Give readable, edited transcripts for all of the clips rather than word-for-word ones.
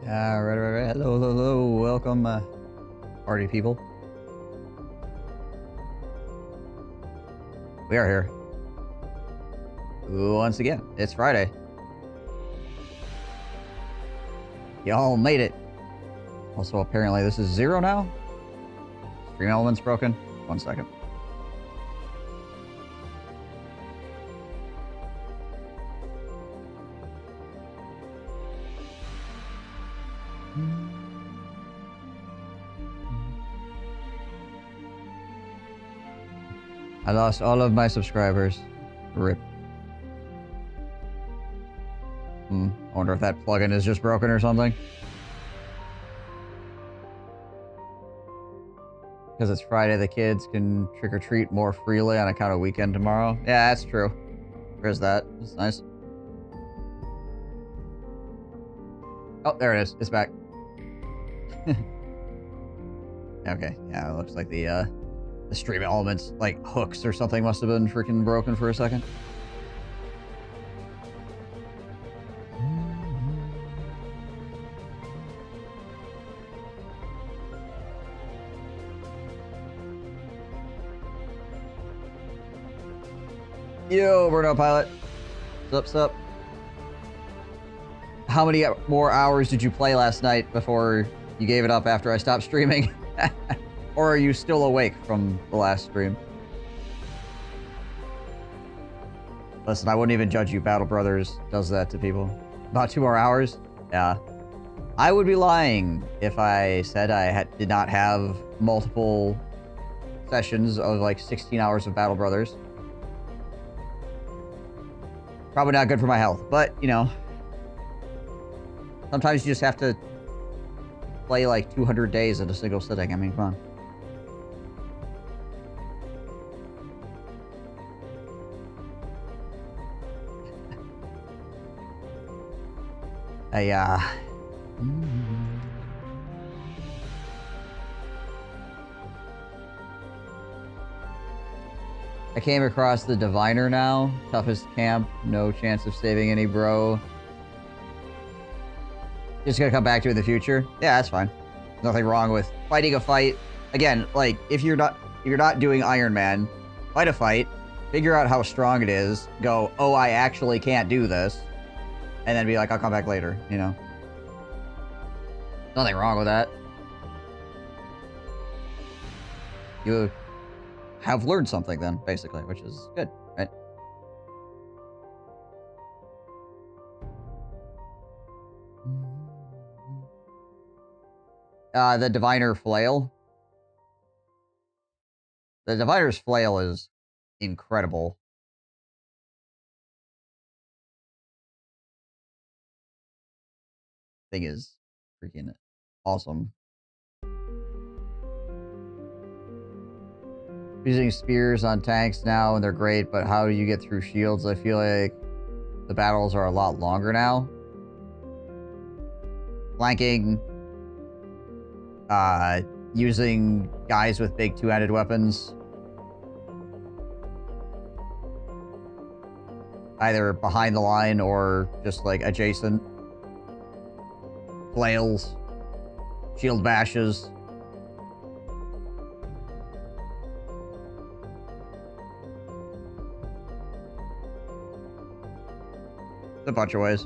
Right. Hello. Welcome, party people. We are here. Once again, it's Friday. Y'all made it. Also, apparently this is 0 now. Stream elements broken. 1 second. I lost all of my subscribers. RIP. I wonder if that plugin is just broken or something. Because it's Friday, the kids can trick-or-treat more freely on account of weekend tomorrow. Yeah, that's true. There's that. That's nice. Oh, there it is. It's back. Okay, yeah, it looks like the stream elements, like hooks or something, must have been freaking broken for a second. Yo, Burnout Pilot. What's up? How many more hours did you play last night before you gave it up after I stopped streaming? Or are you still awake from the last stream? Listen, I wouldn't even judge you. Battle Brothers does that to people. About 2 more hours? Yeah. I would be lying if I said I did not have multiple sessions of like 16 hours of Battle Brothers. Probably not good for my health, but, you know, sometimes you just have to play like 200 days in a single sitting. I mean, come on. I came across the Diviner now. Toughest camp. No chance of saving any, bro. Just gonna come back to it in the future. Yeah, that's fine. Nothing wrong with fighting a fight. Again, like, if you're not doing Iron Man, fight a fight, figure out how strong it is, go, oh, I actually can't do this, and then be like, I'll come back later, you know? Nothing wrong with that. You have learned something then, basically, which is good, right? The Diviner Flail. The Diviner's Flail is incredible. Thing is freaking awesome. Using spears on tanks now, and they're great, but how do you get through shields? I feel like the battles are a lot longer now. Flanking, using guys with big two-handed weapons. Either behind the line or just like adjacent. Flails. Shield bashes. A bunch of ways.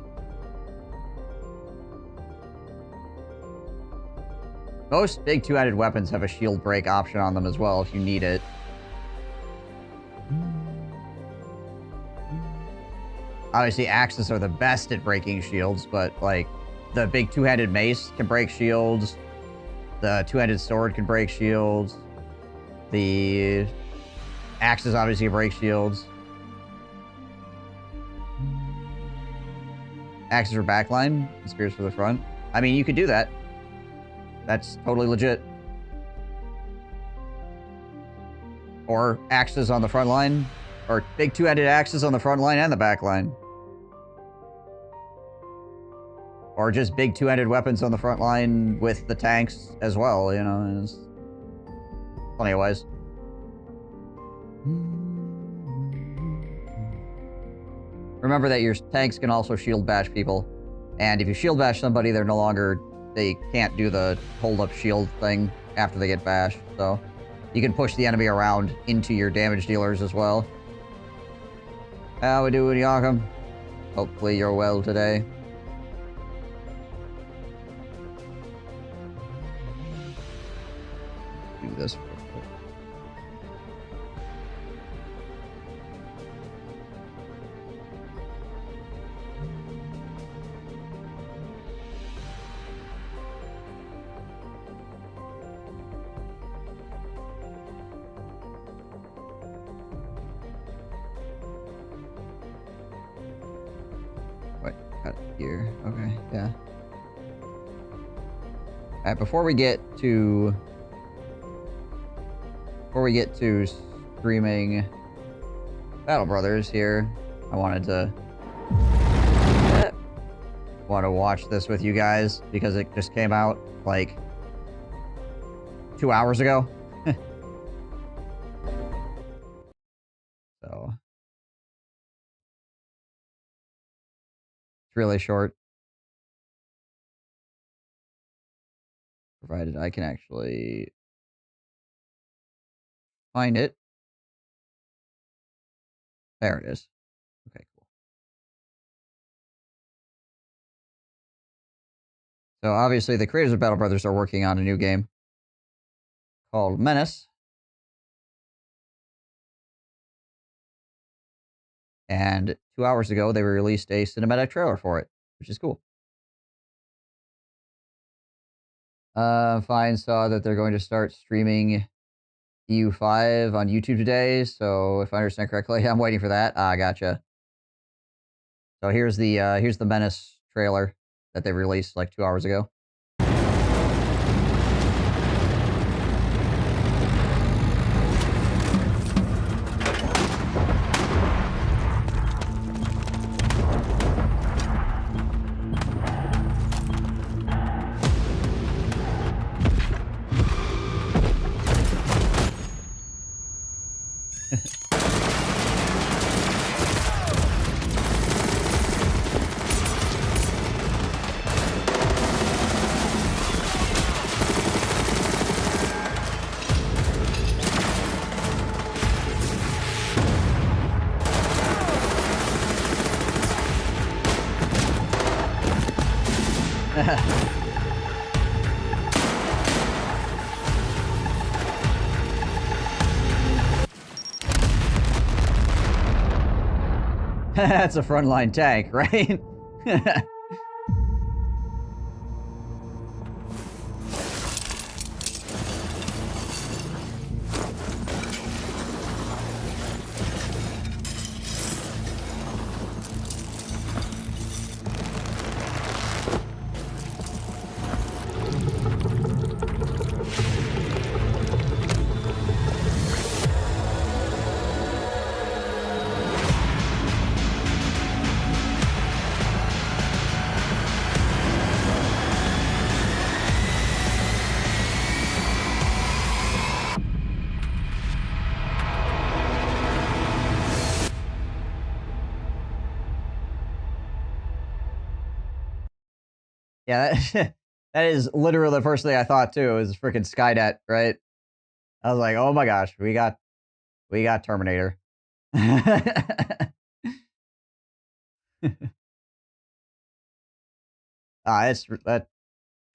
Most big two-handed weapons have a shield break option on them as well if you need it. Obviously, axes are the best at breaking shields, but like the big two-handed mace can break shields. The two-handed sword can break shields. The axes obviously break shields. Axes for backline, and spears for the front. I mean, you could do that. That's totally legit. Or axes on the front line. Or big two-handed axes on the front line and the back line. Or just big two-handed weapons on the front line with the tanks as well, you know. There's plenty of ways. Remember that your tanks can also shield bash people. And if you shield bash somebody, they're no longer... They can't do the hold-up shield thing after they get bashed, so... You can push the enemy around into your damage dealers as well. How we doing, Yakum? Hopefully you're well today. Do this real quick. Wait, cut here. Okay, yeah. Alright, before we get to streaming Battle Brothers here, I wanted to watch this with you guys because it just came out like 2 hours ago. So it's really short. Provided I can actually find it. There it is. Okay, cool. So obviously the creators of Battle Brothers are working on a new game called Menace. And 2 hours ago, they released a cinematic trailer for it, which is cool. Fine saw that they're going to start streaming EU5 on YouTube today, so if I understand correctly, I'm waiting for that. Ah, gotcha. So here's the Menace trailer that they released like 2 hours ago. That's a frontline tank, right? Yeah, that is literally the first thing I thought too, is freaking Skynet, right? I was like, oh my gosh, we got Terminator. That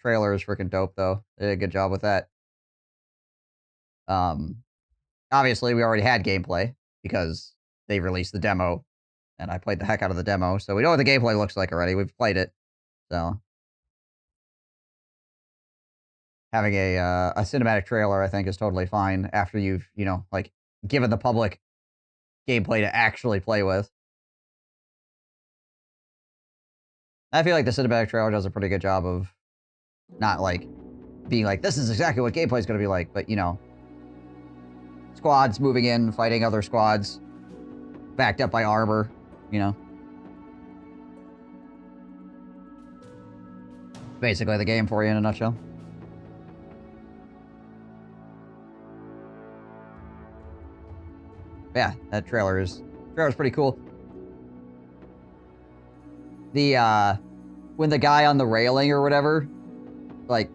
trailer is freaking dope though. They did a good job with that. Obviously we already had gameplay because they released the demo and I played the heck out of the demo, so we know what the gameplay looks like already. We've played it. So having a cinematic trailer, I think, is totally fine after you've, like, given the public gameplay to actually play with. I feel like the cinematic trailer does a pretty good job of not, like, being like, this is exactly what gameplay is going to be like, but, squads moving in, fighting other squads, backed up by armor, Basically the game for you in a nutshell. Yeah, that trailer's pretty cool. The when the guy on the railing or whatever, like,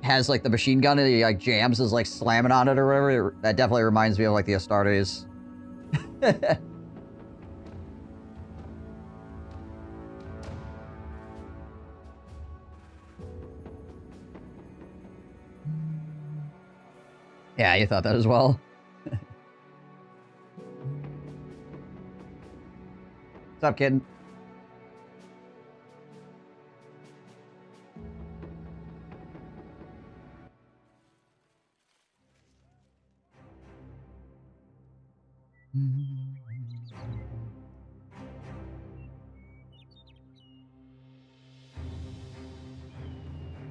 has, like, the machine gun and he, like, jams is, like, slamming on it or whatever. That definitely reminds me of, like, the Astartes. Yeah, you thought that as well. What's up, kid?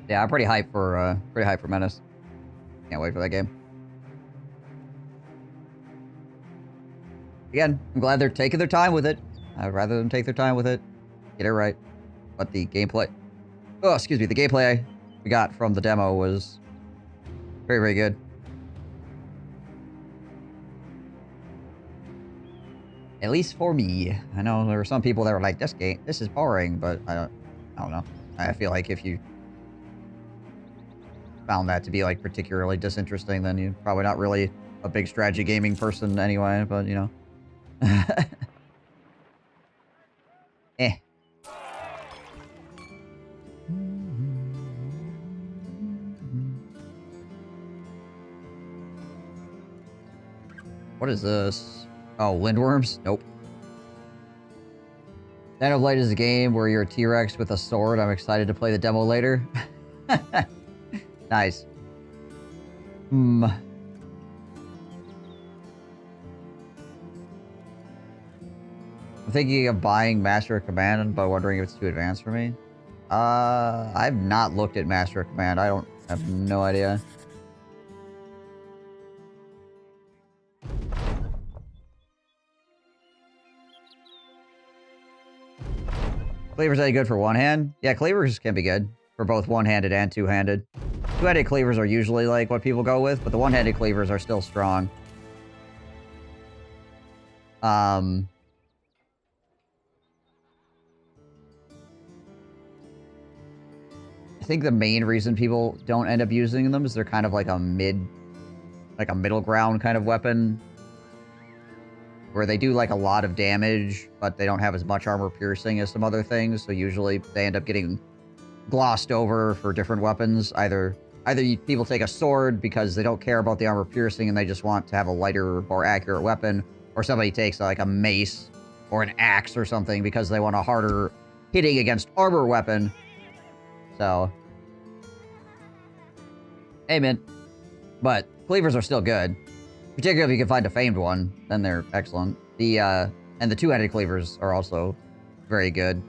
Yeah, I'm pretty hyped for Menace. Can't wait for that game. Again, I'm glad they're taking their time with it. I'd rather them take their time with it. Get it right. But the gameplay... Oh, excuse me. The gameplay we got from the demo was very, very good. At least for me. I know there were some people that were like, this is boring, but I don't know. I feel like if you found that to be, like, particularly disinteresting, then you're probably not really a big strategy gaming person anyway, but, you know. Eh. What is this? Oh, lindworms? Nope. Xenoblade is a game where you're a T-Rex with a sword. I'm excited to play the demo later. Nice. I'm thinking of buying Master of Command, but wondering if it's too advanced for me. I've not looked at Master of Command. I have no idea. Cleaver's any good for one hand? Yeah, cleavers can be good for both one-handed and two-handed. Two-handed cleavers are usually like what people go with, but the one-handed cleavers are still strong. I think the main reason people don't end up using them is they're kind of like a middle ground kind of weapon. Where they do like a lot of damage, but they don't have as much armor piercing as some other things, so usually they end up getting glossed over for different weapons. Either people take a sword because they don't care about the armor piercing and they just want to have a lighter, more accurate weapon, or somebody takes like a mace or an axe or something because they want a harder hitting against armor weapon. So, amen. But cleavers are still good. Particularly if you can find a famed one, then they're excellent. And the two-handed cleavers are also very good.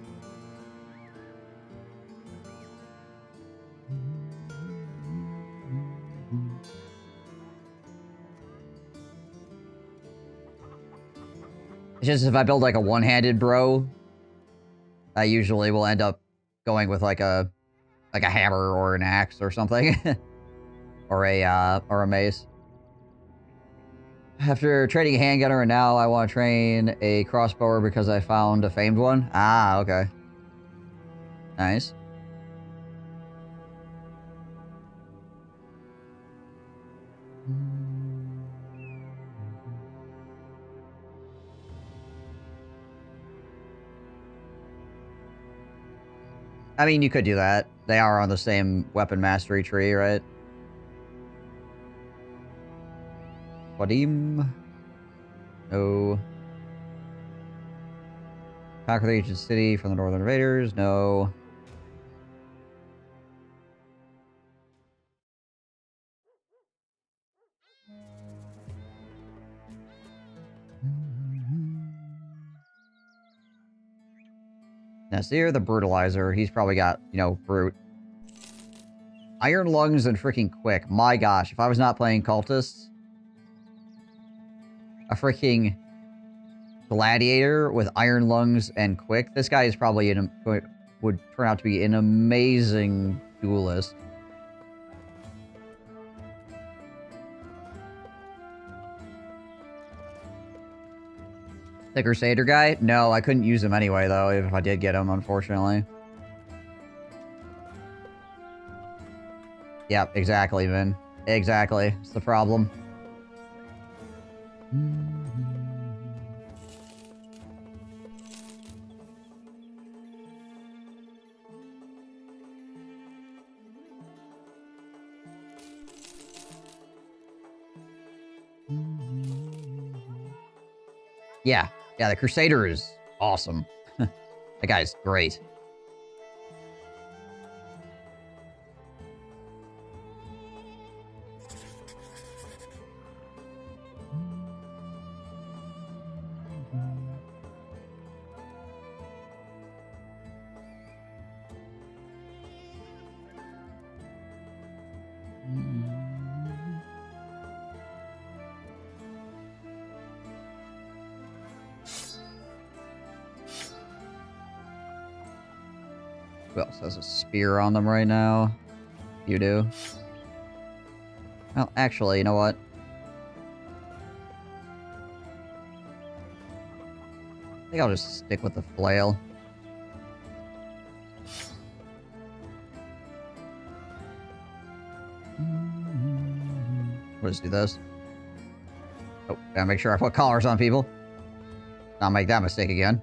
It's just if I build like a one-handed bro, I usually will end up going with like a hammer or an axe or something. or a mace. After training a handgunner and now I want to train a crossbower because I found a famed one. Ah, okay. Nice. I mean, you could do that. They are on the same weapon mastery tree, right? Wadim? No. Conquer the ancient city from the northern invaders? No. Nasir the Brutalizer. He's probably got, you know, Brute. Iron Lungs and freaking Quick. My gosh, if I was not playing Cultists, a freaking Gladiator with Iron Lungs and Quick, this guy is probably would turn out to be an amazing duelist. The Crusader guy? No, I couldn't use him anyway, though, if I did get him, unfortunately. Yep, exactly, Vin. Exactly. It's the problem. Yeah. Yeah, the Crusader is awesome. That guy's great. Who else has a spear on them right now? You do. Well, actually, you know what? I think I'll just stick with the flail. We'll just do this. Oh, gotta make sure I put collars on people. Not make that mistake again.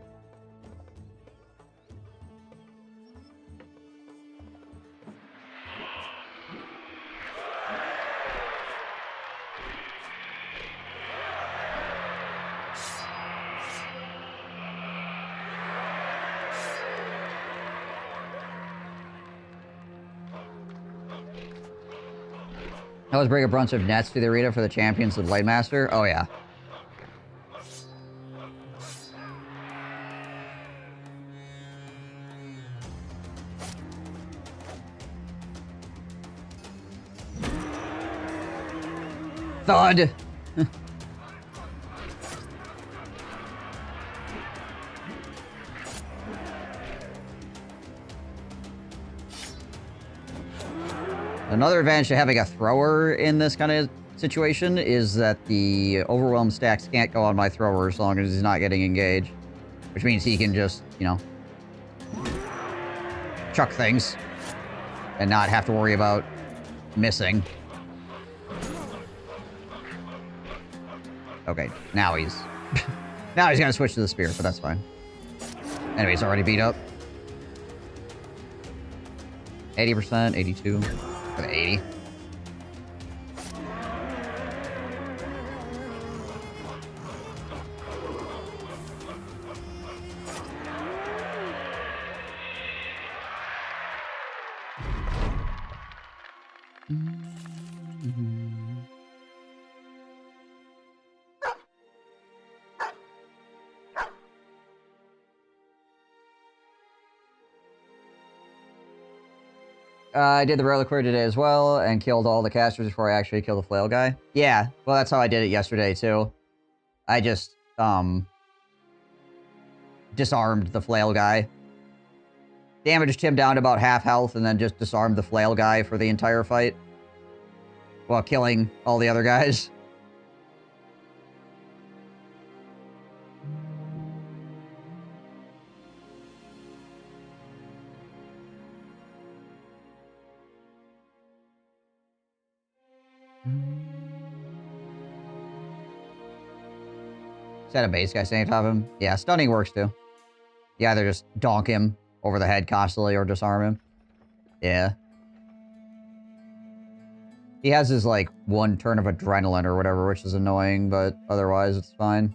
I always bring a bunch of nets to the arena for the champions of Blademaster. Oh, yeah. Thud! Another advantage to having a thrower in this kind of situation is that the overwhelm stacks can't go on my thrower as long as he's not getting engaged. Which means he can just, you know, chuck things and not have to worry about missing. Okay, now he's... now he's gonna switch to the spear, but that's fine. Anyway, he's already beat up. 80%, 82, for the 80. I did the Reliquary today as well, and killed all the casters before I actually killed the flail guy. Yeah, well, that's how I did it yesterday, too. I just, disarmed the flail guy. Damaged him down to about half health, and then just disarmed the flail guy for the entire fight. While killing all the other guys. Is that a base guy staying atop him? Yeah, stunning works too. You either just donk him over the head constantly or disarm him. Yeah. He has his, like, one turn of adrenaline or whatever, which is annoying, but otherwise it's fine.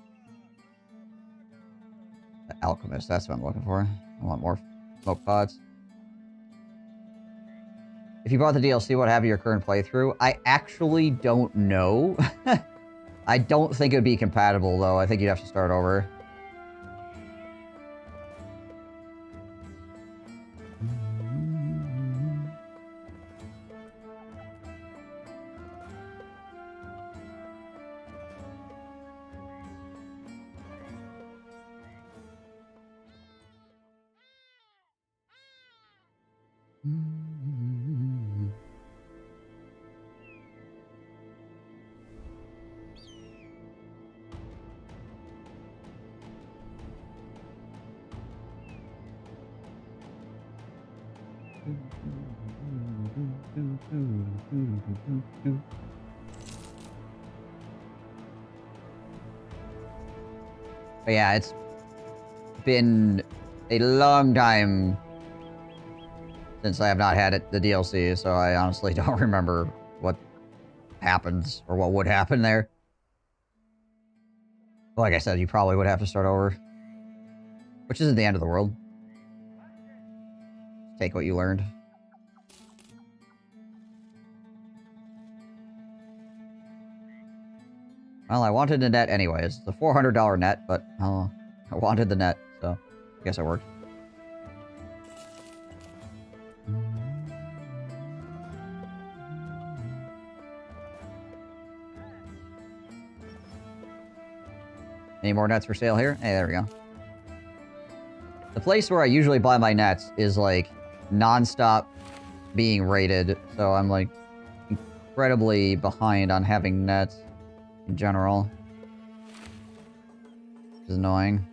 The Alchemist, that's what I'm looking for. I want more smoke pods. If you bought the DLC, what happened to your current playthrough? I actually don't know. I don't think it would be compatible, though. I think you'd have to start over. But yeah, it's been a long time since I have not had the DLC, so I honestly don't remember what happens or what would happen there. Like I said, you probably would have to start over. Which isn't the end of the world. Take what you learned. Well, I wanted the net anyways. It's a $400 net, but I wanted the net, so I guess it worked. Any more nets for sale here? Hey, there we go. The place where I usually buy my nets is, like, non-stop being raided, so I'm, like, incredibly behind on having nets in general. Which is annoying.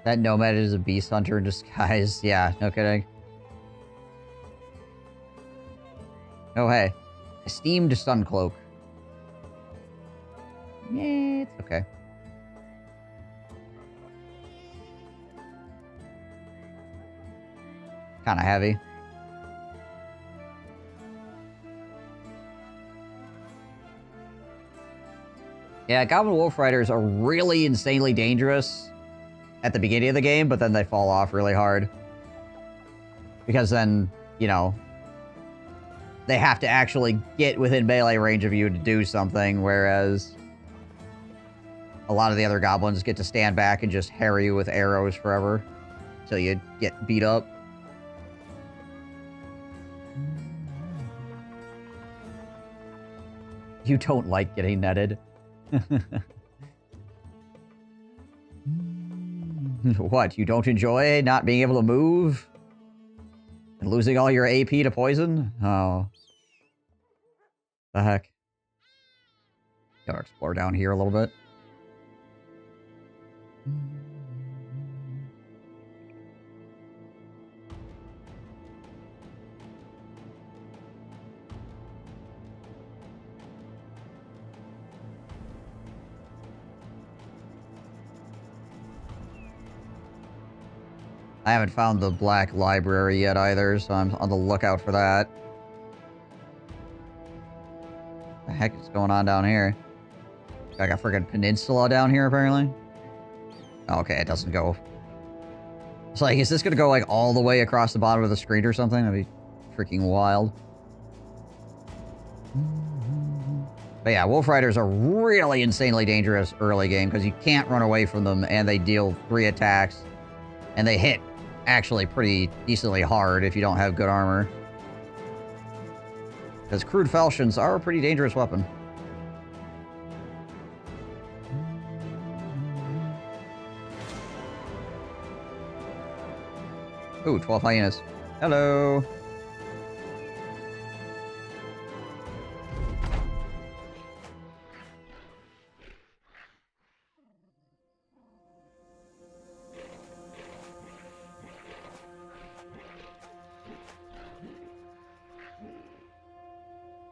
That nomad is a beast hunter in disguise. Yeah, no kidding. Oh, hey. Esteemed sun cloak. Yeah, it's okay. Kinda heavy. Yeah, Goblin Wolf Riders are really insanely dangerous at the beginning of the game, but then they fall off really hard. Because then, you know, they have to actually get within melee range of you to do something, whereas a lot of the other goblins get to stand back and just harry you with arrows forever until you get beat up. You don't like getting netted. What, you don't enjoy not being able to move? And losing all your AP to poison? Oh. The heck? Gotta explore down here a little bit. I haven't found the Black Library yet either, so I'm on the lookout for that. What the heck is going on down here? Like a freaking peninsula down here, apparently? Okay, it doesn't go. It's like, is this gonna go, like, all the way across the bottom of the screen or something? That'd be freaking wild. But yeah, Wolf Riders are really insanely dangerous early game, because you can't run away from them, and they deal 3 attacks. And they hit, actually, pretty decently hard if you don't have good armor. Because crude falchions are a pretty dangerous weapon. Ooh, 12 hyenas. Hello!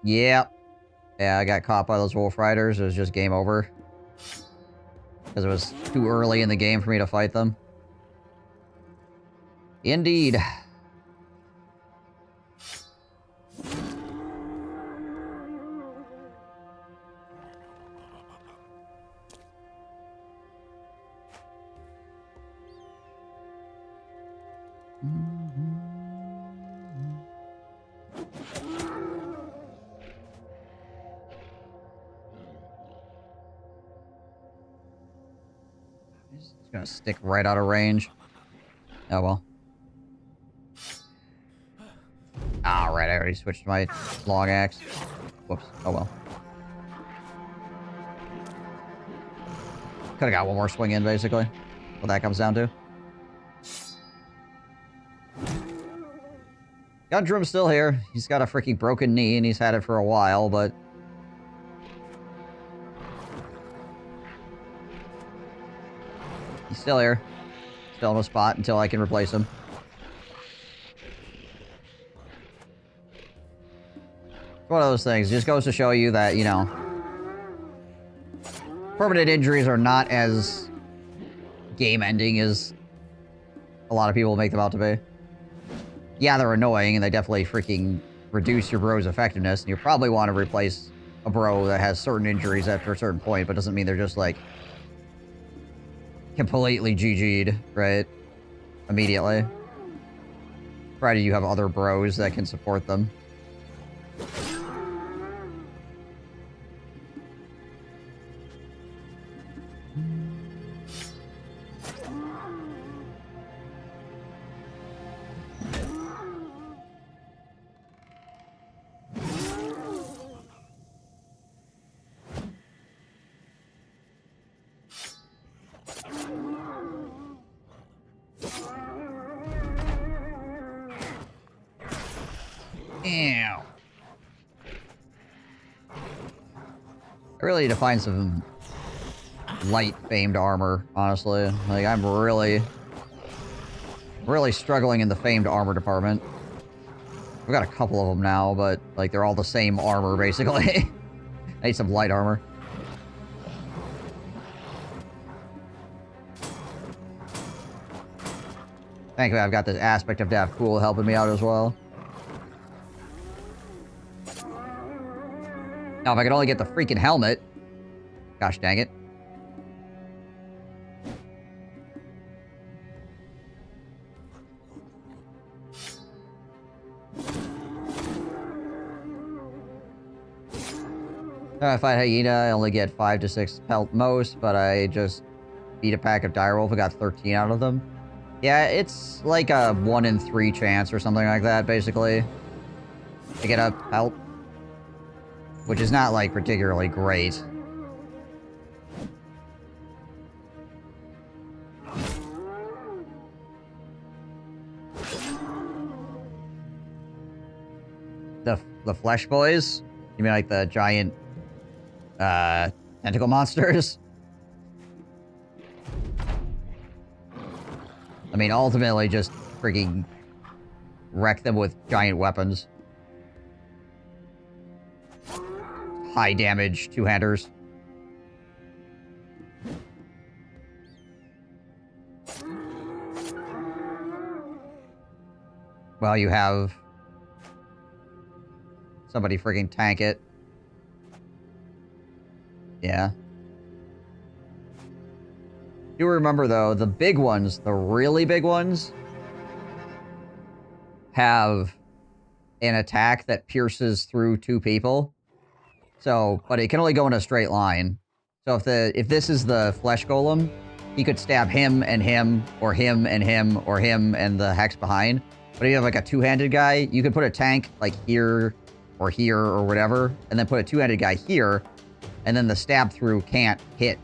Yep. Yeah, I got caught by those Wolf Riders. It was just game over. Because it was too early in the game for me to fight them. Indeed. It's gonna stick right out of range. Oh well. Alright, I already switched my long axe. Whoops. Oh well. Could've got one more swing in, basically. What that comes down to. Gundrum's still here. He's got a freaking broken knee, and he's had it for a while, but... he's still here. Still in a spot until I can replace him. It's one of those things. It just goes to show you that, you know... permanent injuries are not as game-ending as a lot of people make them out to be. Yeah, they're annoying, and they definitely freaking reduce your bro's effectiveness, and you probably want to replace a bro that has certain injuries after a certain point, but doesn't mean they're just, like, completely GG'd, right? Immediately. Provided you have other bros that can support them. Ew. I really need to find some light famed armor, honestly. Like, I'm really struggling in the famed armor department. We've got a couple of them now, but, like, they're all the same armor, basically. I need some light armor. Thankfully, I've got this aspect of Daft Cool helping me out as well. Now, if I could only get the freaking helmet... gosh dang it. If I fight Hyena, I only get 5 to 6 pelt most, but I just beat a pack of direwolf and got 13 out of them. Yeah, it's like a 1 in 3 chance or something like that, basically, to get a pelt. Which is not, like, particularly great. The flesh boys? You mean like the giant, tentacle monsters? I mean, ultimately just freaking wreck them with giant weapons. High damage two-handers. Well, you have somebody friggin' tank it. Yeah. Do remember, though, the big ones, the really big ones, have an attack that pierces through 2 people. So, but it can only go in a straight line. So if this is the flesh golem, he could stab him and him, or him and him, or him and the hex behind. But if you have like a two-handed guy, you could put a tank like here, or whatever, and then put a two-handed guy here, and then the stab through can't hit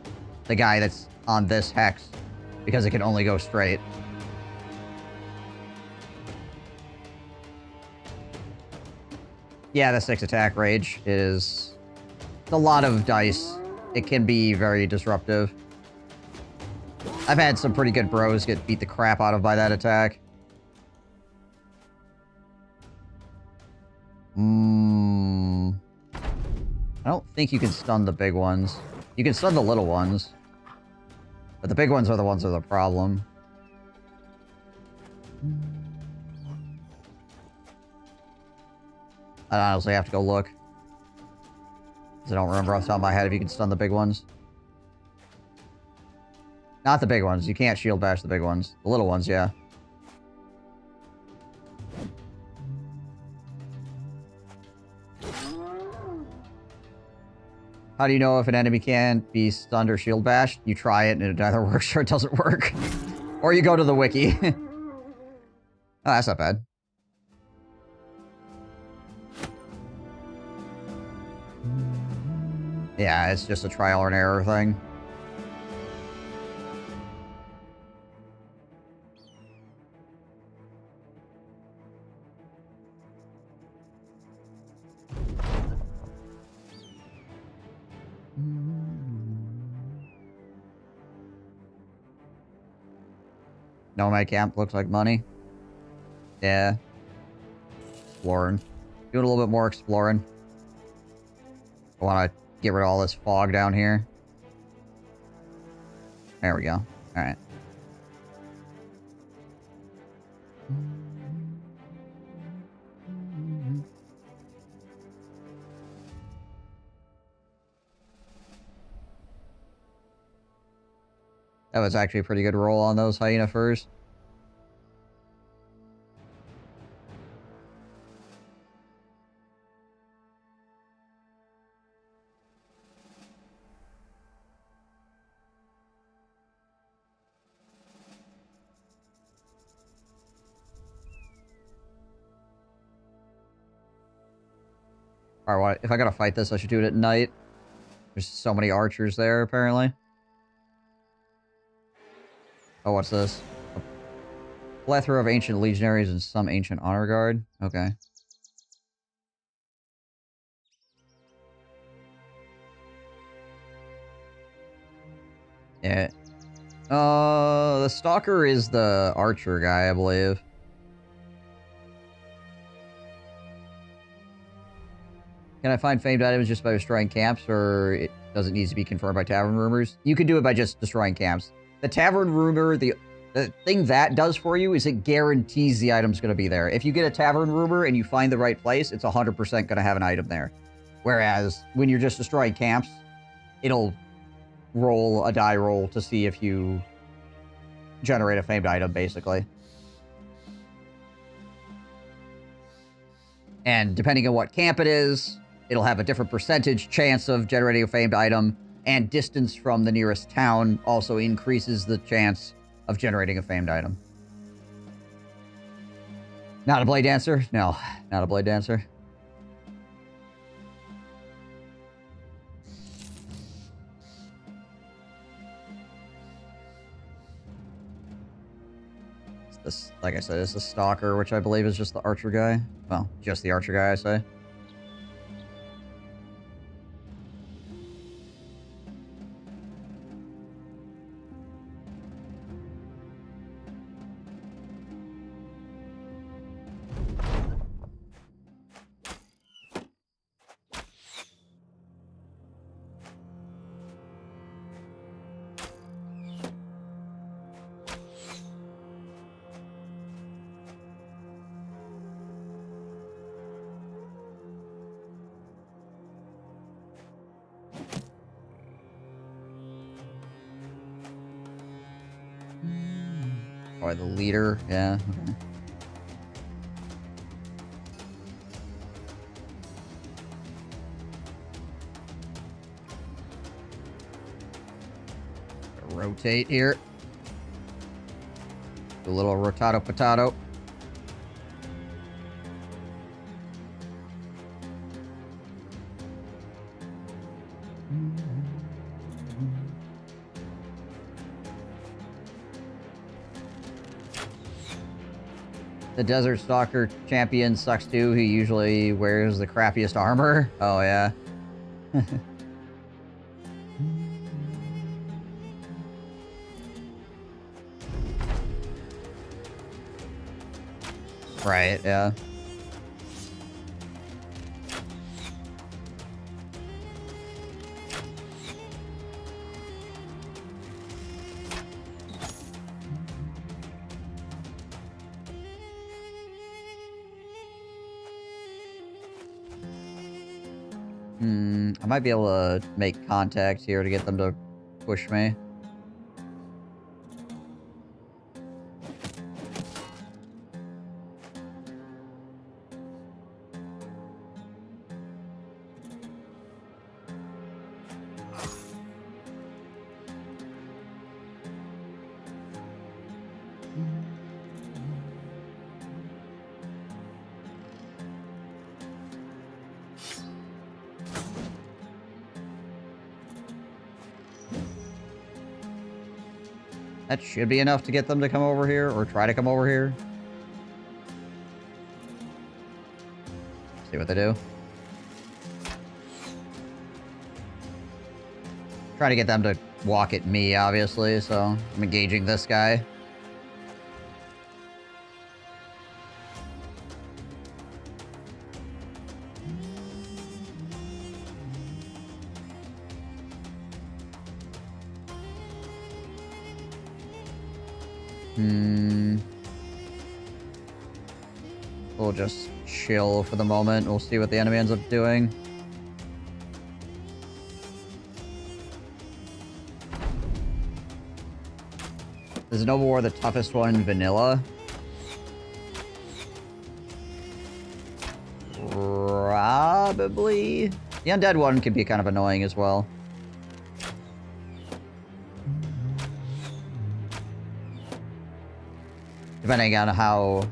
the guy that's on this hex, because it can only go straight. Yeah, the 6 attack rage is... it's a lot of dice. It can be very disruptive. I've had some pretty good bros get beat the crap out of by that attack. I don't think you can stun the big ones. You can stun the little ones. But the big ones are the problem. I honestly have to go look. Because I don't remember off the top of my head if you can stun the big ones. Not the big ones. You can't shield bash the big ones. The little ones, yeah. How do you know if an enemy can't be stunned or shield bashed? You try it and it either works or it doesn't work. Or you go to the wiki. Oh, that's not bad. Yeah, it's just a trial and error thing. Nomad camp looks like money. Yeah. Exploring. Doing a little bit more exploring. I want to get rid of all this fog down here. There we go. Alright. That was actually a pretty good roll on those hyena furs. Alright, if I gotta fight this, I should do it at night. There's so many archers there, apparently. Oh, what's this? A plethora of ancient legionaries and some ancient honor guard. Okay. Yeah. The stalker is the archer guy, I believe. Can I find famed items just by destroying camps, or it doesn't need to be confirmed by tavern rumors? You can do it by just destroying camps. The tavern rumor, the thing that does for you is it guarantees the item's going to be there. If you get a tavern rumor and you find the right place, it's 100% going to have an item there. Whereas, when you're just destroying camps, it'll roll a die roll to see if you generate a famed item, basically. And depending on what camp it is, it'll have a different percentage chance of generating a famed item, and distance from the nearest town also increases the chance of generating a famed item. Not a blade dancer? No, not a blade dancer. This, like I said, is the stalker, which I believe is just the archer guy. Well, just the archer guy, I say. Or the leader, yeah. Okay. Rotate here. Do a little rotato potato. The Desert Stalker champion sucks too. He usually wears the crappiest armor. Oh, yeah. Right, yeah. I might be able to make contact here to get them to push me. That should be enough to get them to come over here, or try to come over here. See what they do. Trying to get them to walk at me, obviously, so I'm engaging this guy. We'll just chill for the moment. We'll see what the enemy ends up doing. Is Noble War the toughest one in vanilla? Probably. The undead one could be kind of annoying as well. Depending on how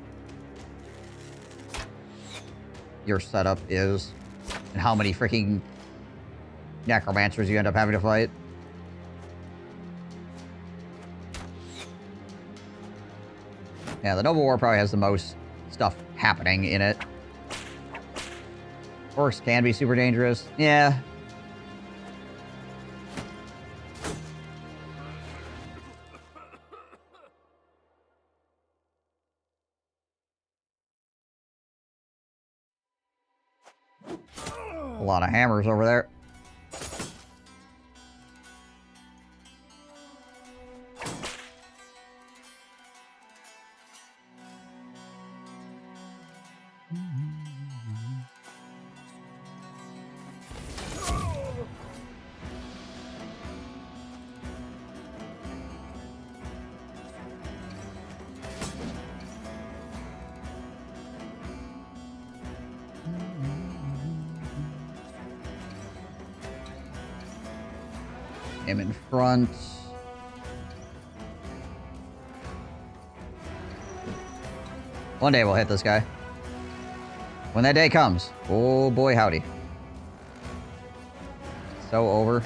your setup is and how many freaking necromancers you end up having to fight. Yeah, the Noble War probably has the most stuff happening in it. Orcs can be super dangerous. Yeah. A lot of hammers over there. Him in front. One day we'll hit this guy. When that day comes. Oh boy, howdy. So over.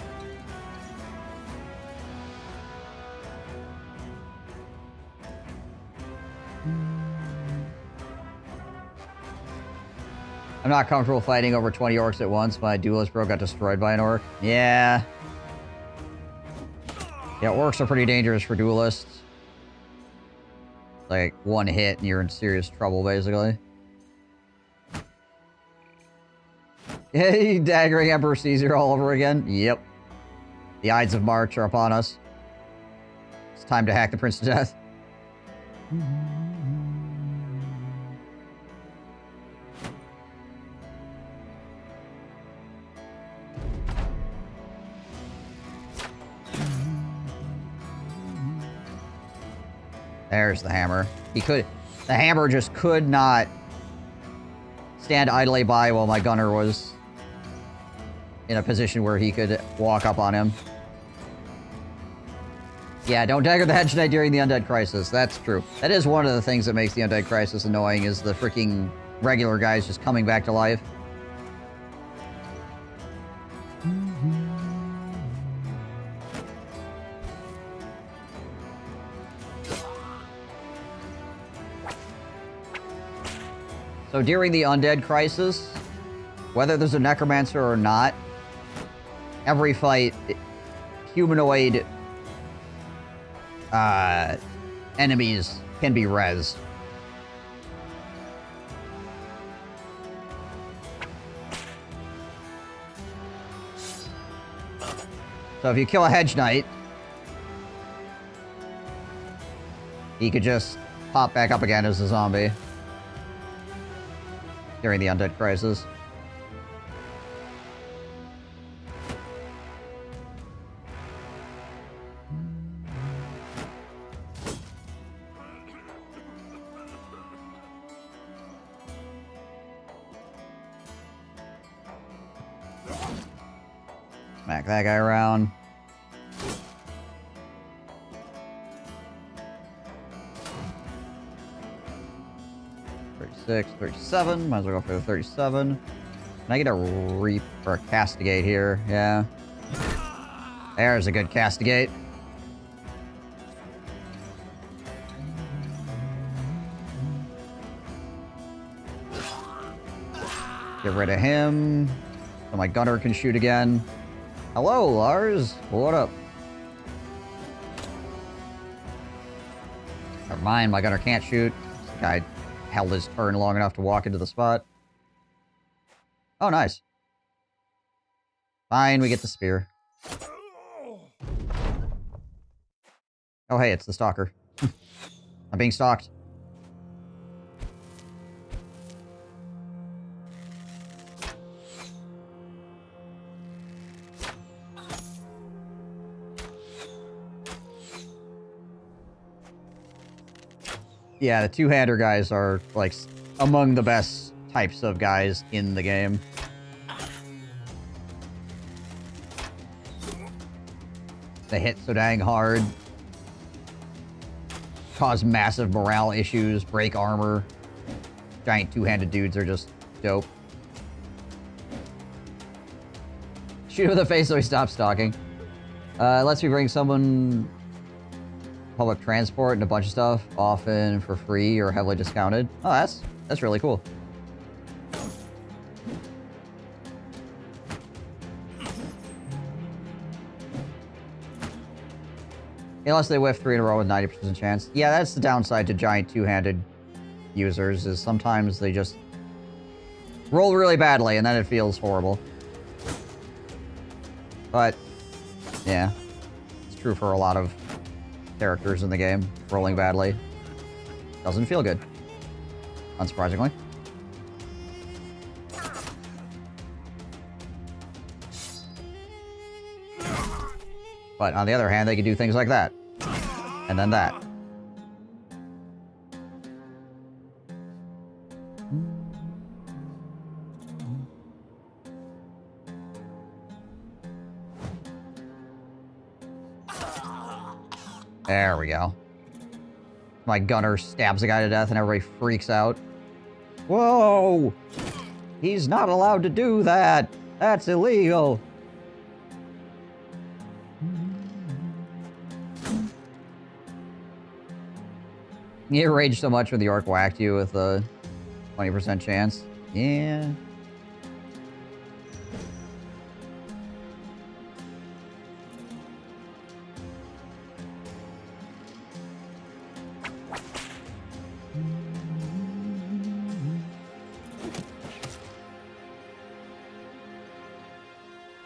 I'm not comfortable fighting over 20 orcs at once. My duelist bro got destroyed by an orc. Yeah. Yeah, orcs are pretty dangerous for duelists. Like, one hit and you're in serious trouble, basically. Hey, daggering Emperor Caesar all over again? Yep. The Ides of March are upon us. It's time to hack the Prince to death. There's the hammer. The hammer just could not stand idly by while my gunner was in a position where he could walk up on him. Yeah, don't dagger the Hedge Knight during the Undead Crisis. That's true. That is one of the things that makes the Undead Crisis annoying, is the freaking regular guys just coming back to life. So during the Undead Crisis, whether there's a Necromancer or not, every fight, humanoid enemies can be rezzed. So if you kill a Hedge Knight, he could just pop back up again as a zombie during the Undead Crisis. Smack that guy around. $36, $37. Might as well go for the 37. Can I get a reap or a castigate here? Yeah. There's a good castigate. Get rid of him. So my gunner can shoot again. Hello, Lars. What up? Never mind, my gunner can't shoot. This guy held his turn long enough to walk into the spot. Oh, nice. Fine, we get the spear. Oh, hey, it's the stalker. I'm being stalked. Yeah, the two-hander guys are, like, among the best types of guys in the game. They hit so dang hard. Cause massive morale issues, break armor. Giant two-handed dudes are just dope. Shoot him in the face so he stops stalking. Lets me bring someone public transport and a bunch of stuff, often for free or heavily discounted. Oh, that's really cool. Unless they whiff 3 in a row with 90% chance. Yeah, that's the downside to giant two-handed users, is sometimes they just roll really badly and then it feels horrible. But, yeah. It's true for a lot of characters in the game. Rolling badly doesn't feel good. Unsurprisingly. But on the other hand, they can do things like that. And then that. There we go. My gunner stabs a guy to death and everybody freaks out. Whoa! He's not allowed to do that! That's illegal! You raged so much when the orc whacked you with a 20% chance. Yeah.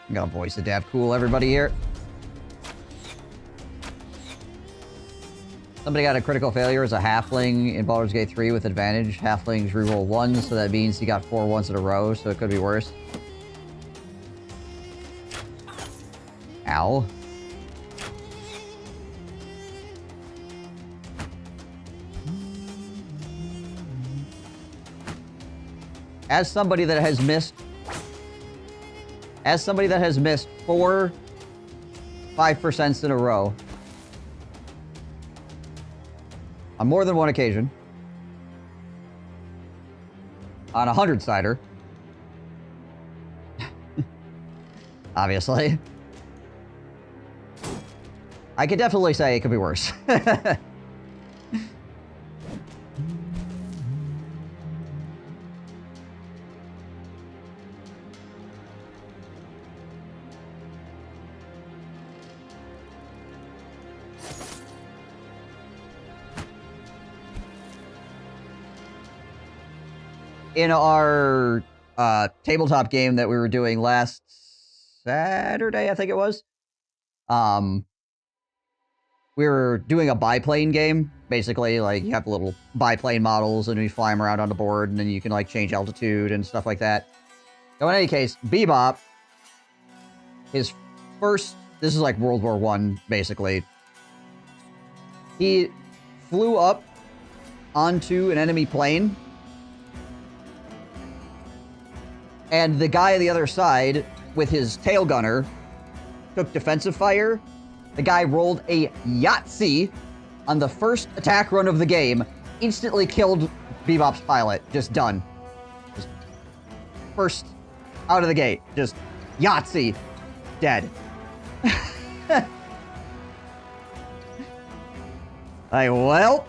I'm gonna voice adapt cool everybody here. Somebody got a critical failure as a halfling in Baldur's Gate 3 with advantage. Halflings reroll 1, so that means he got 4 ones in a row, so it could be worse. Ow. As somebody that has missed 4 5% in a row on more than one occasion, on a 100-sider, obviously, I could definitely say it could be worse. In our tabletop game that we were doing last Saturday, I think it was, we were doing a biplane game. Basically, like, you have little biplane models and you fly them around on the board and then you can, like, change altitude and stuff like that. So in any case, Bebop, his first, this is like World War I, basically. He flew up onto an enemy plane, and the guy on the other side, with his tail gunner, took defensive fire. The guy rolled a Yahtzee on the first attack run of the game, instantly killed Bebop's pilot. Just done. Just first out of the gate. Just Yahtzee. Dead. Well...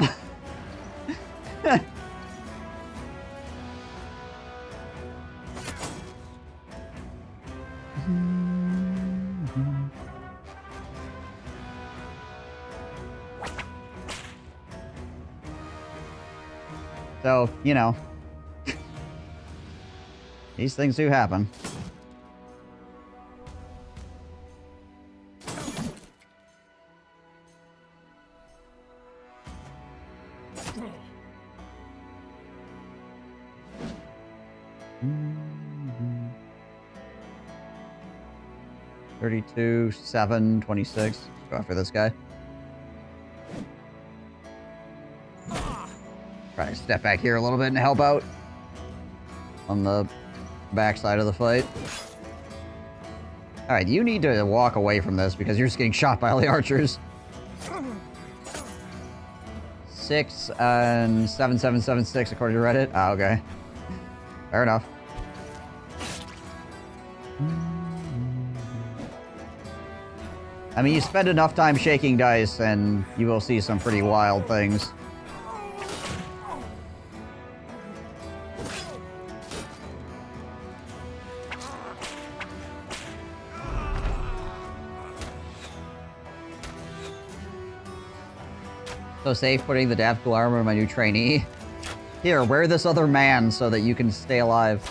So, you know, these things do happen. 32, 7, 26. Let's go after this guy. Try to step back here a little bit and help out on the backside of the fight. Alright, you need to walk away from this because you're just getting shot by all the archers. 6 and 7776 according to Reddit. Ah, okay. Fair enough. I mean, you spend enough time shaking dice and you will see some pretty wild things. So safe putting the daft cool armor on my new trainee. Here, wear this other man so that you can stay alive.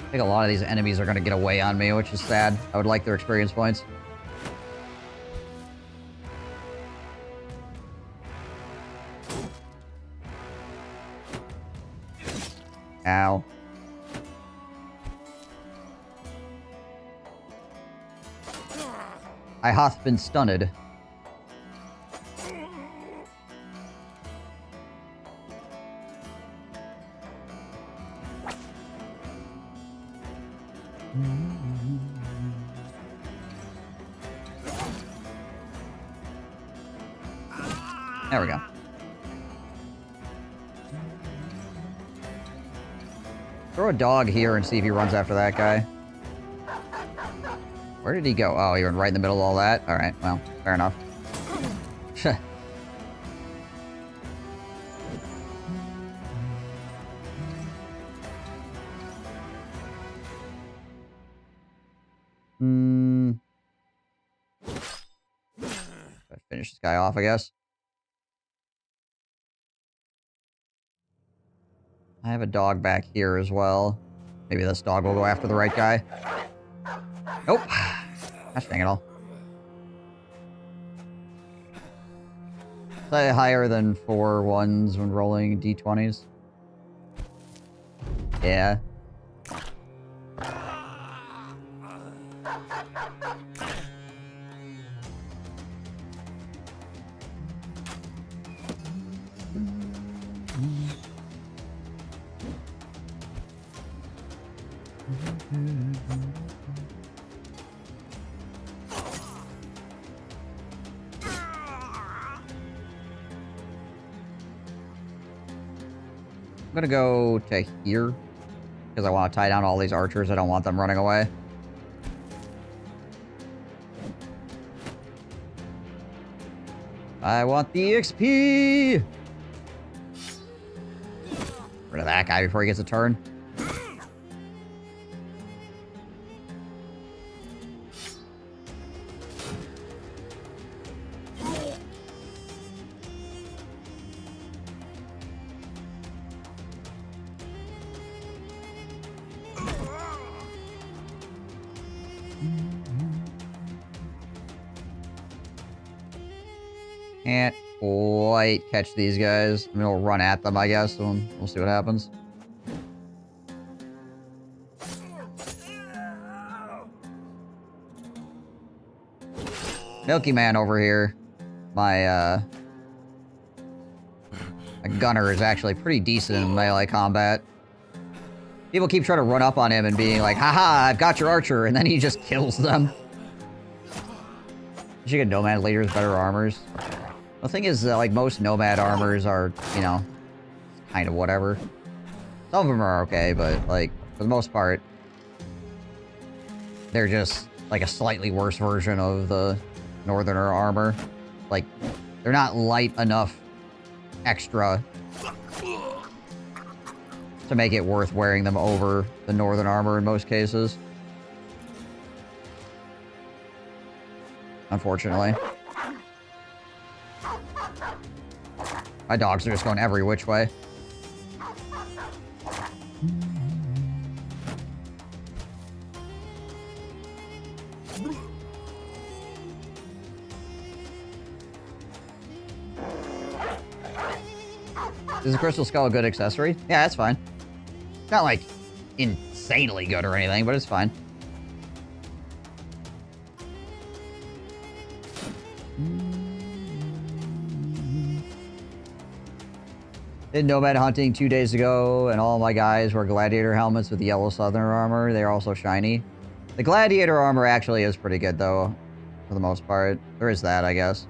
I think a lot of these enemies are going to get away on me, which is sad. I would like their experience points. Ow. I hath been stunned. There we go. Throw a dog here and see if he runs after that guy. Where did he go? Oh, he went right in the middle of all that? Alright, well, fair enough. Finish this guy off, I guess. I have a dog back here as well. Maybe this dog will go after the right guy. Nope. Gosh dang it all. Say higher than 4 1s when rolling d20s. Yeah. I'm gonna go to here because I want to tie down all these archers. I don't want them running away. I want the XP! Rid of that guy before he gets a turn. Can't quite catch these guys. I mean, we'll run at them, I guess, and we'll see what happens. Milky Man over here. My gunner is actually pretty decent in melee combat. People keep trying to run up on him and being like, haha, I've got your archer, and then he just kills them. You get nomad leaders better armors. The thing is, like, most nomad armors are, you know, kind of whatever. Some of them are okay, but, like, for the most part, they're just, like, a slightly worse version of the Northerner armor. Like, they're not light enough extra to make it worth wearing them over the Northern armor in most cases. Unfortunately. My dogs are just going every which way. Is the crystal skull a good accessory? Yeah, that's fine. Not like insanely good or anything, but it's fine. Did nomad hunting 2 days ago, and all my guys wore gladiator helmets with yellow southern armor. They're also shiny. The gladiator armor actually is pretty good, though, for the most part. There is that, I guess.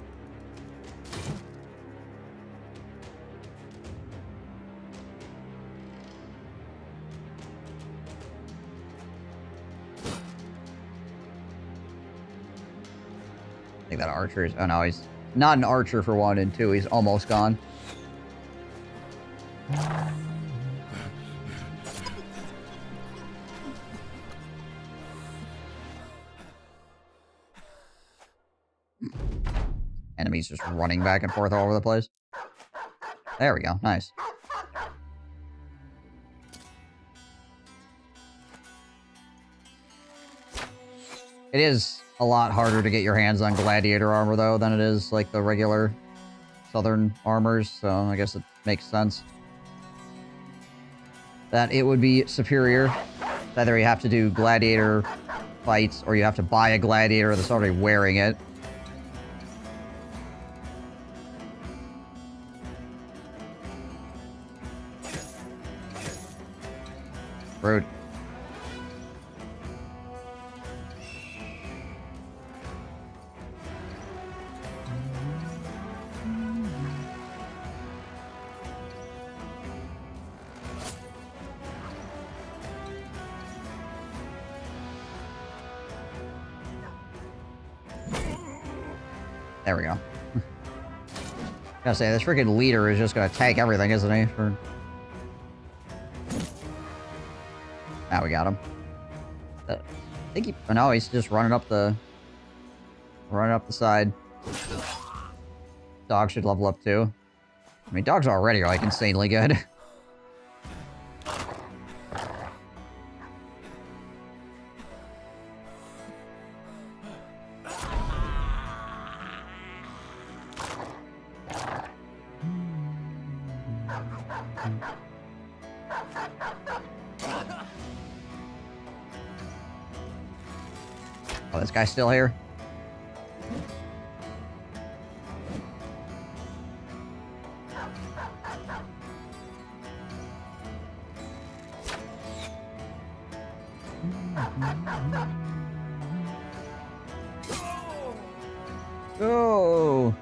I think that archer is... Oh, no, he's not an archer for 1, and 2, he's almost gone. Enemies just running back and forth all over the place. There we go. Nice. It is a lot harder to get your hands on gladiator armor, though, than it is, like, the regular southern armors, so I guess it makes sense that it would be superior. Either you have to do gladiator fights, or you have to buy a gladiator that's already wearing it. Rude. There we go. Gotta say, this freaking leader is just gonna tank everything, isn't he? Now we got him. I think he... Oh, no, he's just running up the side. Dog should level up, too. I mean, dogs already are, like, insanely good. Oh, this guy's still here? Go!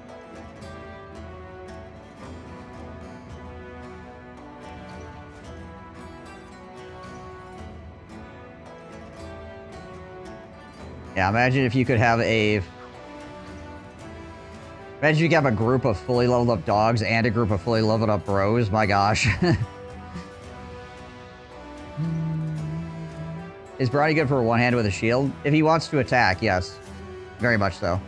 Yeah, imagine if you could have a... Imagine you could have a group of fully leveled up dogs and a group of fully leveled up bros. My gosh. Is Brawny good for a one-hand with a shield? If he wants to attack, yes. Very much so.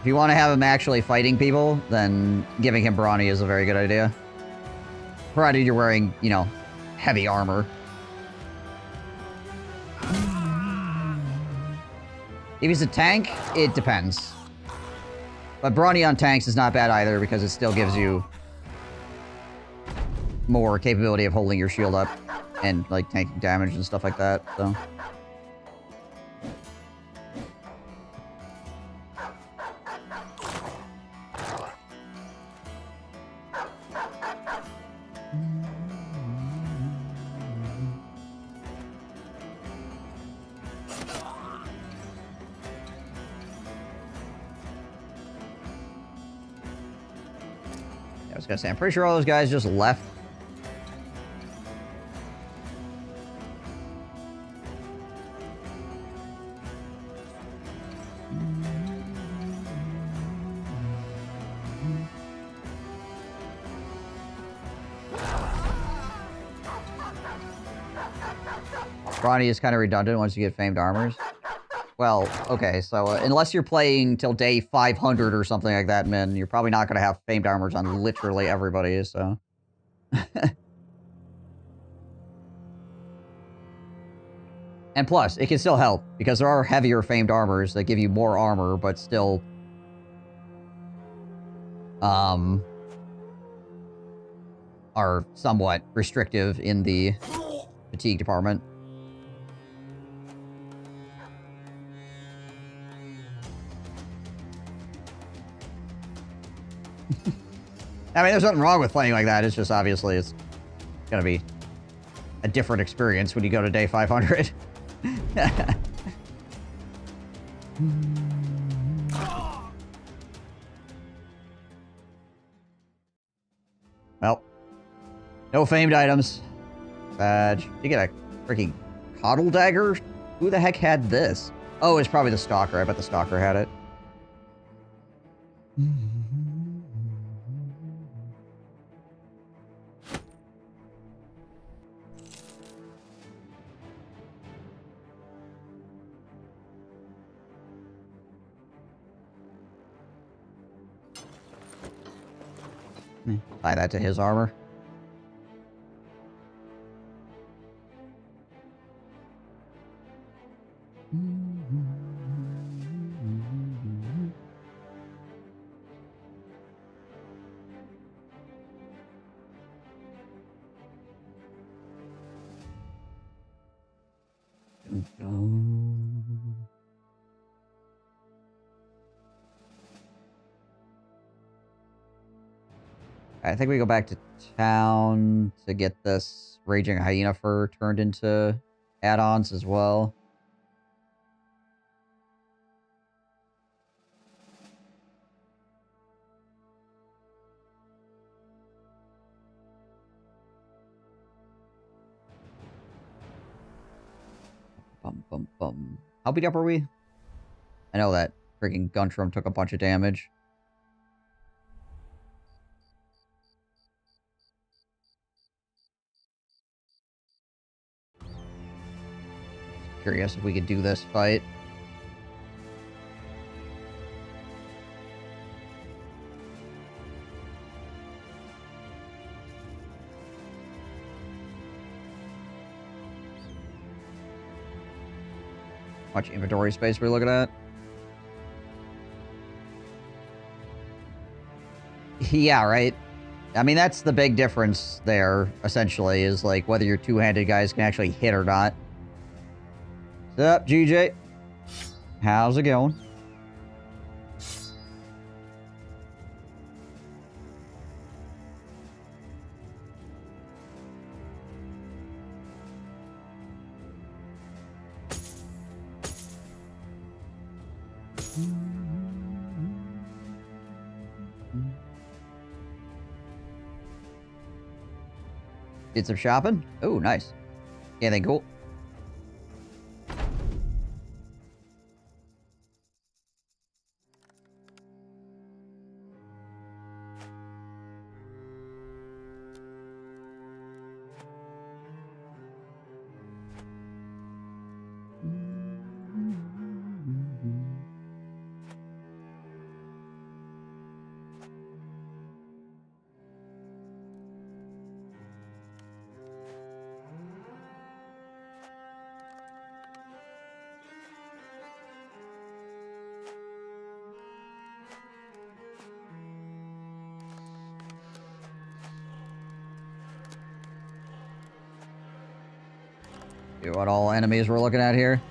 If you want to have him actually fighting people, then giving him Brawny is a very good idea. Provided you're wearing, you know, heavy armor. If he's a tank, it depends. But Brawny on tanks is not bad either, because it still gives you more capability of holding your shield up and, like, tanking damage and stuff like that, so... I was gonna say, I'm pretty sure all those guys just left. Brawny is kind of redundant once you get famed armors. Well, okay, so unless you're playing till day 500 or something like that, man, you're probably not going to have famed armors on literally everybody, so... And plus, it can still help, because there are heavier famed armors that give you more armor, but still... are somewhat restrictive in the fatigue department. I mean, there's nothing wrong with playing like that. It's just, obviously, it's gonna be a different experience when you go to day 500. Well, no famed items. Badge. You get a freaking coddle dagger? Who the heck had this? Oh, it's probably the stalker. I bet the stalker had it. Tie that to his armor. I think we go back to town to get this Raging Hyena fur turned into add-ons as well. How beat up are we? I know that freaking Guntram took a bunch of damage. Curious if we could do this fight. How much inventory space we're looking at? Yeah, right? I mean, that's the big difference there, essentially, is like whether your two-handed guys can actually hit or not. What's up, GJ? How's it going? Did some shopping? Oh, nice. Anything cool? See what all enemies we're looking at here.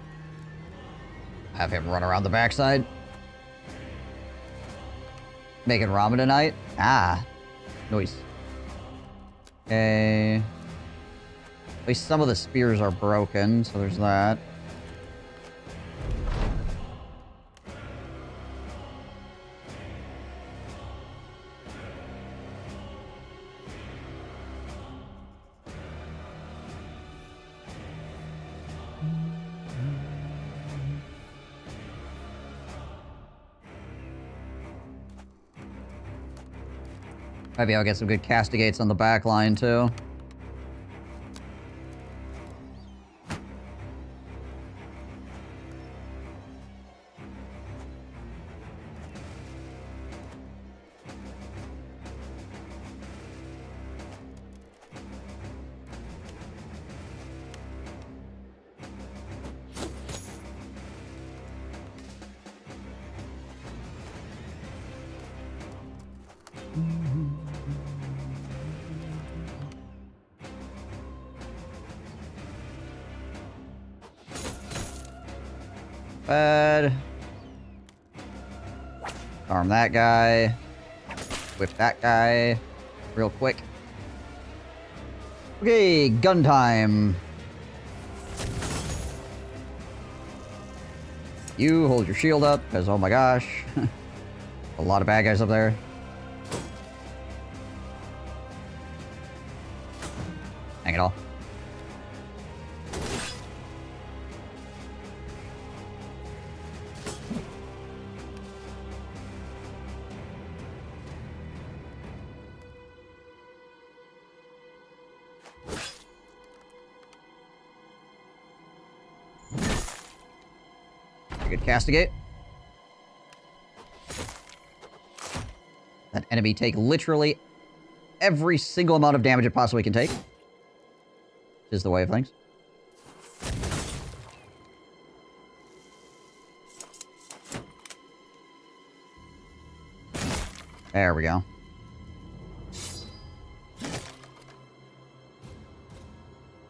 Have him run around the backside. Making ramen tonight? Ah. Nice. Okay. At least some of the spears are broken, so there's that. Maybe I'll get some good castigates on the back line, too. Bad. Arm that guy. Whip that guy. Real quick. Okay, gun time. You hold your shield up, because oh my gosh. A lot of bad guys up there. Hang it all. Good castigate. That enemy take literally every single amount of damage it possibly can take. Which is the way of things. There we go.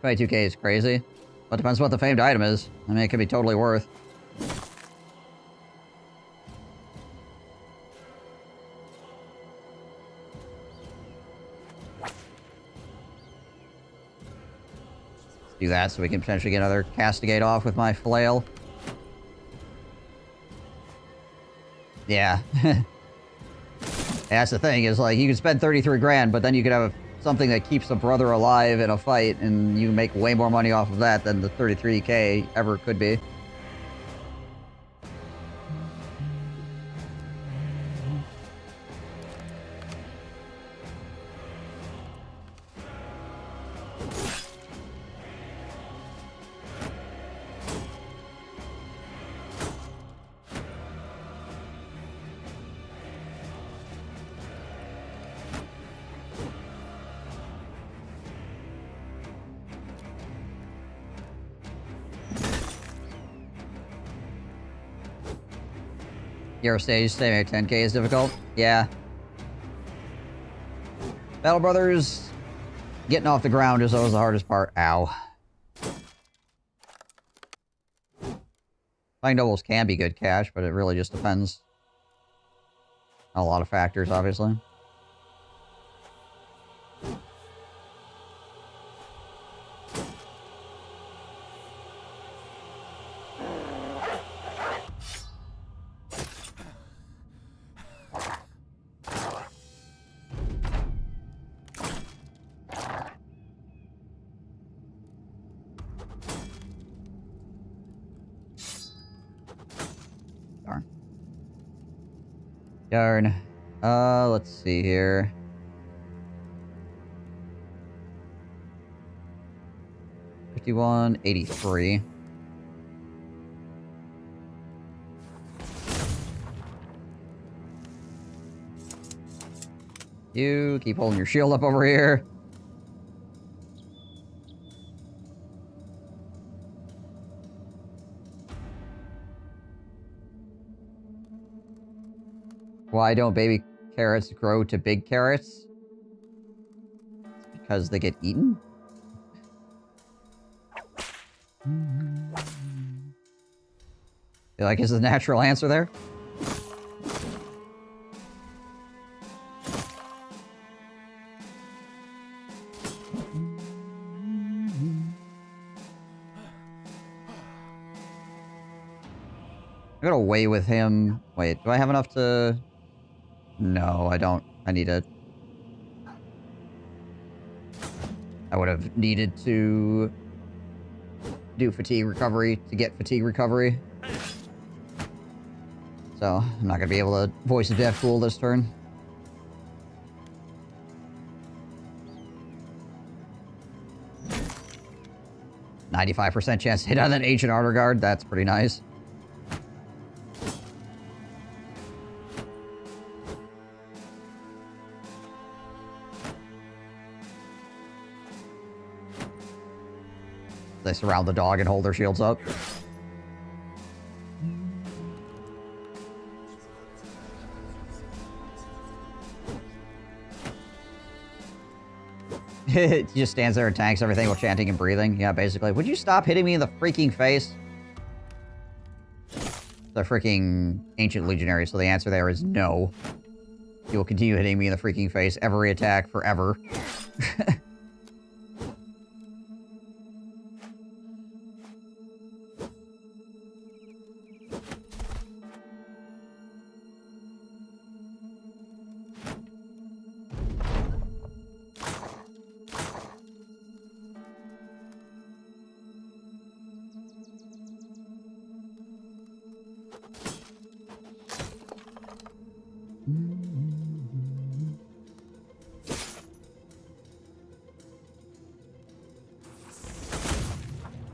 $22K is crazy. But depends what the famed item is. I mean, it could be totally worth. Do that so we can potentially get another castigate off with my flail. Yeah. That's the thing, is like, you can spend 33 grand, but then you could have something that keeps a brother alive in a fight, and you make way more money off of that than the 33K ever could be. Hero stage, staying at 10K is difficult. Yeah. Battle Brothers, getting off the ground is always the hardest part. Ow. Flying doubles can be good cash, but it really just depends on a lot of factors, obviously. Darn. Let's see here. $51.83. You keep holding your shield up over here. Why don't baby carrots grow to big carrots? It's because they get eaten? Feel like is the natural answer there? I got away with him. Wait, do I have enough to... No, I don't. I need a... I would have needed to do fatigue recovery to get fatigue recovery. So, I'm not going to be able to voice of death fool this turn. %95 chance to hit on that Ancient Armor Guard. That's pretty nice. They surround the dog and hold their shields up. He just stands there and tanks everything while chanting and breathing. Yeah, basically. Would you stop hitting me in the freaking face? the freaking Ancient Legionary, so the answer there is no. He will continue hitting me in the freaking face every attack forever.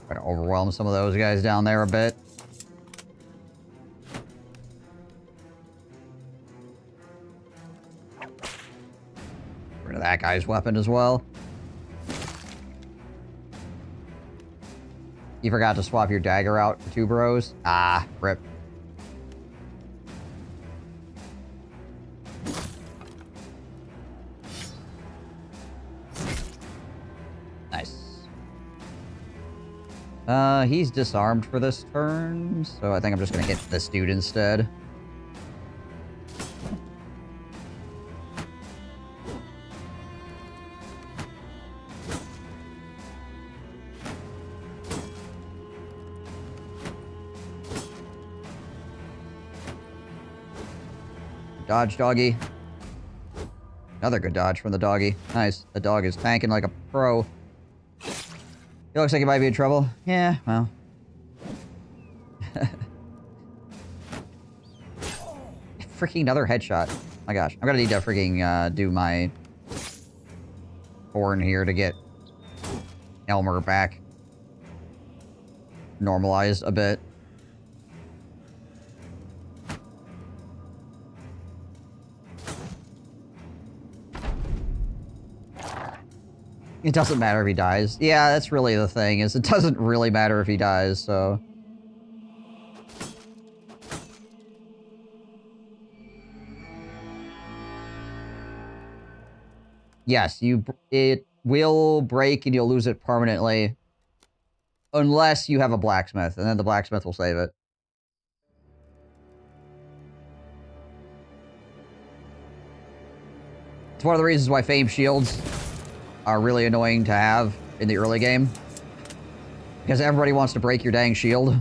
Try to overwhelm some of those guys down there a bit. Get rid of that guy's weapon as well. You forgot to swap your dagger out for 2 bros? Ah, rip. Nice. He's disarmed for this turn, so I think I'm just gonna hit this dude instead. Dodge, doggy. Another good dodge from the doggy. Nice. The dog is tanking like a pro. He looks like he might be in trouble. Yeah, well. Freaking another headshot. My gosh. I'm gonna need to freaking do my horn here to get Elmer back normalized a bit. It doesn't matter if he dies. Yeah, that's really the thing, is it doesn't really matter if he dies, so... Yes, it will break and you'll lose it permanently. Unless you have a blacksmith, and then the blacksmith will save it. It's one of the reasons why fame shields are really annoying to have in the early game. Because everybody wants to break your dang shield.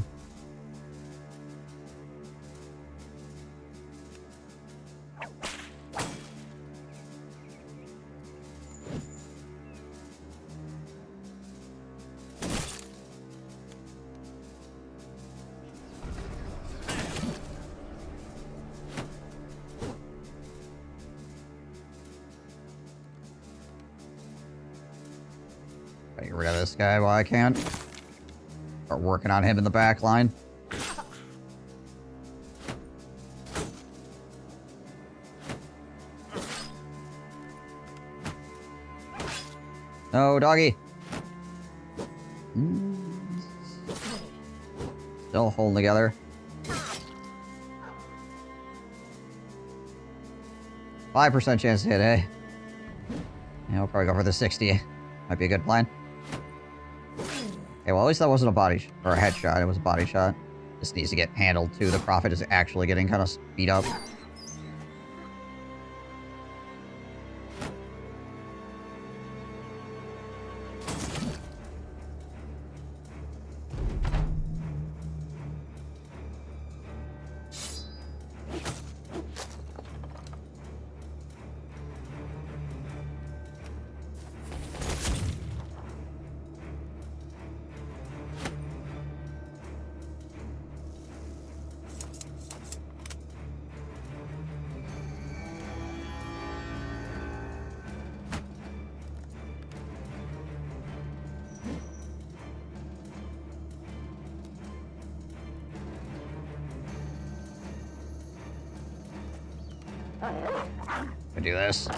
Get rid of this guy while I can. Start working on him in the back line. No, doggy. Still holding together. 5% chance to hit, eh? Yeah, we'll probably go for the 60. Might be a good plan. Okay, well, at least that wasn't a body or a headshot. It was a body shot. This needs to get handled, too. The Prophet is actually getting kind of speed up. I do this. Get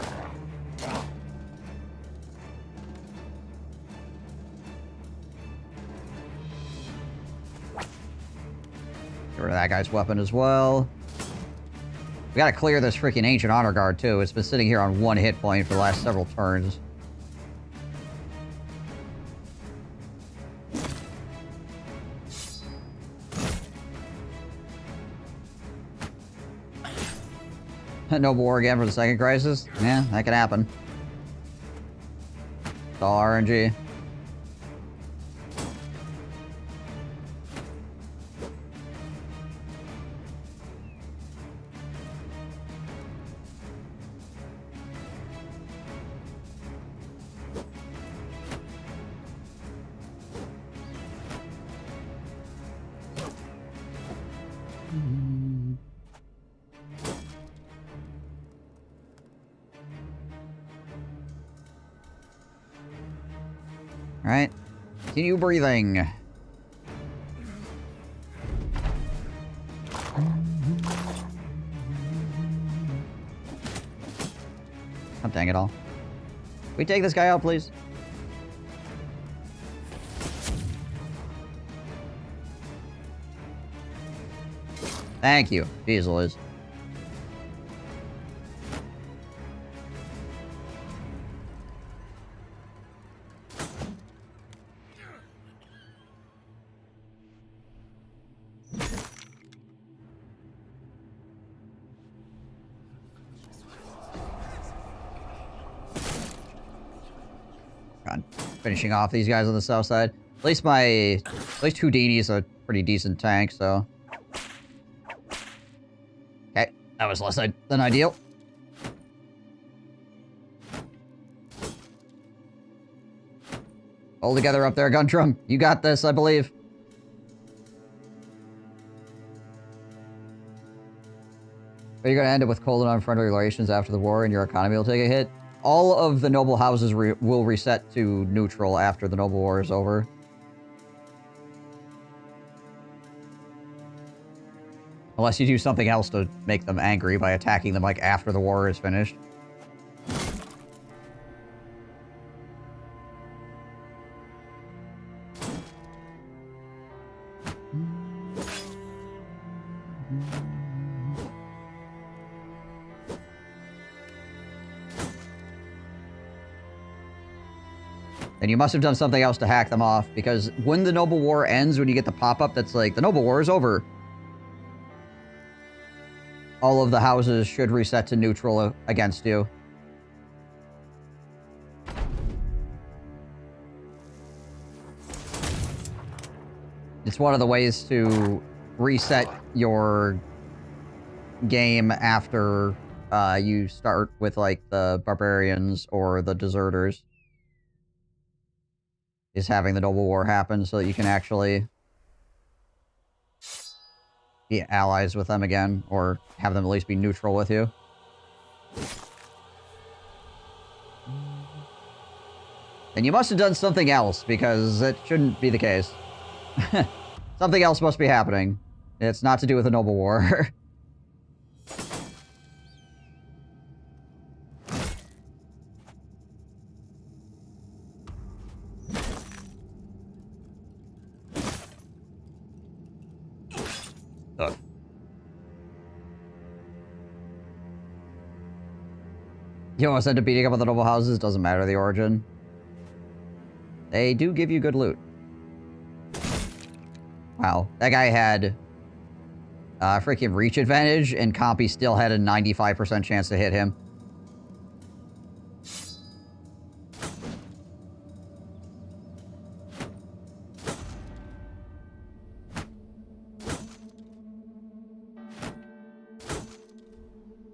rid of that guy's weapon as well. We gotta clear this freaking Ancient Honor Guard, too. It's been sitting here on 1 hit point for the last several turns. Noble War again for the second crisis? Yeah, that could happen. It's all RNG. Alright. Continue breathing. Oh, dang it all. Can we take this guy out, please? Thank you. Diesel is. God. Finishing off these guys on the south side. At least Houdini's a pretty decent tank, so. Okay, that was less than ideal. Hold together up there, Guntram. You got this, I believe. But you're gonna end up with cold and unfriendly relations after the war, and your economy will take a hit. All of the noble houses will reset to neutral after the noble war is over. Unless you do something else to make them angry by attacking them, like, after the war is finished. And you must have done something else to hack them off, because when the Noble War ends, when you get the pop-up that's like, the Noble War is over, all of the houses should reset to neutral against you. It's one of the ways to reset your game after you start with, like, the barbarians or the deserters. Is having the Noble War happen so that you can actually be allies with them again, or have them at least be neutral with you. And you must have done something else, because it shouldn't be the case. Something else must be happening. It's not to do with the Noble War. Ugh. You almost end up beating up on the noble houses, doesn't matter the origin. They do give you good loot. Wow, that guy had freaking reach advantage, and Compy still had a 95% chance to hit him.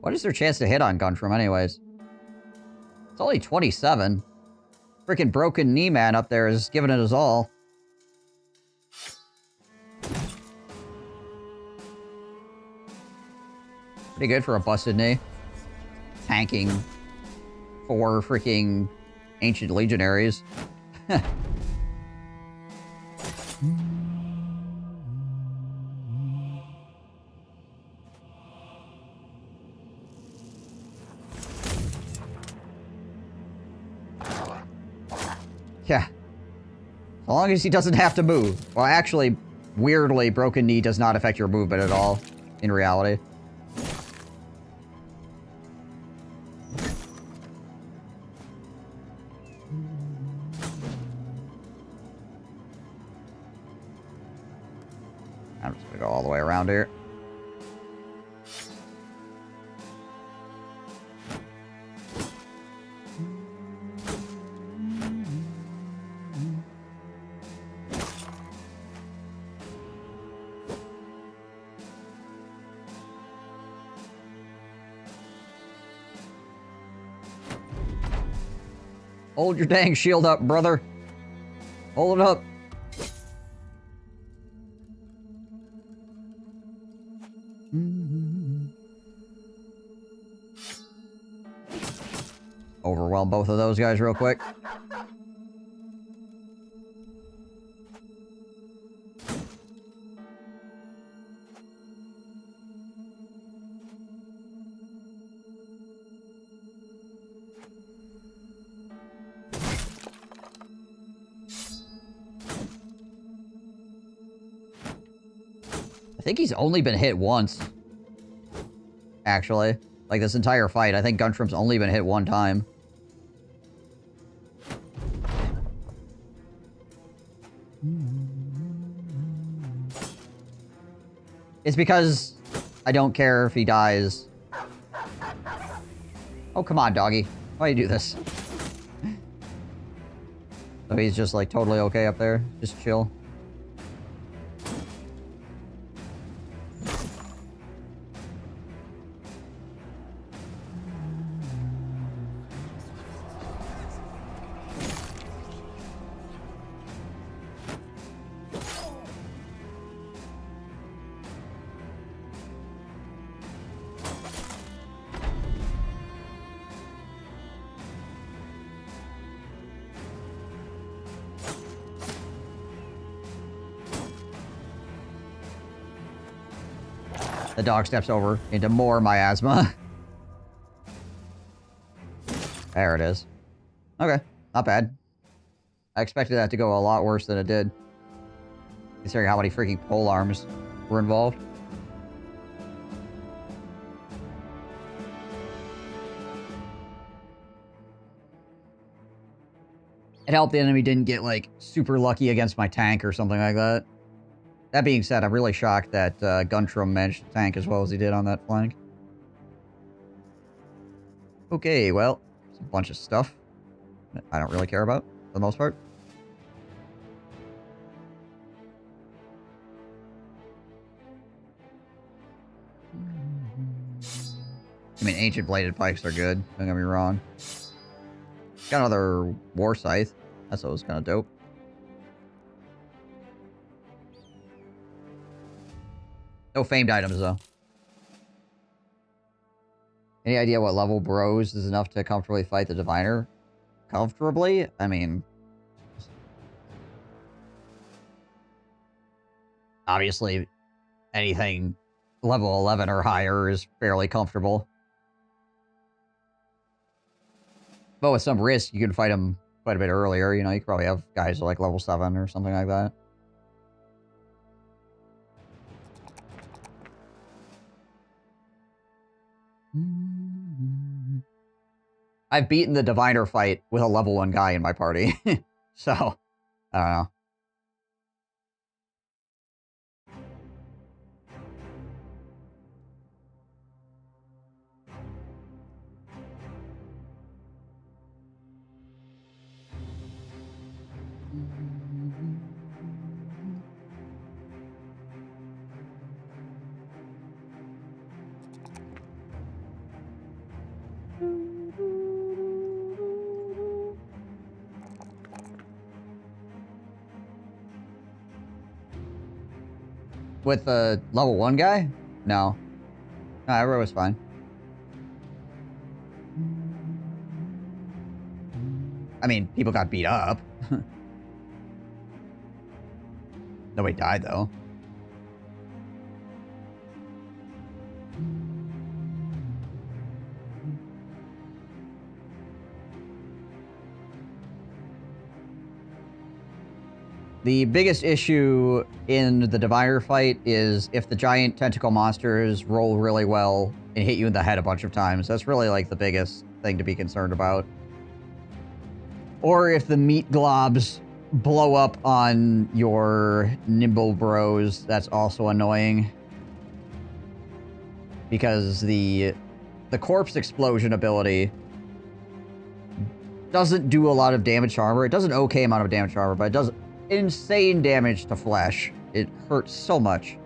What is their chance to hit on Guntram anyways? It's only 27. Freaking Broken Knee Man up there is giving it his all. Pretty good for a busted knee. Tanking 4 freaking ancient legionaries. Yeah. As long as he doesn't have to move. Well, actually, weirdly, Broken Knee does not affect your movement at all, in reality. I'm just gonna go all the way around here. Hold your dang shield up, brother. Hold it up. Overwhelm both of those guys real quick. I think he's only been hit once. Actually. Like, this entire fight, I think Guntram's only been hit one time. It's because I don't care if he dies. Oh, come on, doggy. Why do you do this? So he's just, like, totally okay up there. Just chill. The dog steps over into more miasma. There it is. Okay, not bad. I expected that to go a lot worse than it did, considering how many freaking pole arms were involved. It helped the enemy didn't get, like, super lucky against my tank or something like that. That being said, I'm really shocked that Guntram managed to tank as well as he did on that flank. Okay, well, it's a bunch of stuff that I don't really care about, for the most part. I mean, ancient bladed pikes are good, don't get me wrong. Got another war scythe. That's what was kind of dope. No famed items, though. Any idea what level bros is enough to comfortably fight the diviner? Comfortably? I mean... obviously, anything level 11 or higher is fairly comfortable. But with some risk, you can fight them quite a bit earlier. You know, you could probably have guys like level 7 or something like that. I've beaten the diviner fight with a level 1 guy in my party. So, I don't know. With the level 1 guy? No. No, everyone was fine. I mean, people got beat up. Nobody died, though. The biggest issue in the diviner fight is if the giant tentacle monsters roll really well and hit you in the head a bunch of times. That's really, like, the biggest thing to be concerned about. Or if the meat globs blow up on your nimble bros, that's also annoying. Because the corpse explosion ability doesn't do a lot of damage to armor. It does an okay amount of damage to armor, but it does insane damage to flesh. It hurts so much.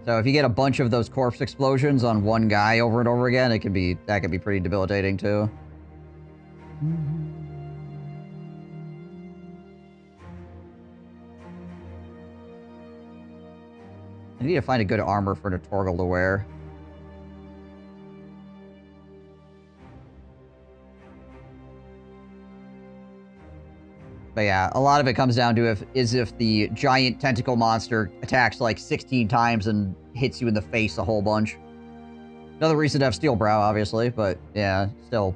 So if you get a bunch of those corpse explosions on one guy over and over again, that could be pretty debilitating too. I need to find a good armor for Natorgal to wear. But yeah, a lot of it comes down to if the giant tentacle monster attacks like 16 times and hits you in the face a whole bunch. Another reason to have Steel Brow, obviously, but yeah, still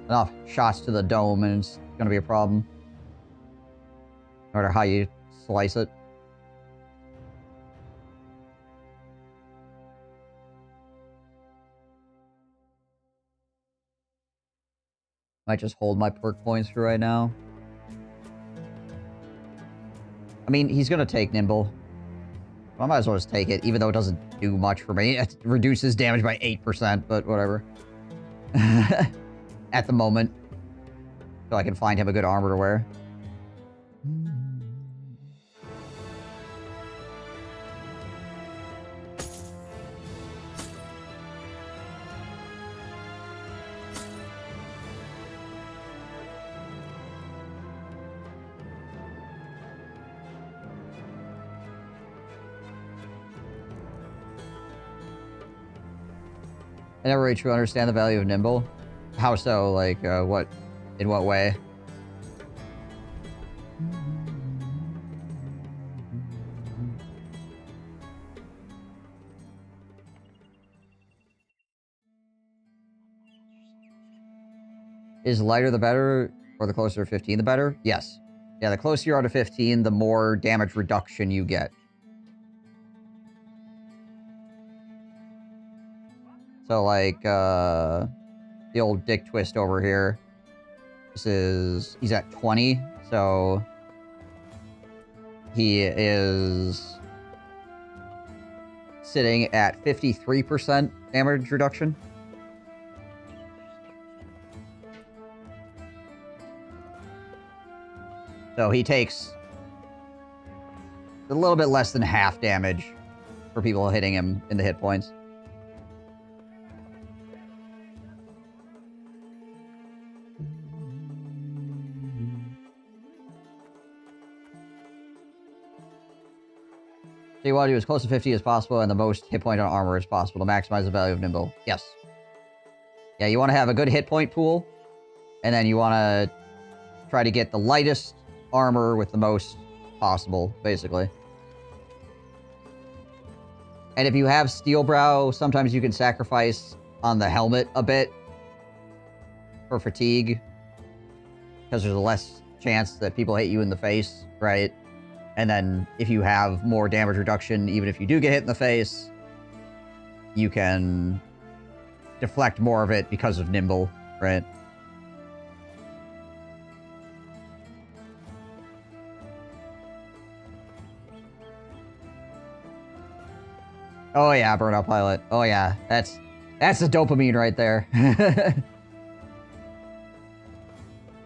enough shots to the dome and it's gonna be a problem. No matter how you slice it. Might just hold my perk points for right now. I mean, he's gonna take Nimble. I might as well just take it, even though it doesn't do much for me. It reduces damage by 8%, but whatever. At the moment. So I can find him a good armor to wear. I never really truly understand the value of Nimble. How so? Like, what? In what way? Is lighter the better, or the closer to 15 the better? Yes. Yeah, the closer you are to 15, the more damage reduction you get. So, like, the old Dick Twist over here. He's at 20, so he is sitting at 53% damage reduction. So he takes a little bit less than half damage for people hitting him in the hit points. So you want to do as close to 50 as possible and the most hit point on armor as possible to maximize the value of Nimble. Yes. Yeah, you want to have a good hit point pool, and then you want to try to get the lightest armor with the most possible, basically. And if you have Steel Brow, sometimes you can sacrifice on the helmet a bit for fatigue, because there's a less chance that people hit you in the face, right? And then if you have more damage reduction, even if you do get hit in the face, you can deflect more of it because of Nimble, right? Oh yeah, Burnout Pilot. Oh yeah, that's the dopamine right there.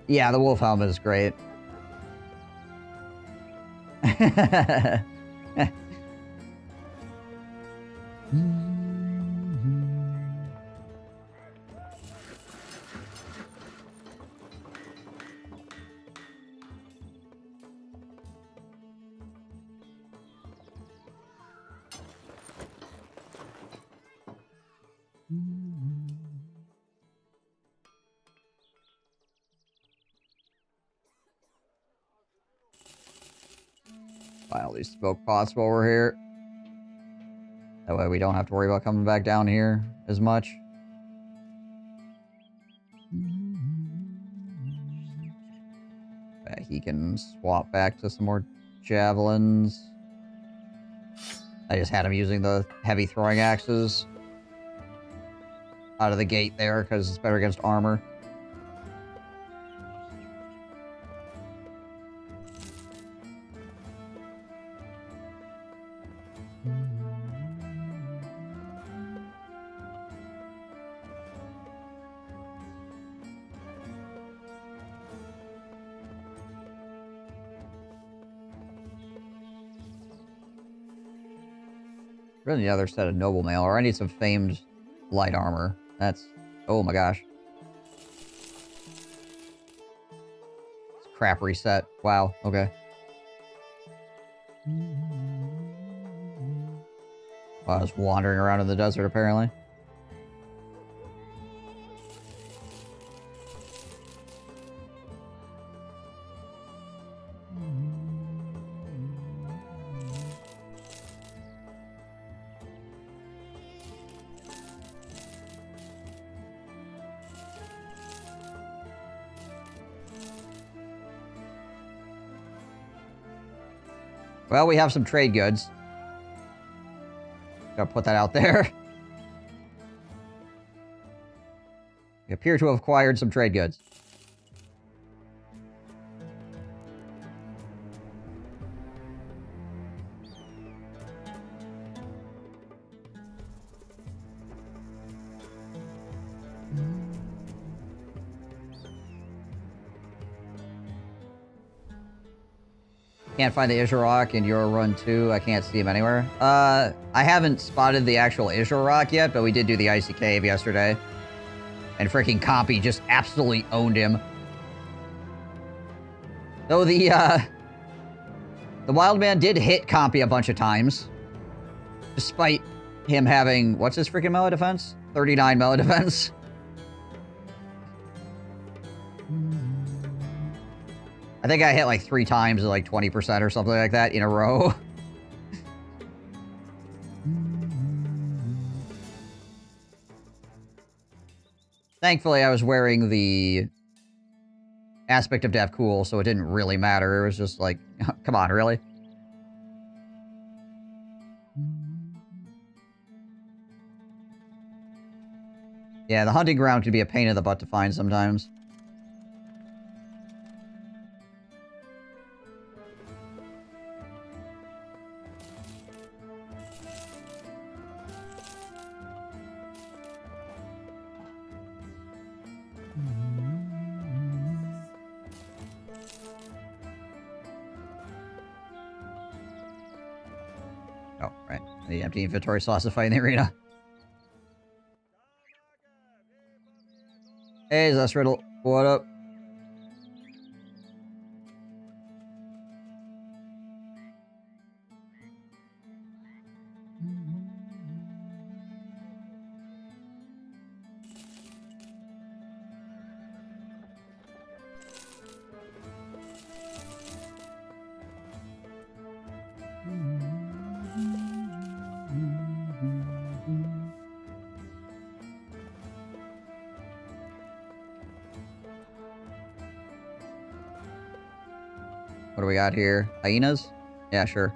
Yeah, the wolf helmet is great. Buy all these smoke pots while we're here. That way we don't have to worry about coming back down here as much. He can swap back to some more javelins. I just had him using the heavy throwing axes out of the gate there because it's better against armor. Really another set of noble mail, or I need some famed light armor. That's... Oh my gosh. It's crap reset. Wow, okay. Well, I was wandering around in the desert, apparently. Well, we have some trade goods. Gotta put that out there. We appear to have acquired some trade goods. Can't find the Isharok in your run too. I can't see him anywhere. I haven't spotted the actual Isharok yet, but we did do the Icy Cave yesterday. And freaking Compy just absolutely owned him. Though the Wild Man did hit Compy a bunch of times. Despite him having, what's his freaking melee defense? 39 melee defense. I think I hit like 3 times at like 20% or something like that in a row. Thankfully, I was wearing the aspect of death cool, so it didn't really matter. It was just like, come on, really? Yeah, the hunting ground can be a pain in the butt to find sometimes. Oh, right. The empty inventory slots to fight in the arena. Hey, Zest Riddle. What up? What do we got here? Hyenas? Yeah, sure.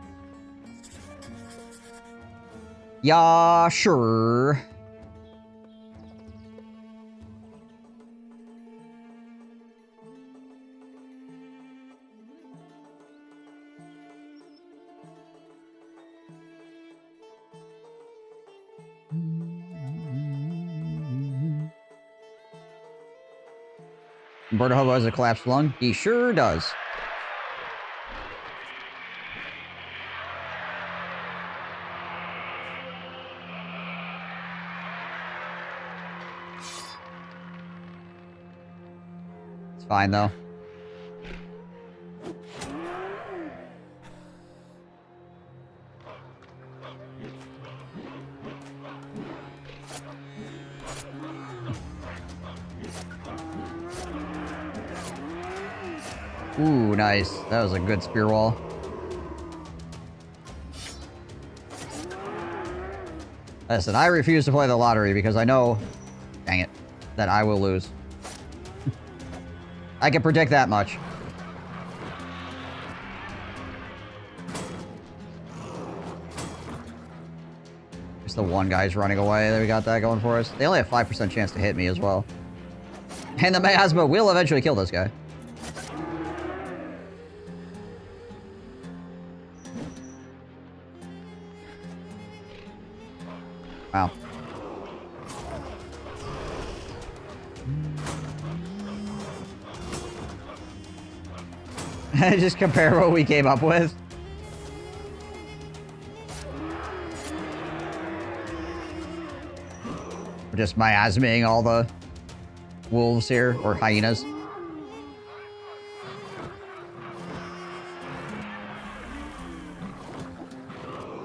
Yeah, sure. Border Hobo has a collapsed lung? He sure does. Fine, though. Ooh, nice. That was a good spear wall. Listen, I refuse to play the lottery because I know, dang it, that I will lose. I can predict that much. Just the one guy's running away. There we got that going for us. They only have 5% chance to hit me as well. And the miasma will eventually kill this guy. Wow. Just compare what we came up with. Just miasming all the wolves here, or hyenas.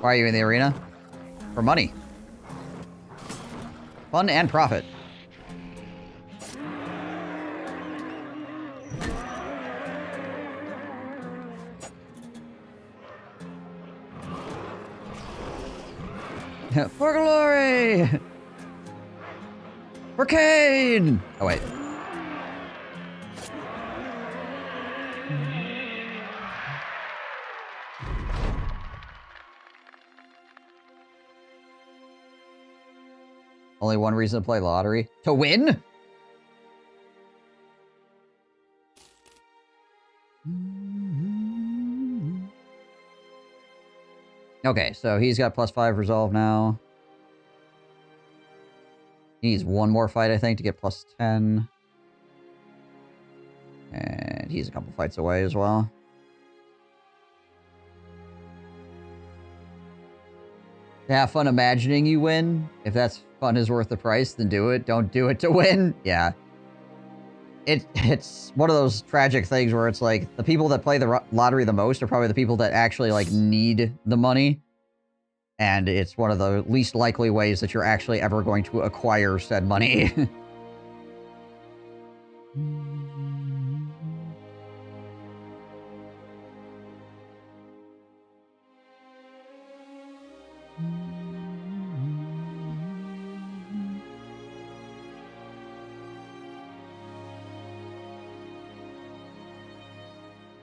Why are you in the arena? For money. Fun and profit. For glory! For Kane! Oh, wait. Only one reason to play lottery. To win? Okay, so he's got +5 resolve now. He needs one more fight, I think, to get +10. And he's a couple fights away as well. Have fun imagining you win. If that's fun is worth the price, then do it. Don't do it to win. Yeah. It's one of those tragic things where it's like the people that play the lottery the most are probably the people that actually like need the money. And it's one of the least likely ways that you're actually ever going to acquire said money.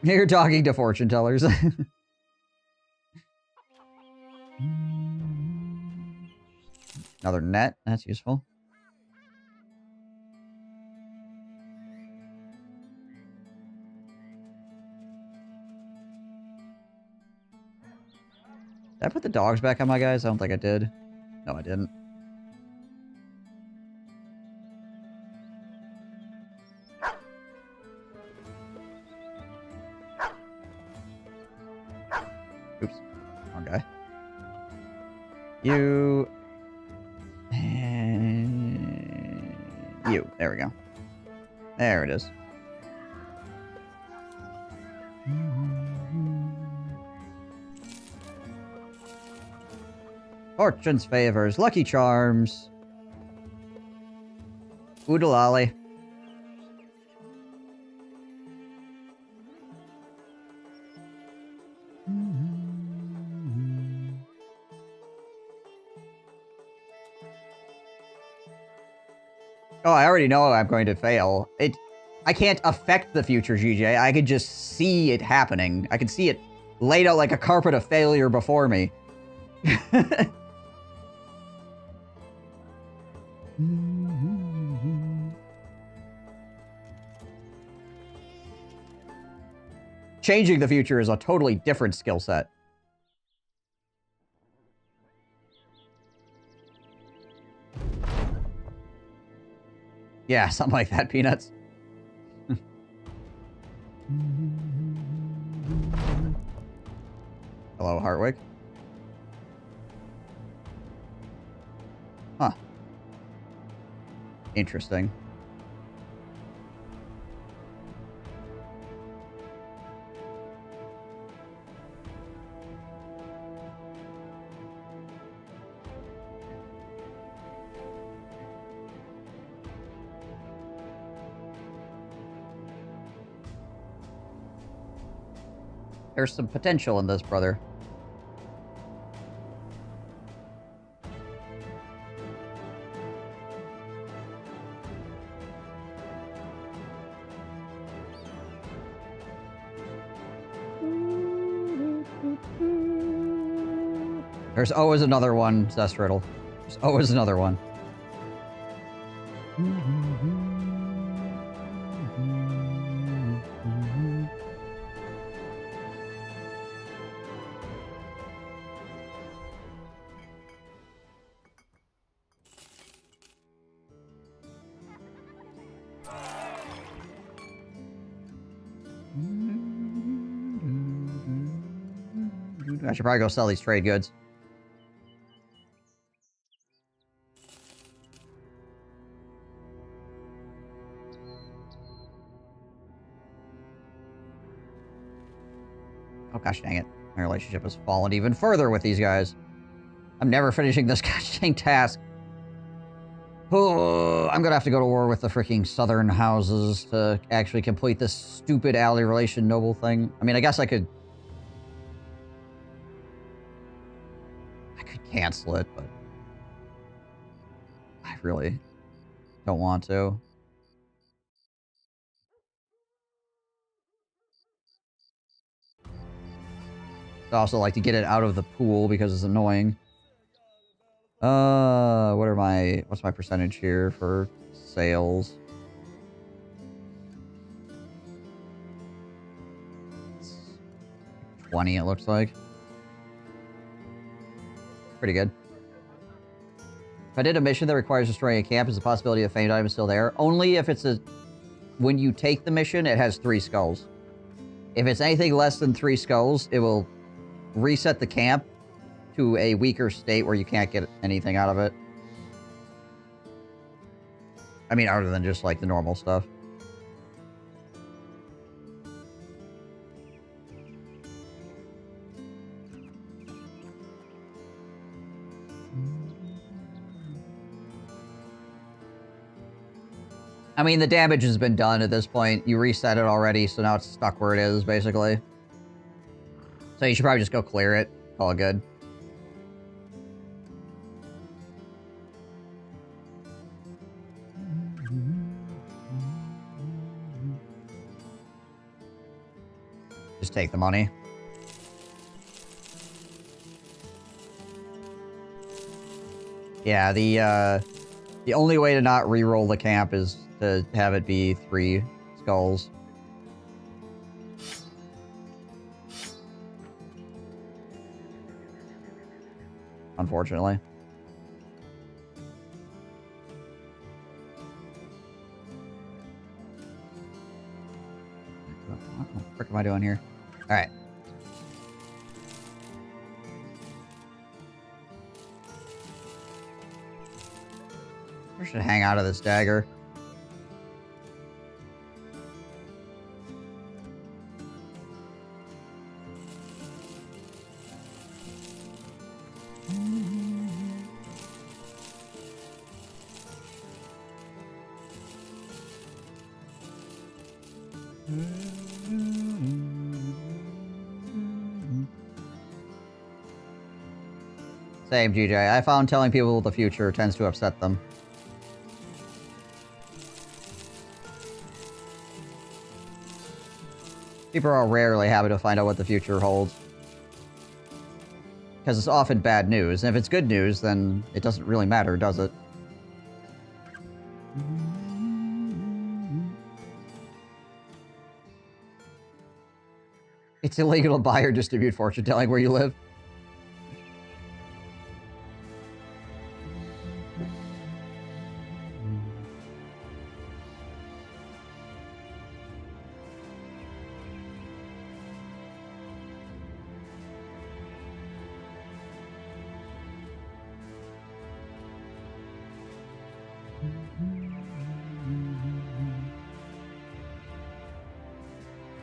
You're talking to fortune tellers. Another net. That's useful. Did I put the dogs back on my guys? I don't think I did. No, I didn't. Oops. Wrong guy. You. And you. There we go. There it is. Fortune's favors. Lucky charms. Oodalali. Oh, I already know I'm going to fail. I can't affect the future, GJ. I could just see it happening. I can see it laid out like a carpet of failure before me. Changing the future is a totally different skill set. Yeah, something like that, Peanuts. Hello, Hartwig. Huh. Interesting. There's some potential in this, brother. There's always another one, Zestriddle. There's always another one. I should probably go sell these trade goods. Oh, gosh dang it. My relationship has fallen even further with these guys. I'm never finishing this gosh dang task. Oh, I'm gonna have to go to war with the freaking southern houses to actually complete this stupid ally relation noble thing. I mean, I guess I could cancel it, but I really don't want to. I also like to get it out of the pool because it's annoying. What's my percentage here for sales? It's 20, it looks like. Pretty good. If I did a mission that requires destroying a camp, is the possibility of famed item still there? Only if it's a... When you take the mission, it has 3 skulls. If it's anything less than 3 skulls, it will reset the camp to a weaker state where you can't get anything out of it. I mean, other than just, like, the normal stuff. I mean, the damage has been done at this point. You reset it already, so now it's stuck where it is, basically. So you should probably just go clear it. Call it good. Just take the money. Yeah, the only way to not re-roll the camp is to have it be 3 skulls. Unfortunately. What the frick am I doing here? Alright. I should hang out of this dagger. Same, GJ. I found telling people the future tends to upset them. People are rarely happy to find out what the future holds. Because it's often bad news, and if it's good news, then it doesn't really matter, does it? It's illegal to buy or distribute fortune telling where you live.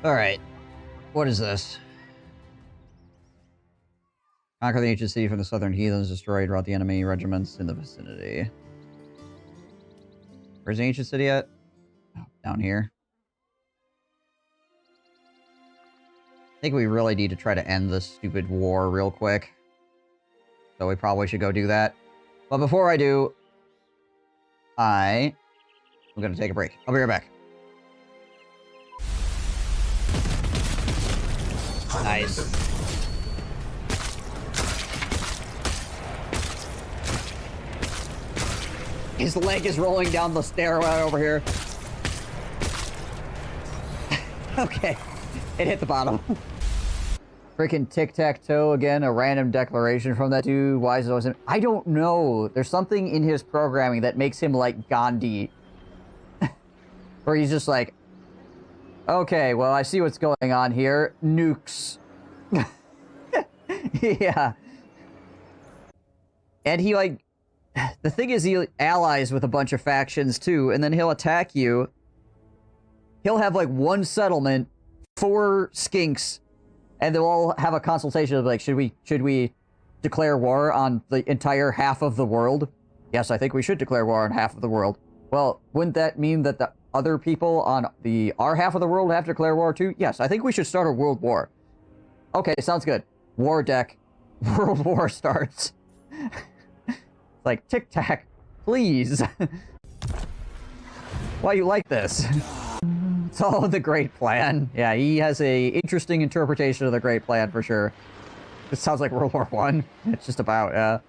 Alright. What is this? Conquer the ancient city from the southern heathens, destroyed, rout the enemy regiments in the vicinity. Where's the ancient city at? Oh, down here. I think we really need to try to end this stupid war real quick. So we probably should go do that. But before I do, I'm gonna take a break. I'll be right back. Nice. His leg is rolling down the stairway over here. Okay. It hit the bottom. Freaking tic-tac-toe again, a random declaration from that dude. Why is it always him? I don't know. There's something in his programming that makes him like Gandhi. Where he's just like, okay, well, I see what's going on here. Nukes. Yeah. And he, like... The thing is, he allies with a bunch of factions, too, and then he'll attack you. He'll have, like, 1 settlement, 4 skinks, and they'll all have a consultation of like, should we declare war on the entire half of the world? Yes, I think we should declare war on half of the world. Well, wouldn't that mean that the other people on our half of the world have to declare war too? Yes, I think we should start a world war. Okay, sounds good. War deck. World war starts. Like, tic-tac, please. Why you like this? It's all the great plan. Yeah, he has a interesting interpretation of the great plan for sure. This sounds like World War I. It's just about, yeah.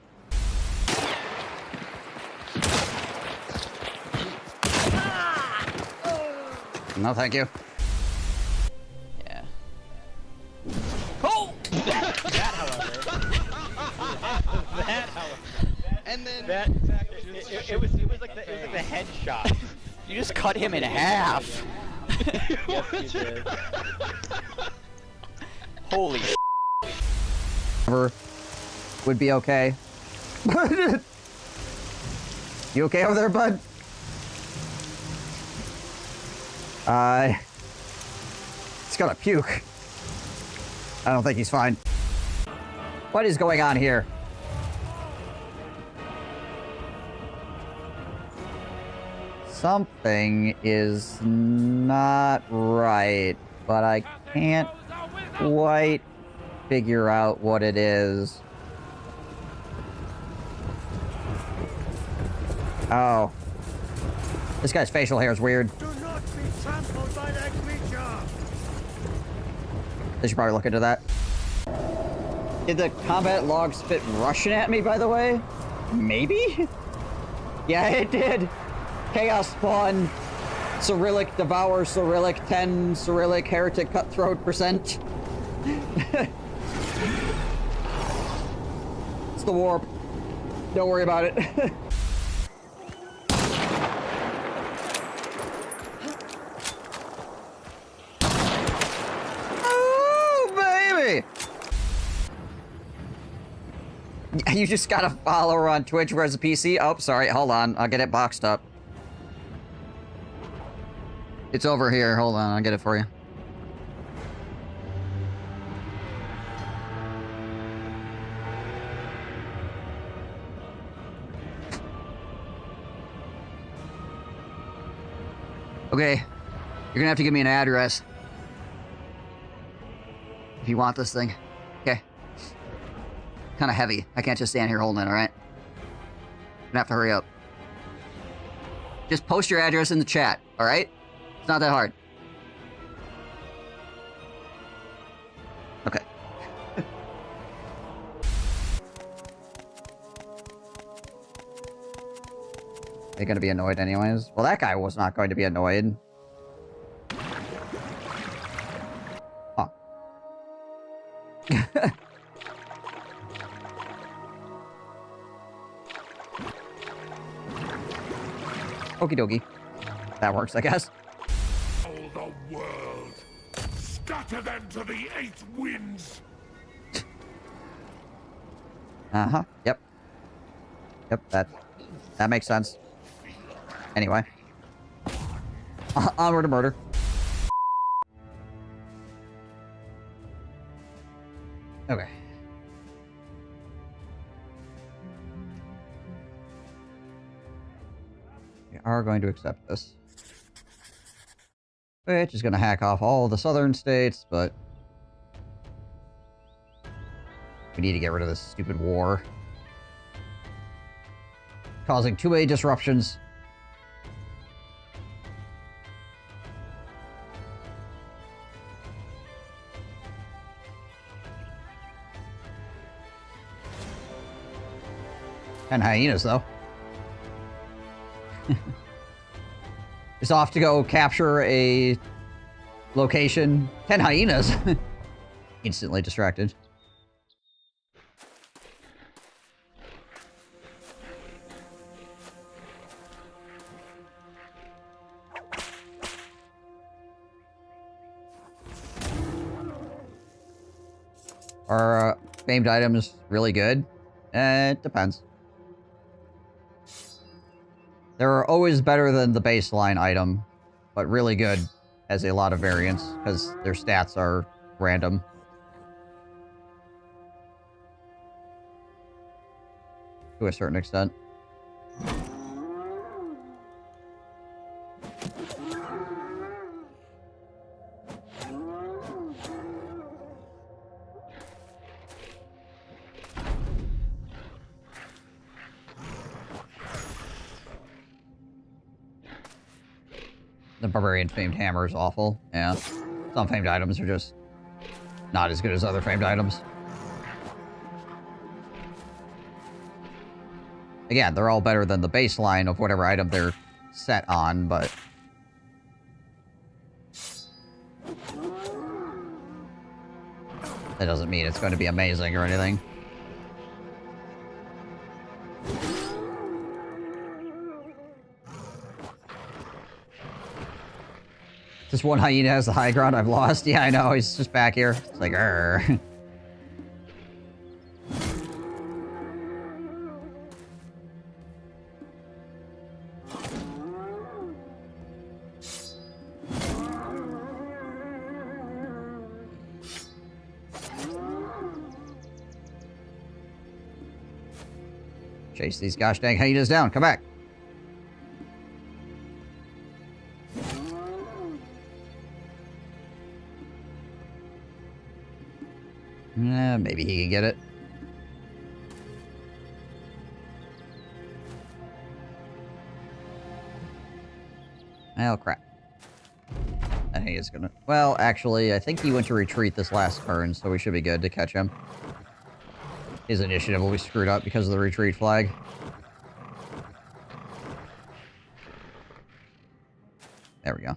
No, thank you. Yeah. Oh! That, however. And then it was like the headshot. You just cut him in half. Yes, you did. Holy sh**. Would be okay. You okay over there, bud? He's gonna puke. I don't think he's fine. What is going on here? Something is not right, but I can't quite figure out what it is. Oh. This guy's facial hair is weird. Do not be trampled by that creature! They should probably look into that. Did the combat log spit Russian at me, by the way? Maybe? Yeah, it did. Chaos spawn. Cyrillic devour Cyrillic 10 Cyrillic heretic cutthroat %. It's the warp. Don't worry about it. You just gotta follow her on Twitch, where's the PC? Oh, sorry, hold on. I'll get it boxed up. It's over here. Hold on, I'll get it for you. Okay, you're gonna have to give me an address if you want this thing. Okay. Kind of heavy. I can't just stand here holding it, alright? Gonna have to hurry up. Just post your address in the chat, alright? It's not that hard. Okay. They're gonna be annoyed anyways. Well, that guy was not going to be annoyed. Huh. Okie dokie. That works, I guess. All the world! Scatter them to the 8 winds! Uh-huh. Yep. Yep, that makes sense. Anyway. Onward to murder. Okay. We are going to accept this. Which is going to hack off all the southern states, but we need to get rid of this stupid war. Causing too many disruptions. And hyenas, though. Just off to go capture a location. 10 hyenas. Instantly distracted. Are famed items really good? It depends. They're always better than the baseline item, but really good has a lot of variance because their stats are random. to a certain extent. The Barbarian famed hammer is awful. Yeah. Some famed items are just not as good as other famed items. Again, they're all better than the baseline of whatever item they're set on, but... that doesn't mean it's going to be amazing or anything. This one hyena has the high ground I've lost. Yeah, I know. He's just back here. It's like, grr. Chase these gosh dang hyenas down. Come back. Maybe he can get it. Oh, crap. I think he's gonna... well, actually, I think he went to retreat this last turn, so we should be good to catch him. His initiative will be screwed up because of the retreat flag. There we go.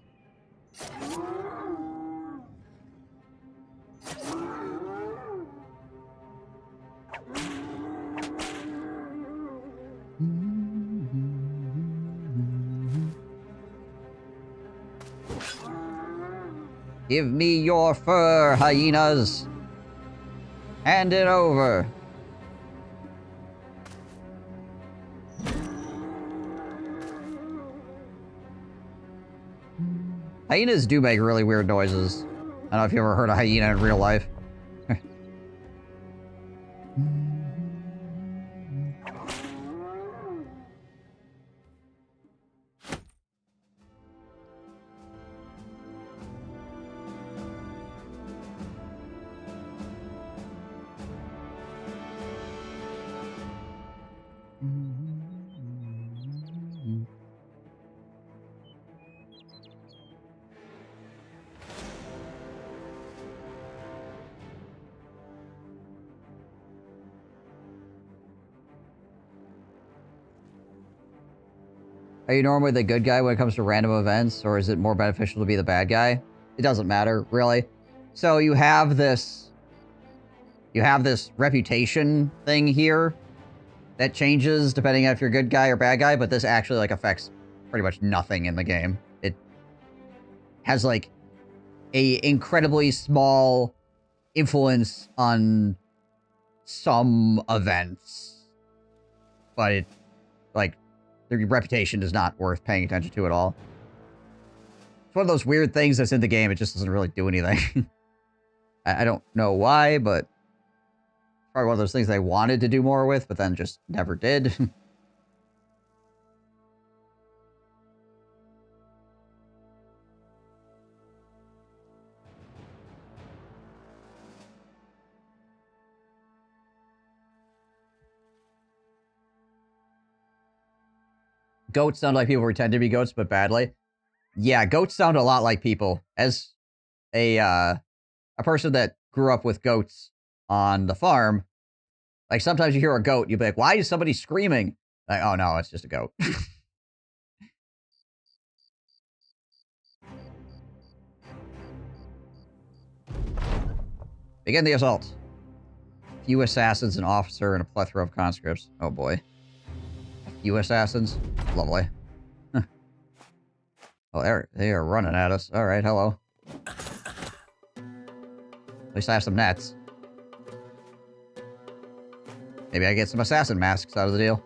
Give me your fur, hyenas! Hand it over! Hyenas do make really weird noises. I don't know if you ever heard a hyena in real life. Are you normally the good guy when it comes to random events, or is it more beneficial to be the bad guy? It doesn't matter, really. So you have this reputation thing here that changes depending on if you're a good guy or bad guy, but this actually, like, affects pretty much nothing in the game. It has, like, a incredibly small influence on some events, but it, like, their reputation is not worth paying attention to at all. It's one of those weird things that's in the game. It just doesn't really do anything. I don't know why, but probably one of those things they wanted to do more with, but then just never did. Goats sound like people pretend to be goats, but badly. Yeah, goats sound a lot like people. As a person that grew up with goats on the farm, like, sometimes you hear a goat, you'll be like, why is somebody screaming? Like, oh no, it's just a goat. Begin the assault. Few assassins, an officer, and a plethora of conscripts. Oh boy. You assassins? Lovely. Huh. Oh, they are running at us. Alright, hello. At least I have some nets. Maybe I get some assassin masks out of the deal.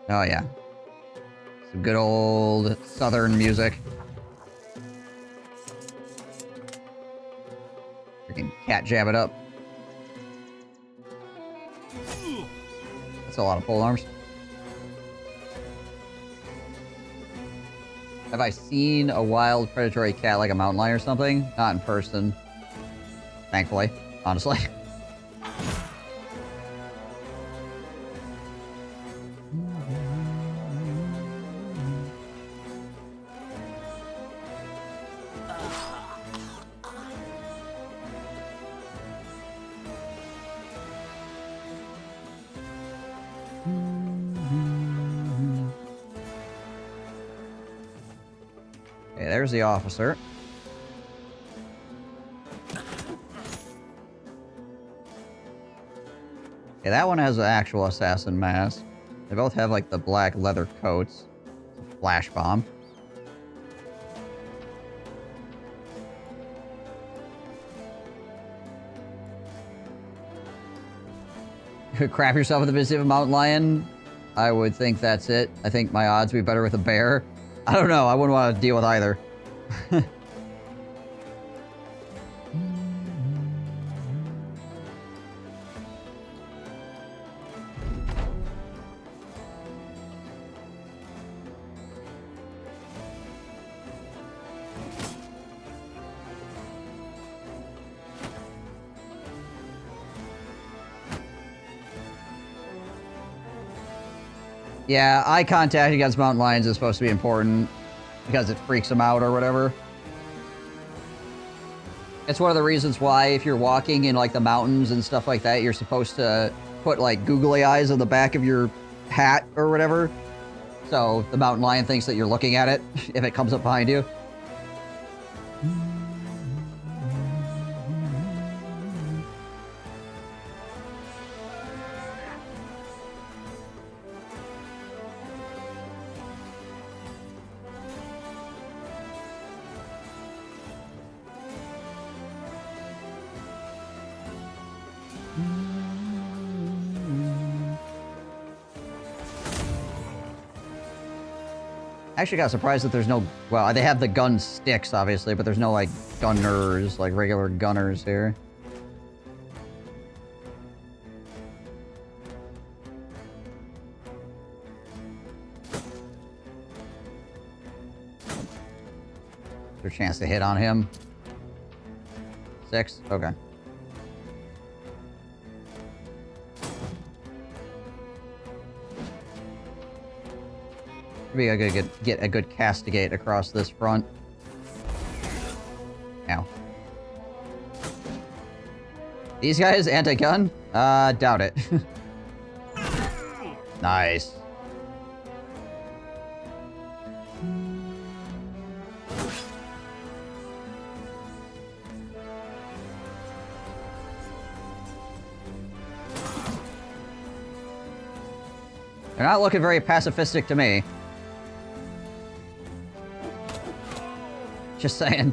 Oh yeah. Some good old southern music. Freaking cat jam it up. That's a lot of pole arms. Have I seen a wild predatory cat like a mountain lion or something? Not in person. Thankfully, honestly. Okay, there's the officer. Okay, that one has an actual assassin mask. They both have, like, the black leather coats. It's a flash bomb. You could crap yourself with the visit of a mountain lion. I would think that's it. I think my odds would be better with a bear. I don't know. I wouldn't want to deal with either. Yeah, eye contact against mountain lions is supposed to be important because it freaks them out or whatever. It's one of the reasons why if you're walking in like the mountains and stuff like that, you're supposed to put like googly eyes on the back of your hat or whatever. So the mountain lion thinks that you're looking at it if it comes up behind you. Actually got surprised that there's no... Well, they have the gun sticks, obviously, but there's no, like, gunners, like regular gunners here. Is there a chance to hit on him? 6? Okay. Maybe I could get a good castigate across this front. Ow. These guys, anti-gun? Doubt it. Nice. They're not looking very pacifistic to me. Just saying.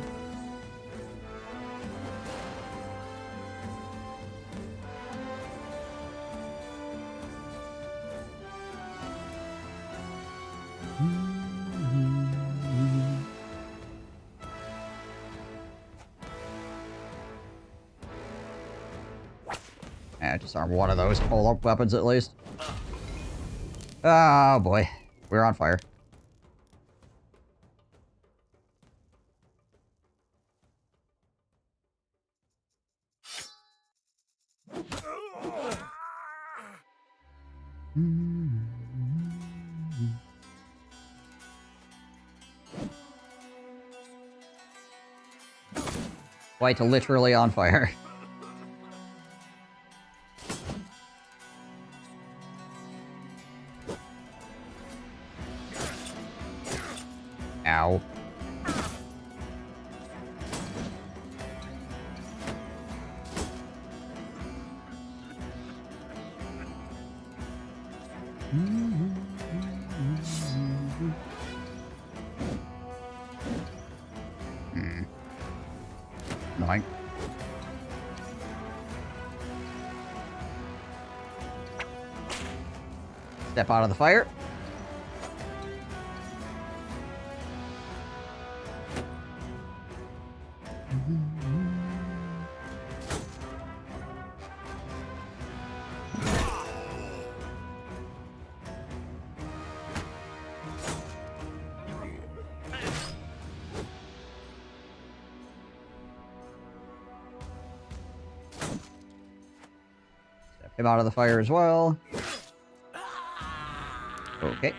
Just arm one of those pull-up weapons at least. Oh boy, we're on fire. Quite literally on fire. Ow. Annoying. Step out of the fire. him out of the fire as well. Okay.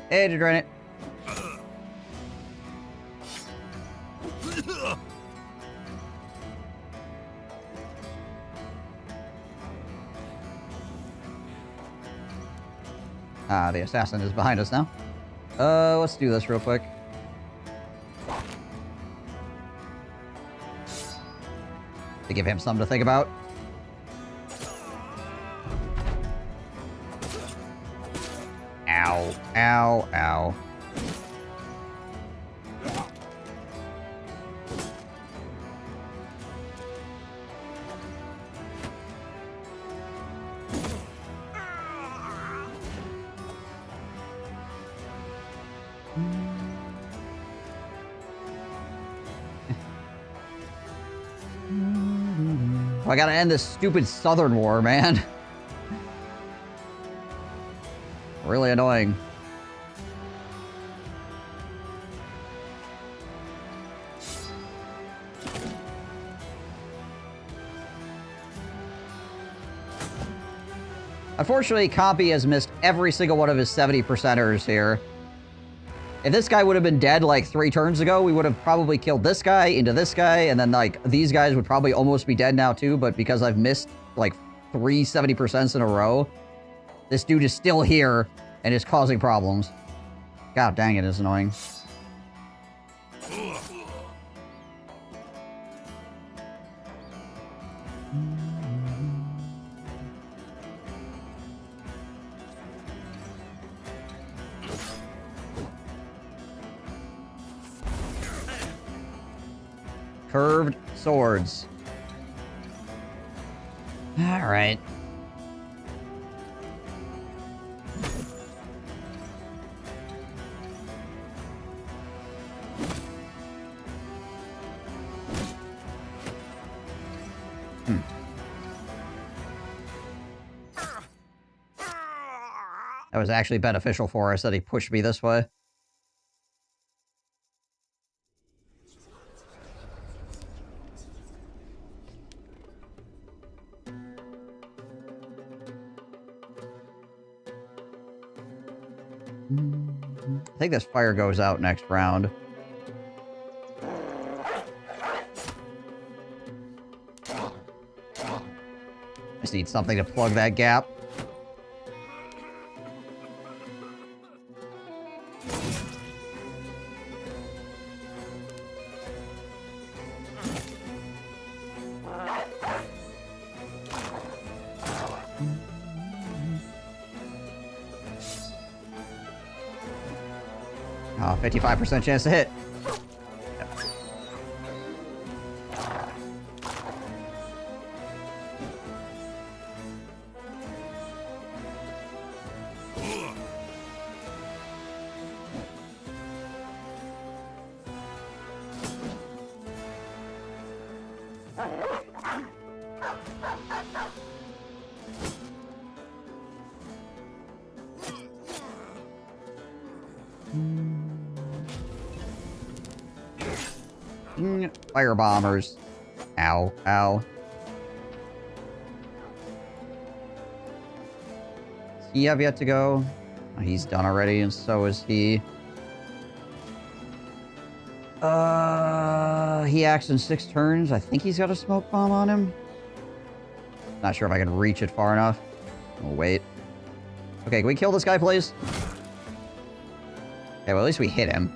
Hey, to drain it. Ah, the assassin is behind us now. Let's do this real quick. To give him something to think about. Ow, ow, ow. I gotta end this stupid Southern War, man. Really annoying. Unfortunately, Compy has missed every single one of his 70%ers here. If this guy would have been dead like 3 turns ago, we would have probably killed this guy into this guy, and then like these guys would probably almost be dead now too, but because I've missed like 3 70% in a row, this dude is still here and is causing problems. God dang it, it's annoying. Curved swords. All right. That was actually beneficial for us that he pushed me this way. I think this fire goes out next round. Just need something to plug that gap. Oh, 55% chance to hit. Yep. Fire bombers. Ow, ow. Does he have yet to go? Oh, he's done already, and so is he. He acts in 6 turns. I think he's got a smoke bomb on him. Not sure if I can reach it far enough. We'll wait. Okay, can we kill this guy, please? Okay, well, at least we hit him.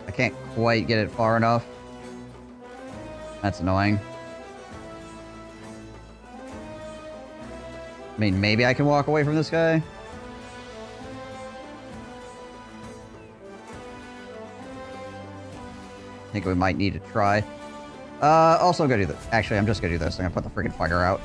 I can't quite get it far enough. That's annoying. I mean, maybe I can walk away from this guy. I think we might need to try. Also I'm gonna do this. Actually, I'm just gonna do this. I'm gonna put the freaking fire out.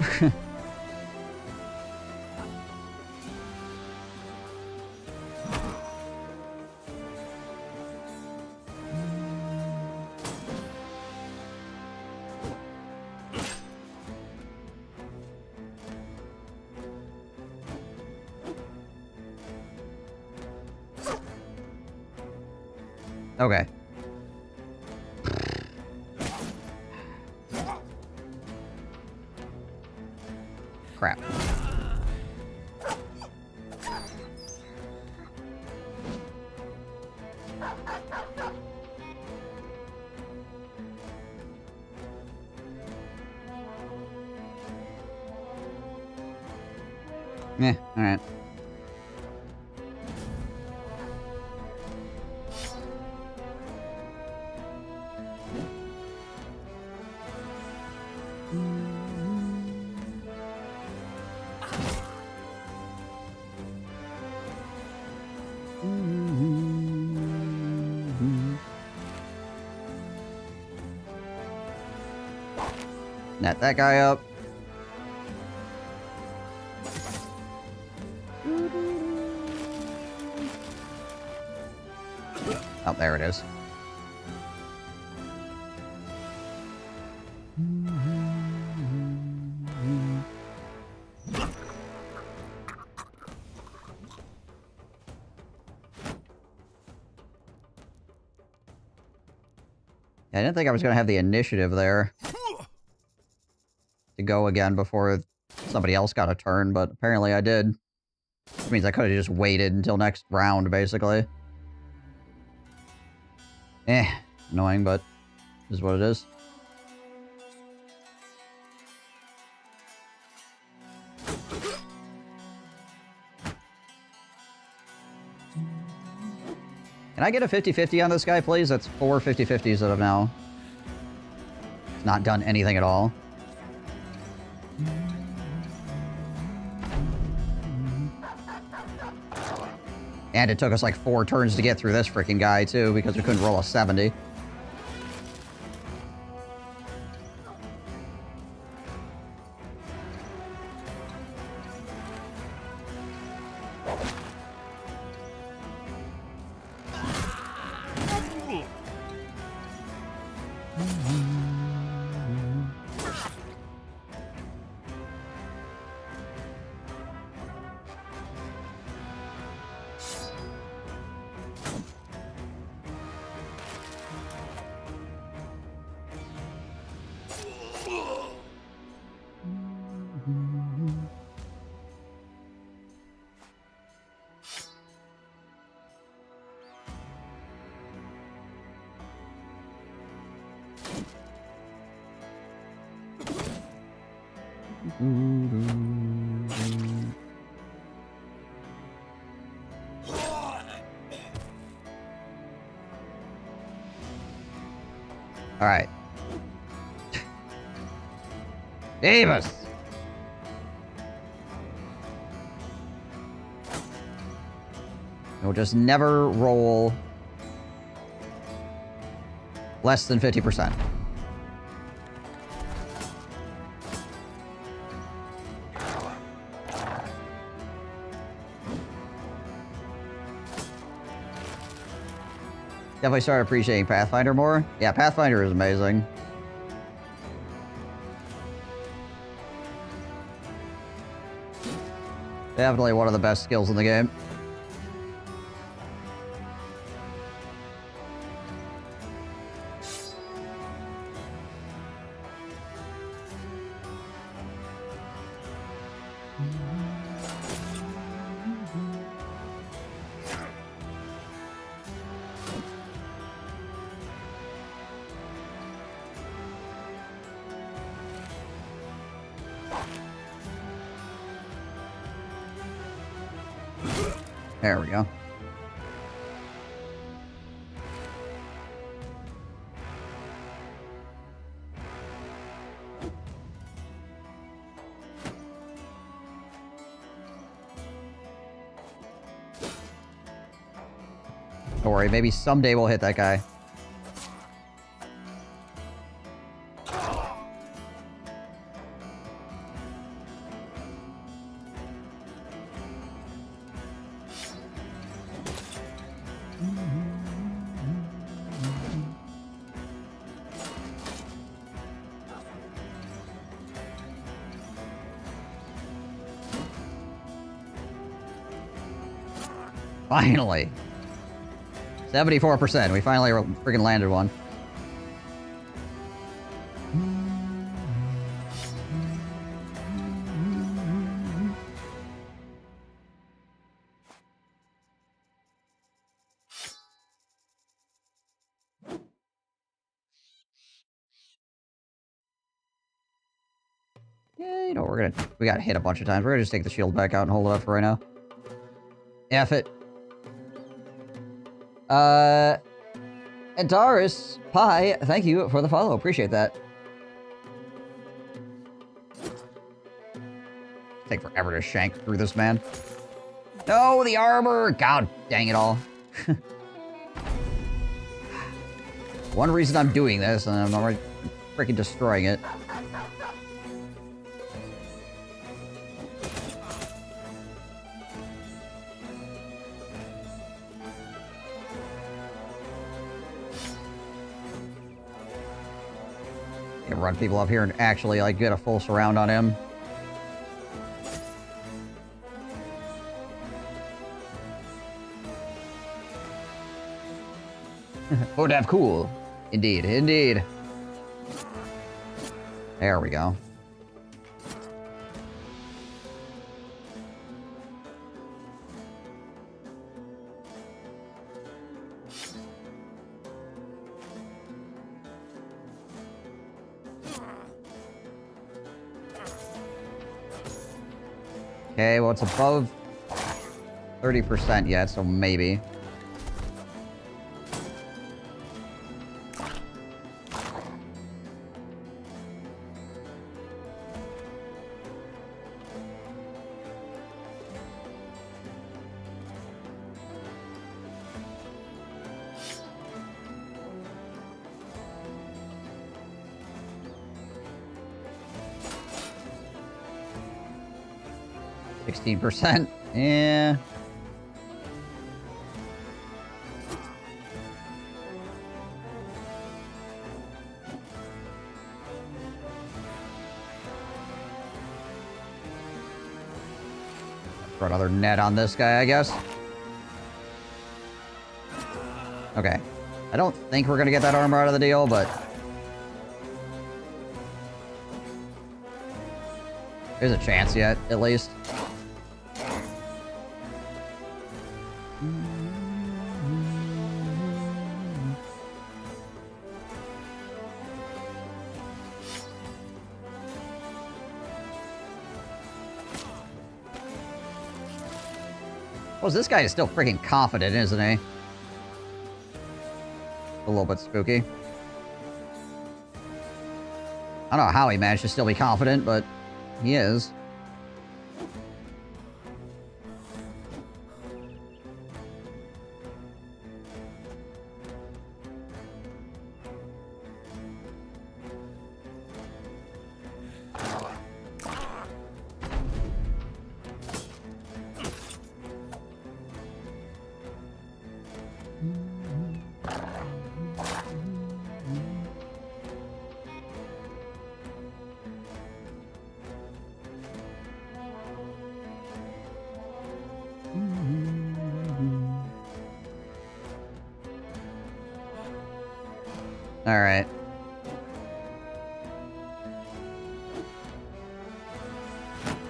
Okay. Crap. Alright. Net that guy up. Oh, there it is. I didn't think I was going to have the initiative there to go again before somebody else got a turn, but apparently I did. Which means I could have just waited until next round, basically. Annoying, but this is what it is. Can I get a 50-50 on this guy, please? That's 4 50-50s that I've now not done anything at all. And it took us like 4 turns to get through this freaking guy, too, because we couldn't roll a 70. Alright. Davis! We'll just never roll less than 50%. Definitely started appreciating Pathfinder more. Yeah, Pathfinder is amazing. Definitely one of the best skills in the game. There we go. Don't worry, maybe someday we'll hit that guy. Finally. 74%. We finally freaking landed one. Yeah, you know, we got hit a bunch of times. We're gonna just take the shield back out and hold it up for right now. F it. Antares Pie, thank you for the follow. Appreciate that. Take forever to shank through this man. No, the armor! God dang it all. One reason I'm doing this, and I'm already freaking destroying it. Run people up here and actually, like, get a full surround on him. Oh, that's cool. Indeed, indeed. There we go. Okay, well, it's above 30% yet, so maybe. %. Yeah. Throw another net on this guy, I guess. Okay. I don't think we're gonna get that armor out of the deal, but there's a chance yet, at least. Well, this guy is still freaking confident, isn't he? A little bit spooky. I don't know how he managed to still be confident, but he is. Alright.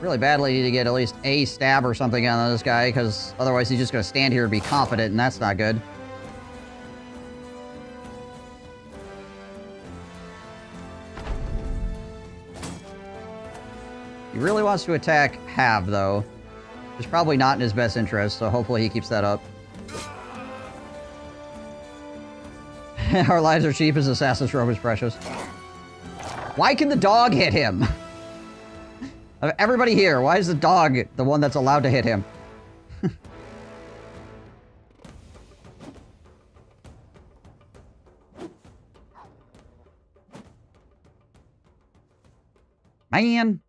Really badly need to get at least a stab or something on this guy, because otherwise he's just going to stand here and be confident, and that's not good. He really wants to attack Hav, though. It's probably not in his best interest, so hopefully he keeps that up. Our lives are cheap as Assassin's Robe is precious. Why can the dog hit him? Everybody here, why is the dog the one that's allowed to hit him? Man.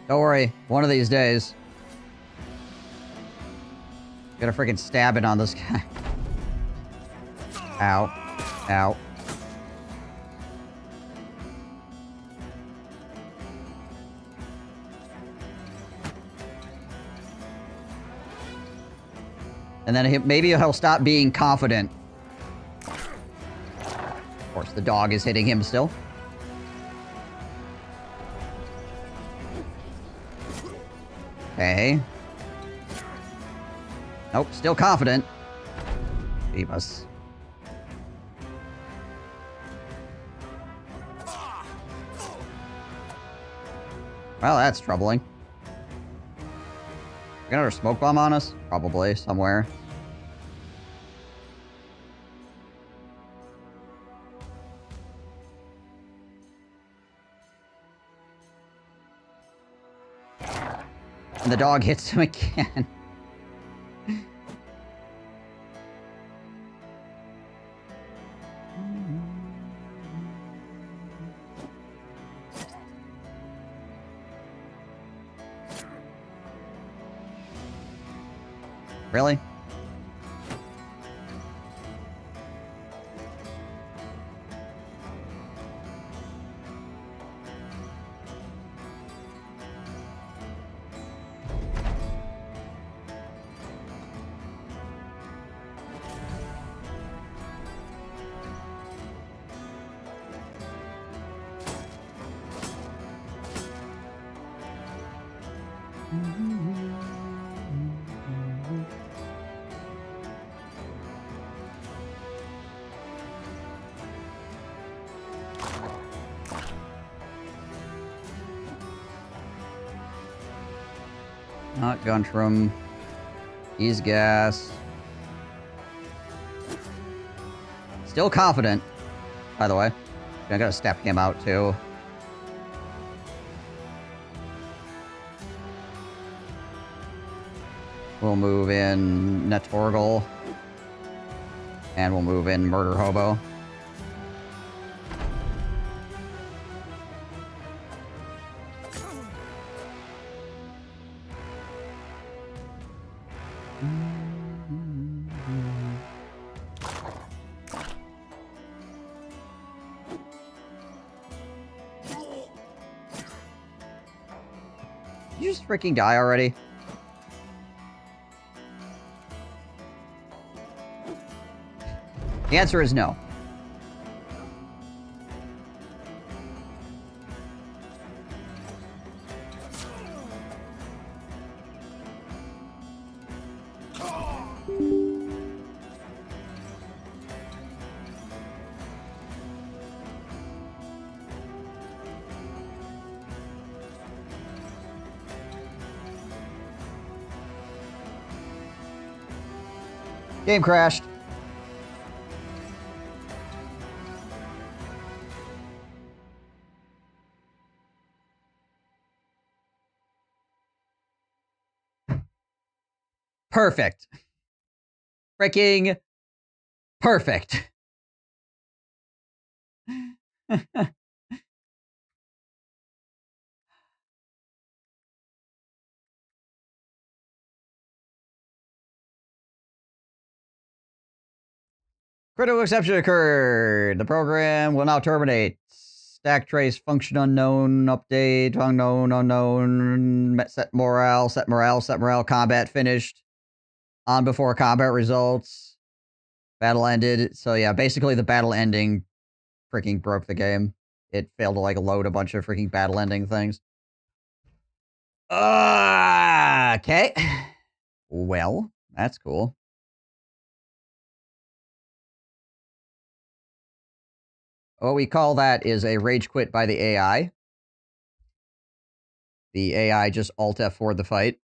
Don't worry, one of these days. Gotta freaking stab it on this guy. Ow. Ow. And then maybe he'll stop being confident. Of course, the dog is hitting him still. Okay. Nope, still confident. Beavis. Well, that's troubling. Got another smoke bomb on us? Probably, somewhere. And the dog hits him again. Really? Not Guntram. He's gas. Still confident, by the way. I gotta step him out, too. We'll move in Netorgal. And we'll move in Murder Hobo. Did you just freaking die already? The answer is no. Game crashed. Perfect. Freaking perfect. Critical exception occurred. The program will now terminate. Stack trace function unknown. Update unknown. Set morale. Combat finished. On before combat results. Battle ended. So yeah, basically the battle ending freaking broke the game. It failed to like load a bunch of freaking battle ending things. Okay. Well, that's cool. What we call that is a rage quit by the AI. The AI just Alt F4 the fight.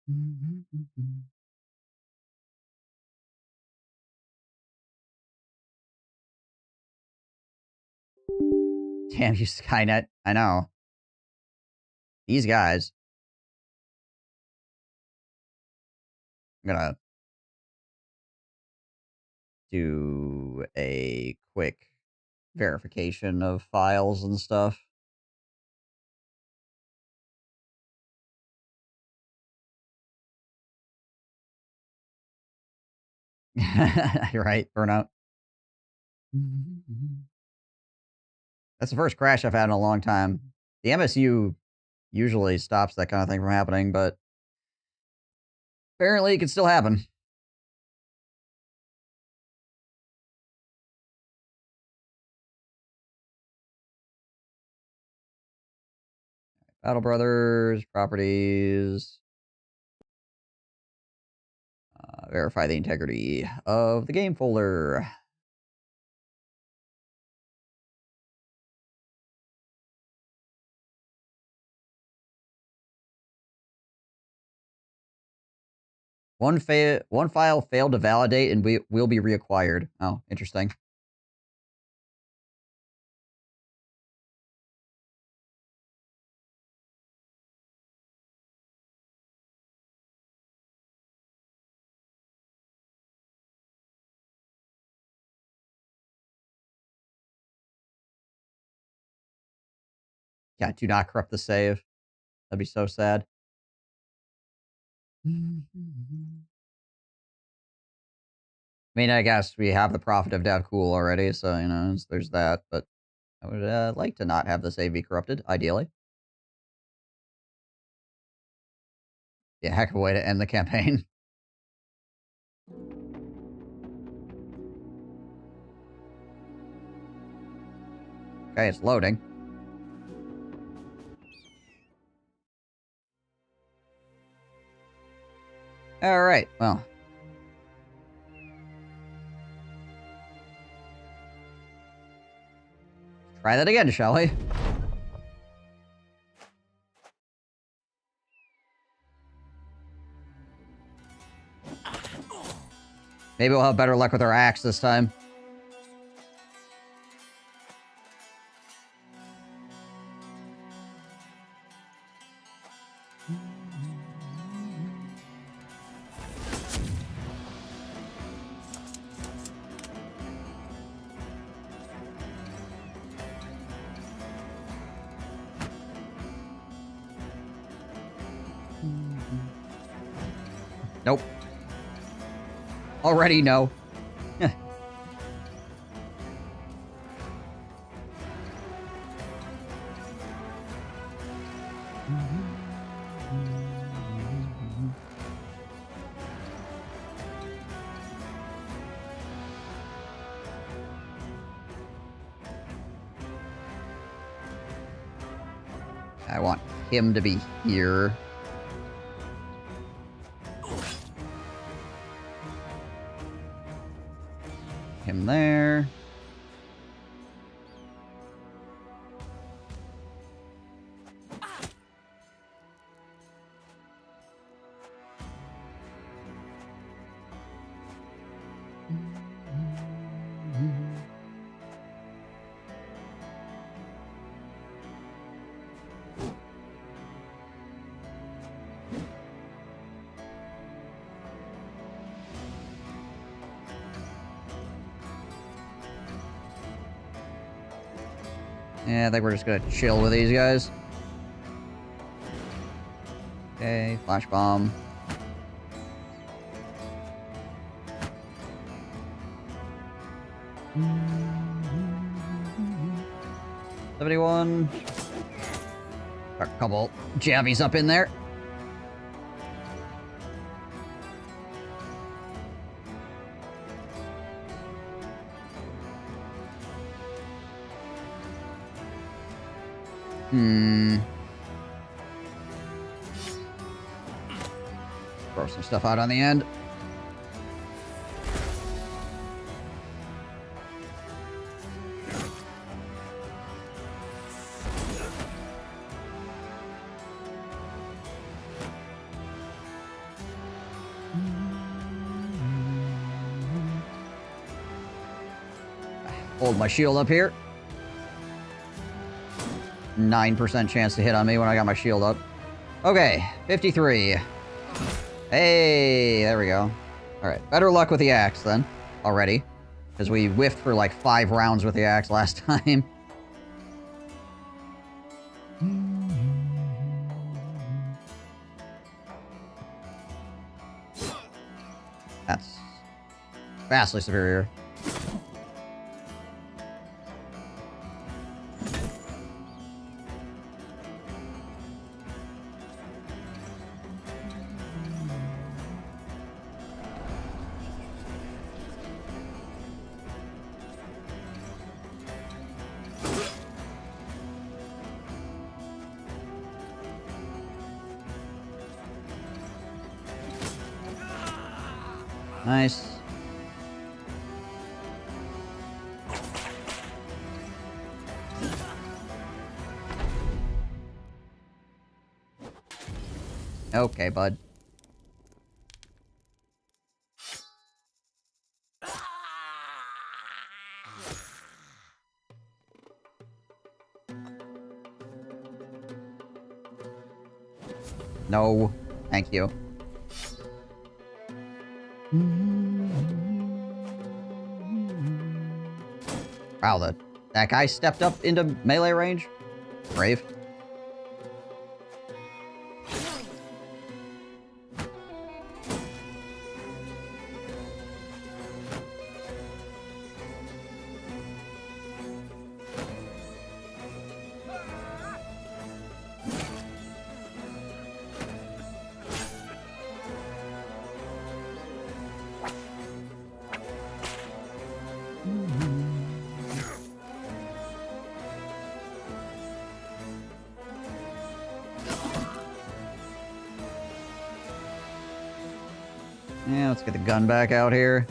Damn you, Skynet. I know. These guys. I'm gonna do a quick verification of files and stuff. You're right, burnout. That's the first crash I've had in a long time. The MSU usually stops that kind of thing from happening, but apparently it can still happen. Battle Brothers, properties. Verify the integrity of the game folder. One file failed to validate and will be reacquired. Oh, interesting. Yeah, do not corrupt the save. That'd be so sad. I mean, I guess we have the Prophet of Dad Cool already, so, you know, there's that, but I would like to not have the save be corrupted, ideally. Yeah, heck of a way to end the campaign. Okay, it's loading. Alright, well. Try that again, shall we? Maybe we'll have better luck with our axe this time. Nope. Already no. I want him to be here. Him there. Yeah, I think we're just gonna chill with these guys. Okay, flash bomb. $71. A couple jabbies up in there. Throw some stuff out on the end. Hold my shield up here. 9% chance to hit on me when I got my shield up. Okay, 53. Hey, there we go. Alright, better luck with the axe then, already. Because we whiffed for like 5 rounds with the axe last time. That's vastly superior. Nice. Okay, bud. No, thank you. Wow, that guy stepped up into melee range? Brave. Yeah, let's get the gun back out here.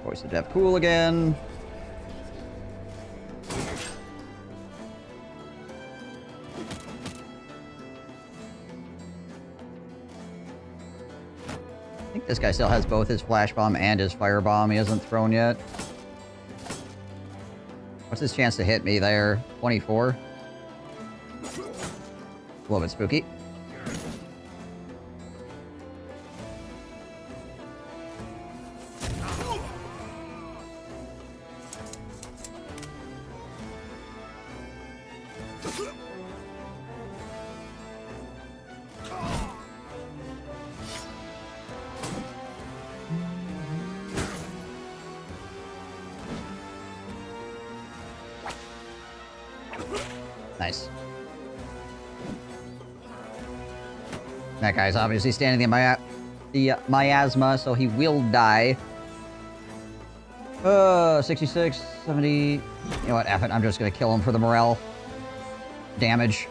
Voice of Death cool again. I think this guy still has both his flash bomb and his fire bomb he hasn't thrown yet. What's his chance to hit me there? 24? A little bit spooky. Nice. That guy's obviously standing in the miasma, so he will die. 66, 70... You know what, F it, I'm just gonna kill him for the morale damage.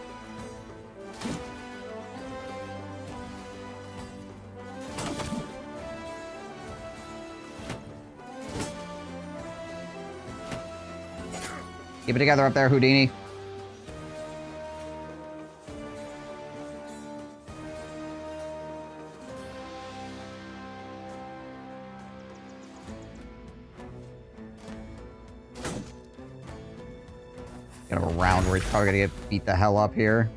Keep it together up there, Houdini. Kind of a round where he's probably gonna get beat the hell up here.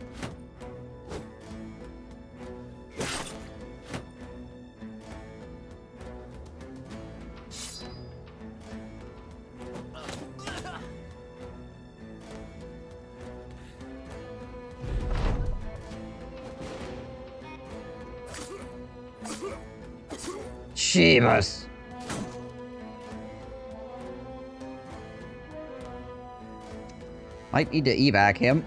Shivas. Might need to evac him.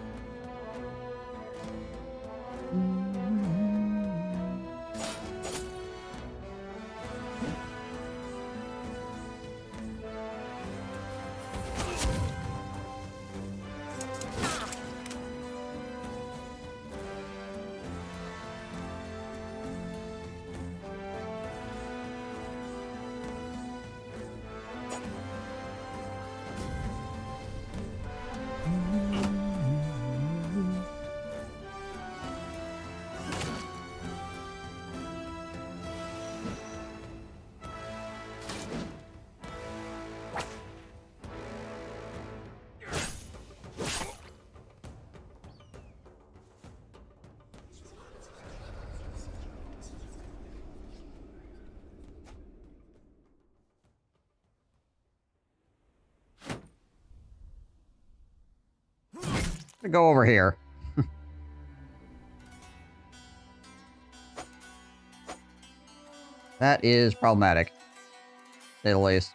Go over here. That is problematic, to say the least.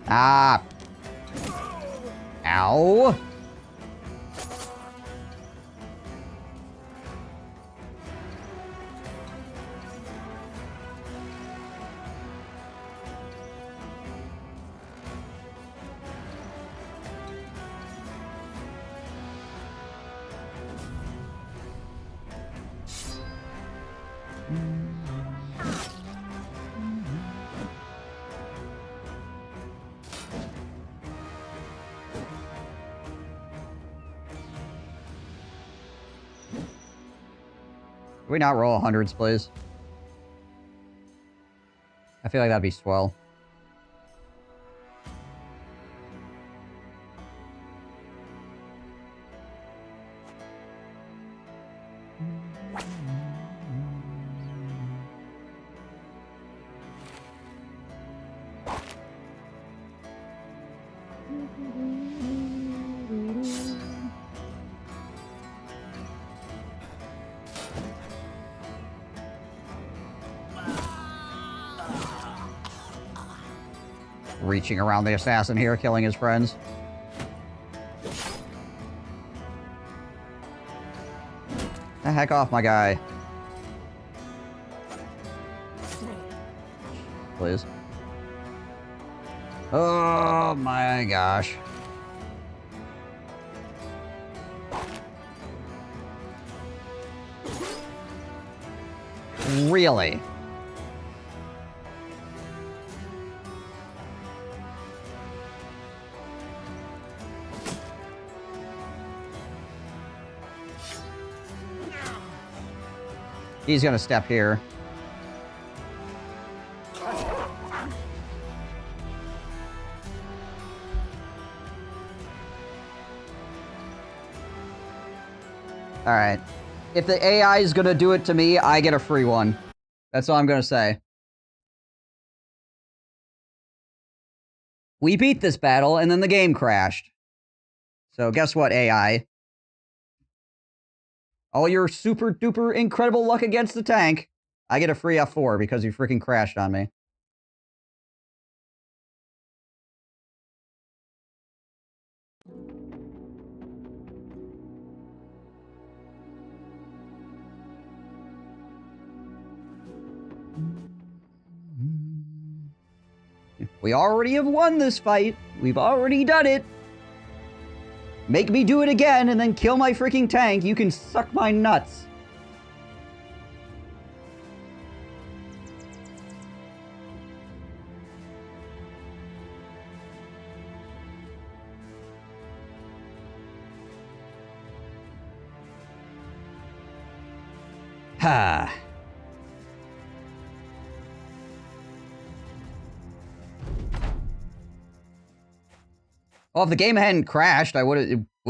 Ah. Ow. Can we not roll 100s, please? I feel like that'd be swell. Reaching around the assassin here, killing his friends. The heck off, my guy. Please. Oh my gosh. Really? He's gonna step here. Alright. If the AI is gonna do it to me, I get a free one. That's all I'm gonna say. We beat this battle, and then the game crashed. So guess what, AI? All your super duper incredible luck against the tank, I get a free F4 because you freaking crashed on me. We already have won this fight. We've already done it. Make me do it again and then kill my freaking tank. You can suck my nuts. Ha. Well, if the game hadn't crashed, it would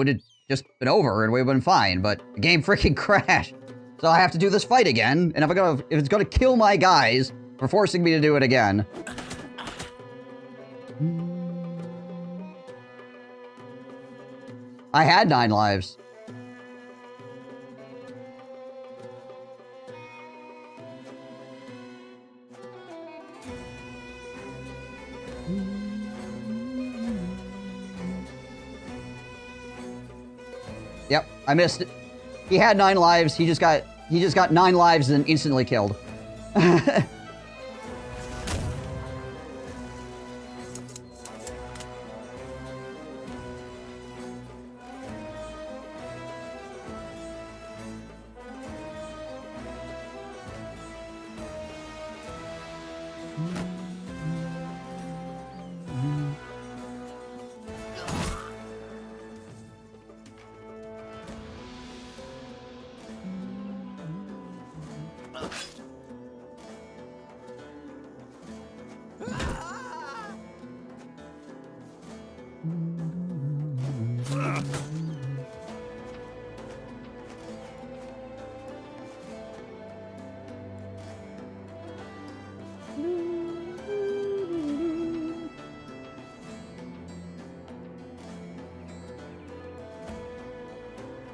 have just been over and we'd have been fine, but the game freaking crashed. So I have to do this fight again, and if it's gonna kill my guys for forcing me to do it again. I had 9 lives. Yep, I missed it. He had 9 lives. He just got 9 lives and instantly killed.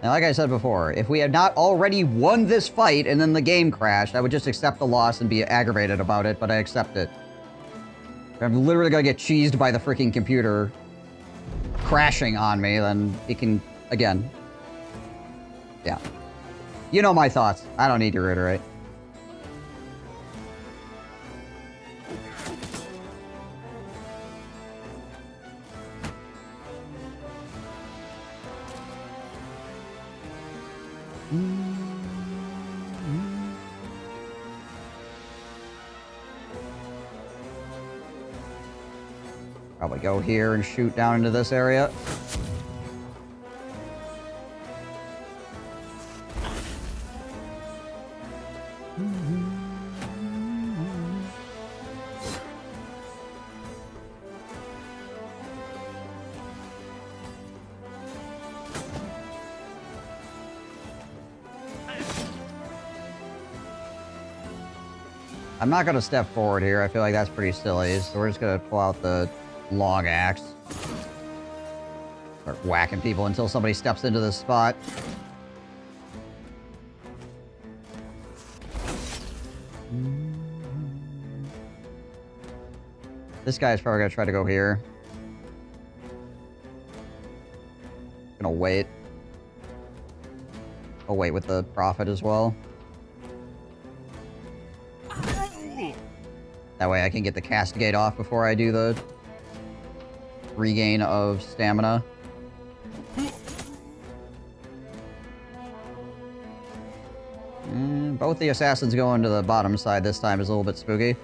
And like I said before, if we had not already won this fight and then the game crashed, I would just accept the loss and be aggravated about it, but I accept it. I'm literally gonna get cheesed by the freaking computer crashing on me, then it can, again. Yeah. You know my thoughts. I don't need to reiterate. Probably go here and shoot down into this area. I'm not going to step forward here. I feel like that's pretty silly. So we're just going to pull out the long axe. Start whacking people until somebody steps into this spot. This guy's probably going to try to go here. Gonna wait. I'll wait with the prophet as well. That way I can get the castigate off before I do the regain of stamina. Both the assassins going to the bottom side this time is a little bit spooky.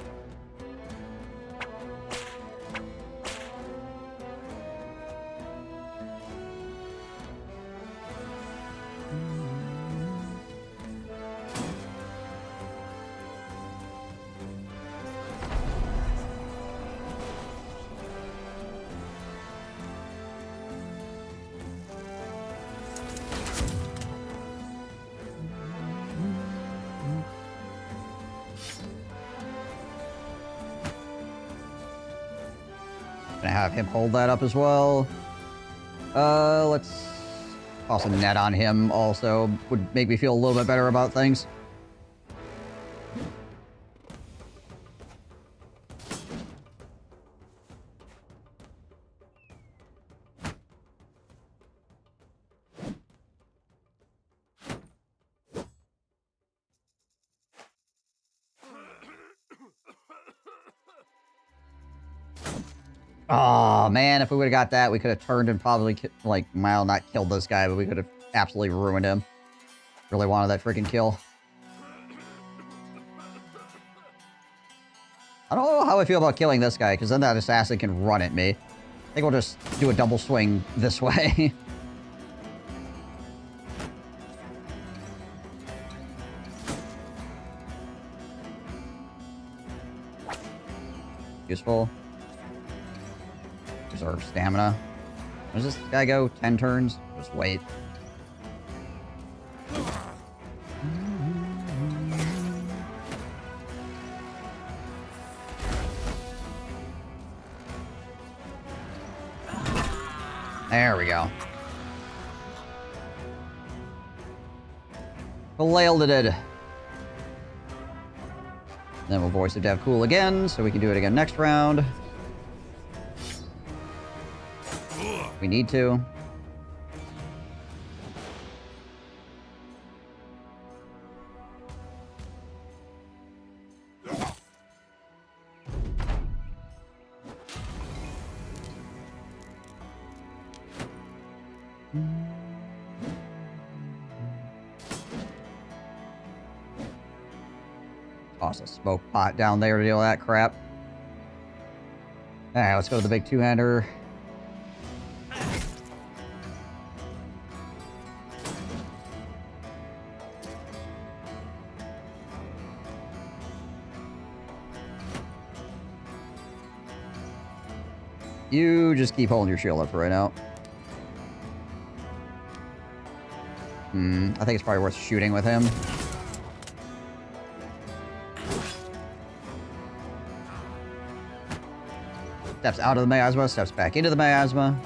Gonna have him hold that up as well. Let's toss a net on him also. Would make me feel a little bit better about things. Oh, man, if we would have got that, we could have turned and probably, like, well, not killed this guy, but we could have absolutely ruined him. Really wanted that freaking kill. I don't know how I feel about killing this guy, because then that assassin can run at me. I think we'll just do a double swing this way. Useful. Reserve stamina. Does this guy go 10 turns? Just wait. There we go. Flailed it. Then we'll voice of Dev Cool again, so we can do it again next round. We need to. Toss a smoke pot down there to deal with that crap. Alright, let's go to the big two-hander. You just keep holding your shield up for right now. I think it's probably worth shooting with him. Steps out of the miasma, steps back into the miasma.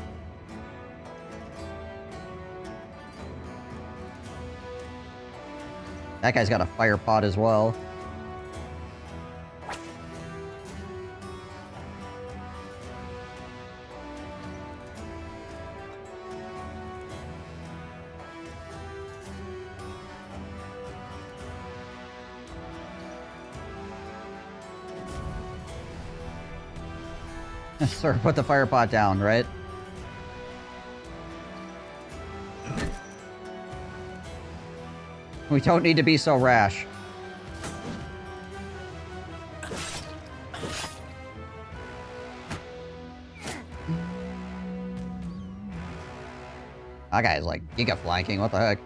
That guy's got a fire pod as well. Sir, put the fire pot down, right? We don't need to be so rash. That guy's like giga flanking, what the heck?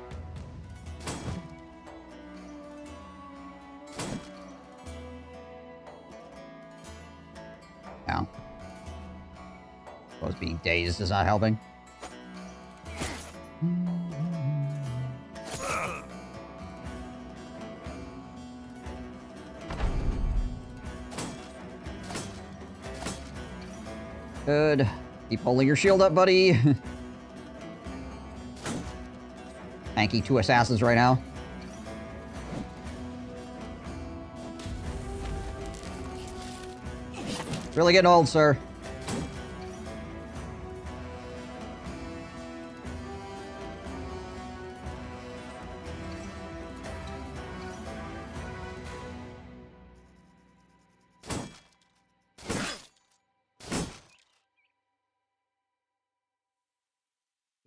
Now. Suppose being dazed is not helping. Good. Keep holding your shield up, buddy. Tanky 2 assassins right now. Really getting old, sir.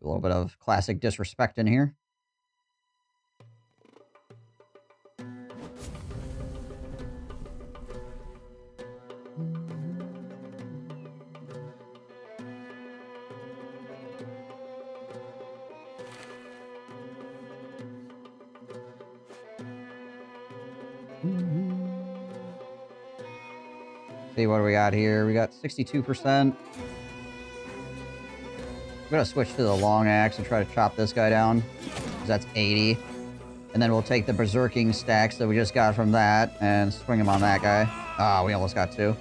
A little bit of classic disrespect in here. See what do we got here? We got 62%. I'm gonna switch to the long axe and try to chop this guy down. 'Cause that's 80. And then we'll take the berserking stacks that we just got from that and swing them on that guy. Ah, we almost got 2.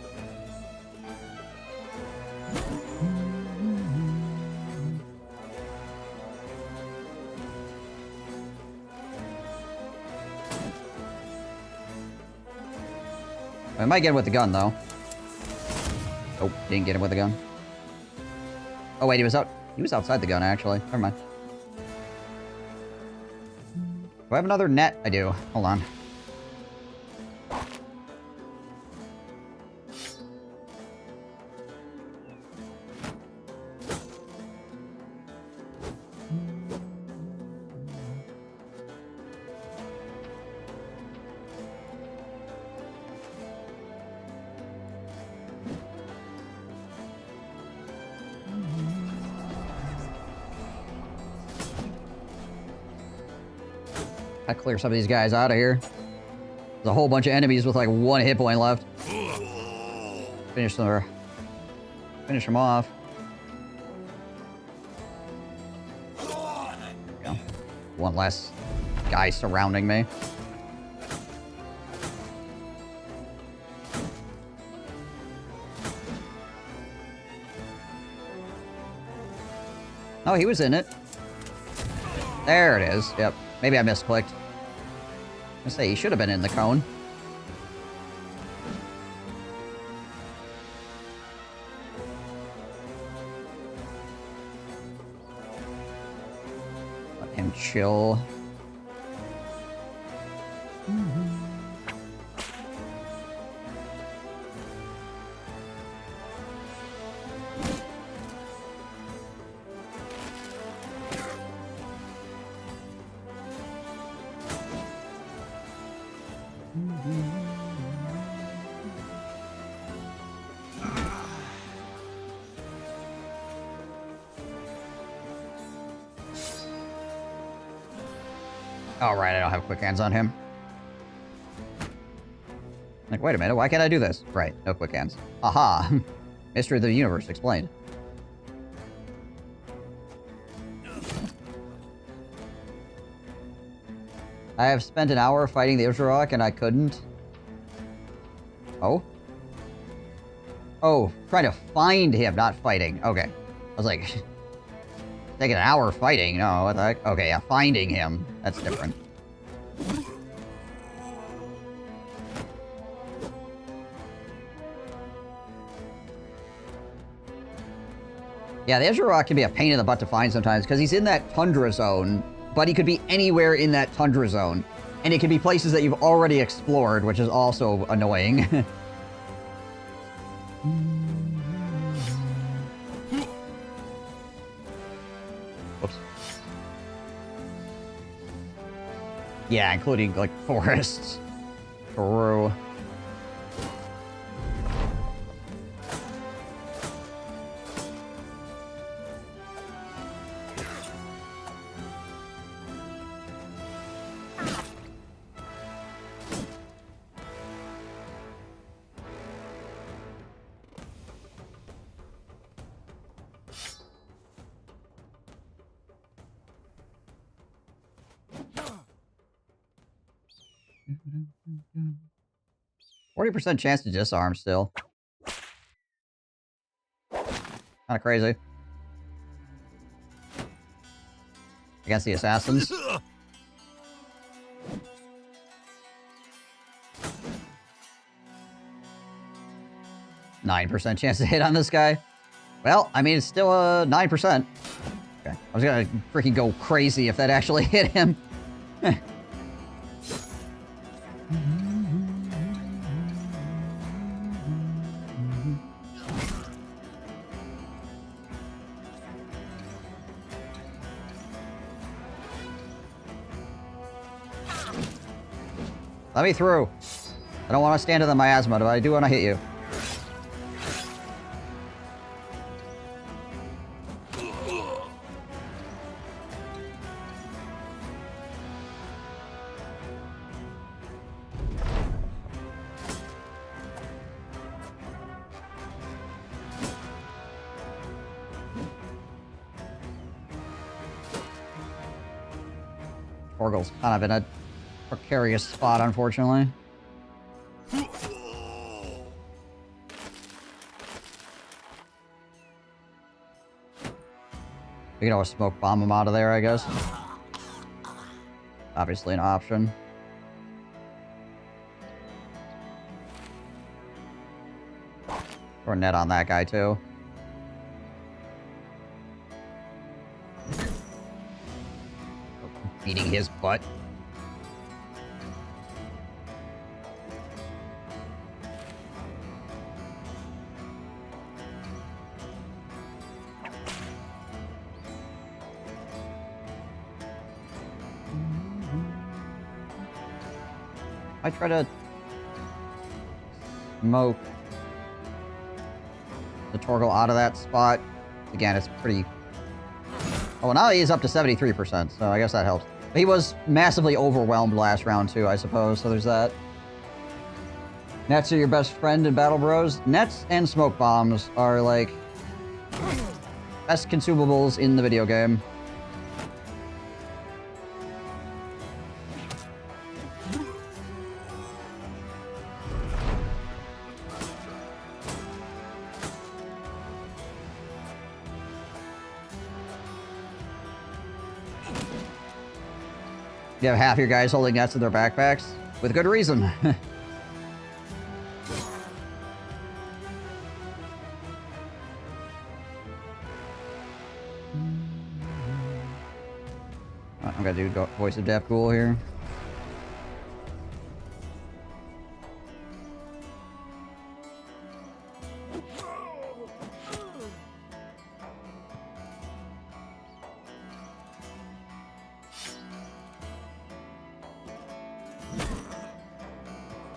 I might get him with the gun, though. Oh, didn't get him with the gun. Oh, wait, he was outside the gun, actually. Never mind. Do I have another net? I do. Hold on. I clear some of these guys out of here. There's a whole bunch of enemies with like 1 hit point left. Finish them off. There we go. 1 less guy surrounding me. Oh, he was in it. There it is. Yep. Maybe I misclicked. I say he should have been in the cone. Let him chill. Oh, right, I don't have quick hands on him. Like, wait a minute, why can't I do this? Right, no quick hands. Aha! Mystery of the universe explained. I have spent an hour fighting the Uzurok and I couldn't. Oh? Oh, trying to find him, not fighting. Okay. I was like, taking an hour fighting. No, what the heck? Okay, yeah, finding him. That's different. Yeah, the Uzurok can be a pain in the butt to find sometimes, because he's in that tundra zone, but he could be anywhere in that tundra zone. And it could be places that you've already explored, which is also annoying. Whoops. Yeah, including, like, forests. True. Mm-hmm. 40% chance to disarm still. Kinda crazy. Against the assassins. 9% chance to hit on this guy. Well, I mean, it's still a 9%. Okay. I was gonna freaking go crazy if that actually hit him. Let me through. I don't want to stand in the miasma, but I do want to hit you. Torgal's kind of in a precarious spot, unfortunately. We can always smoke bomb him out of there, I guess. Obviously an option. Or net on that guy, too. Beating his butt. I try to smoke the Torgal out of that spot. Again, it's pretty... Oh, well, now he's up to 73%, so I guess that helps. But he was massively overwhelmed last round, too, I suppose, so there's that. Nets are your best friend in Battle Bros. Nets and smoke bombs are, like, best consumables in the video game. You have half your guys holding nets in their backpacks? With good reason. I'm gonna do Voice of Death Ghoul here.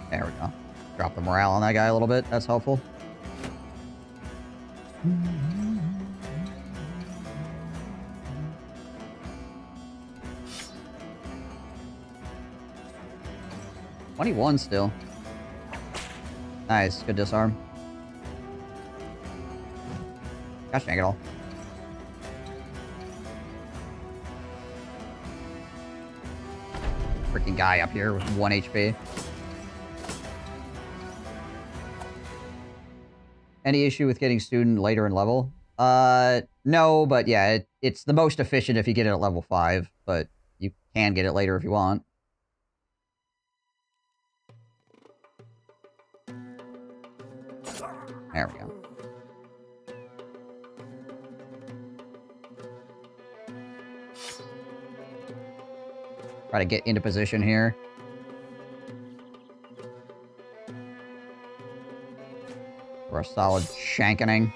There we go. Drop the morale on that guy a little bit. That's helpful. $21 still. Nice. Good disarm. Gosh dang it all. freaking guy up here with 1 HP. Any issue with getting student later in level? No, but yeah, it's the most efficient if you get it at level 5, but you can get it later if you want. There we go. Try to get into position here. For a solid shankening.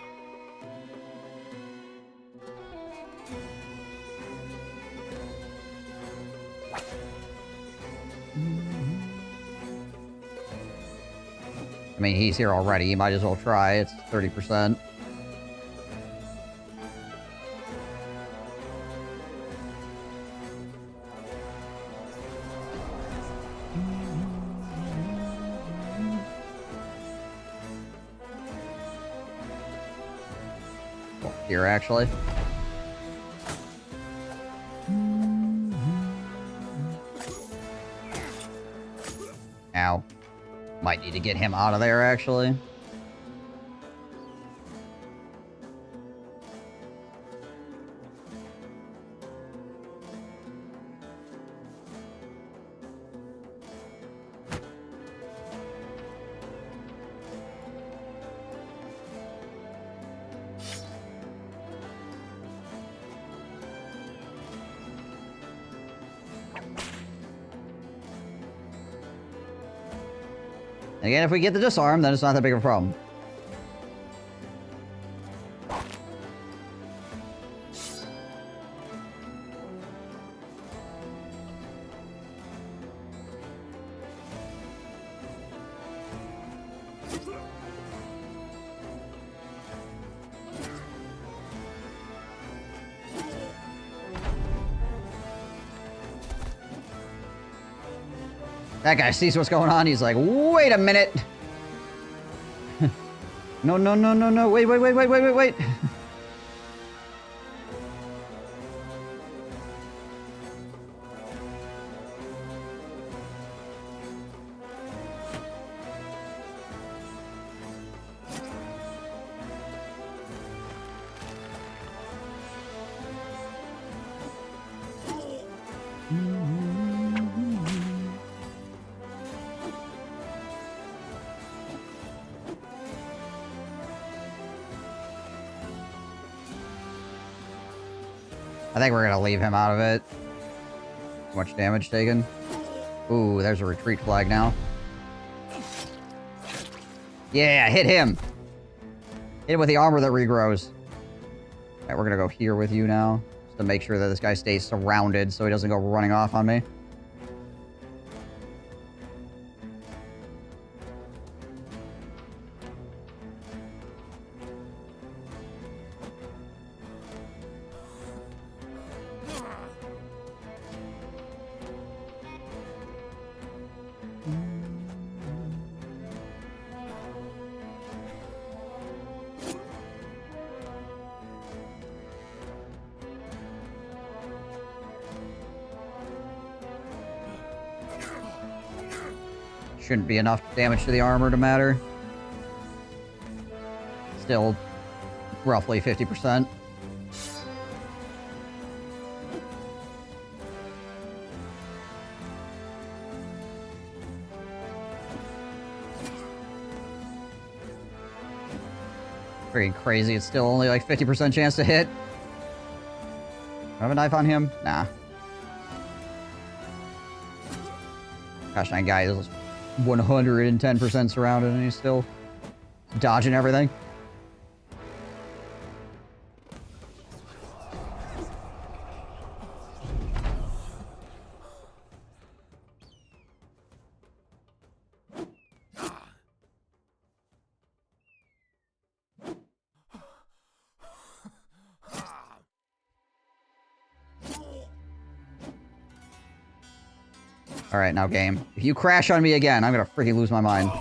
I mean, he's here already. You might as well try. It's 30%. Well, here, actually. Ow. Might need to get him out of there, actually. And again, if we get the disarm, then it's not that big of a problem. That guy sees what's going on. He's like, wait a minute. No, no, no, no, no. Wait, wait, wait, wait, wait, wait, wait. I think we're gonna leave him out of it. Too much damage taken. Ooh, there's a retreat flag now. Yeah, hit him! Hit him with the armor that regrows. Alright, we're gonna go here with you now. Just to make sure that this guy stays surrounded so he doesn't go running off on me. Shouldn't be enough damage to the armor to matter. Still, roughly 50%. Freaking crazy, it's still only like 50% chance to hit. Do I have a knife on him? Nah. Gosh, that guy is 110% surrounded and he's still dodging everything. Alright, now game. If you crash on me again, I'm gonna freaking lose my mind.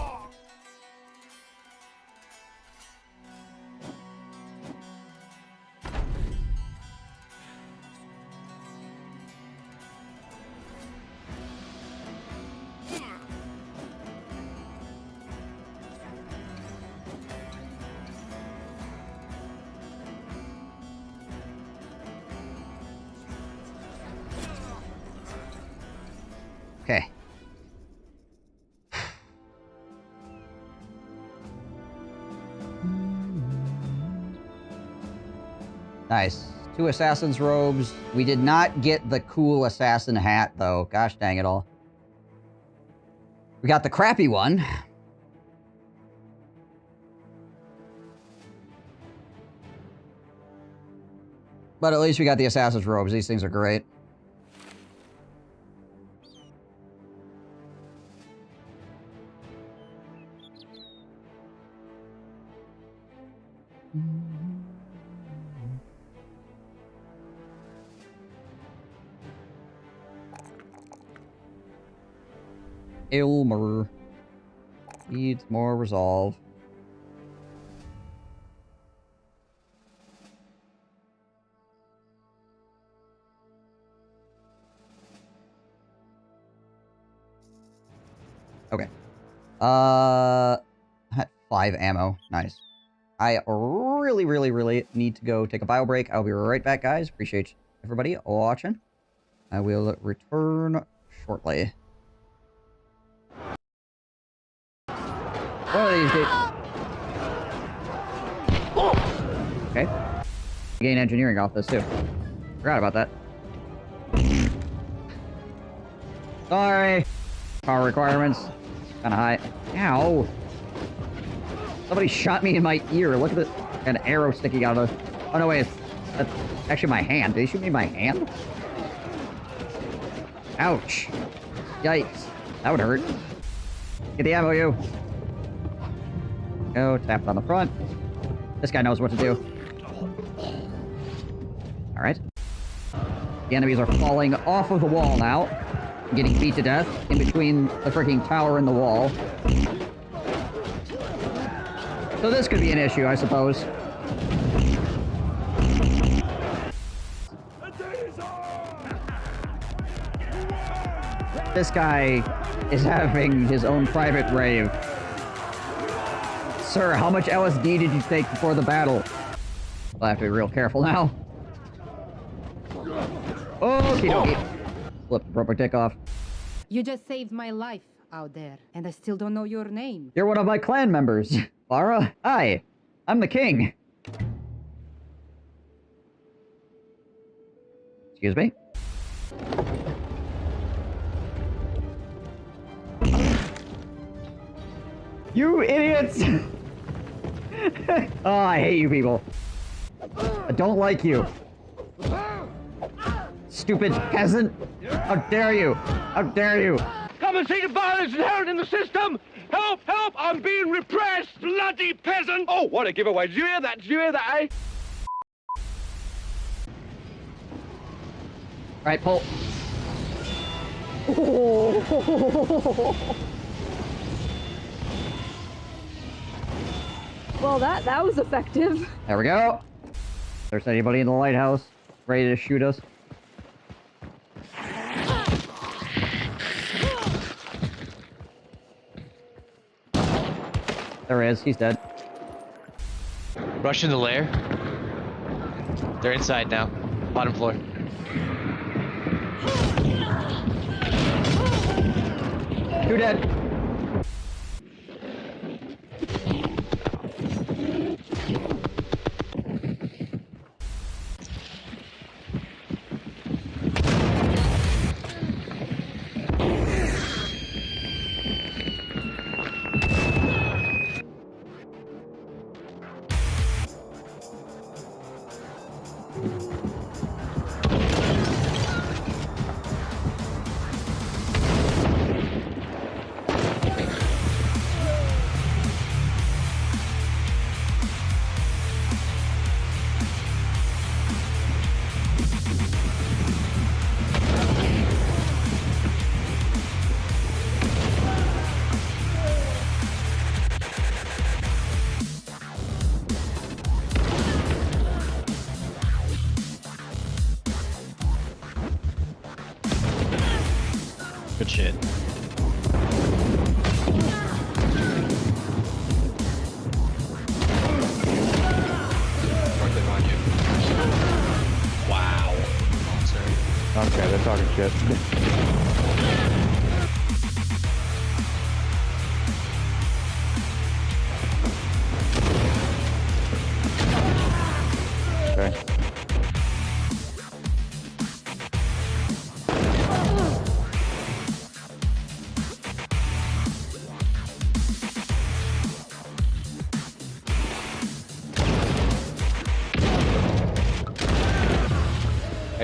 Okay. Nice. 2 assassin's robes. We did not get the cool assassin hat, though. Gosh dang it all. We got the crappy one. But at least we got the assassin's robes. These things are great. Ilmer needs more resolve. Okay. Had 5 ammo. Nice. I really need to go take a bio break. I'll be right back, guys. Appreciate everybody watching. I will return shortly. One of these days. Okay. Gain engineering off this too. Forgot about that. Sorry. Power requirements. Kinda high. Ow. Somebody shot me in my ear. Look at this. An arrow sticking out of it. Oh no, wait. That's actually my hand. Did they shoot me in my hand? Ouch. Yikes. That would hurt. Get the ammo, you. Go, tap on the front. This guy knows what to do. Alright. The enemies are falling off of the wall now. Getting beat to death in between the freaking tower and the wall. So this could be an issue, I suppose. This guy is having his own private rave. Sir, how much LSD did you take before the battle? I'll have to be real careful now. Okie dokie. Flip the rubber dick off. You just saved my life out there, and I still don't know your name. You're one of my clan members. Lara, hi. I'm the king. Excuse me? You idiots! Oh, I hate you people. I don't like you. Stupid peasant! How dare you! How dare you! Come and see the violence inherent in the system! Help! Help! I'm being repressed! Bloody peasant! Oh, what a giveaway! Did you hear that? Did you hear that, eh? Alright, pull. Well, that was effective. There we go. If there's anybody in the lighthouse ready to shoot us. There is. He's dead. Rush in the lair. They're inside now. Bottom floor. Two dead. Good shit. Wow. Okay, they're talking shit.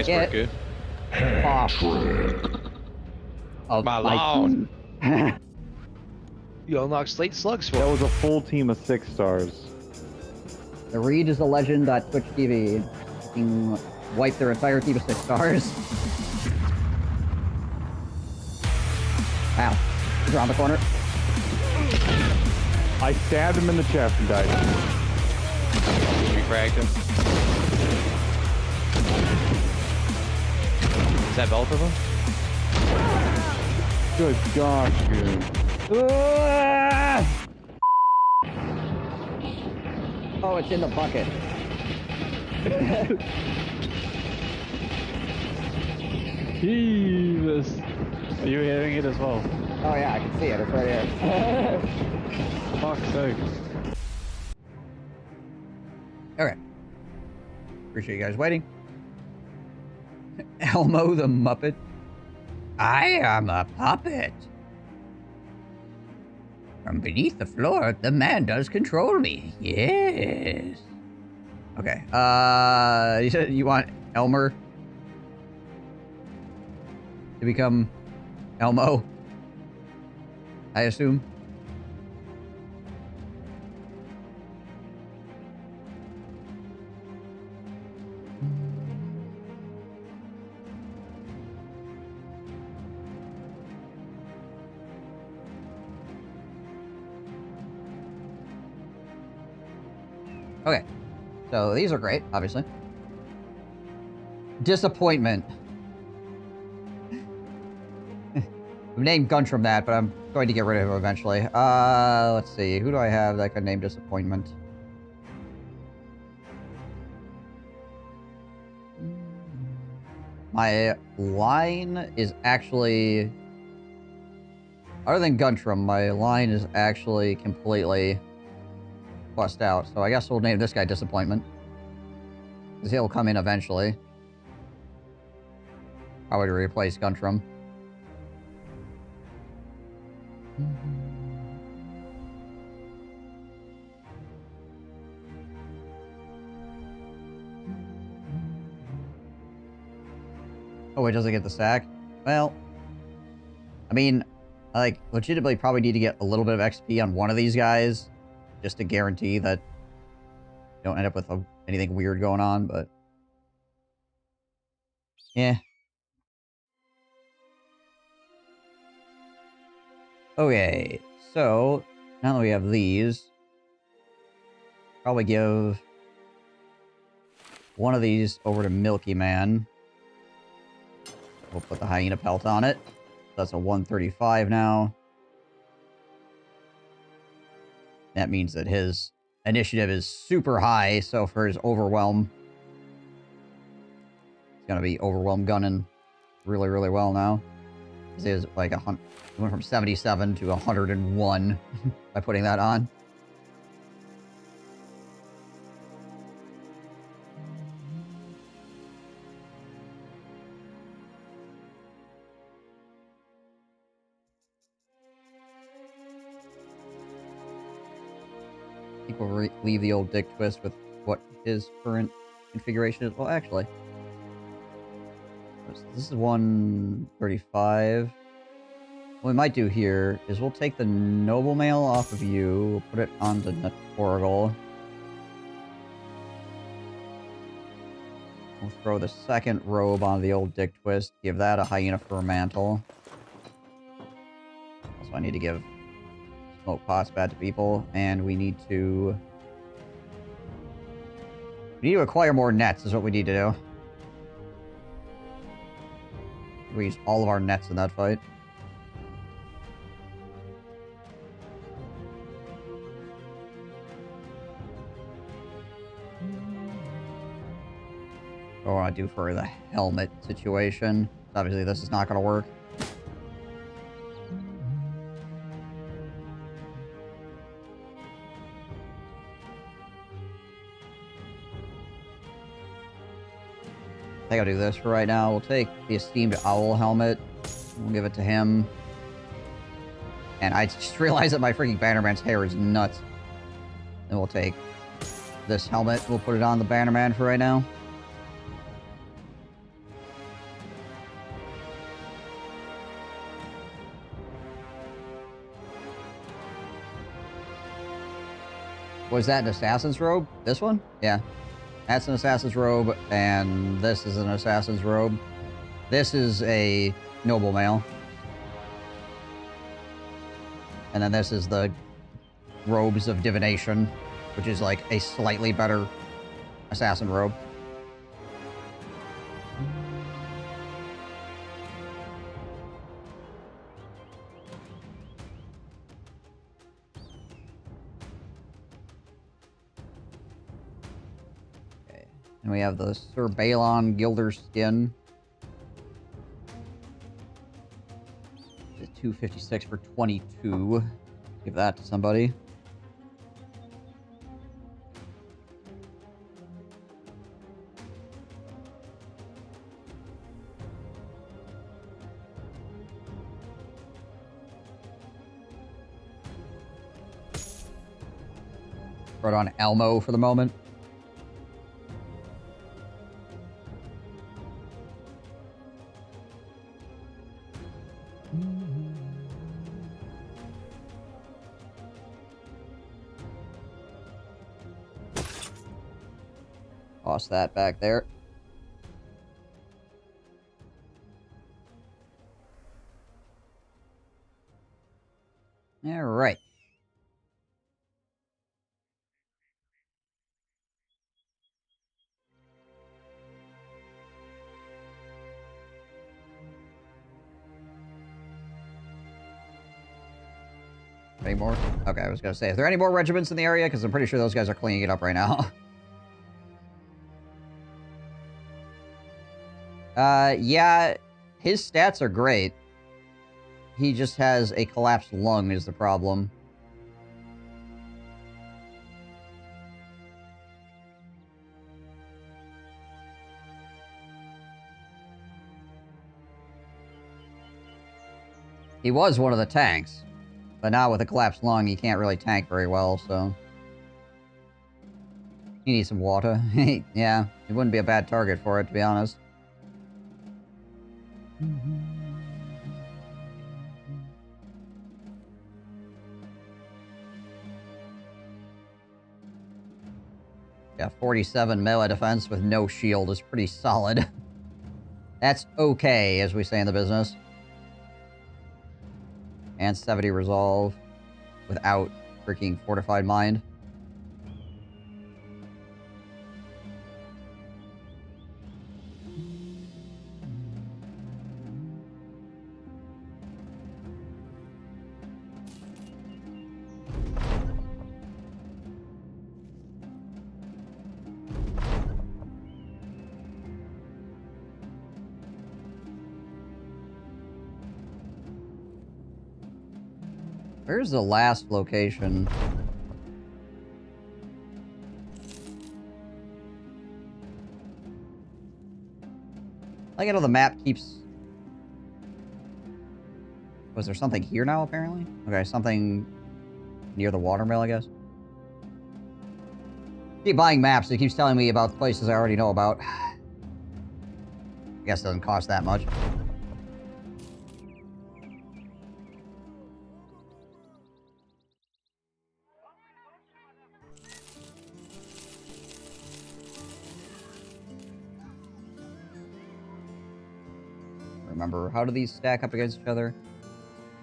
Nice Yeah. work, good. Oh, My lawn. You unlock slate slugs for That me. was a full team of 6 stars. The Reed is a legend at Twitch TV. Fucking wipe their entire team of 6 stars. Ow. He's around the corner. I stabbed him in the chest and died. Refragged him. Is that both of them? Good gosh, dude. Oh, it's in the bucket. Jesus. Are you hearing it as well? Oh yeah, I can see it. It's right here. Fuck's sake. Okay. Appreciate you guys waiting. Elmo the Muppet. I am a puppet. From beneath the floor, the man does control me. Yes. Okay. You said you want Elmer to become Elmo, I assume. Okay, so these are great, obviously. Disappointment. I've named Guntram that, but I'm going to get rid of him eventually. Let's see, who do I have that could name Disappointment? My line is actually... Other than Guntram, my line is actually completely... bust out, so I guess we'll name this guy Disappointment. Because he'll come in eventually. Probably to replace Guntram. Oh, it doesn't get the sack? Well, I mean, I like legitimately probably need to get a little bit of XP on one of these guys. Just to guarantee that you don't end up with anything weird going on, but... yeah. Okay, so, now that we have these... probably give... one of these over to Milky Man. We'll put the hyena pelt on it. That's a 135 now. That means that his initiative is super high, so for his overwhelm, he's gonna be overwhelm gunning really, really well now. He is like he went from 77 to 101 by putting that on. I think we'll leave the old Dick Twist with what his current configuration is. Well, actually, this is 135. What we might do here is we'll take the Noble Mail off of you, we'll put it onto Notorigal. We'll throw the second robe on the old Dick Twist, give that a Hyena Fur Mantle. Also, I need to give Smoke Pots bad to people, and we need to acquire more nets is what we need to do. We used all of our nets in that fight. What do I do for the helmet situation? Obviously this is not going to work. I think I'll do this for right now. We'll take the Esteemed Owl helmet. We'll give it to him. And I just realized that my freaking Bannerman's hair is nuts. And we'll take this helmet. We'll put it on the Bannerman for right now. Was that an assassin's robe? This one? Yeah. That's an assassin's robe, and this is an assassin's robe. This is a noble mail. And then this is the robes of divination, which is like a slightly better assassin robe. Okay. And we have the Sir Balon Gilder skin. 256 for 22. Give that to somebody. Put on Elmo for the moment. Toss that back there. All right. Any more? Okay, I was gonna say, is there any more regiments in the area? Because I'm pretty sure those guys are cleaning it up right now. Yeah, his stats are great. He just has a collapsed lung is the problem. He was one of the tanks, but now with a collapsed lung, he can't really tank very well, so... He needs some water. Yeah, it wouldn't be a bad target for it, to be honest. Yeah, 47 melee defense with no shield is pretty solid. That's okay, as we say in the business. And 70 resolve without freaking fortified mind. Where's the last location? I get how the map keeps... Was there something here now, apparently? Okay, something near the watermill, I guess. Keep buying maps, it keeps telling me about places I already know about. I guess it doesn't cost that much. Remember, how do these stack up against each other?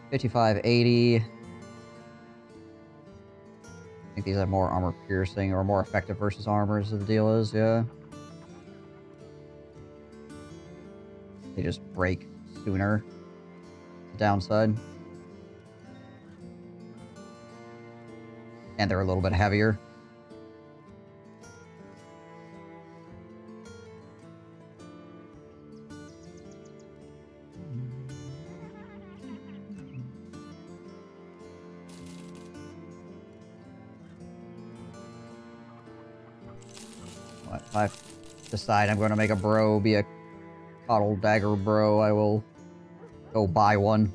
55, 80. I think these have more armor piercing or more effective versus armor is the deal is, yeah. They just break sooner. The downside. And they're a little bit heavier. If I decide I'm going to make a bro be a coddle dagger bro, I will go buy one.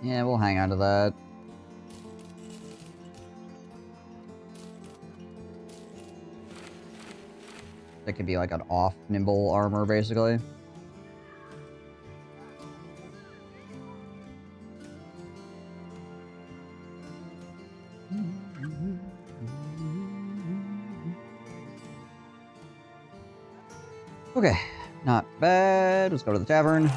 Yeah, we'll hang on to that. That could be like an off nimble armor, basically. Okay, not bad. Let's go to the tavern.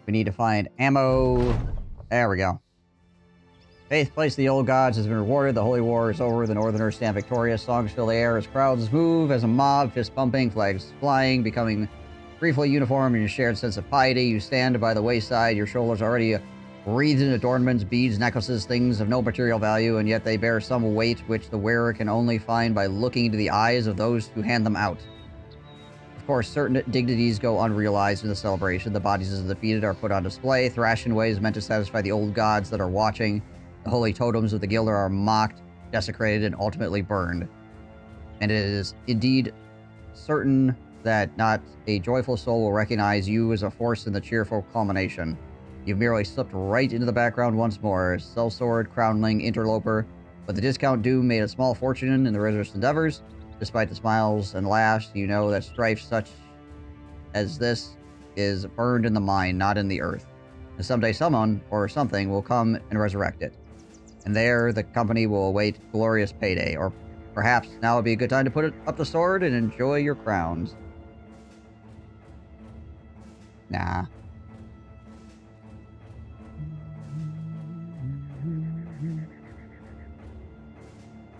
We need to find ammo. There we go. Faith placed the old gods has been rewarded. The holy war is over. The northerners stand victorious. Songs fill the air as crowds move, as a mob, fist pumping, flags flying, becoming briefly uniform in your shared sense of piety. You stand by the wayside, your shoulders already wreathed in adornments, beads, necklaces, things of no material value, and yet they bear some weight which the wearer can only find by looking into the eyes of those who hand them out. Of course, certain dignities go unrealized in the celebration. The bodies of the defeated are put on display, thrashed in ways meant to satisfy the old gods that are watching. The holy totems of the guild are mocked, desecrated, and ultimately burned. And it is indeed certain that not a joyful soul will recognize you as a force in the cheerful culmination. You've merely slipped right into the background once more, sellsword, crownling, interloper, but the discount due made a small fortune in the resistance endeavors. Despite the smiles and laughs, you know that strife such as this is burned in the mind, not in the earth. And someday someone, or something, will come and resurrect it. And there, the company will await glorious payday, or perhaps now would be a good time to put up the sword and enjoy your crowns. Nah.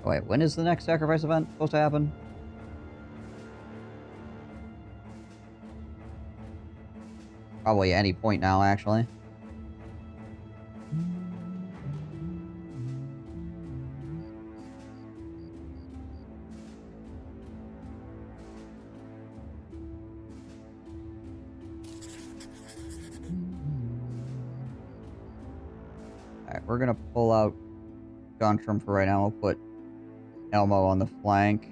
Oh, wait, when is the next sacrifice event supposed to happen? Probably any point now, actually. Alright, we're gonna pull out Guntram for right now. We'll put Elmo on the flank.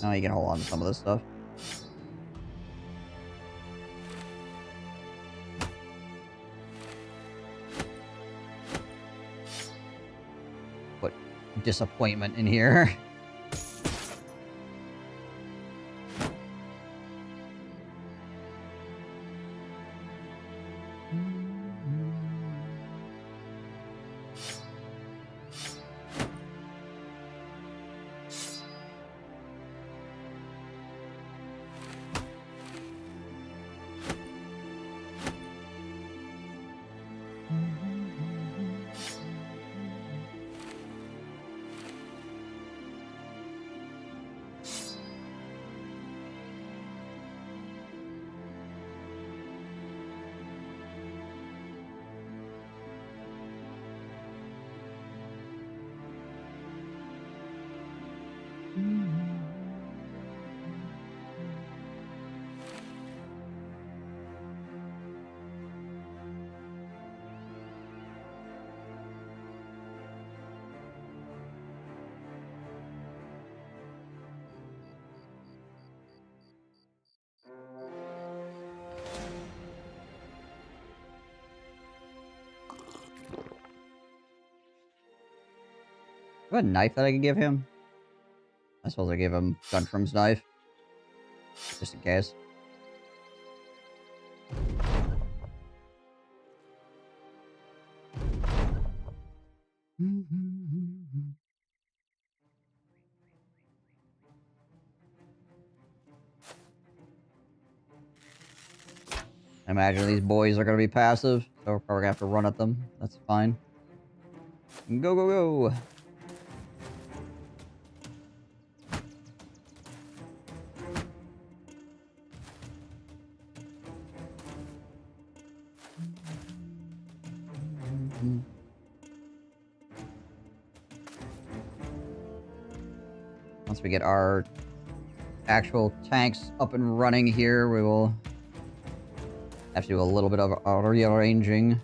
Now you can hold on to some of this stuff. Put disappointment in here. Do I have a knife that I can give him? I suppose I give him Guntram's knife. Just in case. I imagine these boys are going to be passive, so we're probably going to have to run at them. That's fine. Go, go, go! Once we get our actual tanks up and running here, we will have to do a little bit of rearranging.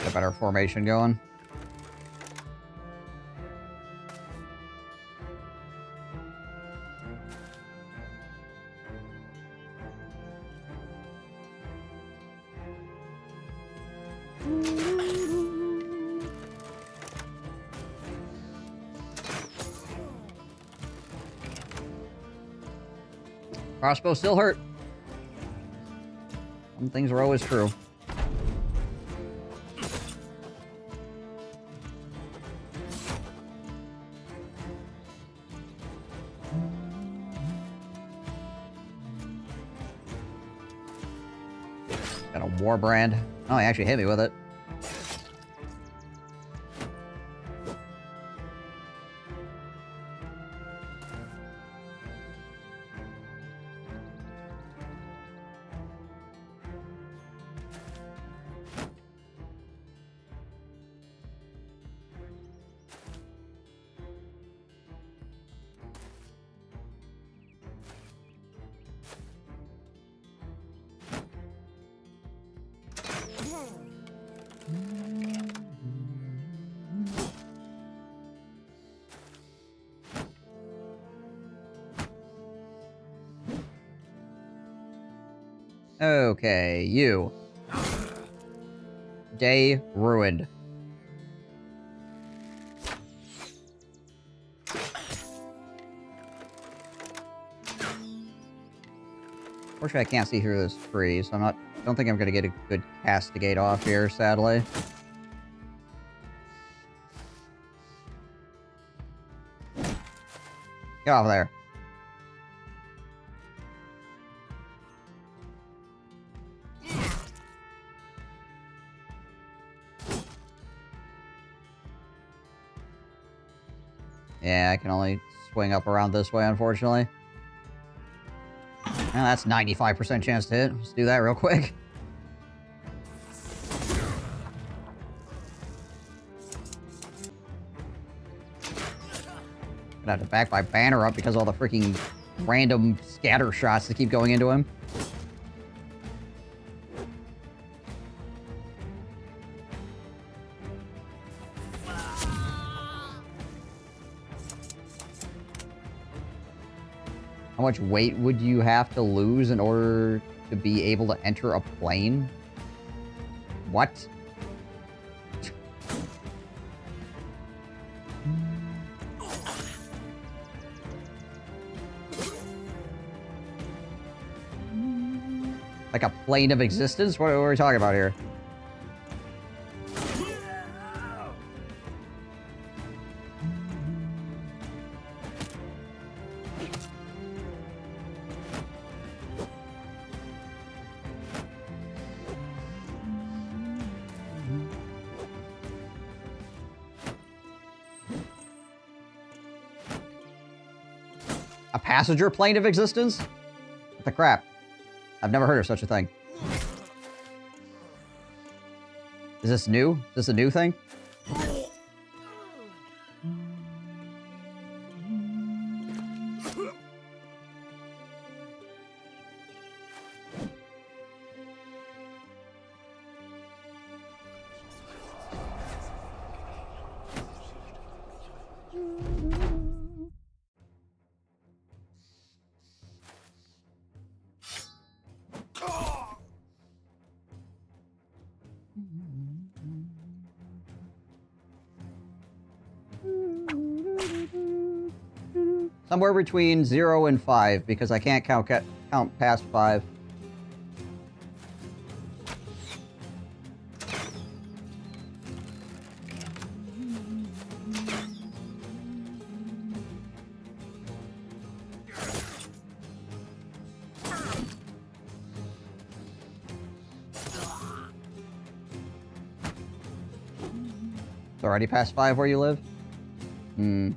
a better formation going. Crossbow still hurt. Some things are always true. Got a war brand. Oh, he actually hit me with it. Okay, you. Day ruined. Unfortunately, I can't see through this tree, so don't think I'm gonna get a good castigate off here, sadly. Get off there. Yeah, I can only swing up around this way, unfortunately. Well, that's 95% chance to hit. Let's do that real quick. Gonna have to back my banner up because all the freaking random scatter shots that keep going into him. How much weight would you have to lose in order to be able to enter a plane? What? Like a plane of existence? What are we talking about here? A passenger plane of existence? What the crap? I've never heard of such a thing. Is this new? Is this a new thing? Somewhere between 0 and 5, because I can't count past 5. It's already past 5 where you live? Hmm.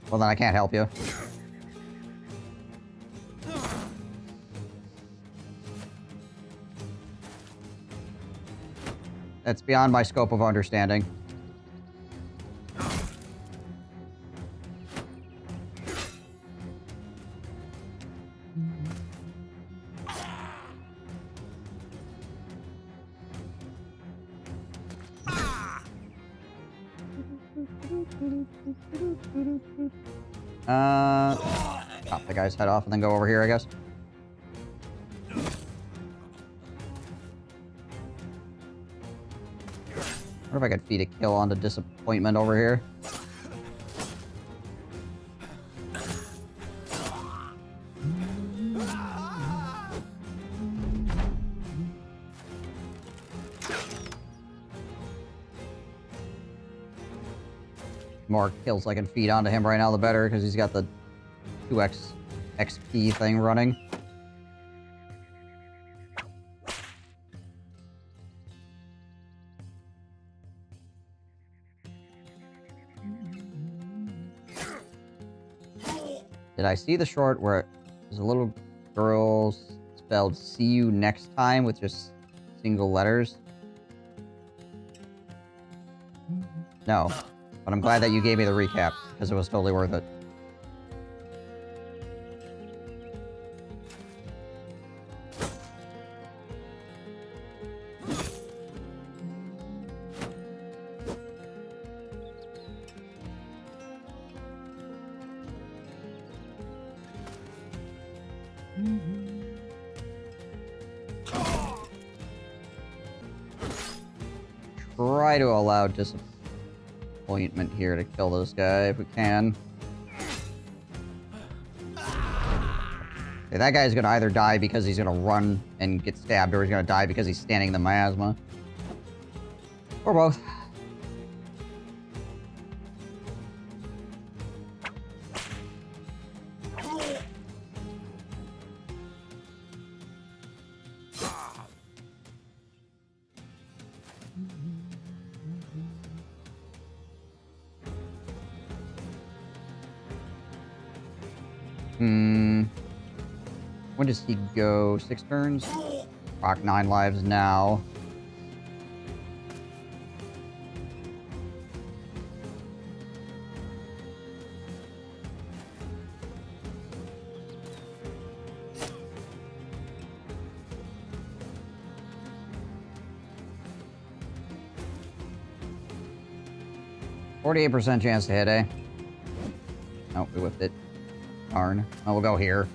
Well, then I can't help you. That's beyond my scope of understanding. Chop the guy's head off and then go over here, I guess. What if I could feed a kill onto disappointment over here? More kills I can feed onto him right now, the better, because he's got the 2x XP thing running. Did I see the short where there's a little girl spelled "see you next time" with just single letters? No. But I'm glad that you gave me the recap, because it was totally worth it. Try to allow disappointment here to kill this guy if we can. Okay, that guy's gonna either die because he's gonna run and get stabbed, or he's gonna die because he's standing in the miasma. Or both. When does he go? 6 turns? Rock 9 lives now. %48 chance to hit, eh? Nope, we whipped it. Darn. Oh, we'll go here.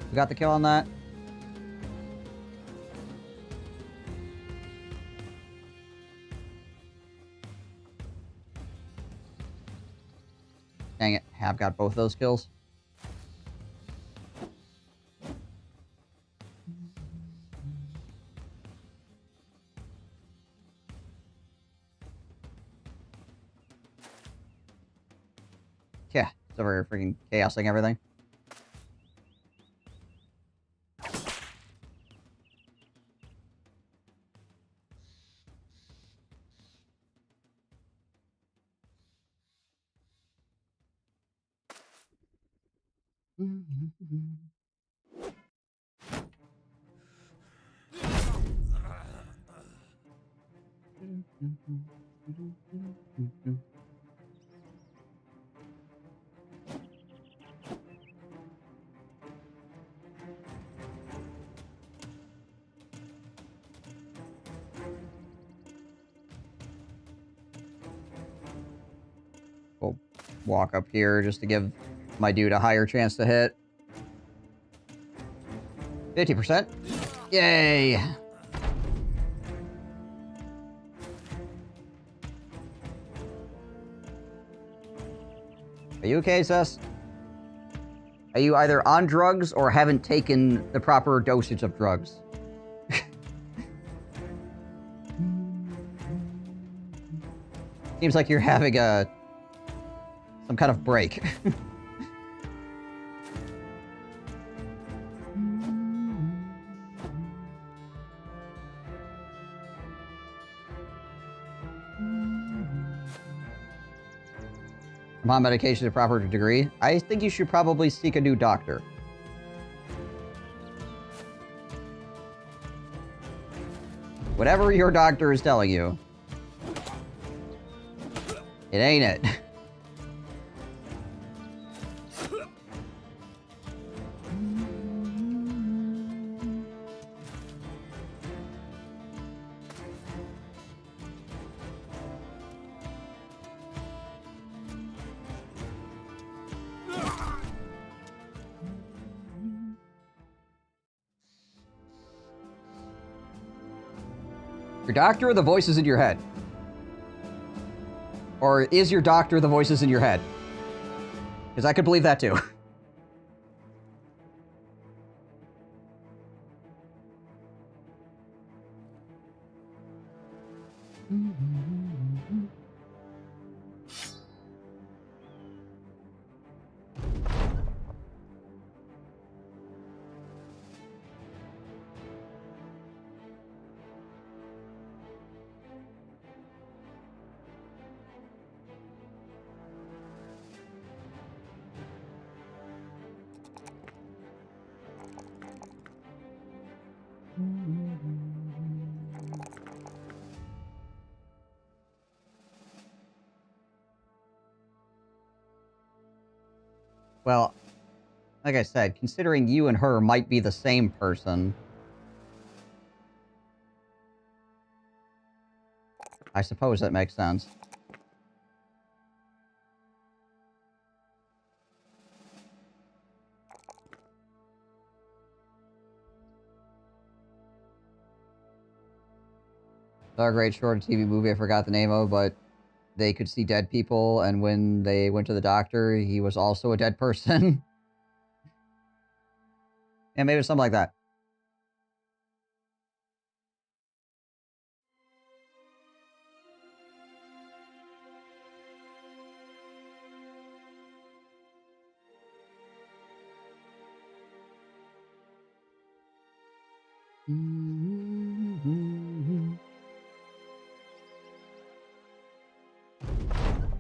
We got the kill on that. Dang it, have got both those kills. Yeah, it's over here freaking chaosing everything. We'll walk up here just to give my dude a higher chance to hit. 50%. Yay! Are you okay, Sus? Are you either on drugs or haven't taken the proper dosage of drugs? Seems like you're having some kind of break. I'm on medication to a proper degree. I think you should probably seek a new doctor. Whatever your doctor is telling you, it ain't it. Your doctor or the voices in your head? Or is your doctor the voices in your head? Because I could believe that too. Well, like I said, considering you and her might be the same person, I suppose that makes sense. Saw a great short TV movie I forgot the name of, but they could see dead people, and when they went to the doctor, he was also a dead person. Yeah, maybe something like that.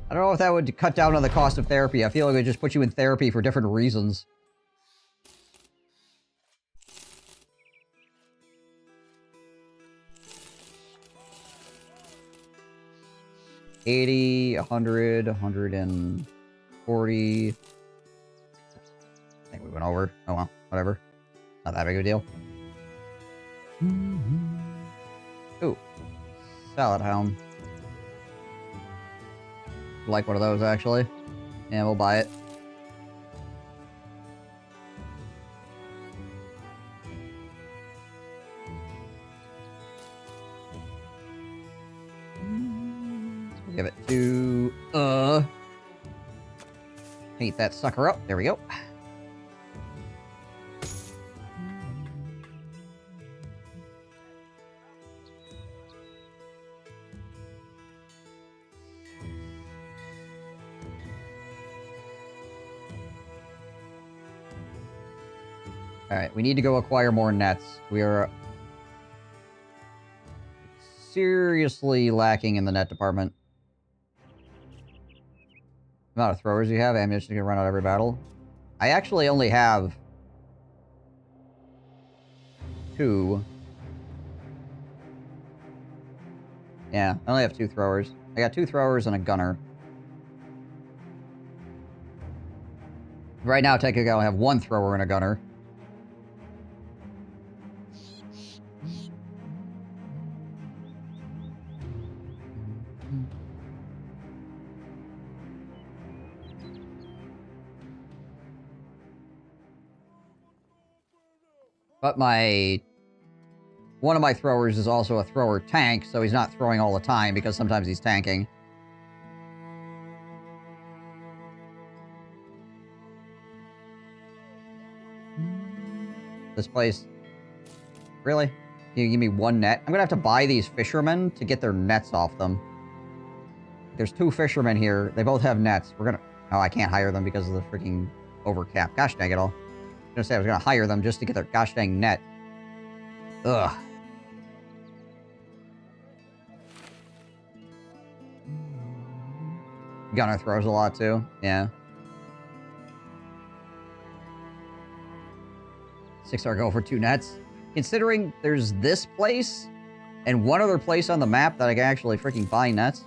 I don't know if that would cut down on the cost of therapy. I feel like it would just put you in therapy for different reasons. $80, $100, $140. I think we went over. Oh well, whatever. Not that big of a deal. Ooh. Salad Hound. Like one of those, actually. Yeah, we'll buy it. We'll give it to... heat that sucker up. There we go. Alright, we need to go acquire more nets. We are seriously lacking in the net department. The amount of throwers you have, ammunition can run out every battle. I actually only have 2. Yeah, I only have 2 throwers. I got 2 throwers and a gunner. Right now, technically, I only have 1 thrower and a gunner. But one of my throwers is also a thrower tank, so he's not throwing all the time because sometimes he's tanking. This place. Really? Can you give me 1 net? I'm gonna have to buy these fishermen to get their nets off them. There's 2 fishermen here. They both have nets. We're gonna... Oh, I can't hire them because of the freaking overcap. Gosh dang it all. I was gonna say I was gonna hire them just to get their gosh dang net. Ugh. Gunner throws a lot too. Yeah. 6-star go for 2 nets. Considering there's this place and one other place on the map that I can actually freaking buy nets.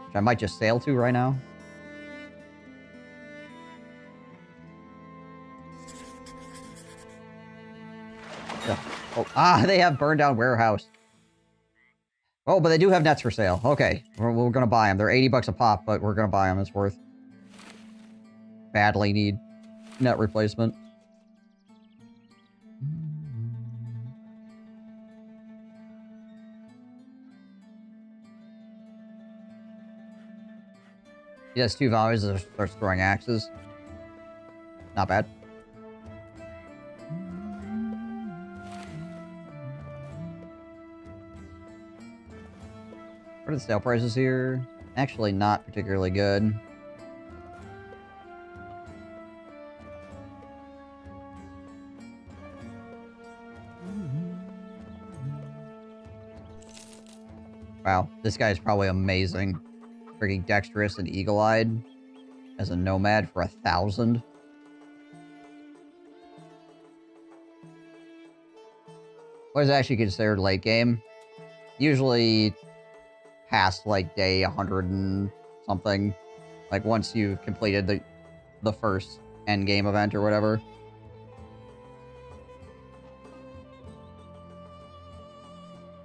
Which I might just sail to right now. Oh, they have burned down warehouse. Oh, but they do have nets for sale. Okay, we're gonna buy them. They're 80 bucks a pop, but we're gonna buy them. It's worth. Badly need net replacement. He does 2 volleys and starts throwing axes. Not bad. What are the sale prices here? Actually, not particularly good. Wow, this guy's probably amazing. Freaking dexterous and eagle-eyed as a nomad for 1,000. What is actually considered late game? Usually past like day 100 and something. Like once you've completed the first end game event or whatever.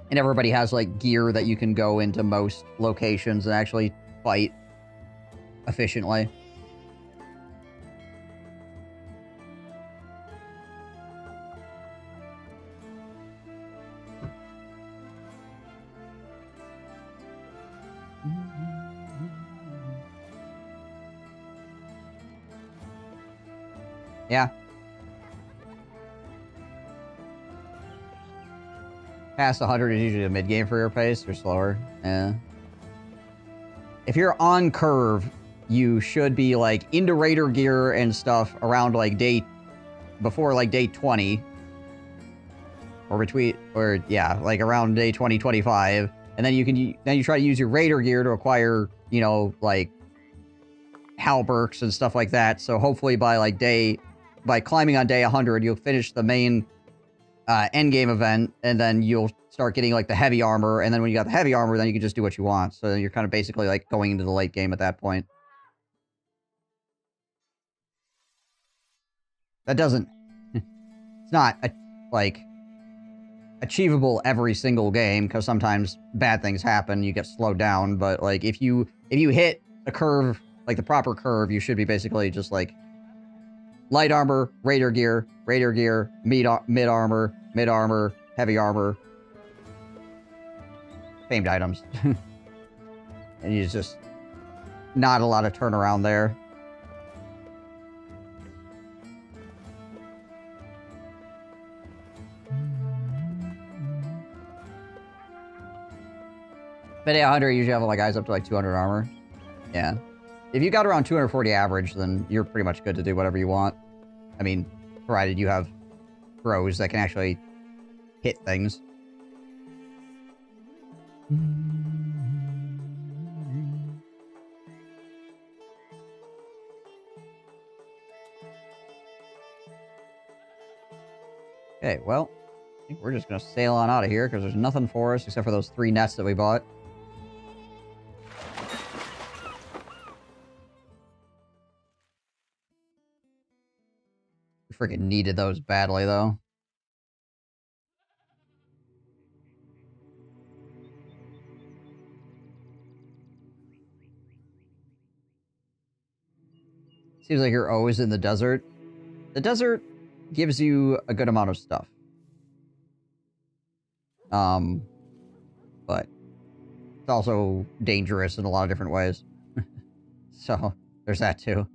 And everybody has like gear that you can go into most locations and actually fight efficiently. Yeah. Past 100 is usually a mid-game for your pace, or slower. Yeah. If you're on curve, you should be, like, into Raider gear and stuff around, like, before, like, day 20. Yeah, like, around day 20, 25. And then you try to use your Raider gear to acquire, you know, like, halberks and stuff like that. So hopefully by climbing on day 100, you'll finish the main end game event, and then you'll start getting like the heavy armor, and then when you got the heavy armor, then you can just do what you want. So you're kind of basically like going into the late game at that point. That doesn't... It's not, like, achievable every single game, because sometimes bad things happen, you get slowed down, but like if you hit a curve, like the proper curve, you should be basically just like light armor, raider gear, mid armor, heavy armor, famed items. And you just... not a lot of turnaround there. But yeah, 100 usually have like guys up to like 200 armor. Yeah. If you got around 240 average, then you're pretty much good to do whatever you want. I mean, provided you have throws that can actually hit things. Okay, well, I think we're just gonna sail on out of here because there's nothing for us except for those 3 nets that we bought. We freaking needed those badly, though. Seems like you're always in the desert. The desert gives you a good amount of stuff. But it's also dangerous in a lot of different ways. So, there's that too.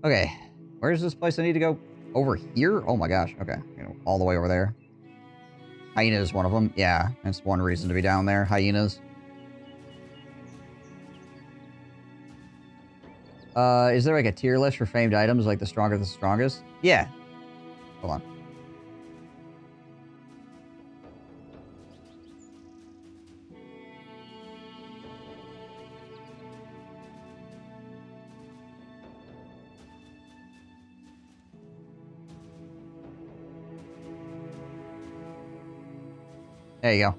Okay, where's this place I need to go? Over here? Oh my gosh, okay. All the way over there. Hyena is one of them. Yeah, that's one reason to be down there. Hyenas. Is there like a tier list for famed items, like the stronger the strongest? Yeah. Hold on. There you go.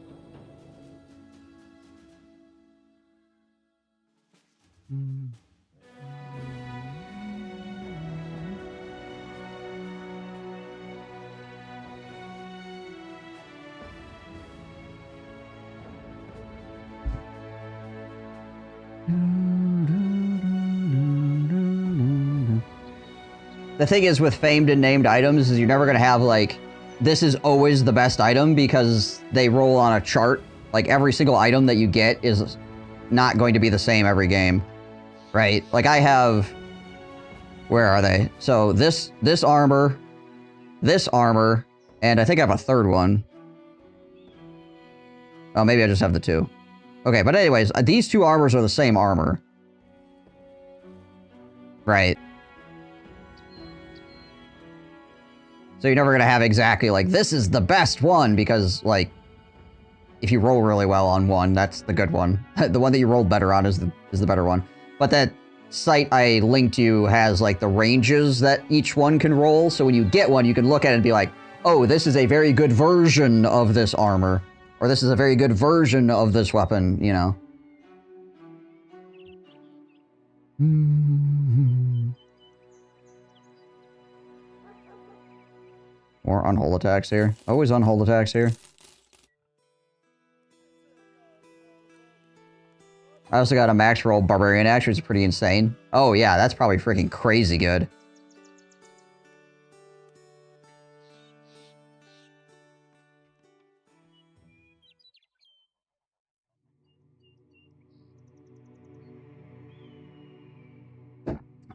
The thing is with famed and named items is you're never going to have like, this is always the best item because they roll on a chart. Like every single item that you get is not going to be the same every game. right? Like I have... Where are they? So this armor, and I think I have a third one. Oh, maybe I just have the two. Okay, but anyways, these two armors are the same armor. Right. So you're never going to have exactly like, this is the best one, because, like, if you roll really well on one, that's the good one. The one that you roll better on is the better one. But that site I linked you has, like, the ranges that each one can roll, so when you get one, you can look at it and be like, oh, this is a very good version of this armor. Or this is a very good version of this weapon, you know. More unhold attacks here. Always unhold attacks here. I also got a max roll Barbarian Axe, which is pretty insane. Oh yeah, that's probably freaking crazy good.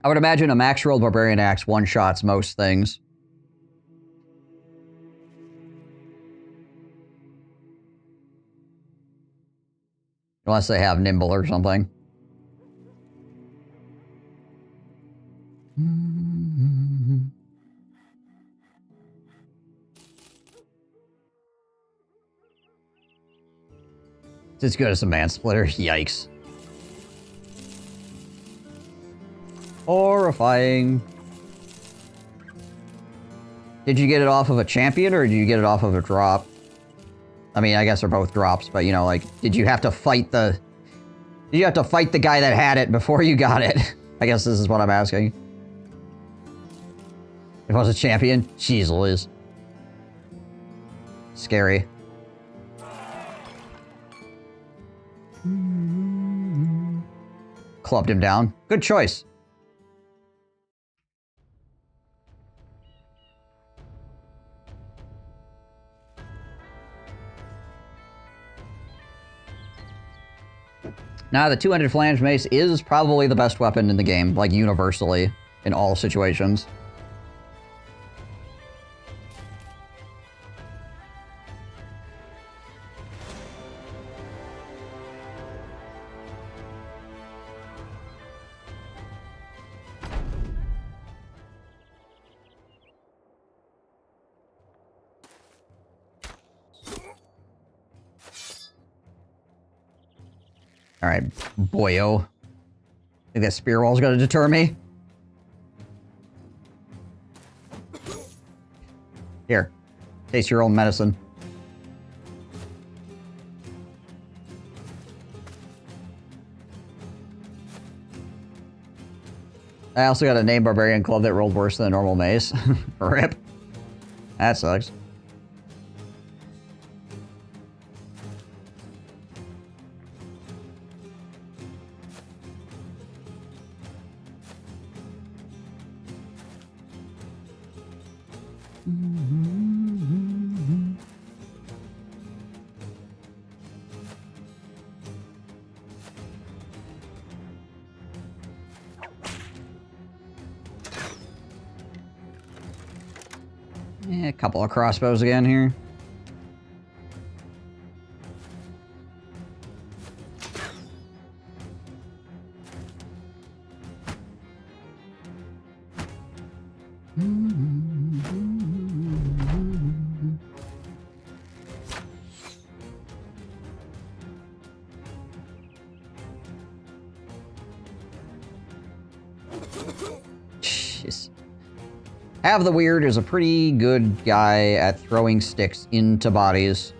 I would imagine a max roll Barbarian Axe one-shots most things. Unless they have Nimble or something. It's as good as a Mansplitter. Yikes. Horrifying. Did you get it off of a champion or did you get it off of a drop? I mean, I guess they're both drops, but you know, like, did you have to fight the... Did you have to fight the guy that had it before you got it? I guess this is what I'm asking. It was a champion? Jeez Louise. Scary. Clubbed him down. Good choice. Now, the two-handed flange mace is probably the best weapon in the game, like, universally, in all situations. Alright, boyo. Think that spear wall's gonna deter me? Here. Taste your own medicine. I also got a named Barbarian Club that rolled worse than a normal mace. RIP. That sucks. Yeah, a couple of crossbows again here. Jeez. Have the Weird is a pretty good guy at throwing sticks into bodies.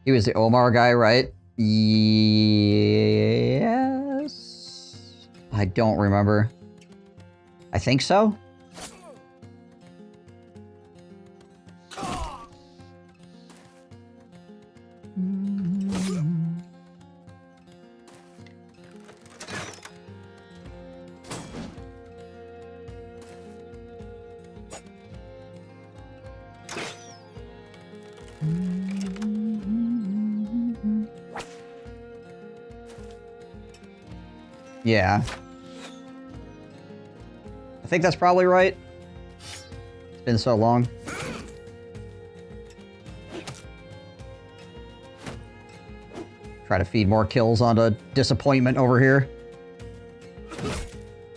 He was the Omar guy, right? Yes. I don't remember. I think so. Yeah. I think that's probably right. It's been so long. Try to feed more kills onto disappointment over here.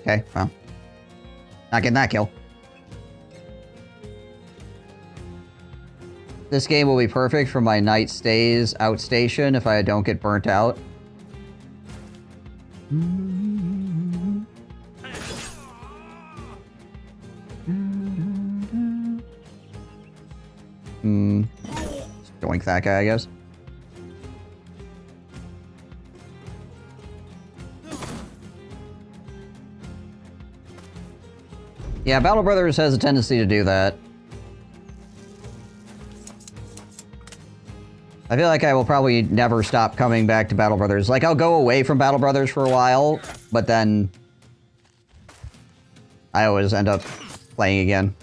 Okay, well. Not getting that kill. This game will be perfect for my night stays outstation if I don't get burnt out. Just doink that guy, I guess. Yeah, Battle Brothers has a tendency to do that. I feel like I will probably never stop coming back to Battle Brothers. Like, I'll go away from Battle Brothers for a while, but then I always end up playing again.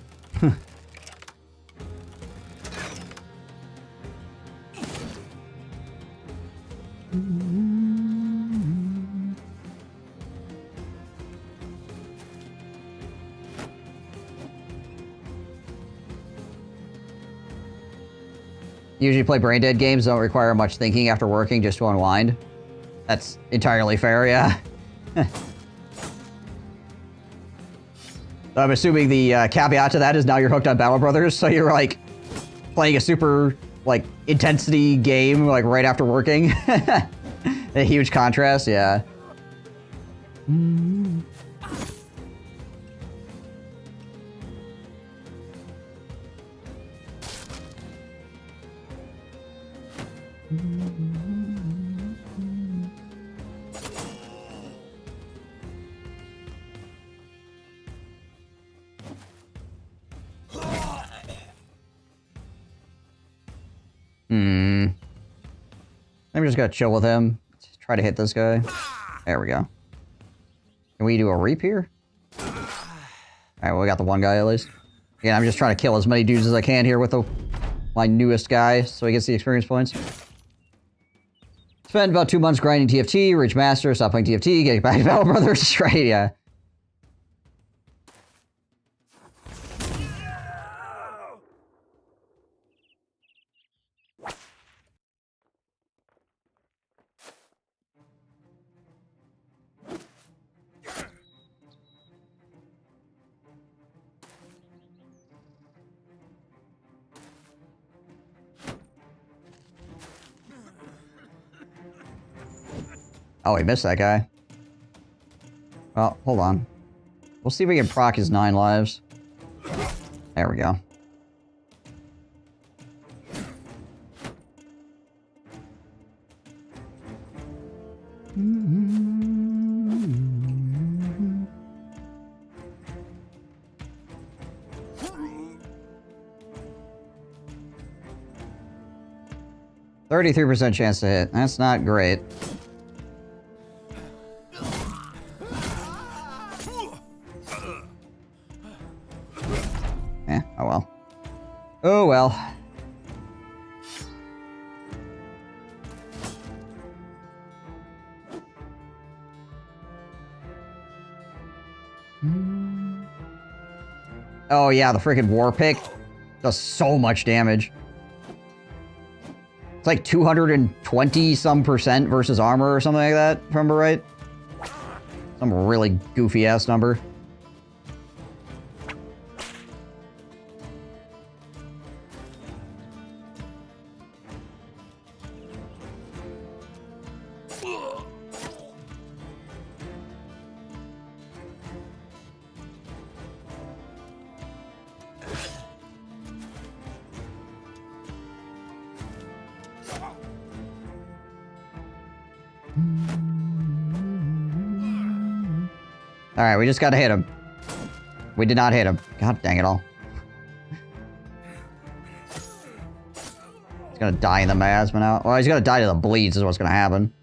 Usually play brain dead games, don't require much thinking after working just to unwind. That's entirely fair, yeah. I'm assuming the caveat to that is now you're hooked on Battle Brothers, so you're like playing a super like intensity game like right after working. A huge contrast, yeah. I'm just gonna chill with him. Let's try to hit this guy. There we go. Can we do a reap here? Alright, well, we got the one guy at least. Again, I'm just trying to kill as many dudes as I can here with my newest guy so he gets the experience points. Spent about 2 months grinding TFT, reach master, stop playing TFT, get back to Battle Brothers. Right, yeah. Oh, he missed that guy. Well, hold on. We'll see if we can proc his 9 lives. There we go. %33 chance to hit. That's not great. Oh well. Oh well. Oh yeah, the freaking war pick does so much damage. It's like 220 some % versus armor or something like that, if I remember right. Some really goofy ass number. Alright, we just gotta hit him. We did not hit him. God dang it all. He's gonna die in the miasma now. Well, he's gonna die to the bleeds is what's gonna happen.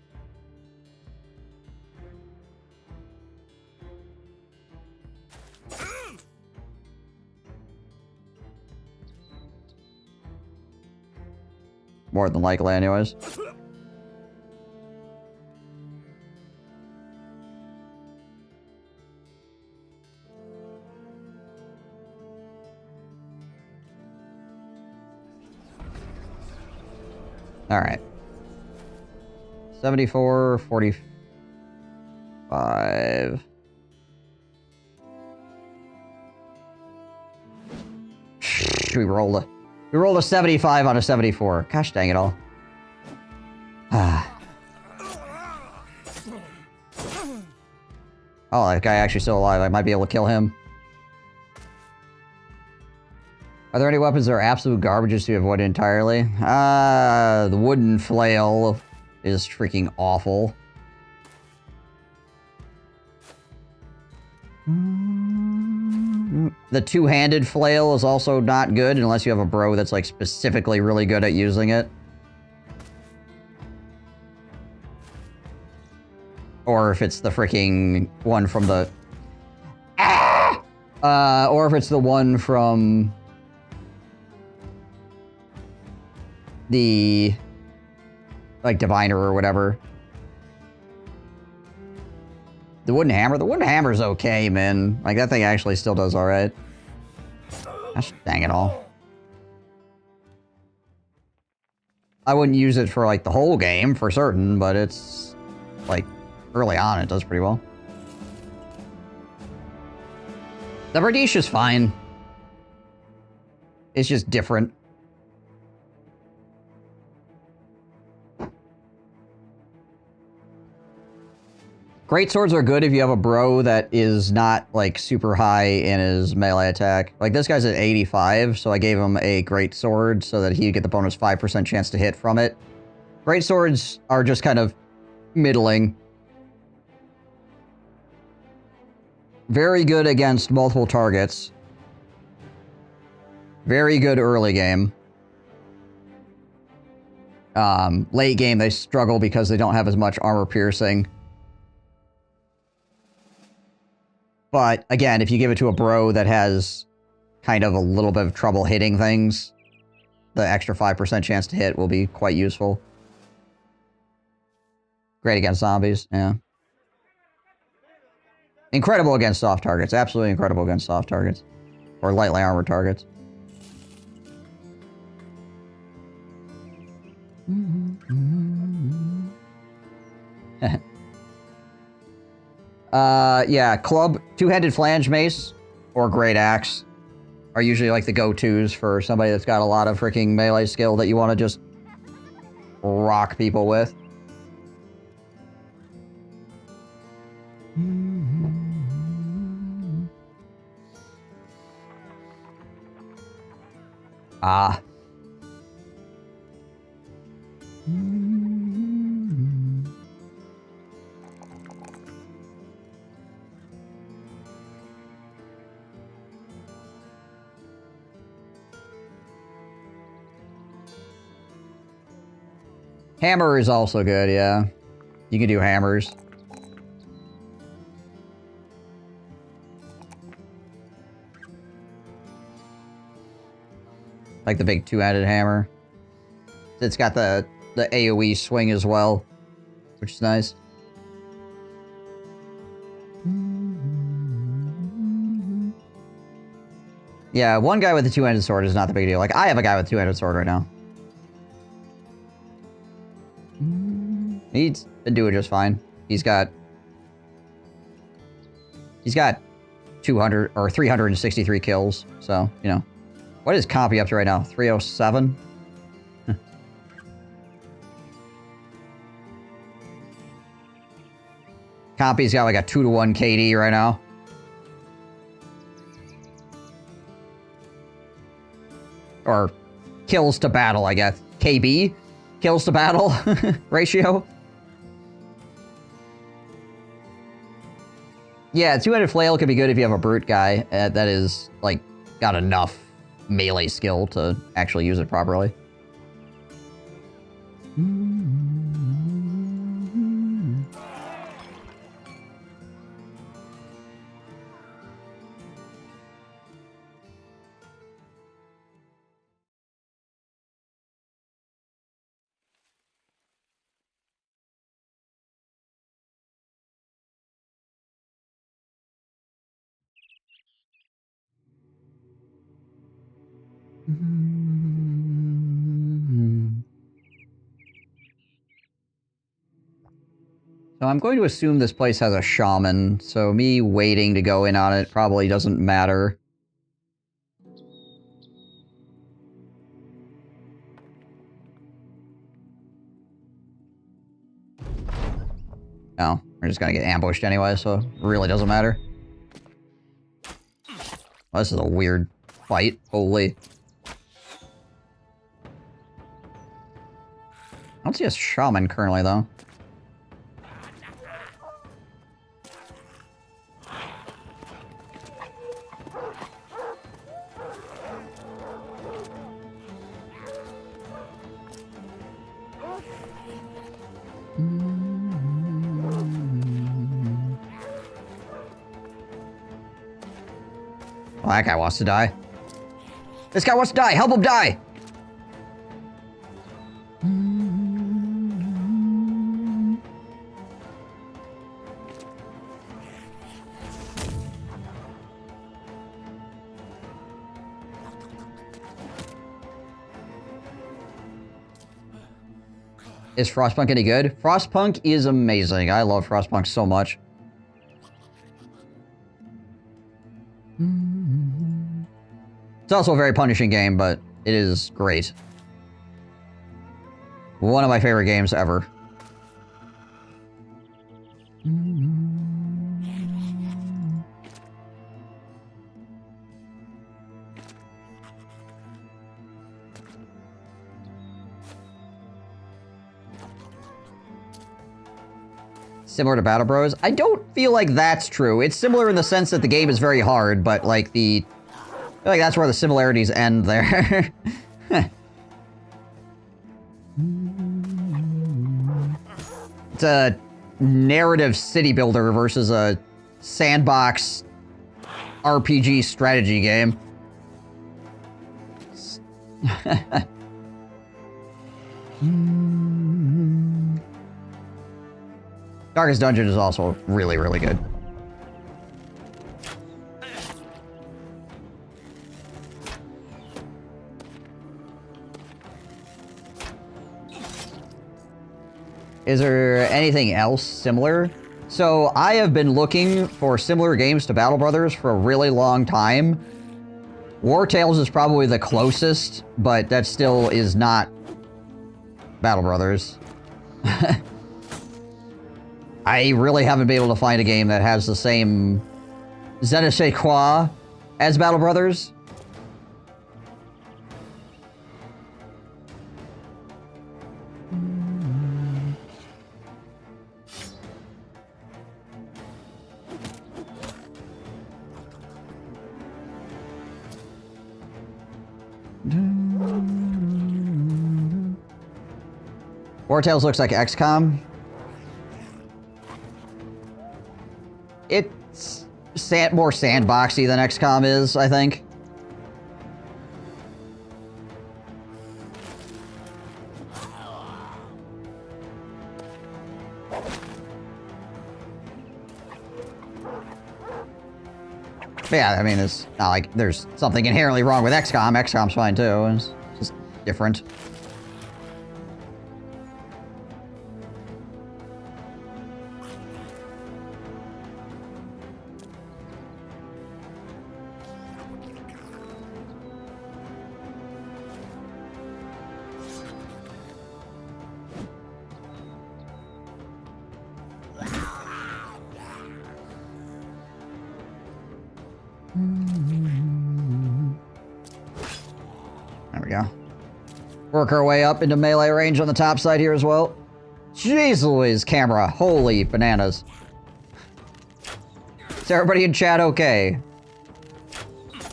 More than likely anyways. Alright. 74, 45. We rolled a 75 on a 74. Gosh dang it all. Oh, that guy actually still alive. I might be able to kill him. Are there any weapons that are absolute garbages to avoid entirely? The wooden flail is freaking awful. The two-handed flail is also not good unless you have a bro that's like specifically really good at using it. Or if it's the freaking one from the... or if it's the one from... the... like, diviner or whatever. The wooden hammer's okay, man. Like, that thing actually still does alright. Gosh dang it all. I wouldn't use it for, like, the whole game, for certain, but it's... like, early on, it does pretty well. The Bradish is fine. It's just different. Great swords are good if you have a bro that is not, like, super high in his melee attack. Like, this guy's at 85, so I gave him a great sword so that he'd get the bonus 5% chance to hit from it. Great swords are just kind of middling. Very good against multiple targets. Very good early game. Late game, they struggle because they don't have as much armor piercing. But, again, if you give it to a bro that has kind of a little bit of trouble hitting things, the extra 5% chance to hit will be quite useful. Great against zombies, yeah. Incredible against soft targets. Absolutely incredible against soft targets. Or lightly armored targets. Yeah, club, two-handed flange mace, or great axe are usually like the go-tos for somebody that's got a lot of freaking melee skill that you want to just rock people with. Ah. Hammer is also good, yeah. You can do hammers. Like the big two-handed hammer. It's got the AoE swing as well, which is nice. Yeah, one guy with a two-handed sword is not the big deal. Like, I have a guy with a two-handed sword right now. He's been doing just fine. He's got 200 or 363 kills, so, you know. What is Compy up to right now? 307? Compy's got like a 2-to-1 KD right now. Or kills to battle, I guess. KB? Kills to battle ratio. Yeah, two-handed flail can be good if you have a brute guy that is, like, got enough melee skill to actually use it properly. I'm going to assume this place has a shaman, so me waiting to go in on it probably doesn't matter. Oh, we're just gonna get ambushed anyway, so it really doesn't matter. Well, this is a weird fight. Holy. I don't see a shaman currently, though. Oh, that guy wants to die. This guy wants to die! Help him die! Is Frostpunk any good? Frostpunk is amazing. I love Frostpunk so much. It's also a very punishing game, but it is great. One of my favorite games ever. Similar to Battle Bros? I don't feel like that's true. It's similar in the sense that the game is very hard, but like I feel like that's where the similarities end there. It's a narrative city builder versus a sandbox RPG strategy game. Darkest Dungeon is also really, really good. Is there anything else similar? So, I have been looking for similar games to Battle Brothers for a really long time. War Tales is probably the closest, but that still is not Battle Brothers. I really haven't been able to find a game that has the same je ne sais quoi as Battle Brothers. War Tales looks like XCOM. It's more sandboxy than XCOM is, I think. Yeah, I mean, it's not like there's something inherently wrong with XCOM. XCOM's fine too. It's just different. There we go. Work our way up into melee range on the top side here as well. Jeez Louise, camera. Holy bananas. Is everybody in chat okay?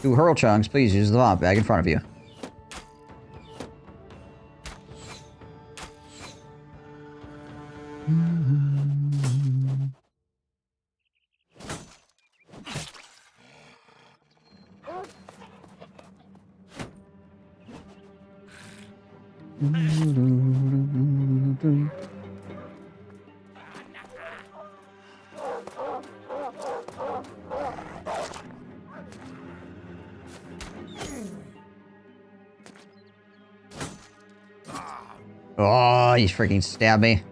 To hurl chunks, please use the bomb bag in front of you. Oh, he freaking stabbed me.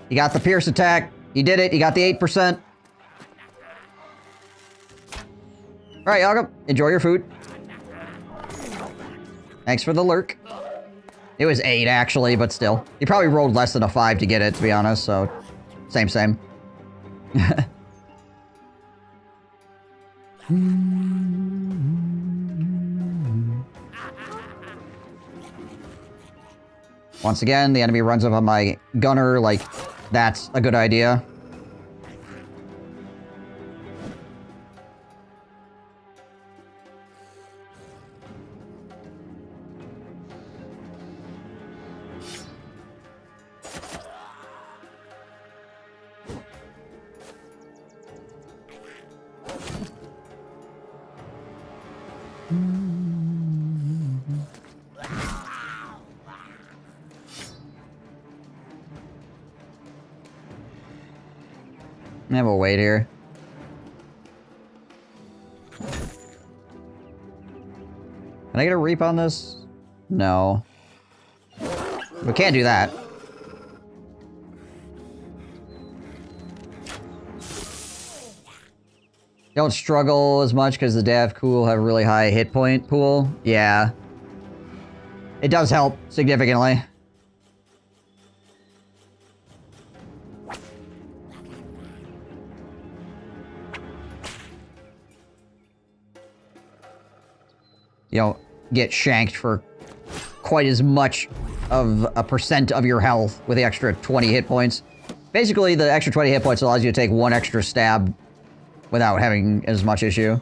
He got the pierce attack. You did it. You got the 8%. All right, Yaga. Enjoy your food. Thanks for the lurk. It was 8, actually, but still. You probably rolled less than a 5 to get it, to be honest, so... Same. Once again, the enemy runs up on my gunner, like, that's a good idea. And we'll wait here. Can I get a reap on this? No. We can't do that. Don't struggle as much because the Dav Cool have a really high hit point pool. Yeah. It does help significantly. You don't get shanked for quite as much of a percent of your health with the extra 20 hit points. Basically, the extra 20 hit points allows you to take 1 extra stab without having as much issue.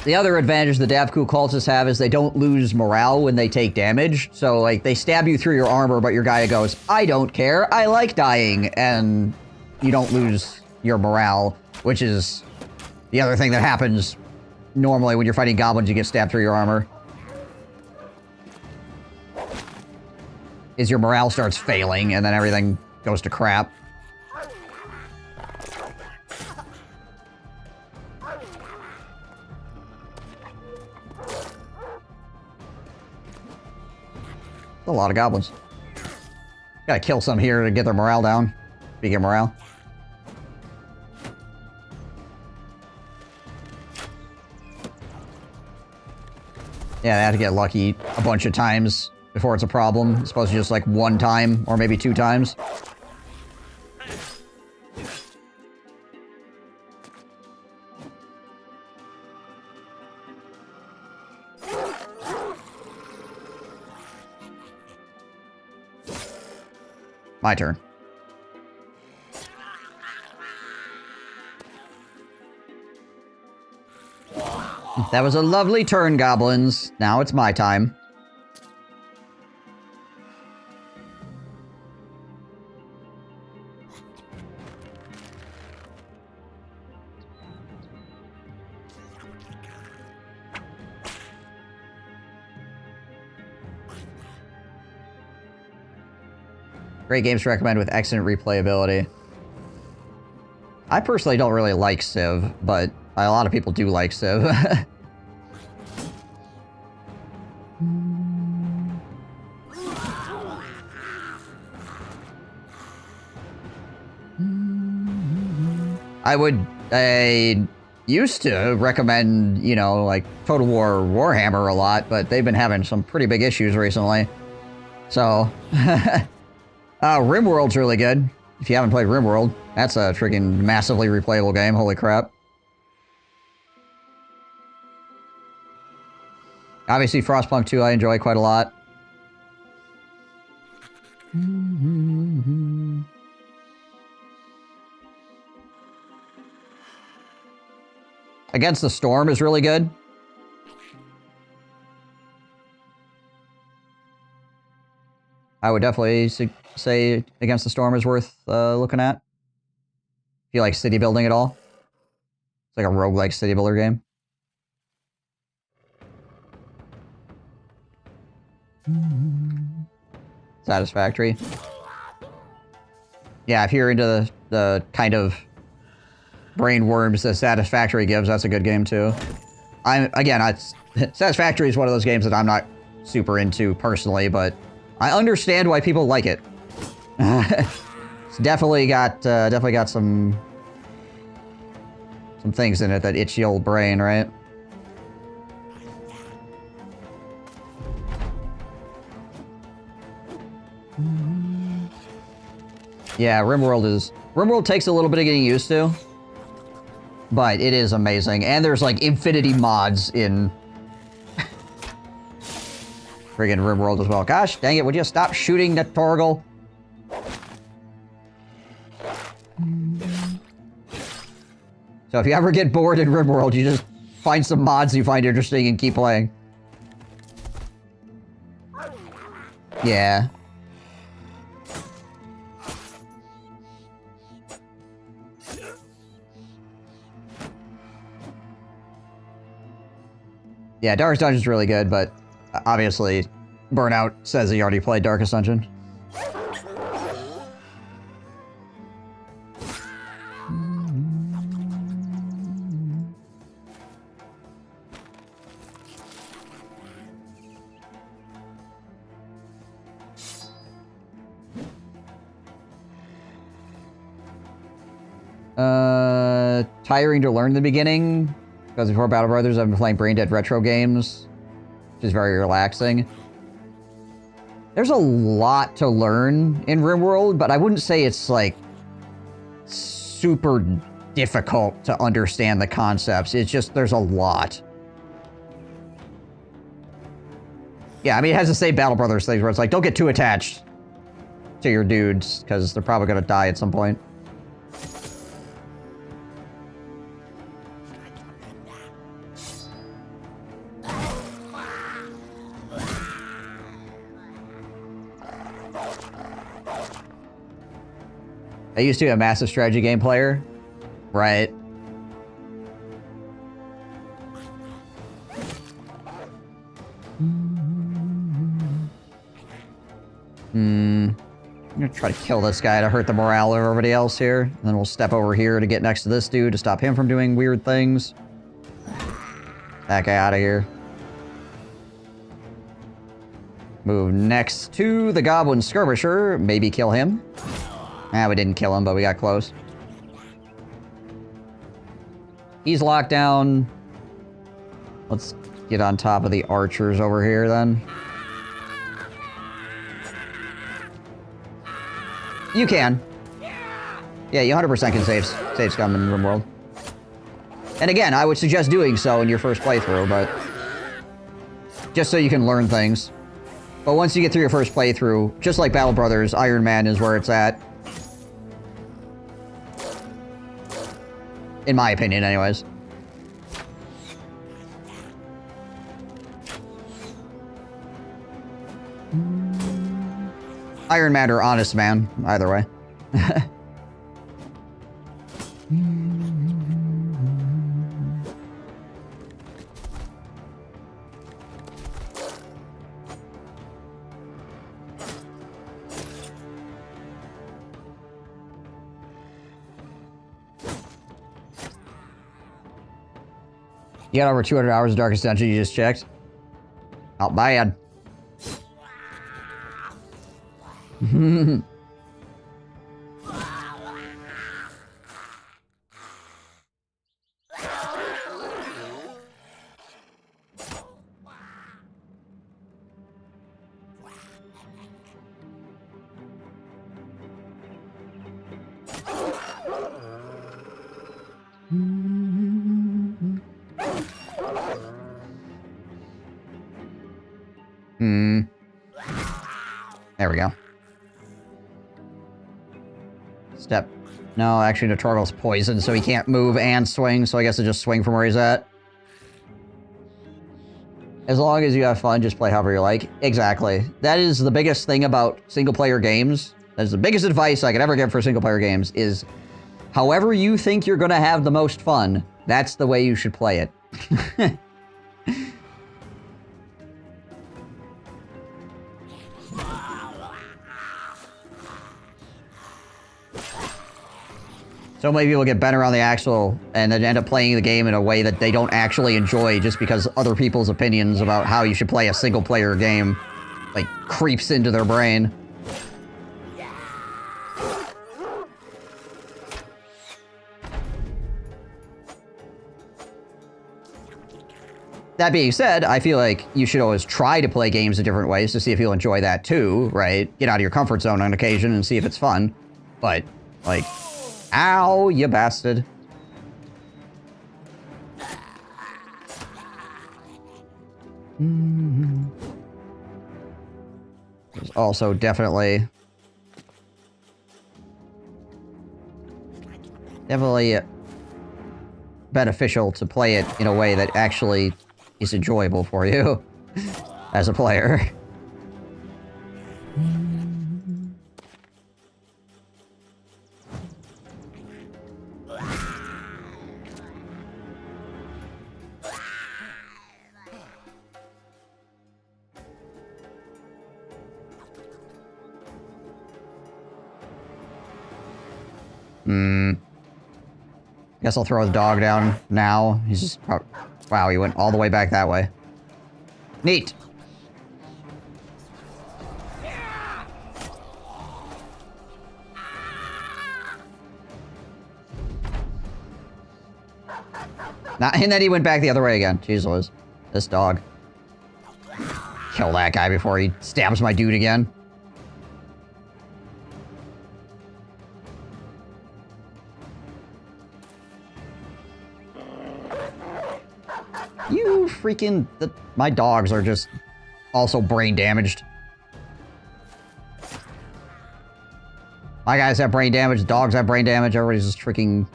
The other advantage the Davku Cultists have is they don't lose morale when they take damage. So, like, they stab you through your armor, but your guy goes, I don't care, I like dying, and you don't lose your morale, which is the other thing that happens normally when you're fighting goblins. You get stabbed through your armor. Is your morale starts failing, and then everything goes to crap. A lot of goblins. Gotta kill some here to get their morale down. Speaking of morale. Yeah, they have to get lucky a bunch of times before it's a problem. It's supposed to just like 1 time, or maybe 2 times. My turn. That was a lovely turn, goblins. Now it's my time. Great games to recommend with excellent replayability. I personally don't really like Civ, but a lot of people do like Civ. I used to recommend, you know, like Total War Warhammer a lot, but they've been having some pretty big issues recently. So, RimWorld's really good. If you haven't played RimWorld, that's a freaking massively replayable game. Holy crap. Obviously, Frostpunk 2 I enjoy quite a lot. Against the Storm is really good. I would definitely say Against the Storm is worth looking at. If you like city building at all. It's like a roguelike city builder game. Satisfactory. Yeah, if you're into the kind of brain worms that Satisfactory gives, that's a good game too. Satisfactory is one of those games that I'm not super into personally, but I understand why people like it. It's definitely got some things in it that itch the old brain, right? Yeah, RimWorld takes a little bit of getting used to, but it is amazing. And there's like infinity mods in friggin' RimWorld as well. Gosh, dang it, would you stop shooting the Torgal? So if you ever get bored in RimWorld, you just find some mods you find interesting and keep playing. Yeah. Yeah, Darkest Dungeon's really good, but obviously Burnout says he already played Darkest Dungeon. Tiring to learn in the beginning, because before Battle Brothers I've been playing Brain Dead retro games, which is very relaxing. There's a lot to learn in RimWorld, but I wouldn't say it's like super difficult to understand the concepts. It's just there's a lot. Yeah, I mean, it has the same Battle Brothers things where it's like, don't get too attached to your dudes, because they're probably going to die at some point. I used to be a massive strategy game player. Right. I'm gonna try to kill this guy to hurt the morale of everybody else here. And then we'll step over here to get next to this dude to stop him from doing weird things. That guy out of here. Move next to the Goblin Skirmisher. Maybe kill him. Ah, we didn't kill him, but we got close. He's locked down. Let's get on top of the archers over here, then. You can. Yeah, you 100% can save scum in RimWorld. And again, I would suggest doing so in your first playthrough, but... just so you can learn things. But once you get through your first playthrough, just like Battle Brothers, Iron Man is where it's at. In my opinion, anyways. Iron Man or Honest Man, either way. You got over 200 hours of Darkest Dungeon, you just checked? Not bad. There we go. Step. No, actually, the Torgal's poisoned, so he can't move and swing, so I guess I just swing from where he's at. As long as you have fun, just play however you like. Exactly. That is the biggest thing about single-player games. That is the biggest advice I could ever give for single-player games, is however you think you're going to have the most fun, that's the way you should play it. So many people get bent around the axle and then end up playing the game in a way that they don't actually enjoy just because other people's opinions about how you should play a single-player game, like, creeps into their brain. That being said, I feel like you should always try to play games in different ways to see if you'll enjoy that too, right? Get out of your comfort zone on occasion and see if it's fun. But, like, ow, you bastard. There's also definitely beneficial to play it in a way that actually is enjoyable for you as a player. Guess I'll throw the dog down now. He's just... wow, he went all the way back that way. Neat. And then he went back the other way again. Jeez Louise. This dog. Kill that guy before he stabs my dude again. You freaking... my dogs are just also brain damaged. My guys have brain damage, dogs have brain damage, everybody's just freaking...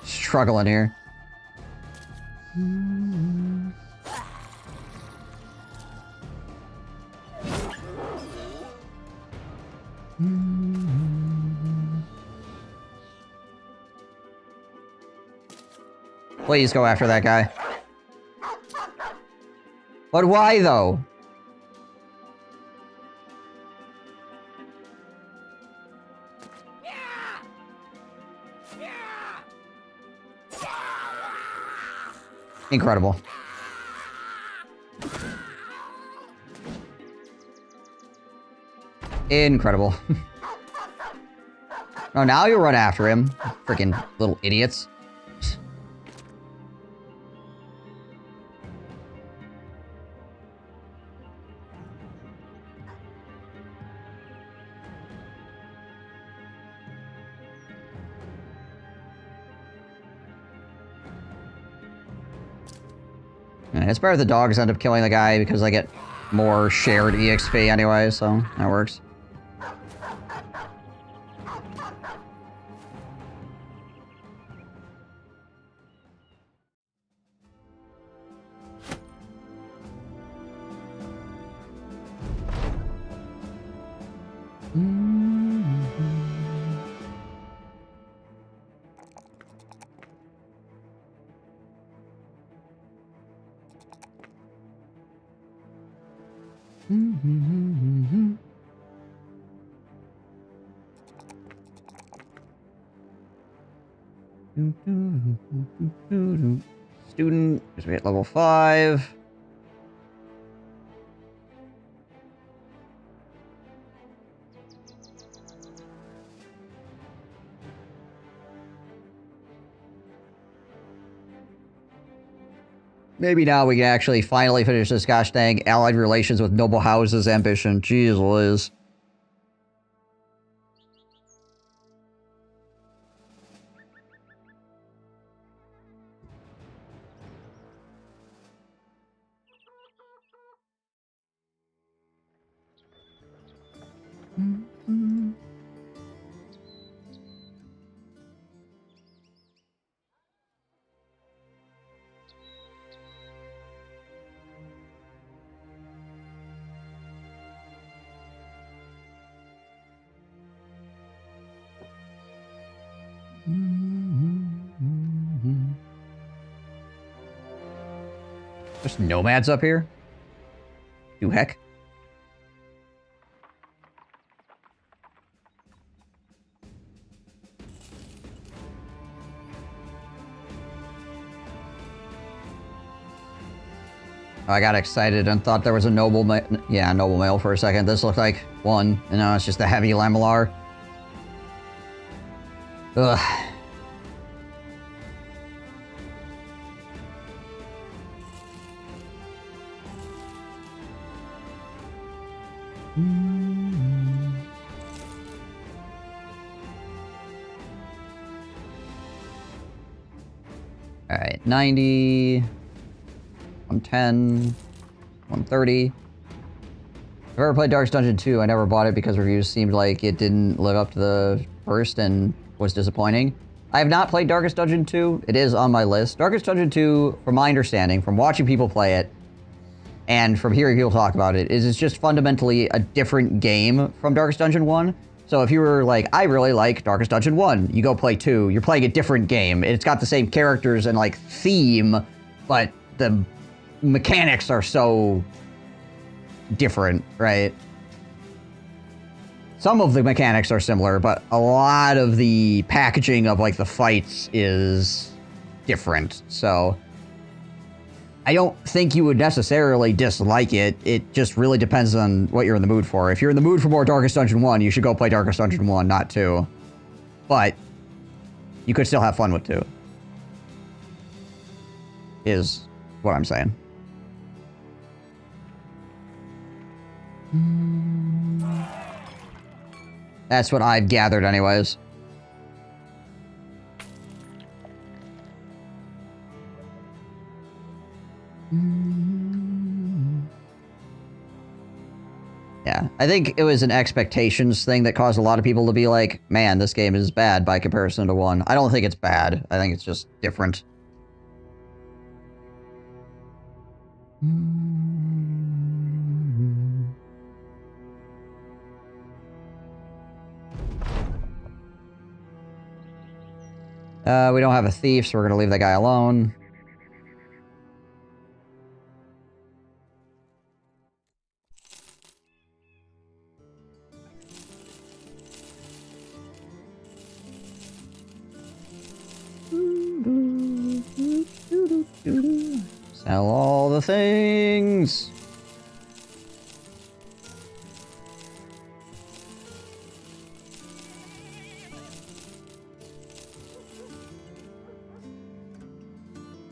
struggling here. Please go after that guy. But why, though? Incredible. Incredible. Oh, now you run after him. Freaking little idiots. It's better if the dogs end up killing the guy because I get more shared EXP anyway, so that works. Student is at level 5. Maybe now we can actually finally finish this gosh dang allied relations with noble houses ambition. Jeez Liz. There's nomads up here? You heck? I got excited and thought there was a noble noble male for a second. This looked like one, and now it's just a heavy Lamellar. Ugh. Alright, 90, 110, 130. I've ever played Darkest Dungeon 2. I never bought it because reviews seemed like it didn't live up to the first and was disappointing. I have not played Darkest Dungeon 2. It is on my list. Darkest Dungeon 2, from my understanding, from watching people play it, and from hearing people talk about it, is it's just fundamentally a different game from Darkest Dungeon 1. So if you were like, I really like Darkest Dungeon 1, you go play 2, you're playing a different game. It's got the same characters and like theme, but the mechanics are so different, right? Some of the mechanics are similar, but a lot of the packaging of like the fights is different. So I don't think you would necessarily dislike it. It just really depends on what you're in the mood for. If you're in the mood for more Darkest Dungeon 1, you should go play Darkest Dungeon 1, not 2. But you could still have fun with 2. Is what I'm saying. That's what I've gathered anyways. Yeah, I think it was an expectations thing that caused a lot of people to be like, man, this game is bad by comparison to 1. I don't think it's bad. I think it's just different. We don't have a thief, so we're gonna leave that guy alone. Sell all the things.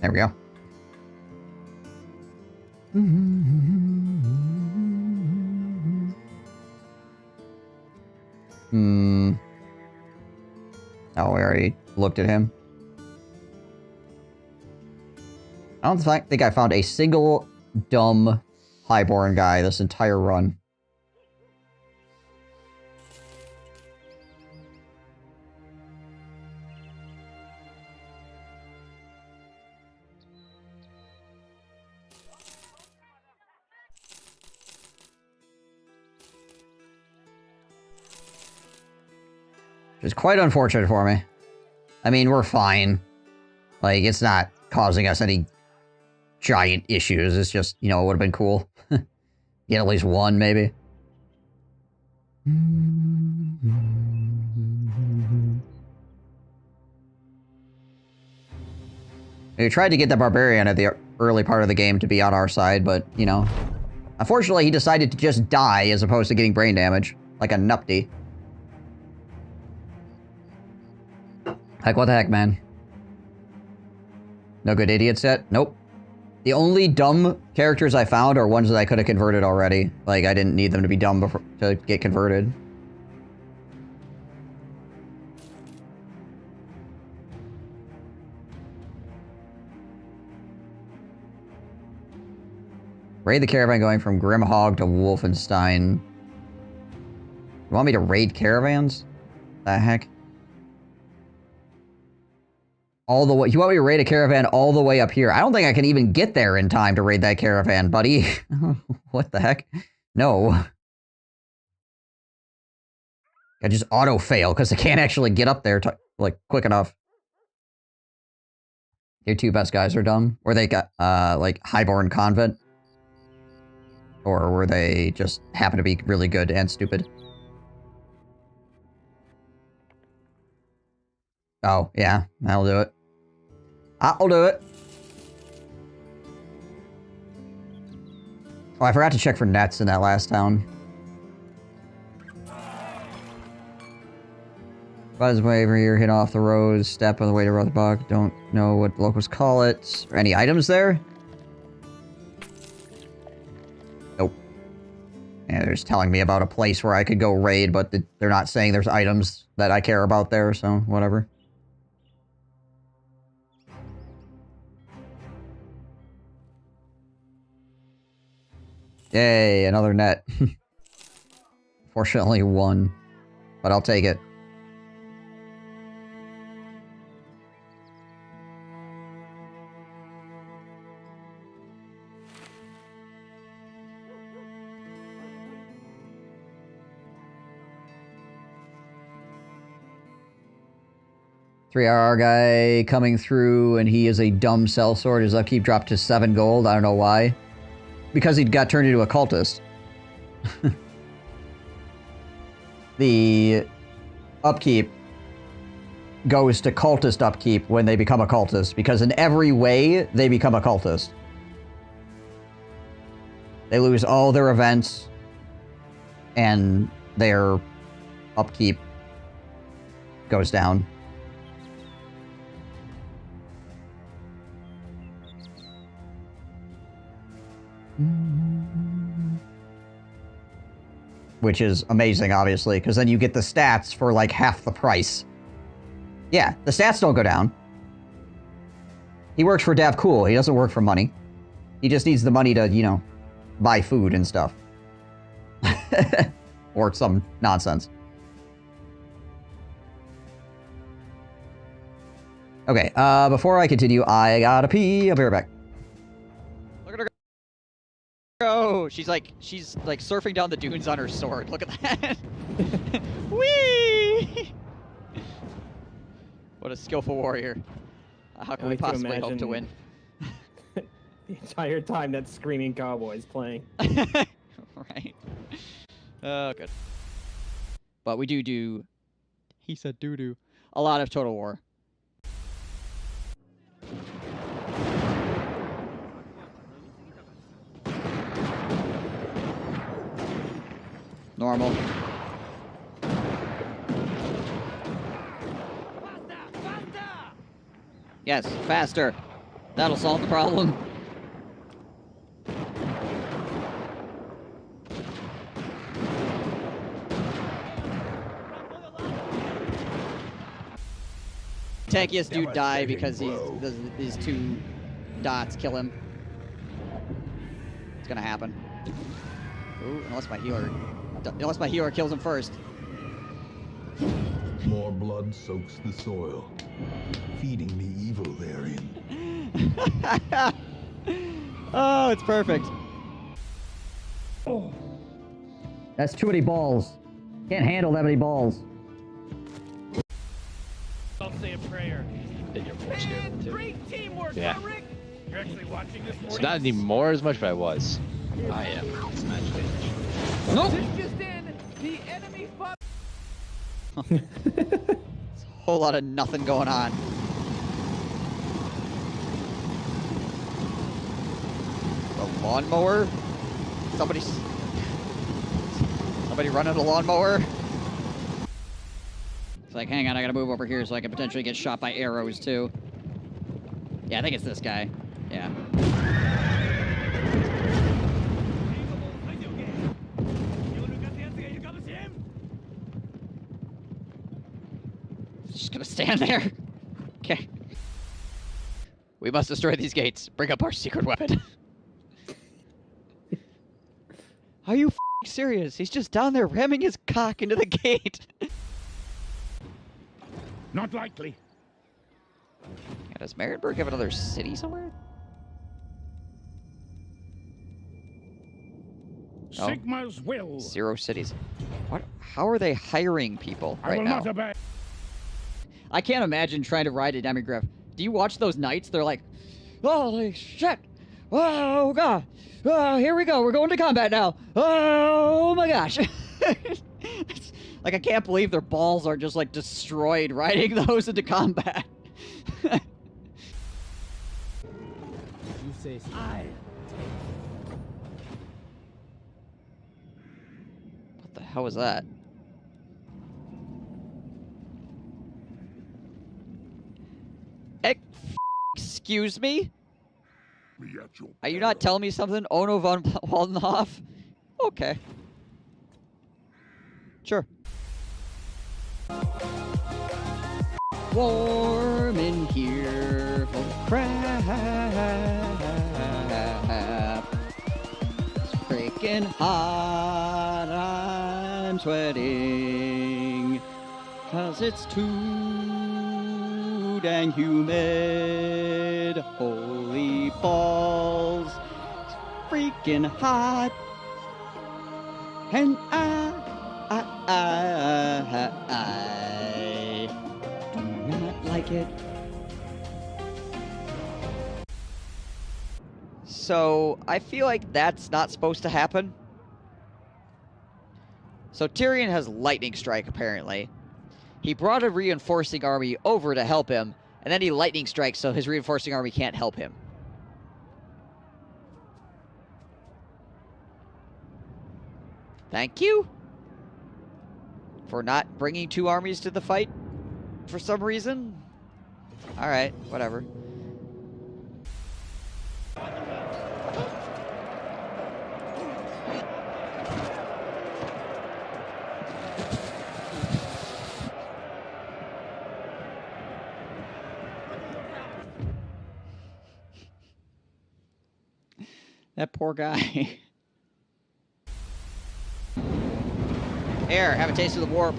There we go. Oh, we already looked at him. I don't think I found a single dumb highborn guy this entire run. Which is quite unfortunate for me. I mean, we're fine. Like, it's not causing us any giant issues. It's just, you know, it would have been cool. Get at least one, maybe. We tried to get the barbarian at the early part of the game to be on our side, but, you know. Unfortunately, he decided to just die as opposed to getting brain damage. Like a nupty. Like, what the heck, man? No good idiots yet? Nope. The only dumb characters I found are ones that I could have converted already. Like, I didn't need them to be dumb before, to get converted. Raid the caravan going from Grimhog to Wolfenstein. You want me to raid caravans? The heck? All the way. You want me to raid a caravan all the way up here? I don't think I can even get there in time to raid that caravan, buddy. What the heck? No. I just auto-fail because I can't actually get up there like quick enough. Your two best guys are dumb. Or they got like highborn convent. Or were they just happen to be really good and stupid? Oh, yeah, that'll do it. I'll do it. Oh, I forgot to check for nets in that last town. Buzz wave here, hit off the rose, step on the way to Rothbach. Don't know what the locals call it. Are any items there? Nope. Yeah, they're just telling me about a place where I could go raid, but they're not saying there's items that I care about there, so whatever. Yay, another net. Fortunately, one. But I'll take it. $3 guy coming through, and he is a dumb sellsword. His upkeep dropped to 7 gold. I don't know why. Because he got turned into a cultist. The upkeep goes to cultist upkeep when they become a cultist, because in every way, they become a cultist. They lose all their events, and their upkeep goes down. Which is amazing, obviously, because then you get the stats for like half the price. Yeah, the stats don't go down. He works for Dav Cool. He doesn't work for money. He just needs the money to, you know, buy food and stuff. Or some nonsense. Okay, before I continue, I gotta pee. I'll be right back. Look at her go! She's like surfing down the dunes on her sword. Look at that! Whee! What a skillful warrior. How can we possibly hope to win? The entire time that Screaming Cowboy's playing. Right. Oh, good. But we do... He said doo-doo. A lot of Total War. Normal. Yes, faster. That'll solve the problem. Tankiest dude die because these 2 dots kill him. It's gonna happen. Ooh, unless my healer kills him first. More blood soaks the soil, feeding the evil therein. Oh, it's perfect. Oh. That's too many balls. Can't handle that many balls. I'll say a prayer. Then you're more scared too. Great teamwork, Yeah. Rick. You're actually watching this So not anymore as much, but I was. I am. Nope. Just in, the enemy It's a whole lot of nothing going on. The lawnmower? Somebody running a lawnmower? It's like, hang on, I gotta move over here so I can potentially get shot by arrows too. Yeah, I think it's this guy. Yeah. Just gonna stand there. Okay. We must destroy these gates. Bring up our secret weapon. Are you serious? He's just down there ramming his cock into the gate. Not likely. Yeah, does Marienburg have another city somewhere? No. Sigma's will. 0 cities. What? How are they hiring people I right will now? not obey. I can't imagine trying to ride a demigryph. Do you watch those knights? They're like, holy shit! Oh god! Here we go. We're going to combat now. Oh my gosh! It's, like, I can't believe their balls are just like destroyed riding those into combat. You say so. hell was that? Excuse me? Are you not telling me something? Ono von Waldenhof? Okay. Sure. Warm in here, full of crap. It's freaking hot, I'm sweating. 'Cause it's too dang humid. Holy balls, it's freaking hot. And I do not like it. So, I feel like that's not supposed to happen. So Tyrion has lightning strike, apparently. He brought a reinforcing army over to help him, and then he lightning strikes, so his reinforcing army can't help him. Thank you for not bringing 2 armies to the fight for some reason. Alright, whatever. That poor guy. Here, have a taste of the warp.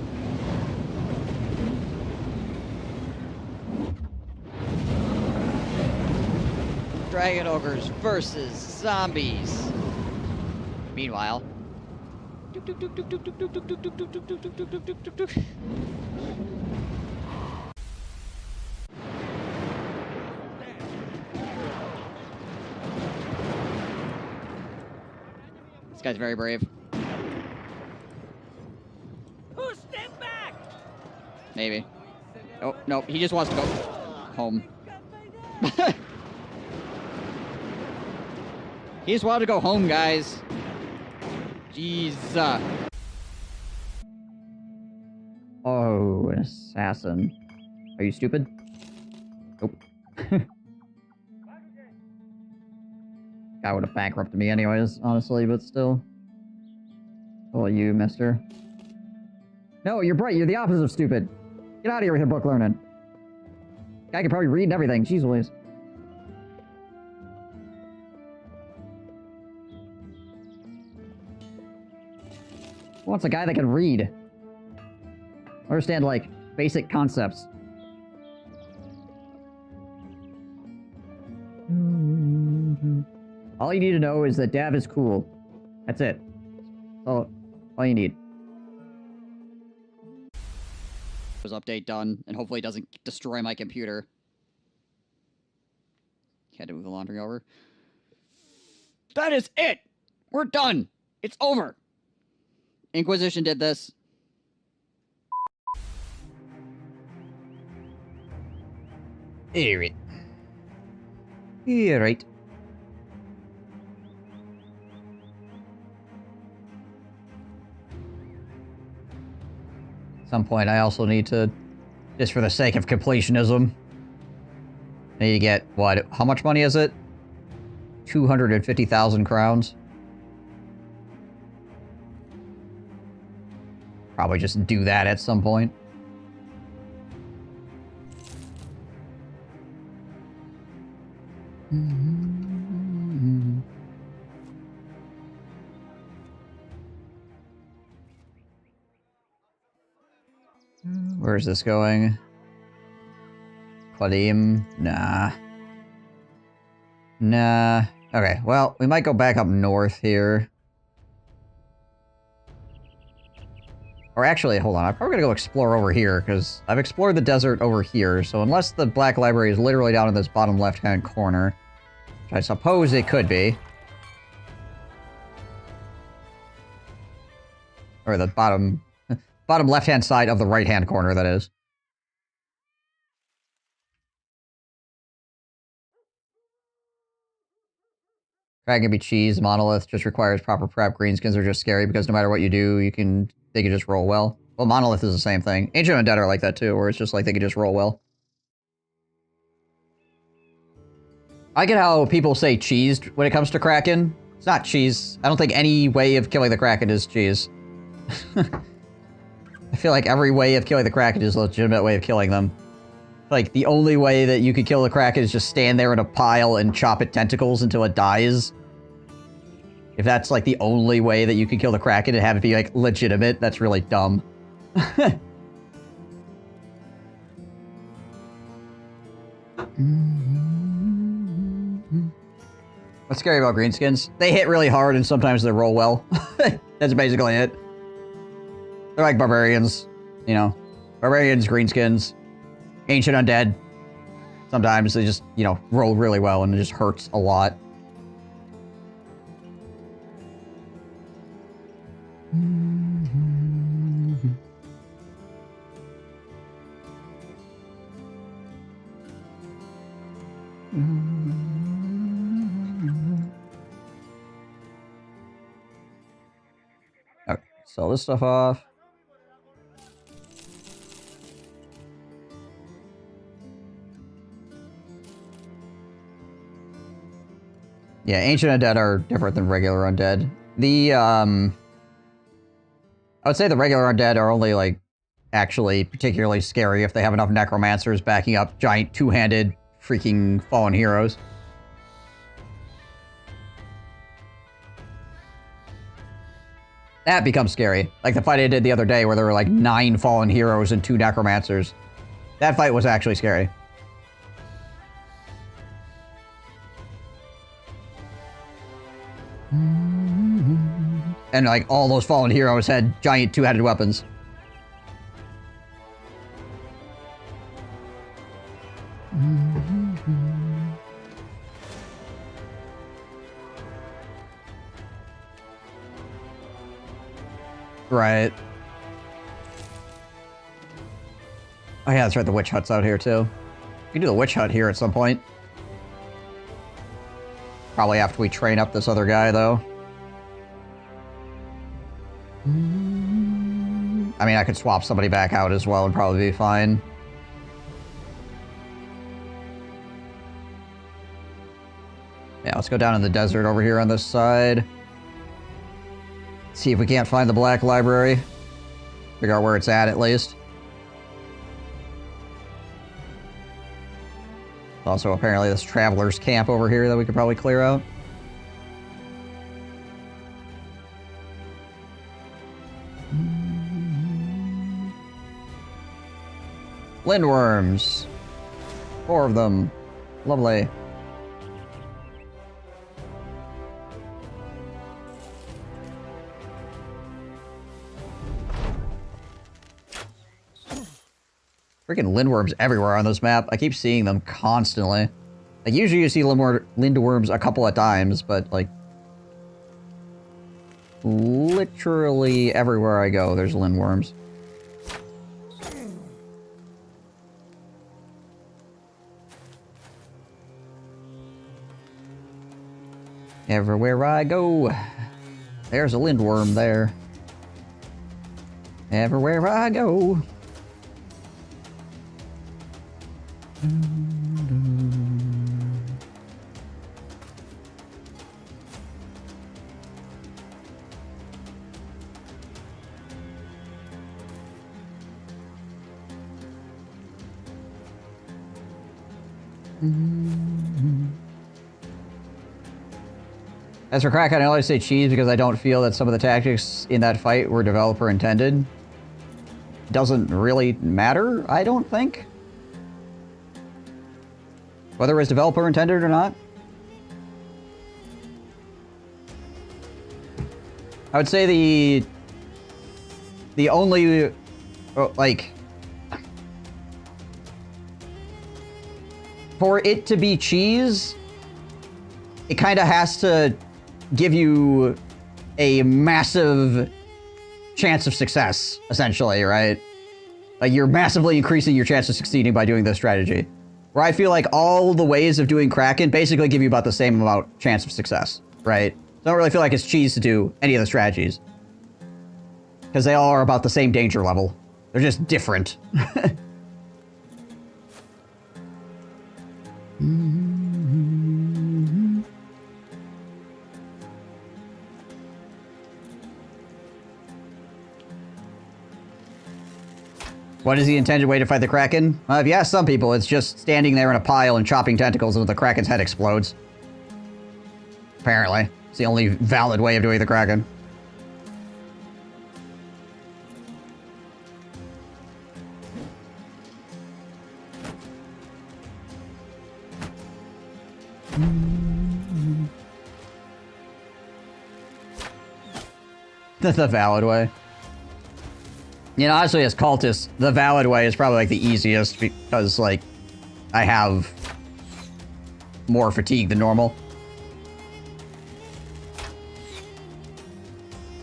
Dragon ogres versus zombies. Meanwhile. This guy's very brave. Maybe. Oh, no, he just wants to go home. He just wanted to go home, guys. Jeez. Oh, an assassin. Are you stupid? Nope. Guy would have bankrupted me anyways, honestly, but still. Oh, you, mister. No, you're bright. You're the opposite of stupid. Get out of here with your book learning. Guy can probably read and everything. Jeez Louise. Who wants a guy that can read? Understand, like, basic concepts. All you need to know is that Dav is cool. That's it. All you need. Update done, and hopefully it doesn't destroy my computer. Had to move the laundry over. That is it! We're done! It's over! Inquisition did this. Alright. Alright. At some point, I also need to, just for the sake of completionism, I need to get, what, how much money is it? 250,000 crowns? Probably just do that at some point. Where is this going? Cladim? Nah. Nah. Okay, well, we might go back up north here. Or actually, hold on, I'm probably gonna go explore over here, because I've explored the desert over here, so unless the Black Library is literally down in this bottom left-hand corner, which I suppose it could be. Or the bottom left-hand side of the right-hand corner, that is. Kraken can be cheese. Monolith just requires proper prep. Greenskins are just scary because no matter what you do, they can just roll well. Well, Monolith is the same thing. Ancient Undead are like that too, where it's just like they can just roll well. I get how people say cheesed when it comes to Kraken. It's not cheese. I don't think any way of killing the Kraken is cheese. I feel like every way of killing the Kraken is a legitimate way of killing them. Like, the only way that you could kill the Kraken is just stand there in a pile and chop its tentacles until it dies. If that's, like, the only way that you could kill the Kraken and have it be, like, legitimate, that's really dumb. What's scary about greenskins? They hit really hard and sometimes they roll well. That's basically it. They're like barbarians, you know. Barbarians, greenskins, ancient undead. Sometimes they just, you know, roll really well and it just hurts a lot. Okay, sell this stuff off. Yeah, ancient undead are different than regular undead. I would say the regular undead are only, like, actually particularly scary if they have enough necromancers backing up giant two-handed freaking fallen heroes. That becomes scary. Like the fight I did the other day where there were like 9 fallen heroes and 2 necromancers. That fight was actually scary. And like all those fallen heroes had giant two-handed weapons. Right. Oh yeah, that's right, the witch hut's out here too. You can do the witch hut here at some point. Probably after we train up this other guy, though. I mean, I could swap somebody back out as well and probably be fine. Yeah, let's go down in the desert over here on this side. See if we can't find the Black Library. Figure out where it's at least. Also, apparently this traveler's camp over here that we could probably clear out. Lindworms. 4 of them. Lovely. Freaking lindworms everywhere on this map. I keep seeing them constantly. Like, usually you see lindworms a couple of times, but, like, literally everywhere I go, there's lindworms. Everywhere I go, there's a lindworm there. Everywhere I go. As for Kraken, I always say cheese because I don't feel that some of the tactics in that fight were developer intended. Doesn't really matter, I don't think. Whether it was developer intended or not. I would say the only, like, for it to be cheese, it kind of has to give you a massive chance of success, essentially, right? Like, you're massively increasing your chance of succeeding by doing this strategy. Where I feel like all the ways of doing Kraken basically give you about the same amount chance of success. right? So I don't really feel like it's cheese to do any of the strategies. Because they all are about the same danger level. They're just different. What is the intended way to fight the Kraken? If you ask some people, it's just standing there in a pile and chopping tentacles until the Kraken's head explodes. Apparently. It's the only valid way of doing the Kraken. The valid way. You know, honestly, as Cultists, the valid way is probably, like, the easiest because, like, I have more fatigue than normal.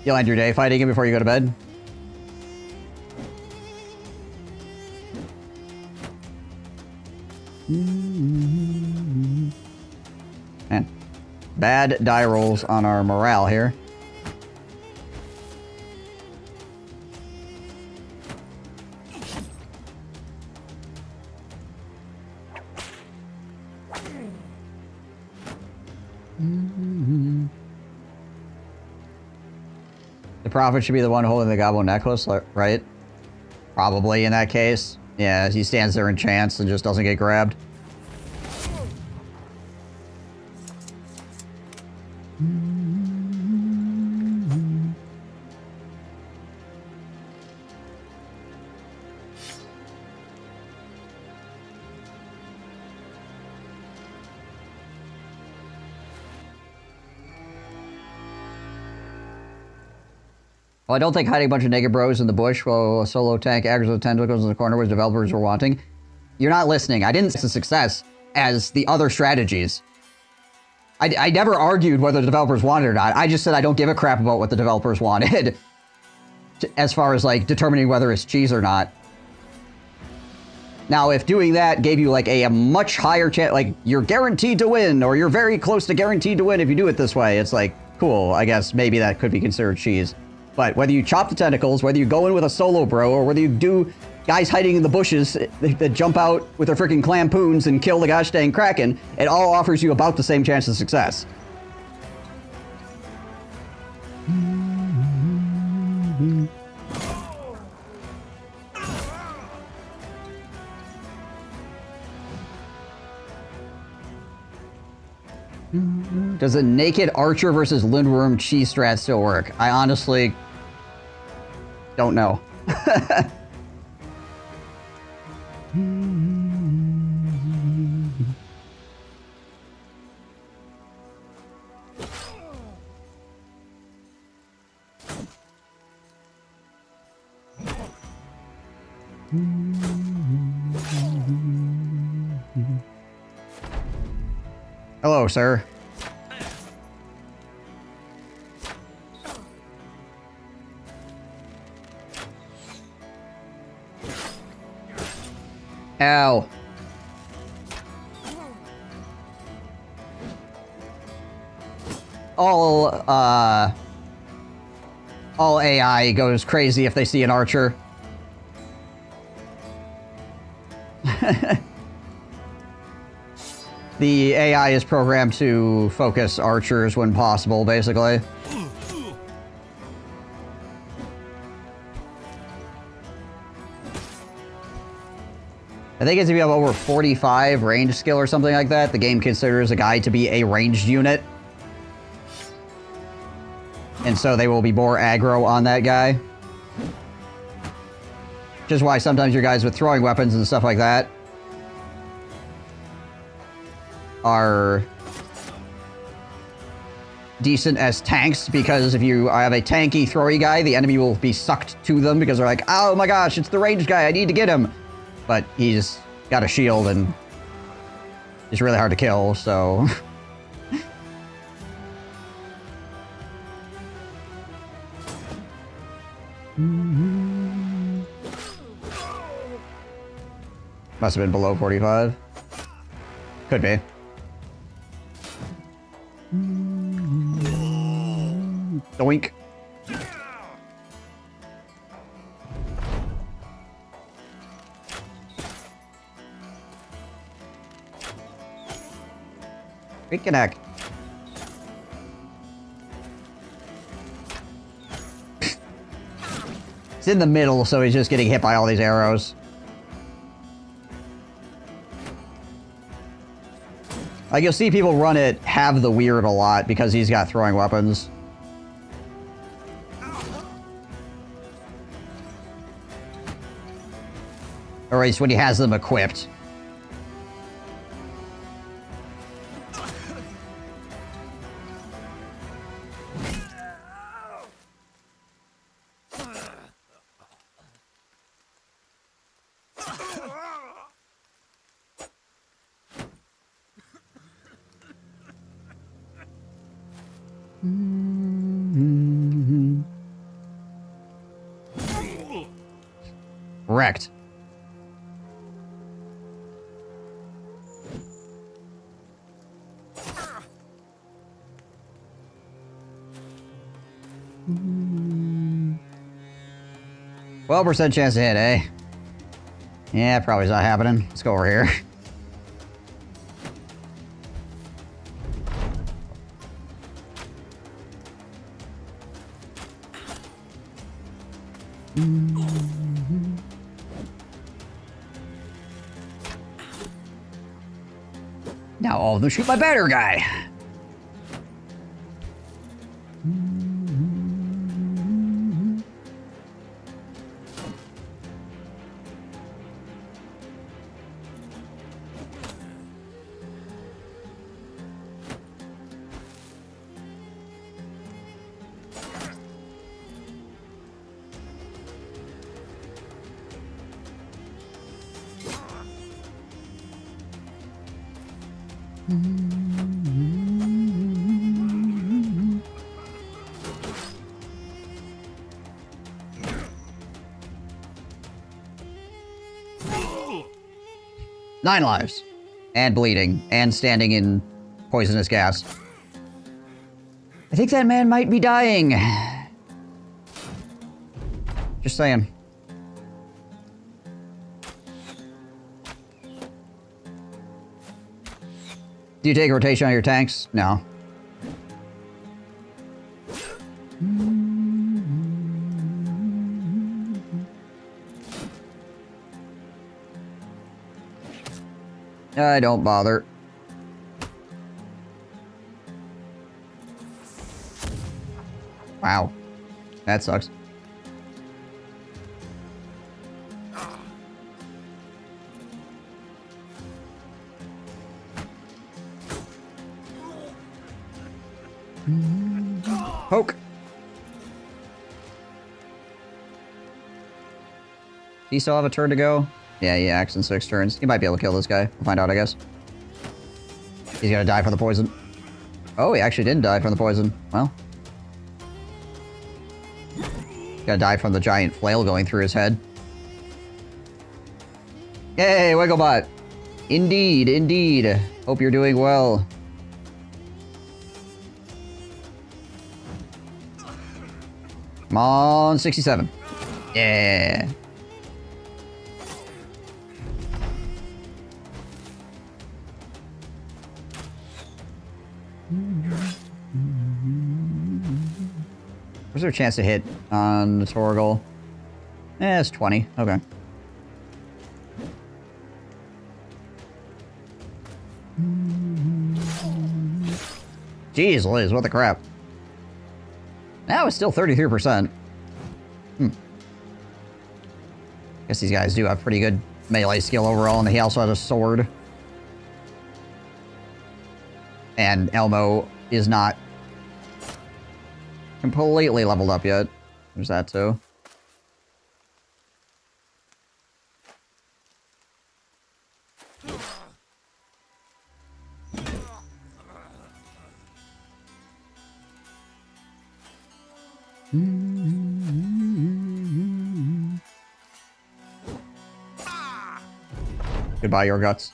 You'll end your day fighting him before you go to bed? Man. Bad die rolls on our morale here. The prophet should be the one holding the goblin necklace, right? Probably in that case. Yeah, he stands there in chance and just doesn't get grabbed. Well, I don't think hiding a bunch of naked bros in the bush while a solo tank aggroes the tentacles in the corner was developers were wanting. You're not listening. I didn't see success as the other strategies. I never argued whether the developers wanted it or not. I just said I don't give a crap about what the developers wanted. As far as, like, determining whether it's cheese or not. Now, if doing that gave you, like, a much higher chance, like, you're guaranteed to win, or you're very close to guaranteed to win if you do it this way, it's like, cool, I guess maybe that could be considered cheese. But whether you chop the tentacles, whether you go in with a solo bro, or whether you do guys hiding in the bushes that jump out with their freaking clampoons and kill the gosh dang Kraken, it all offers you about the same chance of success. Does a naked archer versus Lindworm cheese strat still work? I honestly don't know. Hello, sir. Ow. All AI goes crazy if they see an archer. The AI is programmed to focus archers when possible, basically. I think it's if you have over 45 range skill or something like that, the game considers a guy to be a ranged unit. And so they will be more aggro on that guy. Which is why sometimes your guys with throwing weapons and stuff like that are decent as tanks, because if you have a tanky, throwy guy, the enemy will be sucked to them because they're like, oh my gosh, it's the ranged guy, I need to get him. But he's got a shield and it's really hard to kill, so... Must have been below 45. Could be. Doink. Reconnect. It's in the middle, so he's just getting hit by all these arrows. Like, you'll see people run it, have the weird a lot, because he's got throwing weapons. Or at least when he has them equipped. Wrecked. Well, % chance to hit, eh? Yeah, probably not happening. Let's go over here. Now all of them shoot my better guy. Nine lives. And bleeding. And standing in poisonous gas. I think that man might be dying. Just saying. Do you take a rotation on your tanks? No. I don't bother. Wow. That sucks. Poke. Do you still have a turn to go? Yeah, he acts in 6 turns. He might be able to kill this guy. We'll find out, I guess. He's gonna die from the poison. Oh, he actually didn't die from the poison. Well. He's gonna die from the giant flail going through his head. Yay, Wigglebot! Indeed, indeed. Hope you're doing well. Come on, 67. Yeah. Where's there a chance to hit on the Torgal? Eh, it's 20. Okay. Jeez Liz, what the crap? Now it's still 33%. Guess these guys do have pretty good melee skill overall, and he also has a sword. And Elmo is not completely leveled up yet. There's that too. Goodbye, your guts.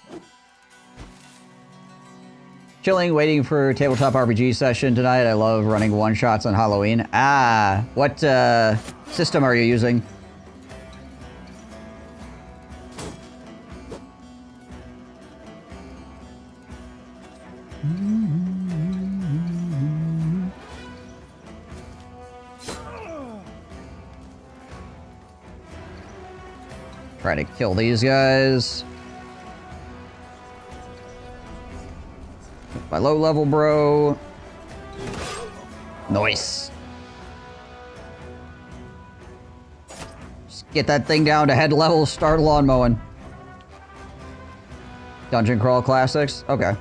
Chilling, waiting for tabletop RPG session tonight. I love running one-shots on Halloween. Ah, what system are you using? Try to kill these guys. My low level, bro. Nice. Just get that thing down to head level, start lawn mowing. Dungeon Crawl Classics? Okay.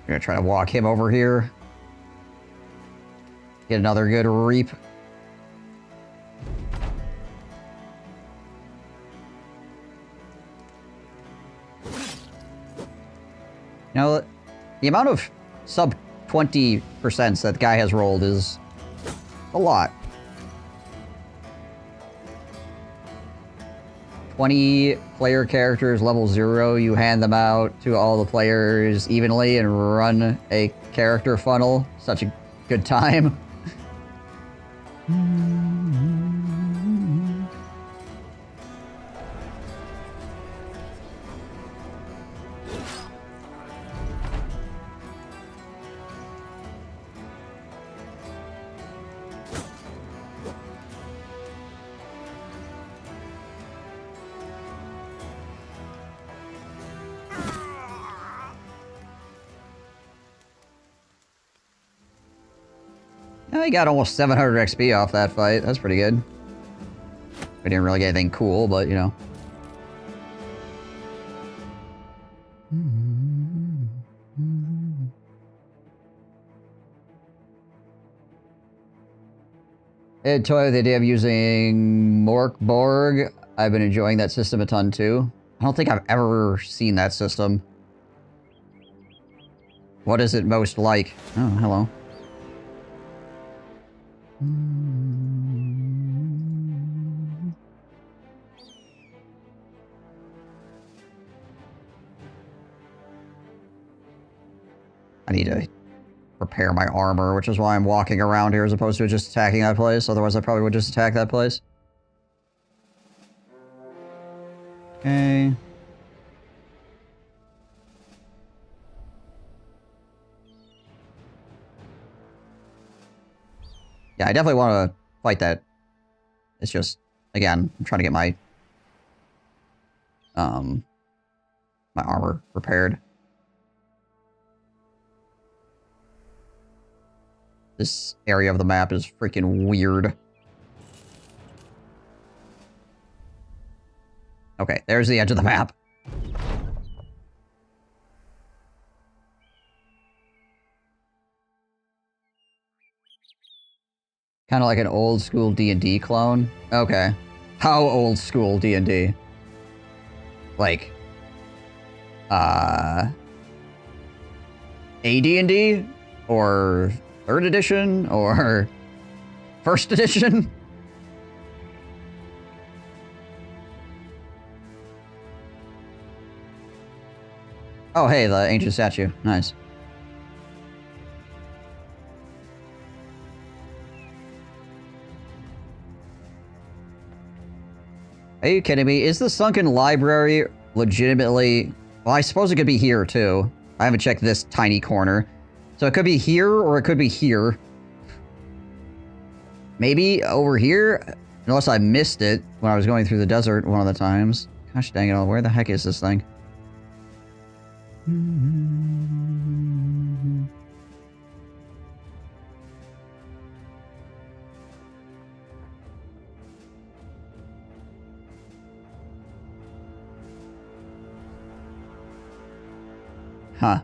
Gonna try to walk him over here. Get another good reap. Now, the amount of sub 20% that guy has rolled is a lot. 20 player characters, level 0, you hand them out to all the players evenly and run a character funnel. Such a good time. I got almost 700 XP off that fight. That's pretty good. I didn't really get anything cool, but you know. I had toy with the idea of using Morkborg. I've been enjoying that system a ton too. I don't think I've ever seen that system. What is it most like? Oh, hello. I need to repair my armor, which is why I'm walking around here as opposed to just attacking that place. Otherwise, I probably would just attack that place. Okay. Yeah, I definitely want to fight that. It's just, again, I'm trying to get my my armor repaired. This area of the map is freaking weird. Okay, there's the edge of the map. Kind of like an old school D&D clone. Okay. How old school D&D? Like, AD&D? Or 3rd edition? Or 1st edition? Oh, hey, the ancient statue. Nice. Are you kidding me? Is the sunken library legitimately... Well, I suppose it could be here, too. I haven't checked this tiny corner. So it could be here, or it could be here. Maybe over here? Unless I missed it when I was going through the desert one of the times. Gosh dang it all, where the heck is this thing? Huh.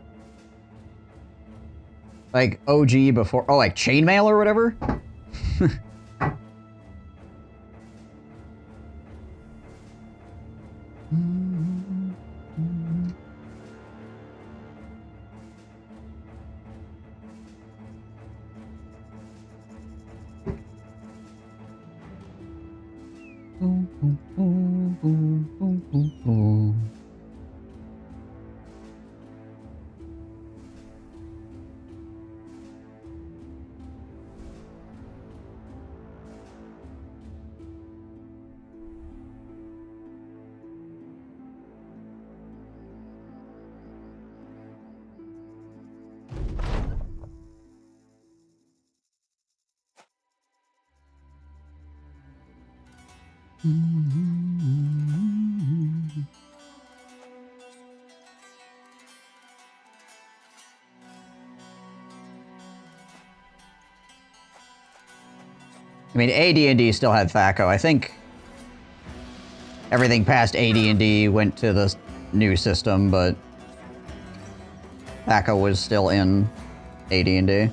Like OG before... Oh, like chainmail or whatever? I mean, AD&D still had THAC0. I think everything past AD&D went to the new system, but THAC0 was still in AD&D.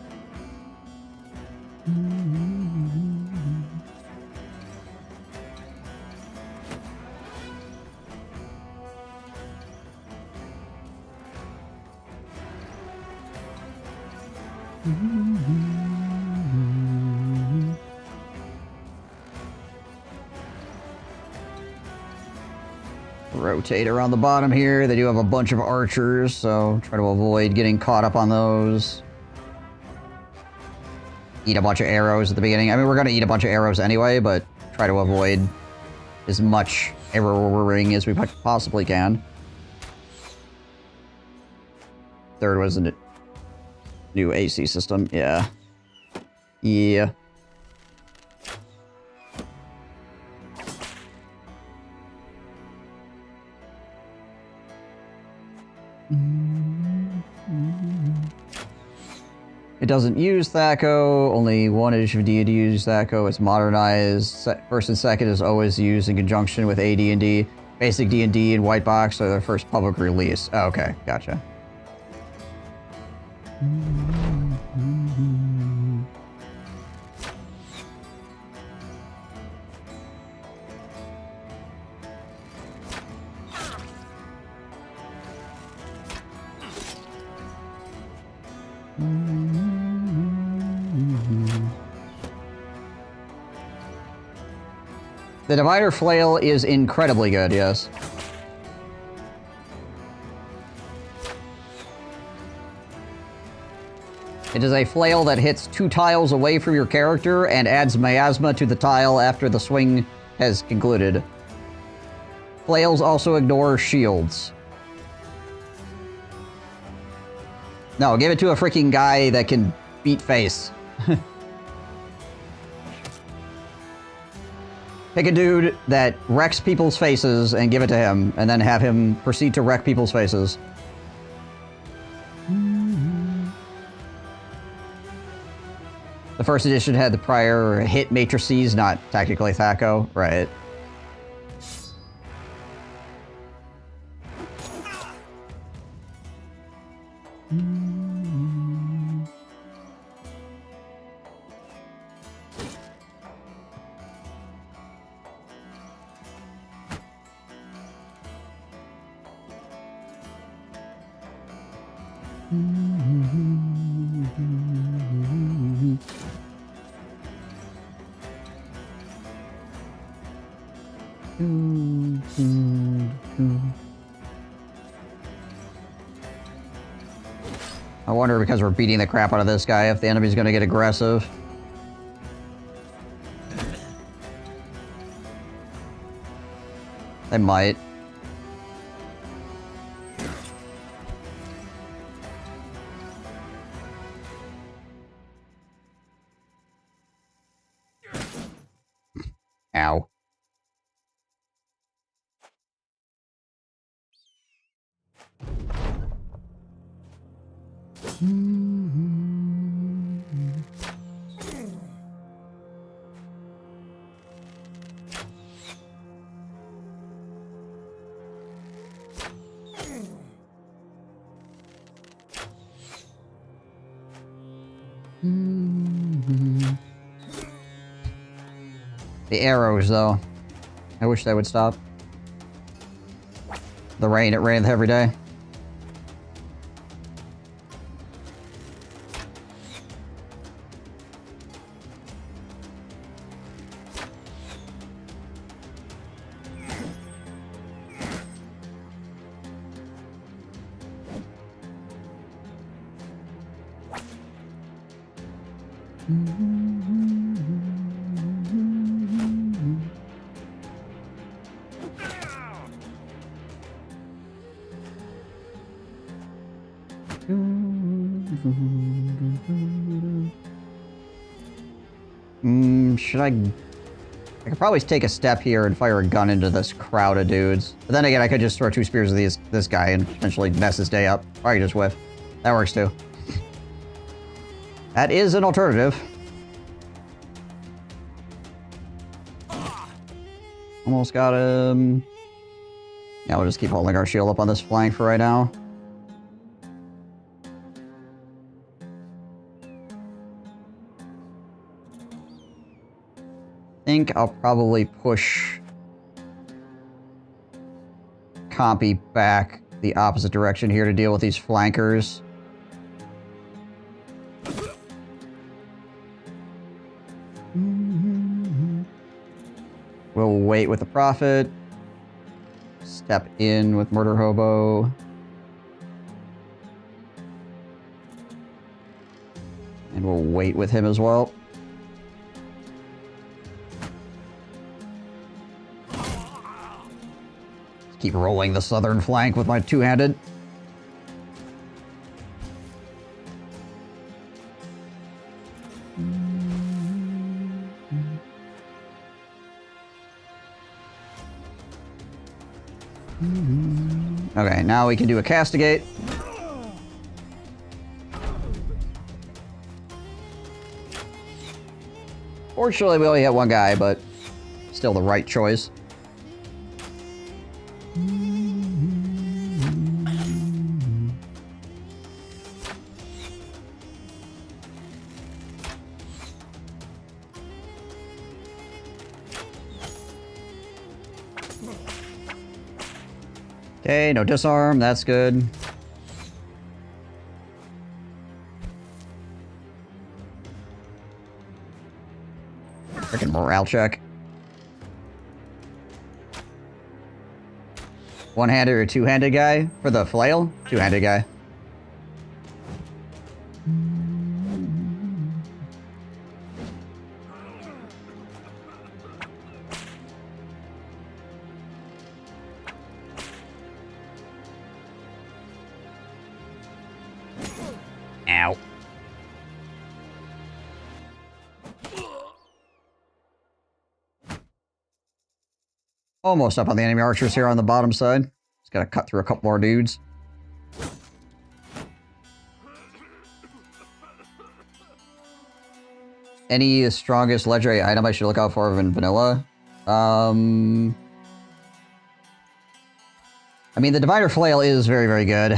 Rotate around the bottom here. They do have a bunch of archers, so try to avoid getting caught up on those. Eat a bunch of arrows at the beginning. I mean, we're going to eat a bunch of arrows anyway, but try to avoid as much arrowing as we possibly can. Third was a new AC system. Yeah. Yeah. It doesn't use THAC0. Only one edition of D&D uses THAC0. It's modernized. First and second is always used in conjunction with AD&D. Basic D&D and White Box are their first public release. Oh, okay, gotcha. The Divider Flail is incredibly good, yes. It is a flail that hits 2 tiles away from your character and adds miasma to the tile after the swing has concluded. Flails also ignore shields. No, give it to a freaking guy that can beat face. Pick a dude that wrecks people's faces and give it to him, and then have him proceed to wreck people's faces. The first edition had the prior hit matrices, not technically THAC0, right? I wonder, because we're beating the crap out of this guy, if the enemy's gonna get aggressive. They might. Ow. The arrows, though. I wish they would stop. The rain, it rained every day. Should I I could probably take a step here and fire a gun into this crowd of dudes. But then again, I could just throw 2 spears at this guy and potentially mess his day up. Or I could just whiff. That works too. That is an alternative. Almost got him. Yeah, we'll just keep holding our shield up on this flank for right now. I think I'll probably push Compy back the opposite direction here to deal with these flankers. We'll wait with the Prophet. Step in with Murder Hobo. And we'll wait with him as well. Keep rolling the southern flank with my two-handed. Okay, now we can do a castigate. Fortunately, we only hit one guy, but still the right choice. Okay, no disarm, that's good. Freaking morale check. One-handed or two-handed guy for the flail? Two-handed guy. Ow. Almost up on the enemy archers here on the bottom side. Just gotta cut through a couple more dudes. Any strongest legendary item I should look out for in vanilla? I mean, the Diviner Flail is very, very good.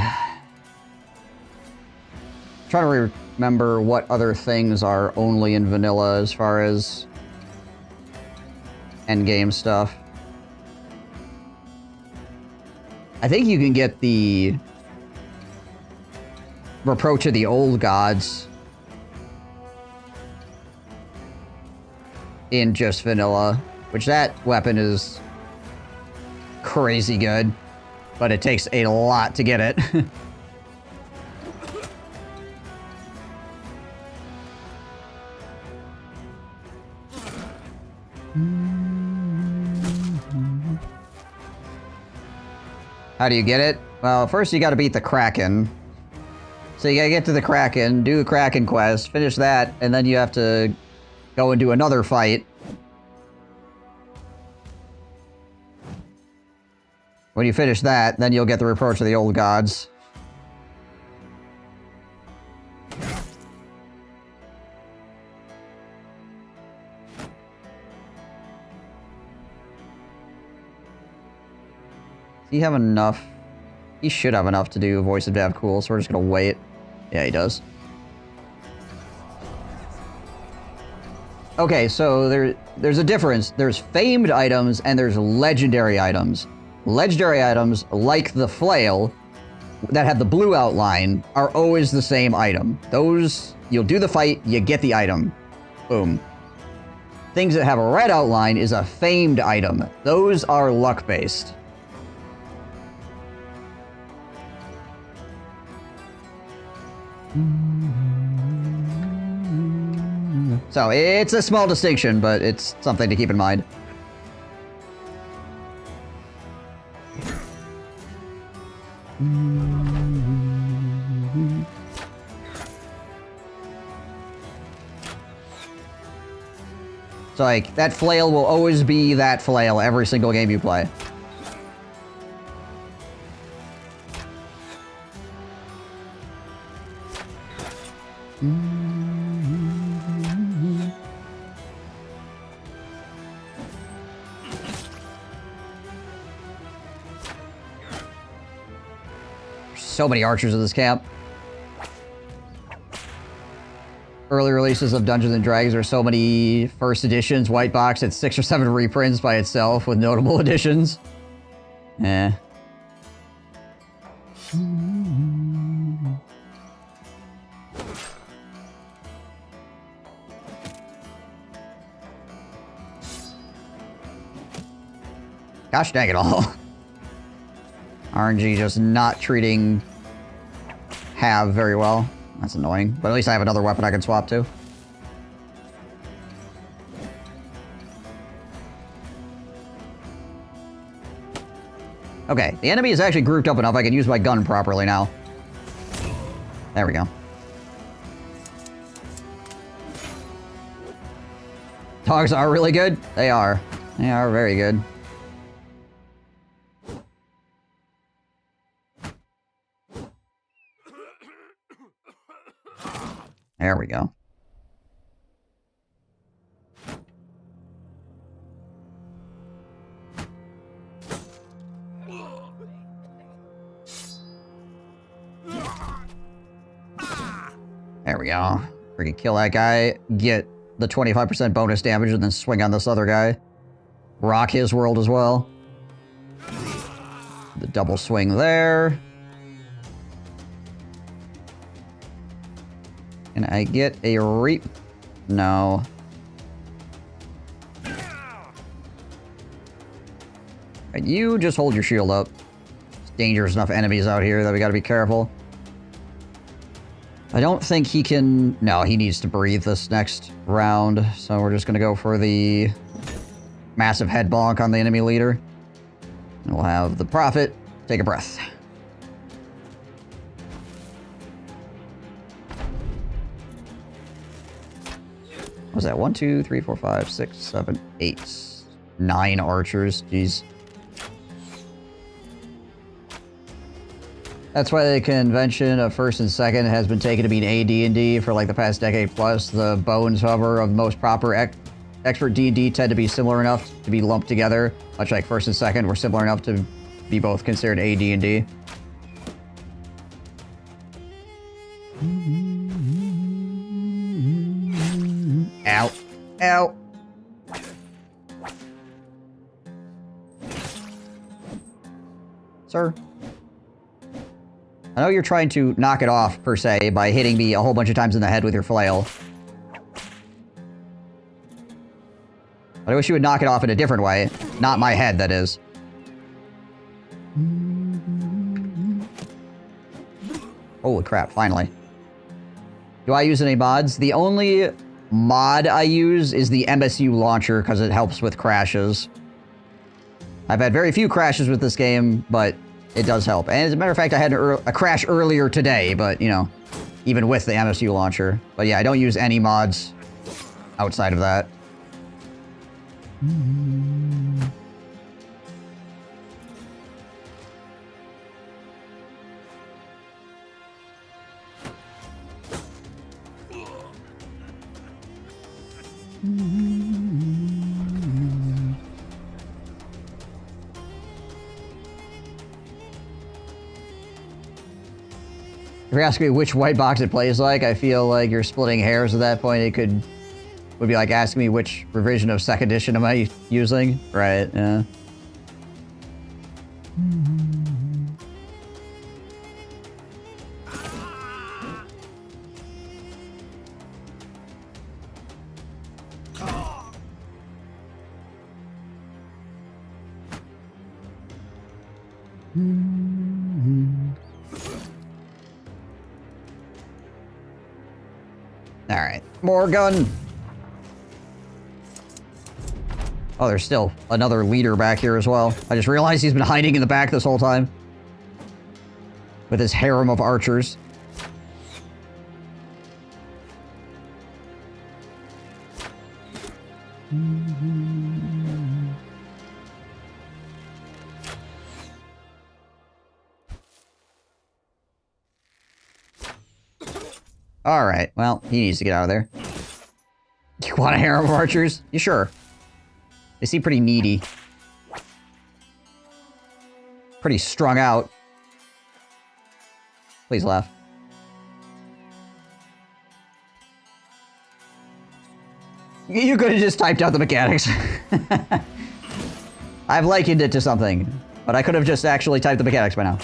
Trying to remember what other things are only in vanilla as far as endgame stuff. I think you can get the Reproach of the Old Gods in just vanilla, which that weapon is crazy good, but it takes a lot to get it. How do you get it? Well, first you gotta beat the Kraken. So you gotta get to the Kraken, do the Kraken quest, finish that, and then you have to go and do another fight. When you finish that, then you'll get the Reproach of the Old Gods. Does he have enough? He should have enough to do Voice of Dev cool, so we're just gonna wait. Yeah, he does. Okay, so there's a difference. There's famed items and there's legendary items. Legendary items, like the flail, that have the blue outline, are always the same item. Those, you'll do the fight, you get the item. Boom. Things that have a red outline is a famed item. Those are luck-based. So, it's a small distinction, but it's something to keep in mind. So, like, that flail will always be that flail every single game you play. So many archers in this camp. Early releases of Dungeons and Dragons are so many first editions, white box, it's 6 or 7 reprints by itself with notable additions. Eh. Gosh dang it all. RNG just not treating Have very well. That's annoying. But at least I have another weapon I can swap to. Okay, the enemy is actually grouped up enough I can use my gun properly now. There we go. Dogs are really good? They are. They are very good. There we go. There we go. Freaking kill that guy, get the 25% bonus damage, and then swing on this other guy. Rock his world as well. The double swing there. Can I get a reap? No. And you just hold your shield up. There's dangerous enough enemies out here that we gotta be careful. I don't think he can... No, he needs to breathe this next round. So we're just gonna go for the massive head bonk on the enemy leader. And we'll have the Prophet take a breath. What was that? 1, 2, 3, 4, 5, 6, 7, 8. 9 archers. Jeez. That's why the convention of first and second has been taken to mean AD&D for like the past decade plus. The bones, however, of most proper expert D&D tend to be similar enough to be lumped together. Much like first and second were similar enough to be both considered AD&D. Ow. Ow. Sir? I know you're trying to knock it off, per se, by hitting me a whole bunch of times in the head with your flail. But I wish you would knock it off in a different way. Not my head, that is. Holy crap, finally. Do I use any mods? The only mod I use is the MSU launcher, because it helps with crashes. I've had very few crashes with this game, but it does help. And as a matter of fact, I had a crash earlier today, but, you know, even with the MSU launcher. But yeah, I don't use any mods outside of that. If you're asking me which white box it plays like, I feel like you're splitting hairs at that point. It would be like asking me which revision of 2nd edition am I using? Right, yeah. Alright, more gun! Oh, there's still another leader back here as well. I just realized he's been hiding in the back this whole time. With his harem of archers. Alright, well, he needs to get out of there. You want a harem of archers? You sure? They seem pretty needy. Pretty strung out. Please laugh. You could have just typed out the mechanics. I've likened it to something, but I could have just actually typed the mechanics by now.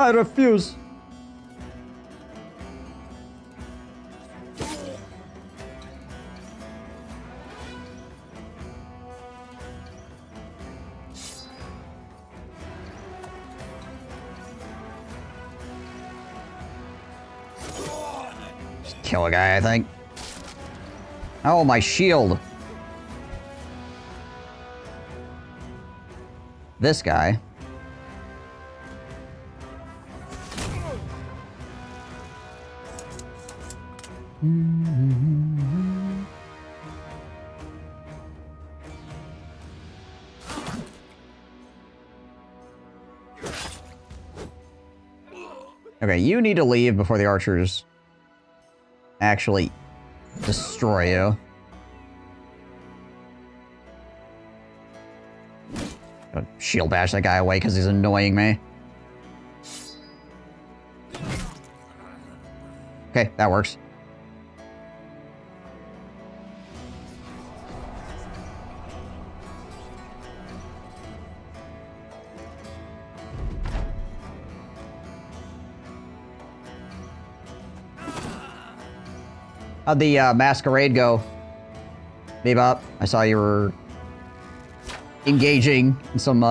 I refuse. Just kill a guy, I think. Oh, my shield. This guy. Okay, you need to leave before the archers actually destroy you. Gotta shield bash that guy away because he's annoying me. Okay, that works. How'd the masquerade go? Bebop, I saw you were engaging in some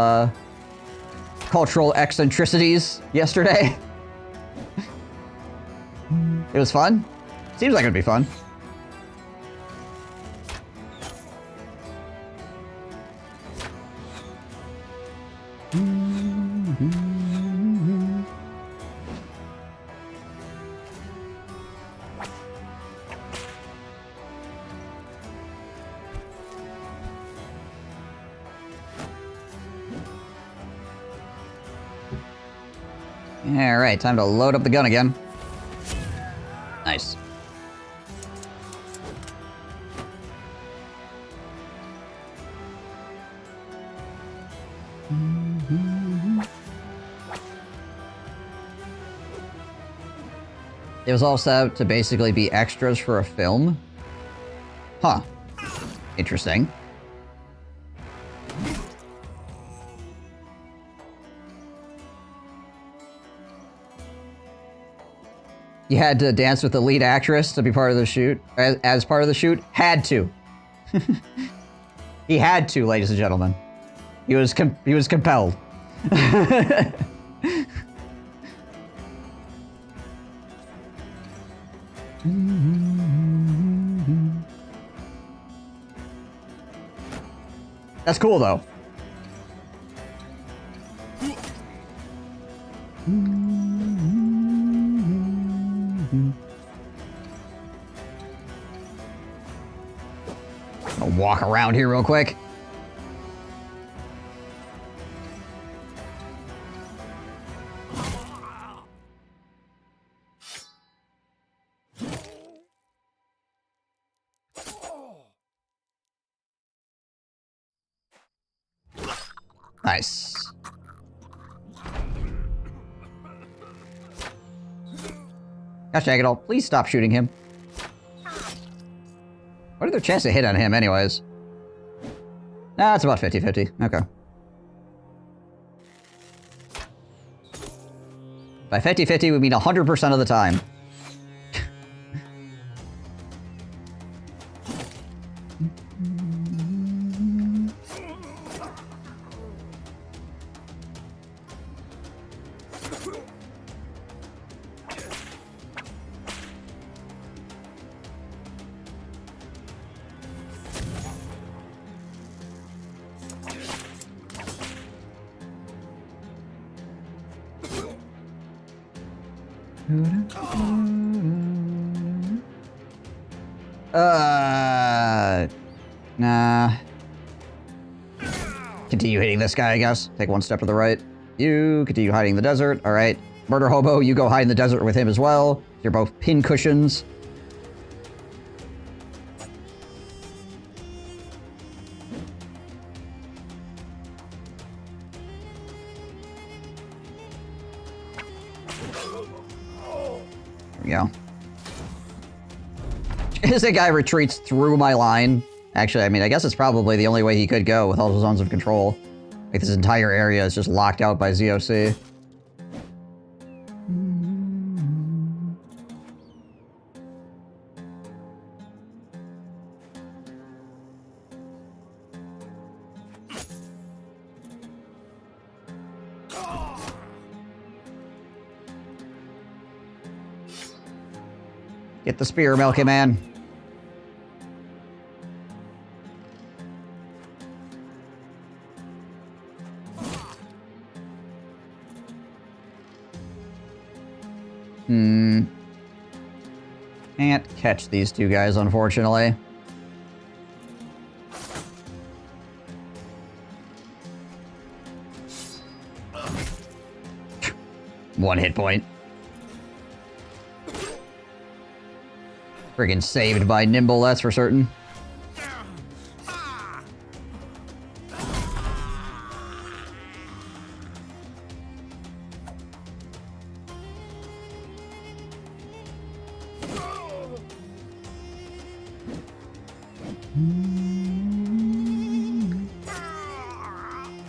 cultural eccentricities yesterday. It was fun? Seems like it'd be fun. Alright, time to load up the gun again. Nice. It was all set up to basically be extras for a film? Huh. Interesting. You had to dance with the lead actress to be part of the shoot? As part of the shoot? Had to. He had to, ladies and gentlemen. He was compelled. That's cool, though. I'll walk around here real quick. Nice. Gosh dang it all, please stop shooting him. What are their chances to hit on him anyways? Nah, it's about 50-50. Okay. By 50-50 we mean 100% of the time. Nah. Continue hitting this guy, I guess. Take one step to the right. You continue hiding in the desert. Alright. Murder Hobo, you go hide in the desert with him as well. You're both pin cushions. There we go. As a guy retreats through my line. Actually, I mean, I guess it's probably the only way he could go with all the zones of control. Like, this entire area is just locked out by ZOC. Get the spear, Milky Man. Can't catch these two guys, unfortunately. One hit point. Friggin' saved by Nimble, that's for certain.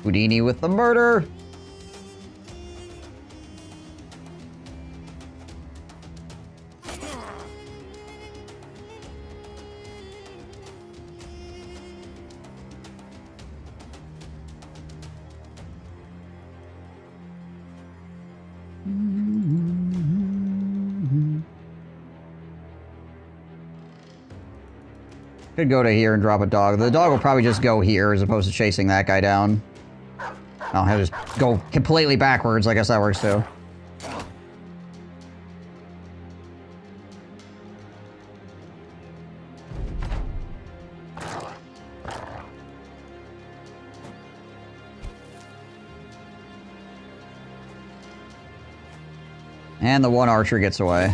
Houdini with the murder. Could go to here and drop a dog. The dog will probably just go here as opposed to chasing that guy down. Oh, he'll just go completely backwards. I guess that works too. And the one archer gets away.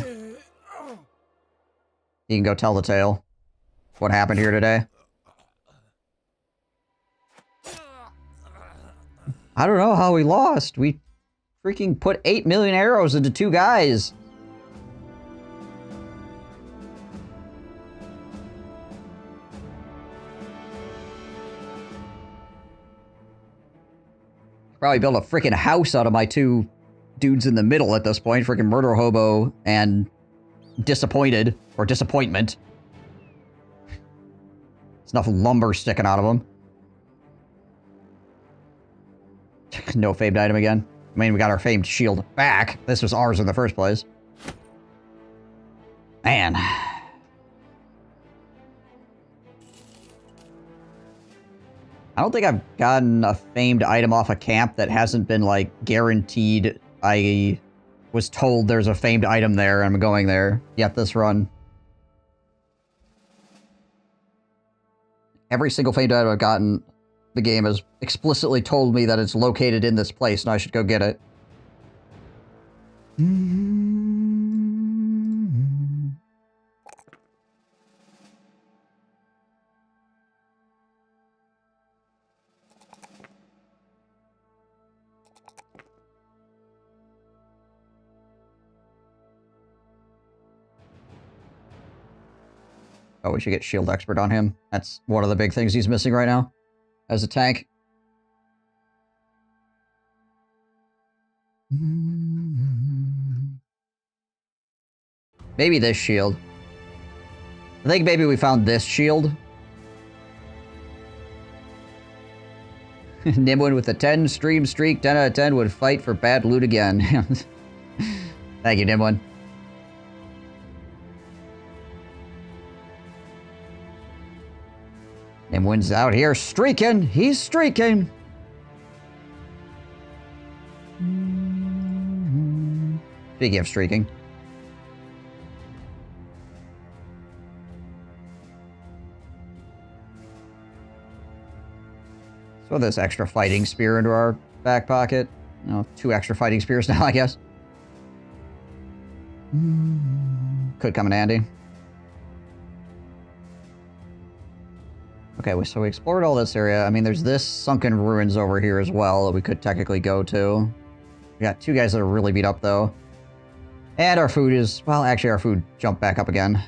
He can go tell the tale. What happened here today? I don't know how we lost. We freaking put 8 million arrows into 2 guys. Probably build a freaking house out of my 2 dudes in the middle at this point. Freaking Murder Hobo and Disappointed. Or Disappointment. There's enough lumber sticking out of them. No famed item again. I mean, we got our famed shield back. This was ours in the first place. Man. I don't think I've gotten a famed item off a camp that hasn't been, like, guaranteed. I was told there's a famed item there, and I'm going there. Yet this run. Every single famed item I've gotten, the game has explicitly told me that it's located in this place, and I should go get it. Oh, we should get Shield Expert on him. That's one of the big things he's missing right now. As a tank. Maybe this shield. I think maybe we found this shield. Nimwin with a 10 stream streak, 10 out of 10 would fight for bad loot again. Thank you, Nimwin. Nimwin's out here streaking. He's streaking. Speaking of streaking. So this extra fighting spear into our back pocket. No, 2 extra fighting spears now, I guess. Could come in handy. Okay, so we explored all this area. I mean, there's this sunken ruins over here as well that we could technically go to. We got 2 guys that are really beat up, though. And our food is... Well, actually, our food jumped back up again.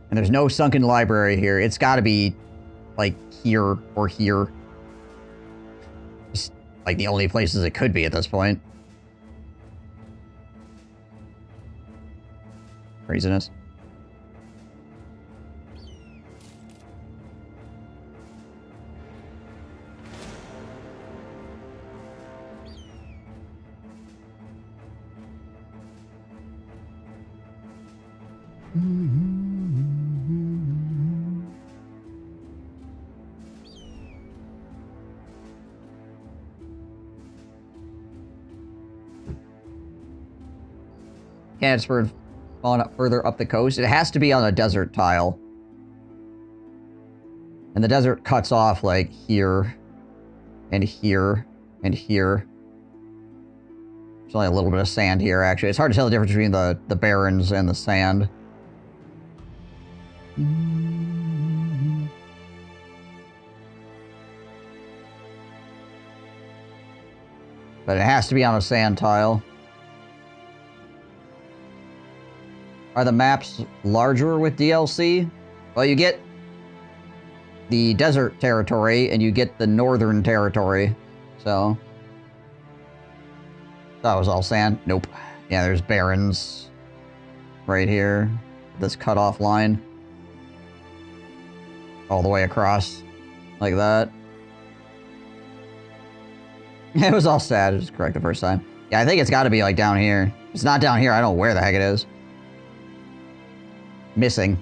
And there's no sunken library here. It's got to be, like, here or here. Just, like, the only places it could be at this point. Craziness. Yeah, it's for falling up further up the coast. It has to be on a desert tile. And the desert cuts off, like, here, and here, and here. There's only a little bit of sand here, actually. It's hard to tell the difference between the barrens and the sand. But it has to be on a sand tile. Are the maps larger with DLC? Well, you get the desert territory, and you get the northern territory. So... That was all sand. Nope. Yeah, there's barrens right here. This cutoff line. All the way across. Like that. It was all sad. It was correct the first time. Yeah, I think it's got to be, like, down here. If it's not down here, I don't know where the heck it is. Missing.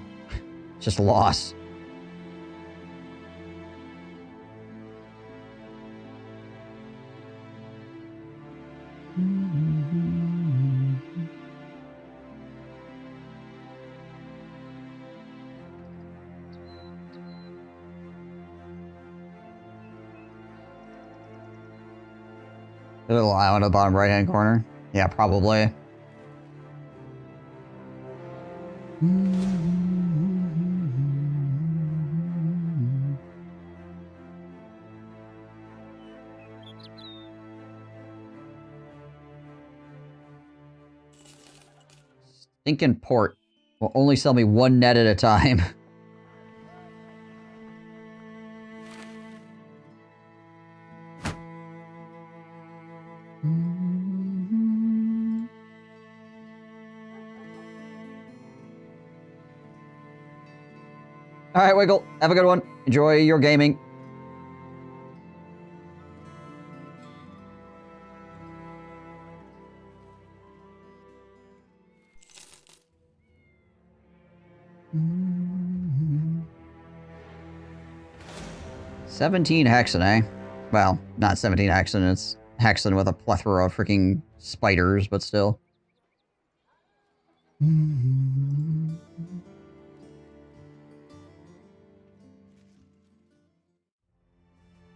Just lost. A little island on the bottom right-hand corner. Yeah, probably. Stinking port will only sell me 1 net at a time. Alright, Wiggle. Have a good one. Enjoy your gaming. $17 hexen, eh? Well, not 17 hexen, it's hexen with a plethora of freaking spiders, but still.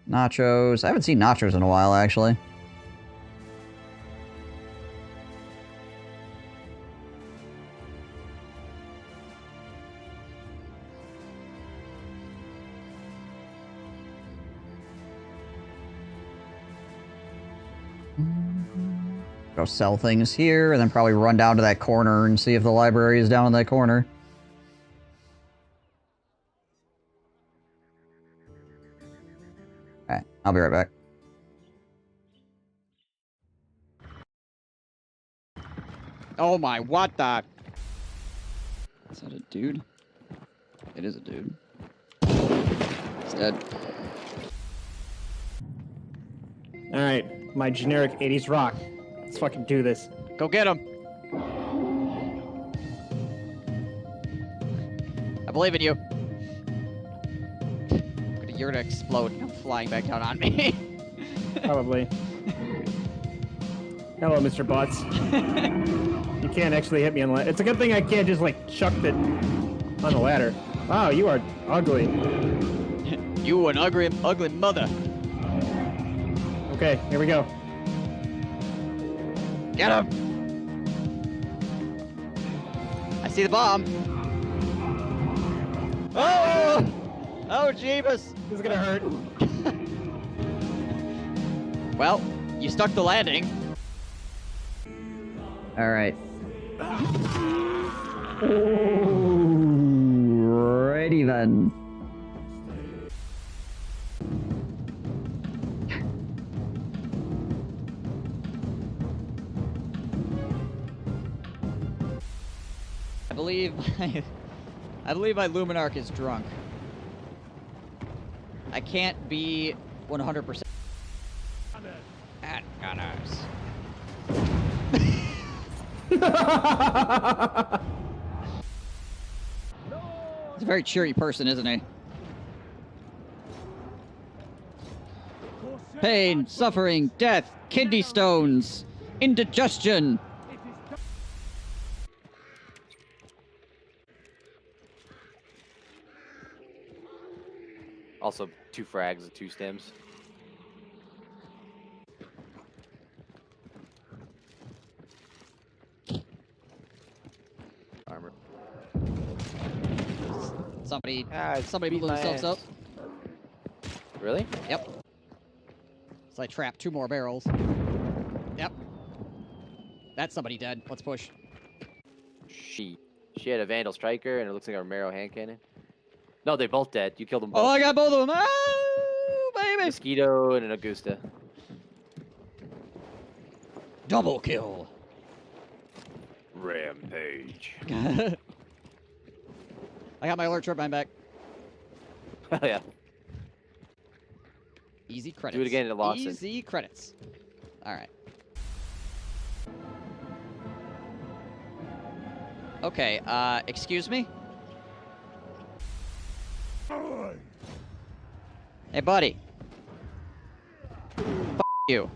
Nachos. I haven't seen nachos in a while, actually. Go sell things here, and then probably run down to that corner and see if the library is down in that corner. Alright, I'll be right back. Oh my, what the? Is that a dude? It is a dude. It's dead. Alright, my generic 80s rock. Let's fucking do this. Go get him. I believe in you. You're gonna explode and come flying back down on me. Probably. Hello, Mr. Butts. You can't actually hit me on the ladder. It's a good thing I can't just, like, chuck it on the ladder. Wow, you are ugly. You an ugly mother. Okay, here we go. Get him! see the bomb. Oh! Oh, Jeebus! This is gonna hurt. Well, you stuck the landing. All right. Alrighty then. I believe my Luminarch is drunk. I can't be 100%. At gunners. He's a very cheery person, isn't he? Pain, suffering, death, kidney stones, indigestion. Also, 2 frags and 2 stems. Armor. Somebody beat blew my themselves up. ass. Really? Yep. So I trapped 2 more barrels. Yep. That's somebody dead. Let's push. She had a Vandal Striker and it looks like a Romero hand cannon. No, they're both dead. You killed them both. Oh, I got both of them. Oh, baby. Mosquito and an Augusta. Double kill. Rampage. I got my alert turbine back. Hell yeah. Easy credits. Do it again at Lawson. Easy credits. All right. Okay, excuse me? Hey, buddy. F you.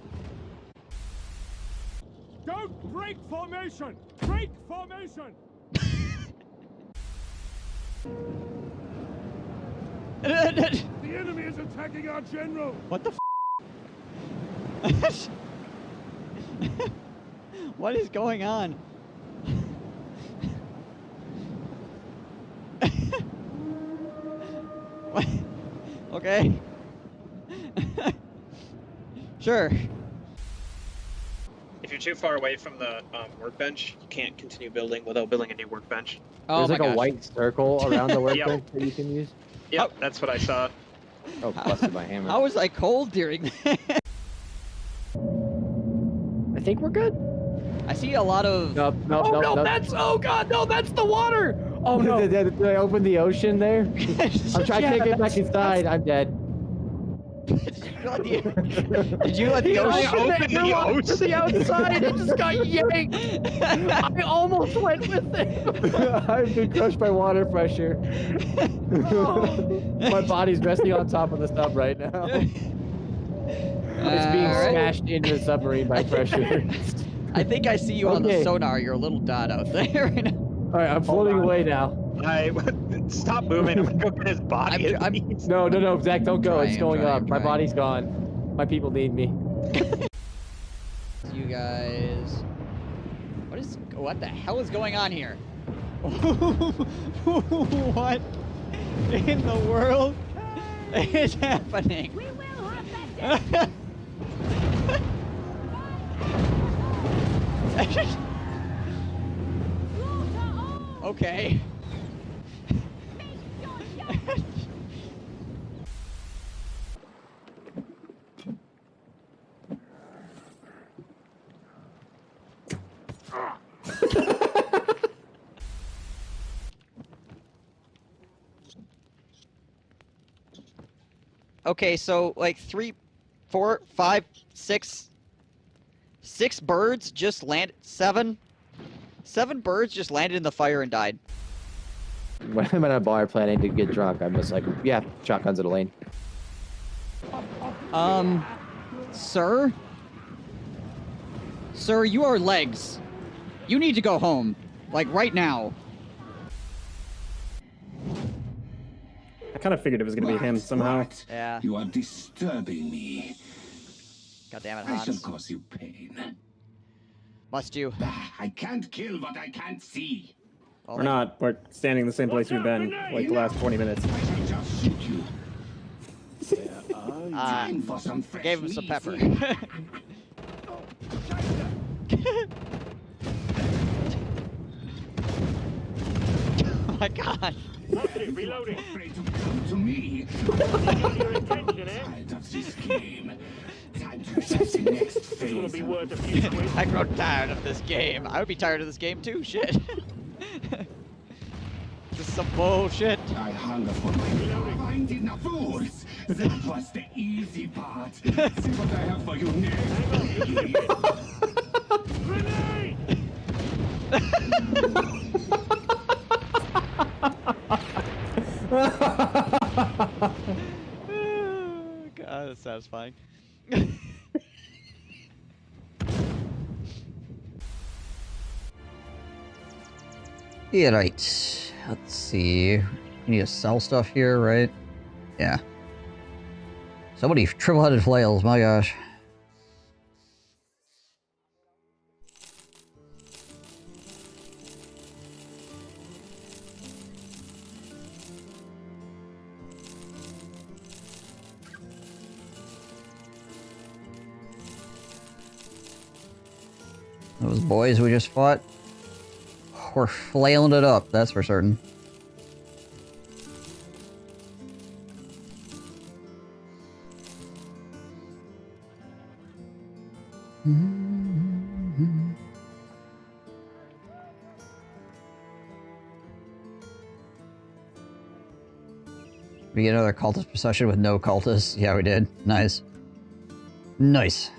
Don't break formation! Break formation! The enemy is attacking our general! What the f? What is going on? What? Okay. Sure. If you're too far away from the workbench, you can't continue building without building a new workbench. Oh, There's like a white circle around the workbench that you can use. Yep, that's what I saw. Oh, busted my hammer. How was I cold during that? I think we're good. I see a lot of... Nope, That's... Oh, God, no, that's the water! Oh, no. Did I open the ocean there? I'm trying to get back inside. I'm dead. Did you let the ocean open the ocean to the outside? It just got yanked. I almost went with it. I've been crushed by water pressure. My body's resting on top of the sub right now. It's being smashed into the submarine by pressure. I think I see you on the sonar. You're a little dot out there right now. All right, I'm floating away now. Stop moving. I'm gonna go get his body. No, Zach, don't go. It's going up. My trying. body's gone. My people need me. You guys... What the hell is going on here? What in the world is happening? We will have that. Okay. Okay, so like 3, 4, 5, 6 birds just landed. 7 birds just landed in the fire and died. When I'm at a bar planning to get drunk, I'm just like, yeah, shotguns at a lane. Sir? Sir, you are legs. You need to go home. Like, right now. I kind of figured it was going to be him somehow. Yeah. You are disturbing me. God damn it, I shall Hans. cause you pain. Must you? I can't kill what I can't see. We're not. We're standing in the same place we've been, like, the last 20 minutes. Gave him some pepper. Oh my god. Reloading. To me. Your attention, eh? Tired of this game. Time to assess the next phase. Gonna be worth a few quid. I grow tired of this game. I would be tired of this game too. Shit. This is some bullshit. I hunger for my blinded fools. That was the easy part. See what I have for you next. Grenade! God, that's satisfying. Yeah, right. Let's see. We need to sell stuff here, right? Yeah. So many triple-headed flails, my gosh. Those boys we just fought were flailing it up, that's for certain. We get another cultist procession with no cultists. Yeah, we did. Nice. Nice.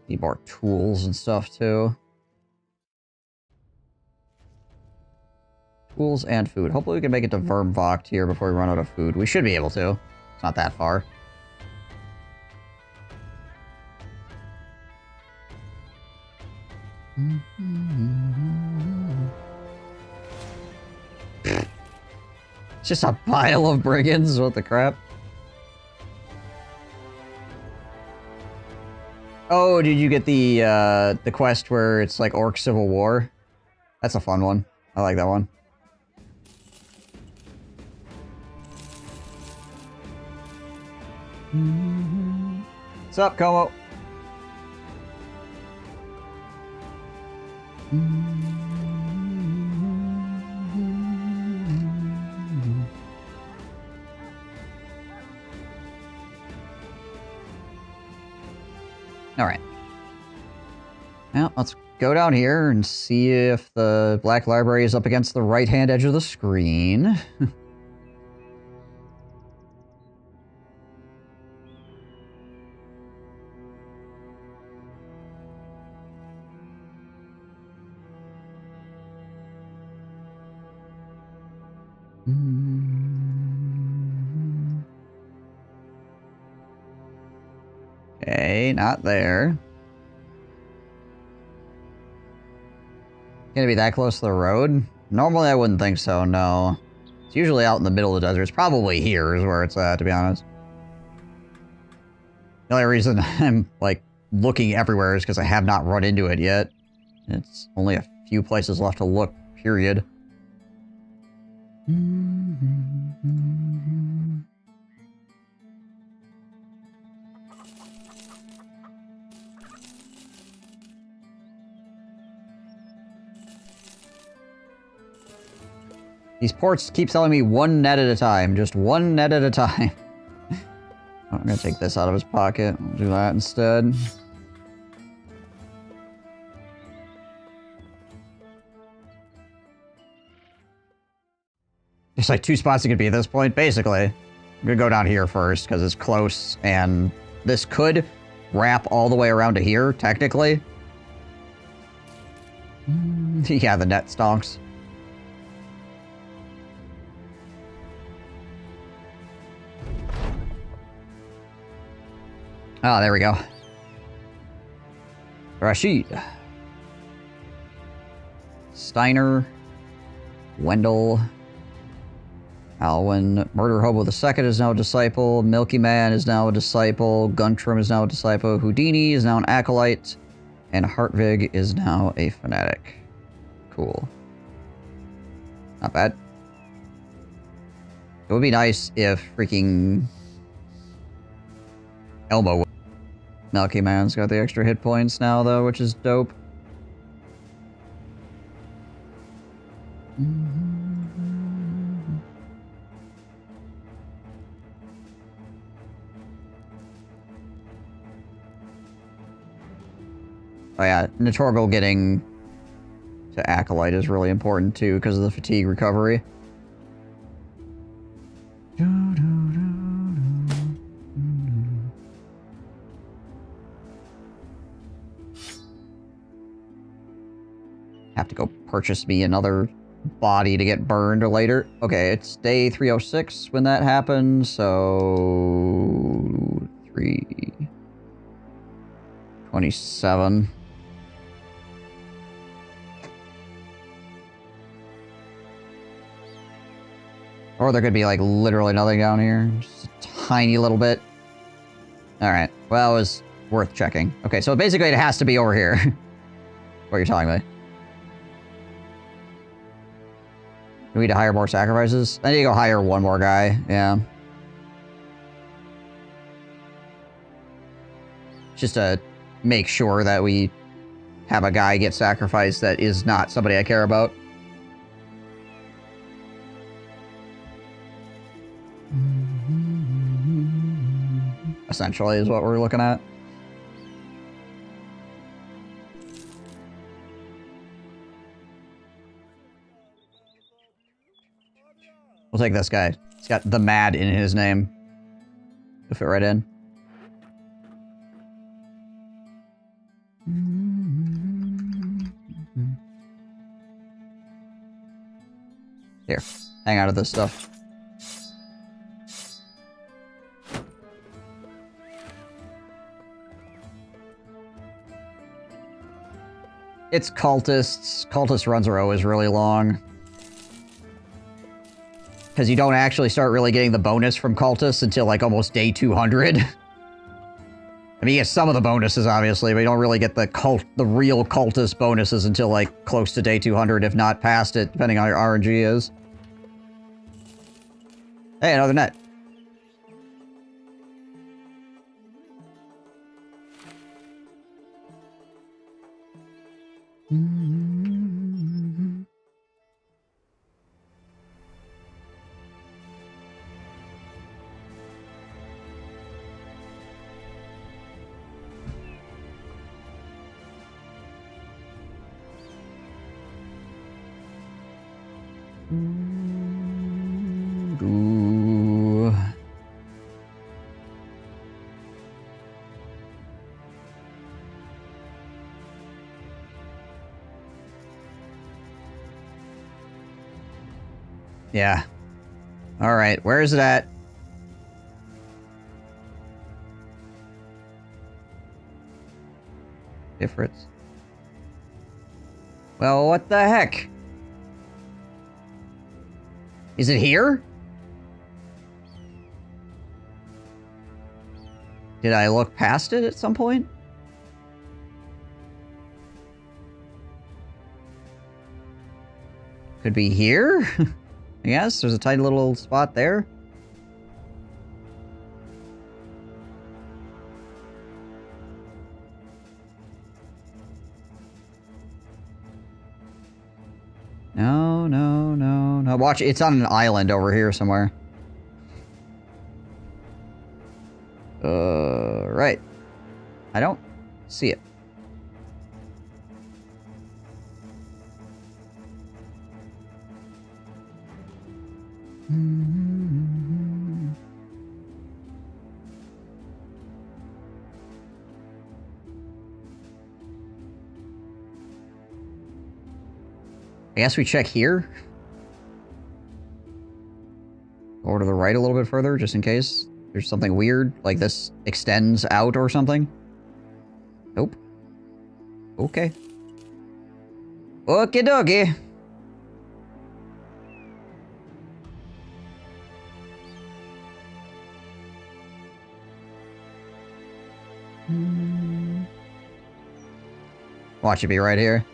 Need more tools and stuff, too. Tools and food. Hopefully we can make it to Vermvocht here before we run out of food. We should be able to. It's not that far. It's just a pile of brigands. What the crap? Oh, did you get the quest where it's like Orc Civil War? That's a fun one. I like that one. What's up, Como? Alright. Now, let's go down here and see if the Black Library is up against the right-hand edge of the screen. Okay, not there. Gonna be that close to the road? Normally I wouldn't think so, no. It's usually out in the middle of the desert. It's probably here is where it's at, to be honest. The only reason I'm, like, looking everywhere is because I have not run into it yet. It's only a few places left to look, period. These ports keep telling me one net at a time. Just one net at a time. I'm gonna take this out of his pocket. I'll do that instead. There's like two spots it could be at this point, basically. I'm gonna go down here first, because it's close, and this could wrap all the way around to here, technically. Yeah, the net stonks. Ah, there we go. Rashid. Steiner. Wendell. Alwyn. Murder Hobo II is now a disciple. Milky Man is now a disciple. Guntram is now a disciple. Houdini is now an acolyte. And Hartvig is now a fanatic. Cool. Not bad. It would be nice if freaking Elmo. Milky Man's got the extra hit points now, though, which is dope. Oh yeah, Natorgal getting to Acolyte is really important too because of the fatigue recovery. Have to go purchase me another body to get burned later. Okay, it's day 306 when that happens, so 327. Or there could be, like, literally nothing down here. Just a tiny little bit. Alright. Well, it was worth checking. Okay, so basically it has to be over here. What you're telling me. Do we need to hire more sacrifices? I need to go hire one more guy. Yeah. Just to make sure that we have a guy get sacrificed that is not somebody I care about. Essentially is what we're looking at. We'll take this guy. He's got the Mad in his name. He'll fit right in. Here, hang out of this stuff. It's Cultists. Cultist runs are always really long. Because you don't actually start really getting the bonus from Cultists until like almost day 200. I mean, you get some of the bonuses, obviously, but you don't really get the real Cultist bonuses until like close to day 200, if not past it, depending on how your RNG is. Hey, another net. Ooh. Yeah. All right, where is it at? Difference. Well, what the heck? Is it here? Did I look past it at some point? Could be here? I guess there's a tiny little spot there. No, no, no, no. Watch, it's on an island over here somewhere. Right. I don't see it. I guess we check here. Over to the right a little bit further, just in case there's something weird, like this extends out or something. Nope. Okay. Okie dokie. Watch it be right here.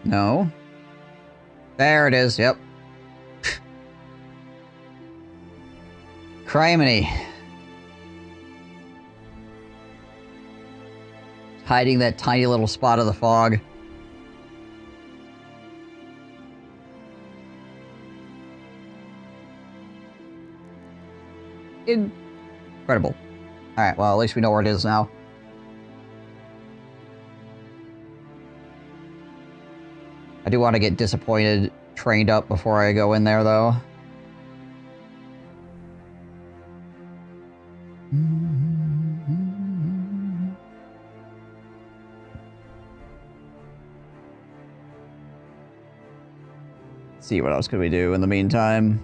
No. There it is, yep. Criminy. Hiding that tiny little spot of the fog. Incredible. Alright, well, at least we know where it is now. I do want to get disappointed trained up before I go in there, though. Let's see, what else could we do in the meantime?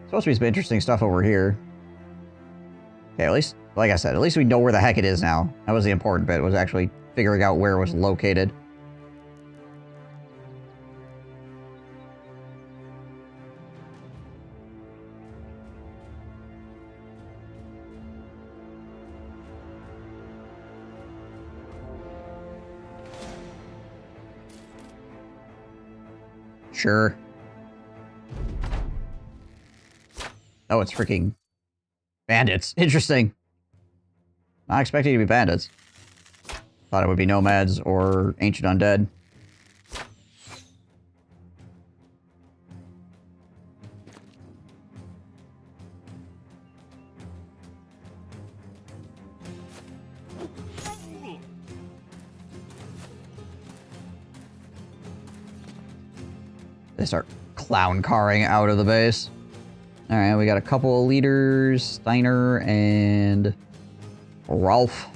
Supposed to be some interesting stuff over here. Okay, at least, like I said, at least we know where the heck it is now. That was the important bit, was actually figuring out where it was located. Sure. Oh, it's freaking bandits. Interesting. Not expecting it to be bandits. Thought it would be nomads or ancient undead. They start clown carring out of the base. Alright, we got a couple of leaders, Steiner and Rolf.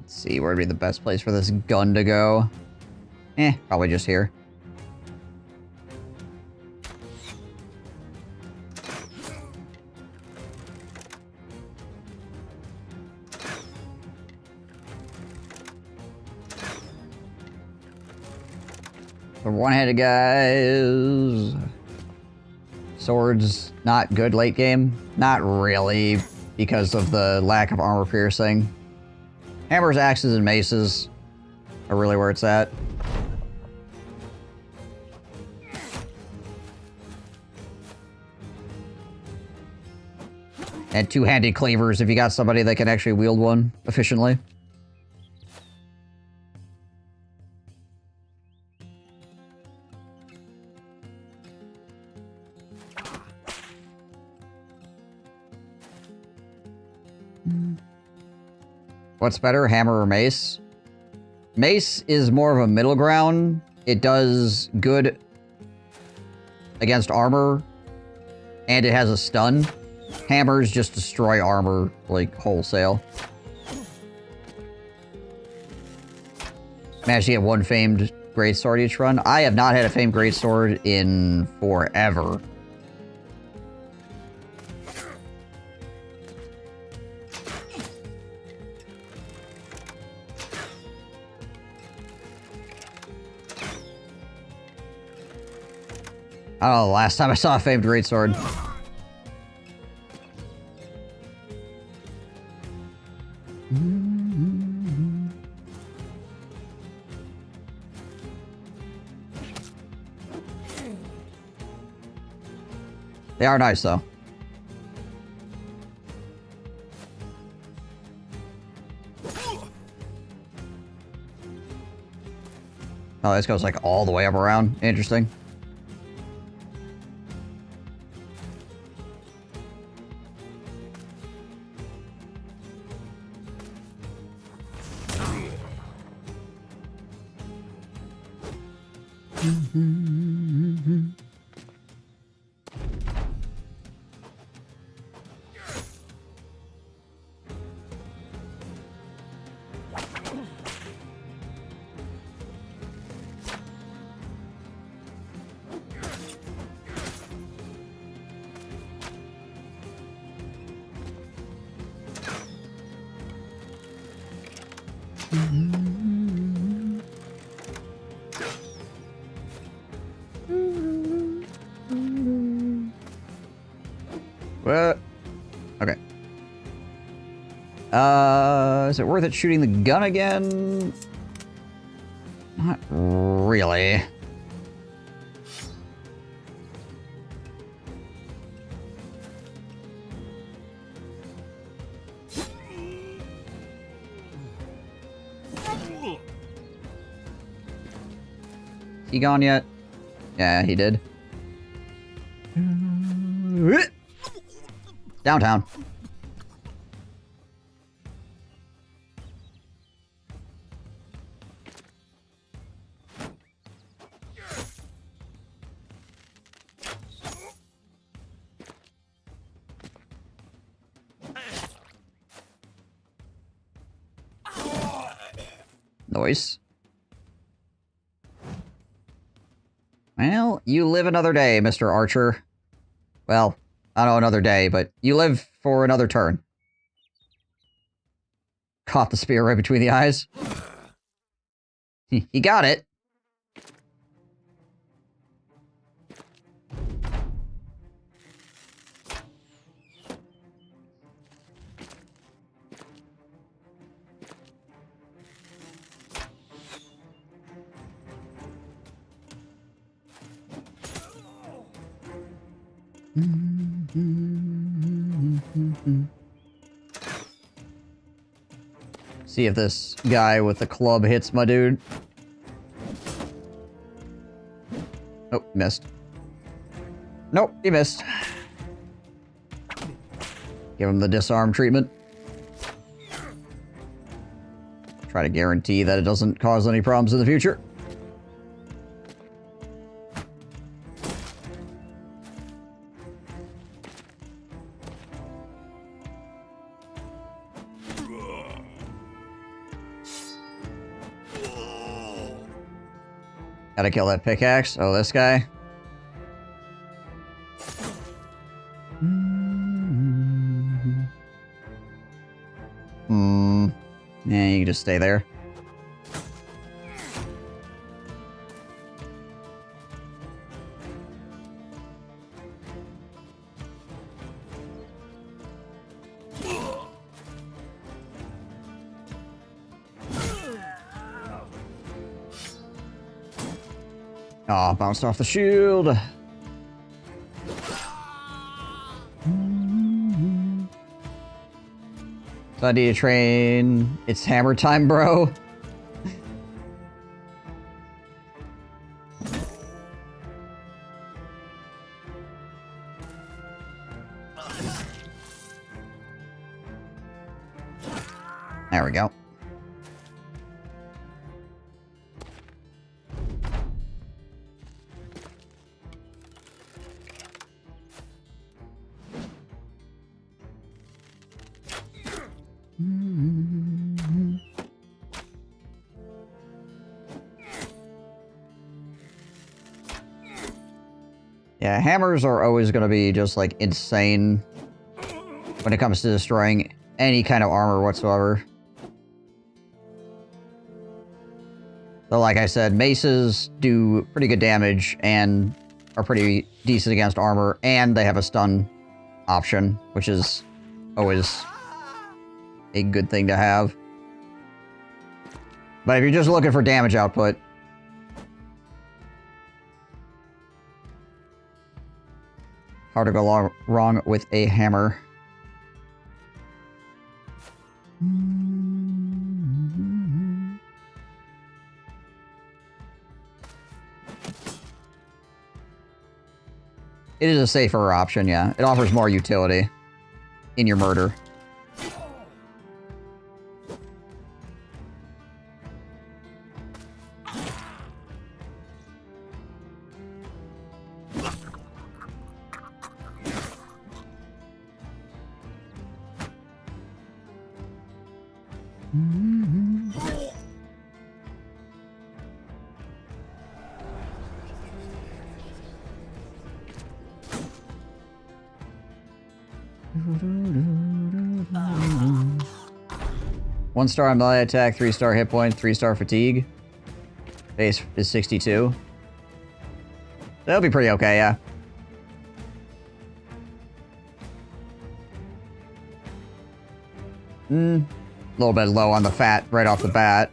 See, where would be the best place for this gun to go? Probably just here. The one-handed guys. Swords, not good late game. Not really, because of the lack of armor piercing. Hammers, axes, and maces are really where it's at. And two-handed cleavers if you got somebody that can actually wield one efficiently. What's better, hammer or mace? Mace is more of a middle ground. It does good against armor, and it has a stun. Hammers just destroy armor, like, wholesale. Managed to get one famed greatsword each run. I have not had a famed greatsword in forever. I don't know, the last time I saw a famed greatsword. They are nice, though. Oh, this goes, like, all the way up around. Interesting. What? Okay. Is it worth it shooting the gun again? Not really. He gone yet? Yeah, he did. Downtown. Noise. Well, you live another day, Mr. Archer. Well, I don't know another day, but you live for another turn. Caught the spear right between the eyes. He got it. See if this guy with the club hits my dude. Oh, missed. Nope, he missed. Give him the disarm treatment. Try to guarantee that it doesn't cause any problems in the future. Gotta kill that pickaxe. Oh, this guy. Yeah, you can just stay there. Aw, bounced off the shield. So I need to train. It's hammer time, bro. There we go. Yeah, hammers are always going to be just, like, insane when it comes to destroying any kind of armor whatsoever. Though, like I said, maces do pretty good damage and are pretty decent against armor, and they have a stun option, which is always a good thing to have. But if you're just looking for damage output, hard to go wrong with a hammer. It is a safer option, yeah. It offers more utility in your murder. 1 star on melee attack, 3-star hit point, 3-star fatigue. Base is 62. That'll be pretty okay, yeah. A little bit low on the fat right off the bat.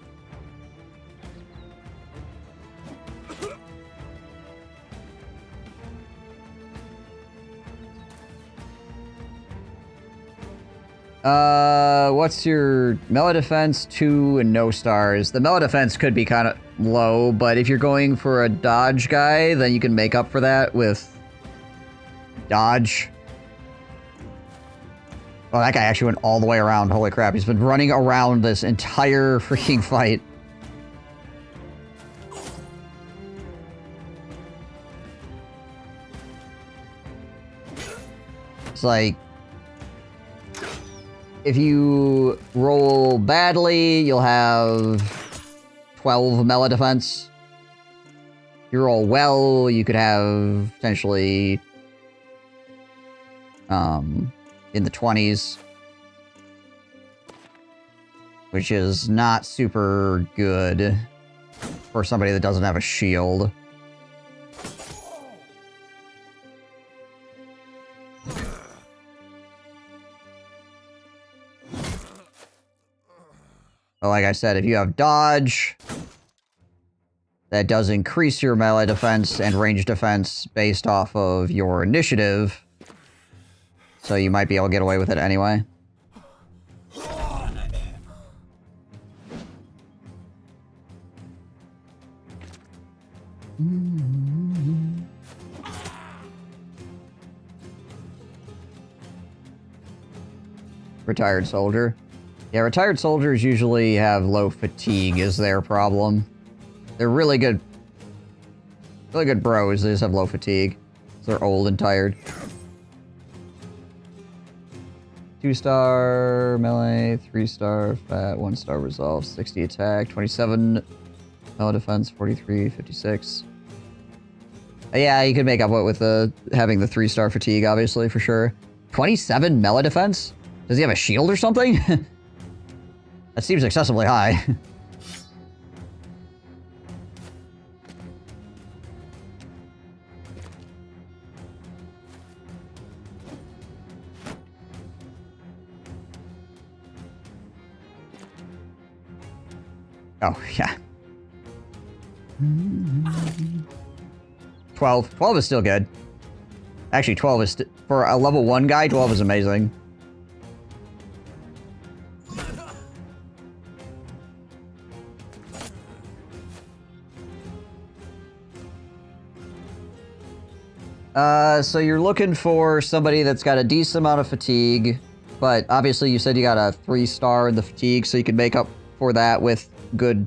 What's your melee defense? 2 and no stars. The melee defense could be kind of low, but if you're going for a dodge guy, then you can make up for that with dodge. Oh, that guy actually went all the way around. Holy crap, he's been running around this entire freaking fight. It's like, if you roll badly, you'll have 12 melee defense. If you roll well, you could have potentially in the 20s, which is not super good for somebody that doesn't have a shield. But like I said, if you have dodge, that does increase your melee defense and range defense based off of your initiative. So you might be able to get away with it anyway. Retired soldier. Yeah, retired soldiers usually have low fatigue is their problem. They're really good bros, they just have low fatigue. They're old and tired. 2-star melee, 3-star fat, 1-star resolve, 60 attack, 27 melee defense, 43, 56. Yeah, you could make up with having the 3-star fatigue, obviously, for sure. 27 melee defense? Does he have a shield or something? That seems excessively high. Oh, yeah. 12. 12 is still good. Actually, 12 is... for a level 1 guy, 12 is amazing. So you're looking for somebody that's got a decent amount of fatigue, but obviously you said you got a 3-star in the fatigue, so you can make up for that with good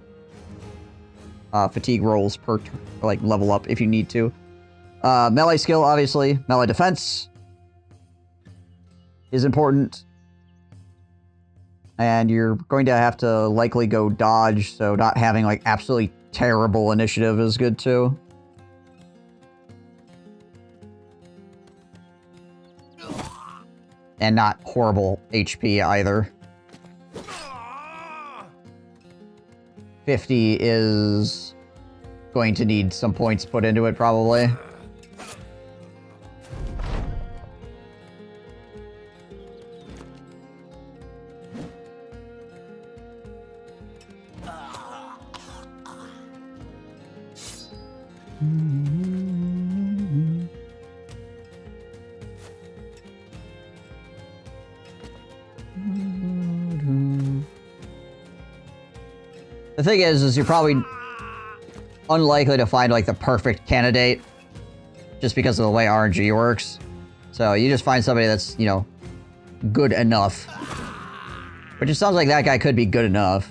fatigue rolls per like level up if you need to. Melee skill, obviously. Melee defense is important. And you're going to have to likely go dodge, so not having like absolutely terrible initiative is good too. And not horrible HP either. 50 is going to need some points put into it, probably. The thing is you're probably unlikely to find, like, the perfect candidate just because of the way RNG works. So you just find somebody that's, you know, good enough. Which it sounds like that guy could be good enough.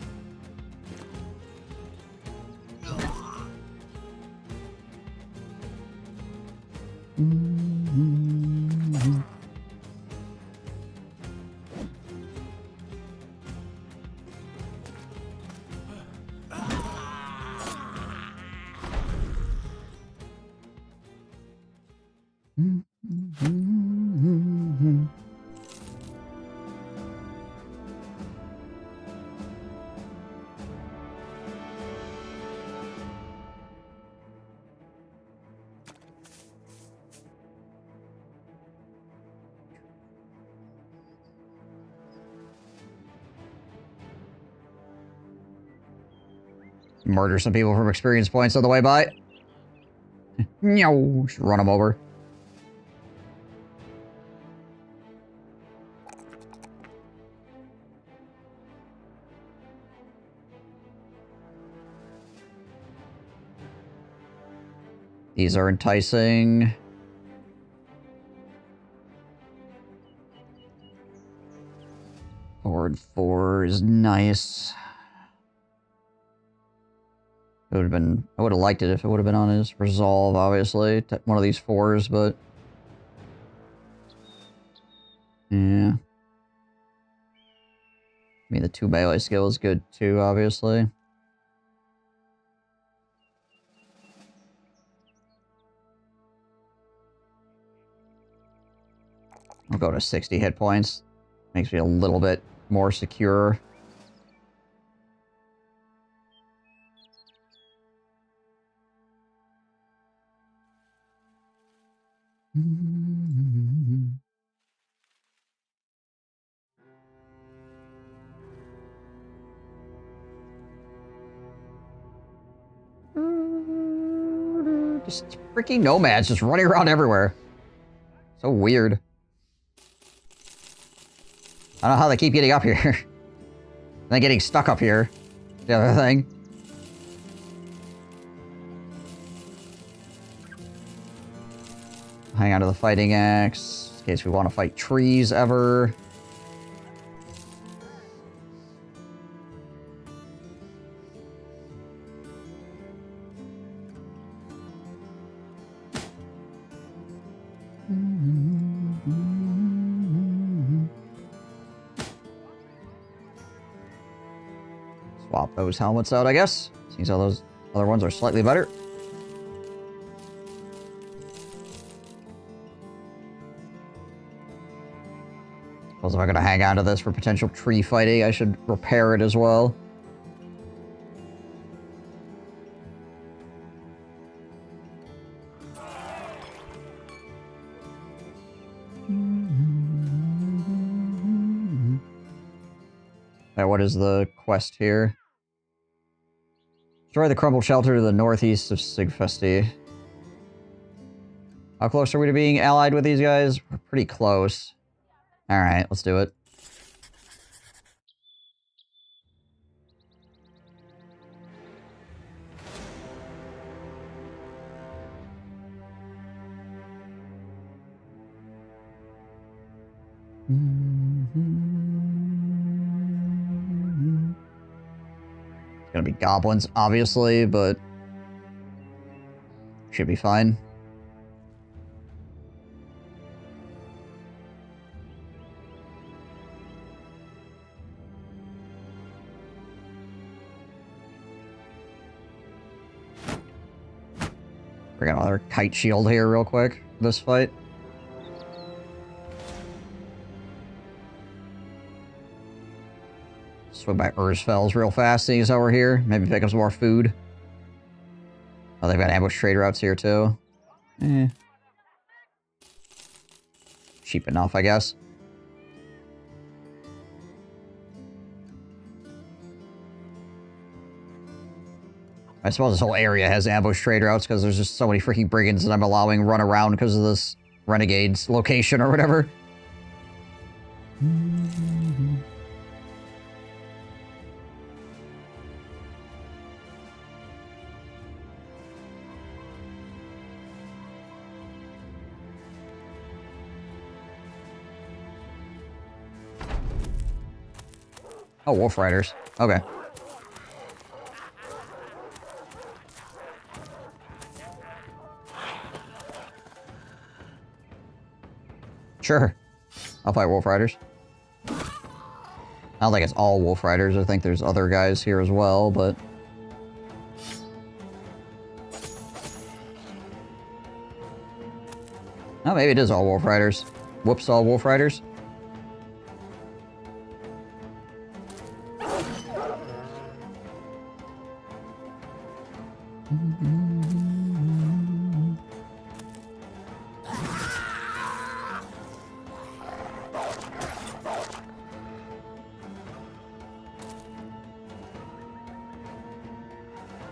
Murder some people from experience points on the way by. No, just run them over. These are enticing. Forward 4 is nice. It would have been. I would have liked it if it would have been on his resolve, obviously. One of these 4s, but. Yeah. I mean, the 2 melee skill is good too, obviously. I'll go to 60 hit points. Makes me a little bit more secure. Just freaking nomads just running around everywhere. So weird. I don't know how they keep getting up here. Then getting stuck up here. The other thing. Hang on to the fighting axe. In case we want to fight trees ever. Swap those helmets out, I guess. Seems how those other ones are slightly better. Suppose if I'm gonna hang on to this for potential tree fighting, I should repair it as well. Now, what is the quest here? Destroy the crumbled shelter to the northeast of Sigfesti. How close are we to being allied with these guys? We're pretty close. Alright, let's do it. It's gonna be goblins, obviously, but should be fine. Bring out another kite shield here real quick for this fight. Swing by Ursfells real fast, seeing as how we're here. Maybe pick up some more food. Oh, they've got ambush trade routes here too. Cheap enough, I guess. I suppose this whole area has ambush trade routes because there's just so many freaking brigands that I'm allowing run around because of this renegade's location or whatever. Oh, Wolf Riders. Okay. Sure. I'll fight Wolf Riders. I don't think it's all Wolf Riders. I think there's other guys here as well, but... Oh, maybe it is all Wolf Riders. Whoops, all Wolf Riders.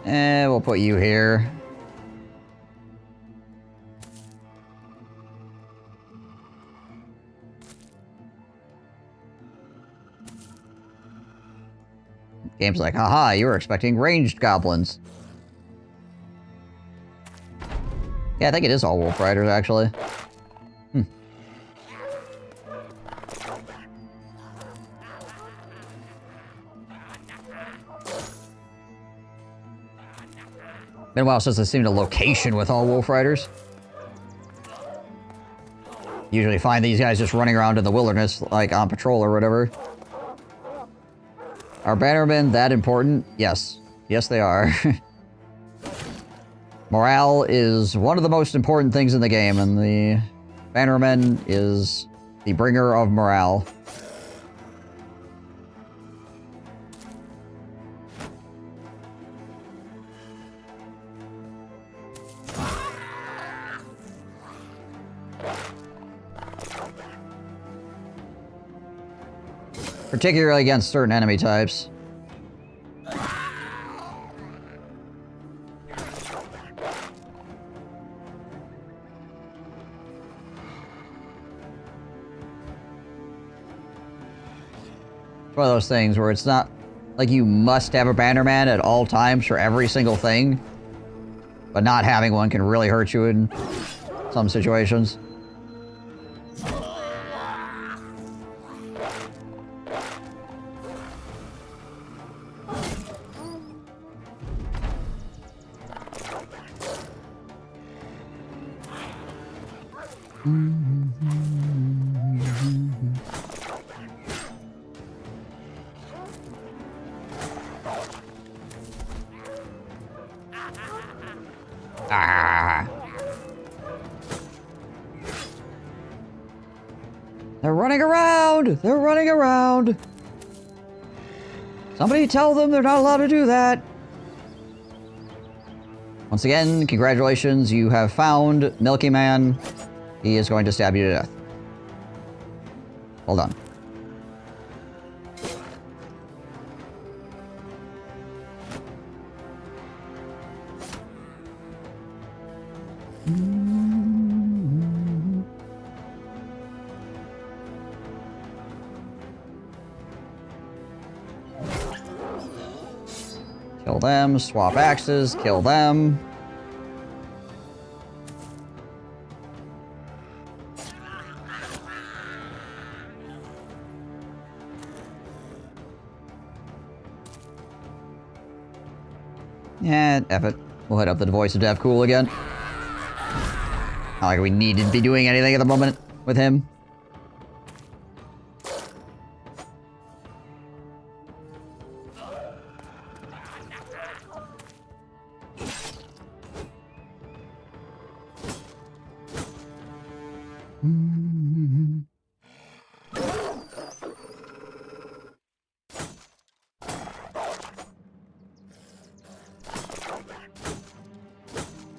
We'll put you here. Game's like, haha, you were expecting ranged goblins. Yeah, I think it is all wolf riders, actually. Been a while since I've seen a location with all wolf riders. Usually find these guys just running around in the wilderness, like on patrol or whatever. Are bannermen that important? Yes. Yes, they are. Morale is one of the most important things in the game, and the bannerman is the bringer of morale. Particularly against certain enemy types. It's one of those things where it's not like you must have a bannerman at all times for every single thing, but not having one can really hurt you in some situations. They're running around! They're running around! Somebody tell them they're not allowed to do that! Once again, congratulations, you have found Milky Man. He is going to stab you to death. Hold on. Kill them, swap axes, kill them. Yeah, F it. We'll hit up the voice of Dev Cool again. Not like we need to be doing anything at the moment with him.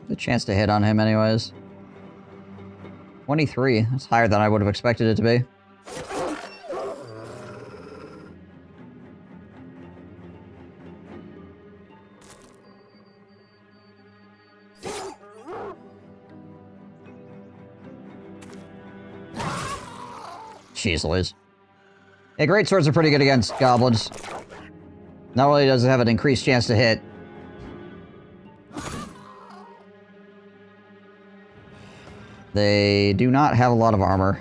The chance to hit on him anyways. 23. That's higher than I would have expected it to be. Jeez Louise. Yeah, great swords are pretty good against goblins. Not only does it have an increased chance to hit, they do not have a lot of armor.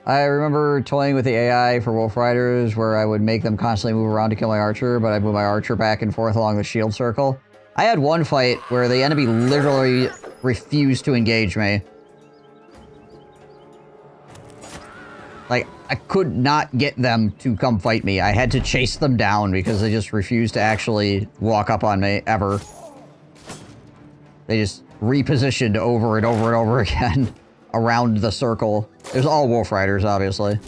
I remember toying with the AI for Wolf Riders where I would make them constantly move around to kill my archer, but I'd move my archer back and forth along the shield circle. I had one fight where the enemy literally refused to engage me. Like, I could not get them to come fight me. I had to chase them down because they just refused to actually walk up on me, ever. They just repositioned over and over and over again around the circle. It was all Wolf Riders, obviously.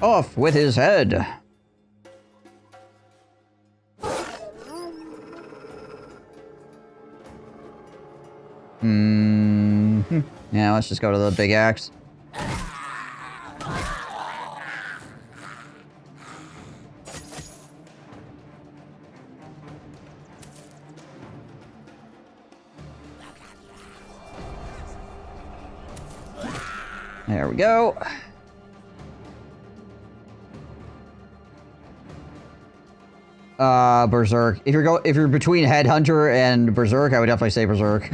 Off with his head. Yeah, let's just go to the big axe. There we go. Berserk. If you're between Headhunter and Berserk, I would definitely say Berserk.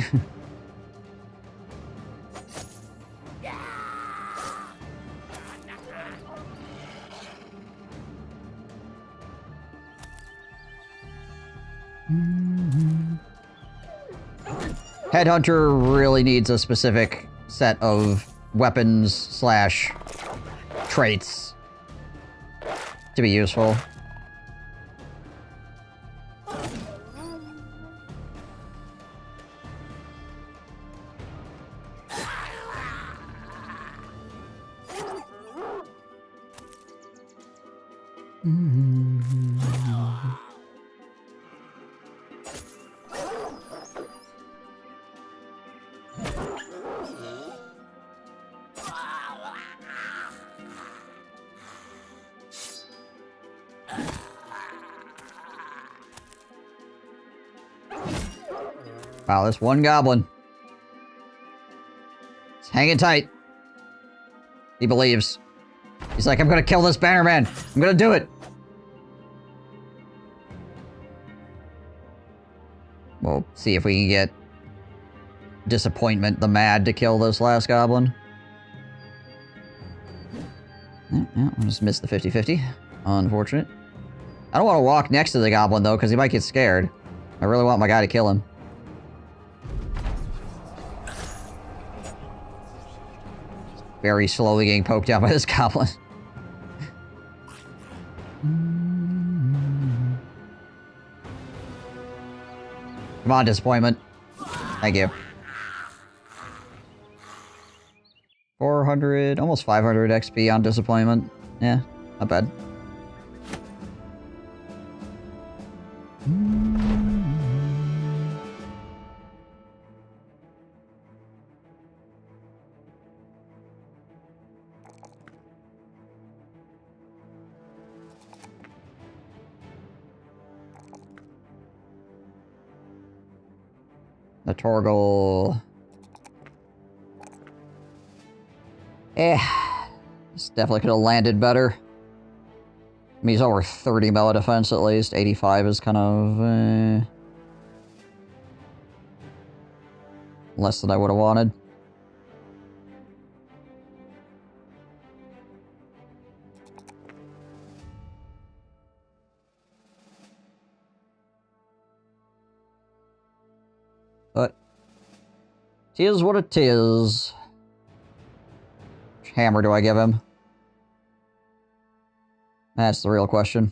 Headhunter really needs a specific set of weapons / traits to be useful. Wow, this one goblin. He's hanging tight. He believes. He's like, I'm gonna kill this Bannerman. I'm gonna do it. We'll see if we can get Disappointment the Mad to kill this last goblin. Yeah, I just missed the 50-50. Unfortunate. I don't want to walk next to the goblin, though, because he might get scared. I really want my guy to kill him. Very slowly getting poked out by this goblin. Come on, Disappointment. Thank you. 400, almost 500 XP on Disappointment. Yeah, not bad. The Torgal. This definitely could have landed better. I mean, he's over 30 melee defense at least. 85 is kind of less than I would have wanted. But tis what it is. Which hammer do I give him? That's the real question.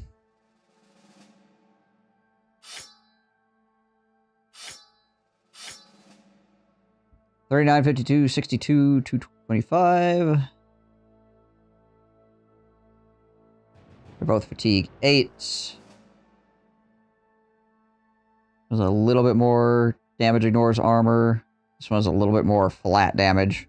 $39, $52, $62, $225. They're both fatigue 8. There's a little bit more damage ignores armor. This one has a little bit more flat damage.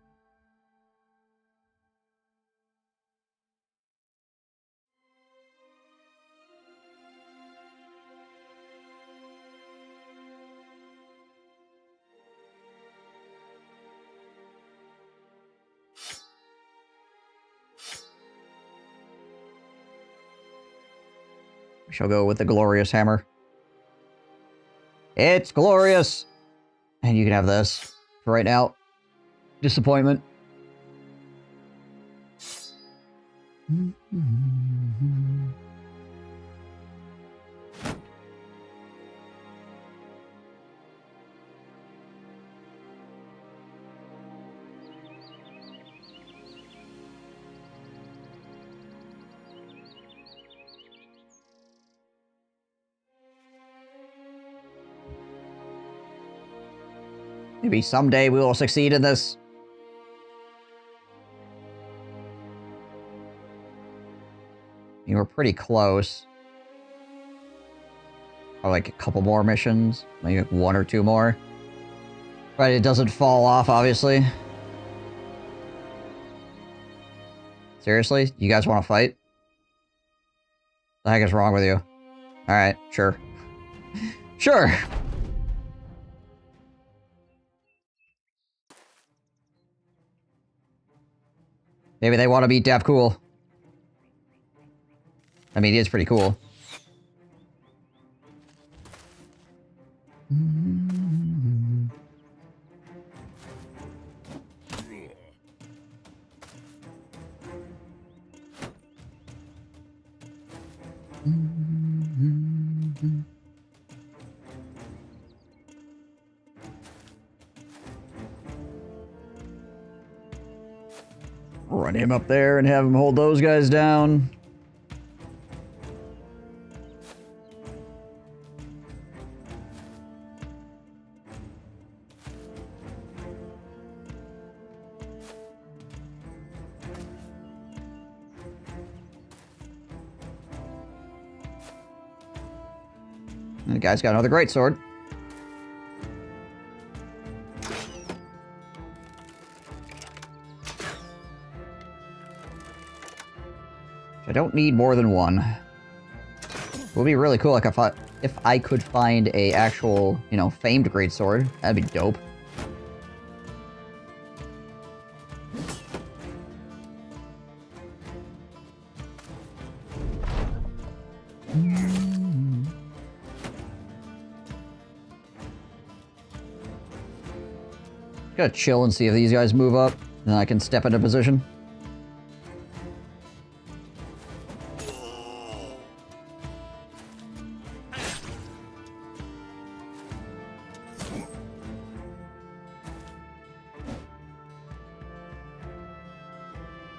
We shall go with the glorious hammer. It's glorious! And you can have this for right now. Disappointment. Maybe someday we will succeed in this. You were pretty close. Oh, like a couple more missions. Maybe 1 or 2 more. But it doesn't fall off, obviously. Seriously? You guys want to fight? The heck is wrong with you? Alright, sure. Sure! Maybe they want to beat Dap Cool. I mean, he is pretty cool. Run him up there and have him hold those guys down. And the guy's got another greatsword. I don't need more than one. It would be really cool like if I could find a actual, you know, famed greatsword. That'd be dope. Gotta chill and see if these guys move up, and then I can step into position.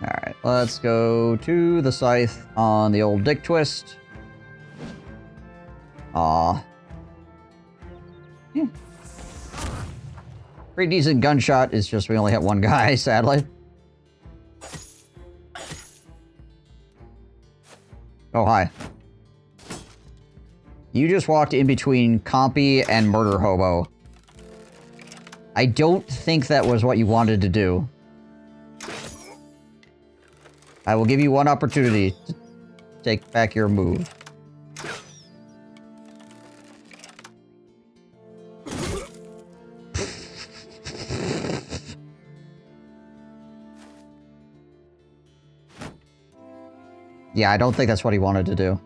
Alright, let's go to the scythe on the old Dick Twist. Aw. Yeah. Pretty decent gunshot, it's just we only hit one guy, sadly. Oh, hi. You just walked in between Compy and Murder Hobo. I don't think that was what you wanted to do. I will give you one opportunity to take back your move. Yeah, I don't think that's what he wanted to do.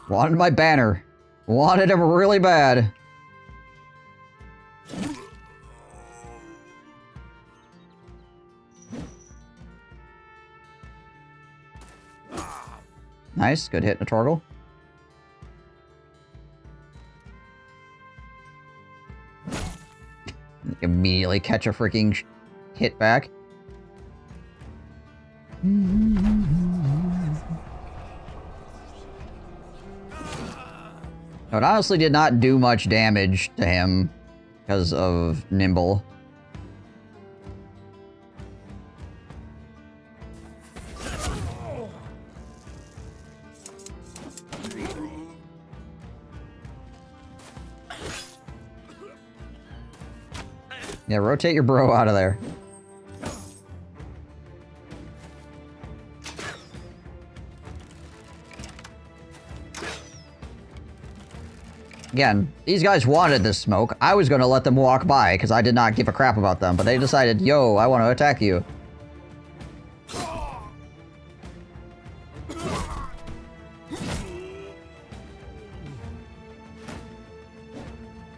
Wanted my banner. Wanted him really bad. Nice, good hit, Natorgal. Immediately catch a freaking hit back. It honestly did not do much damage to him because of Nimble. Yeah, rotate your bro out of there. Again, these guys wanted this smoke. I was gonna let them walk by, because I did not give a crap about them, but they decided, yo, I want to attack you.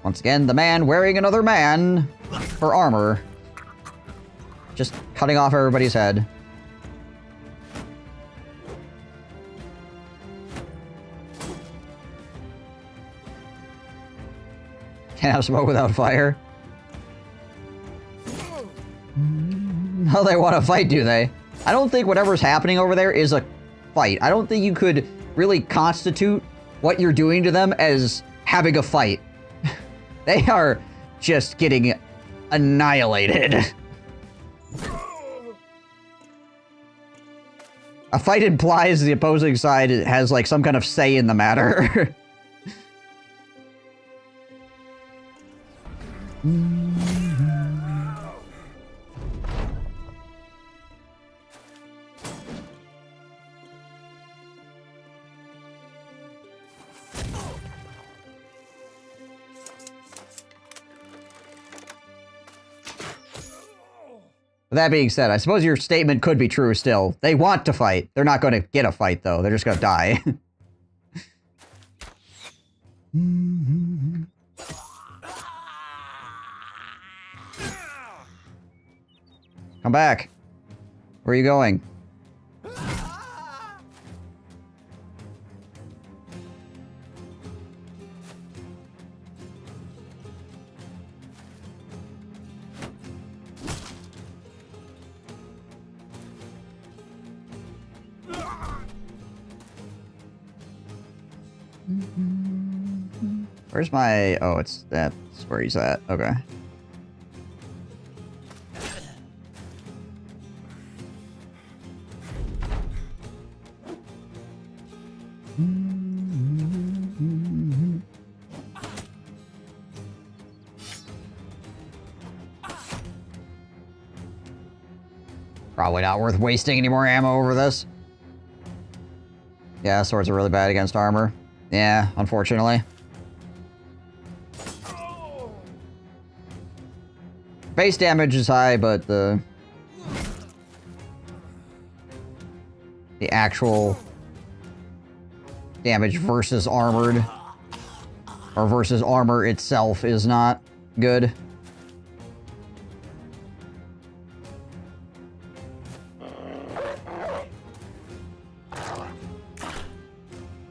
Once again, the man wearing another man for armor. Just cutting off everybody's head. Can't have smoke without fire. No, they want to fight, do they? I don't think whatever's happening over there is a fight. I don't think you could really constitute what you're doing to them as having a fight. They are just getting annihilated. A fight implies the opposing side has, like, some kind of say in the matter. That being said, I suppose your statement could be true still. They want to fight. They're not going to get a fight, though. They're just going to die. Come back. Where are you going? Where's my... Oh, that's where he's at. Okay. Probably not worth wasting any more ammo over this. Yeah, swords are really bad against armor. Yeah, unfortunately. Base damage is high, but the actual damage versus armored, or versus armor itself, is not good.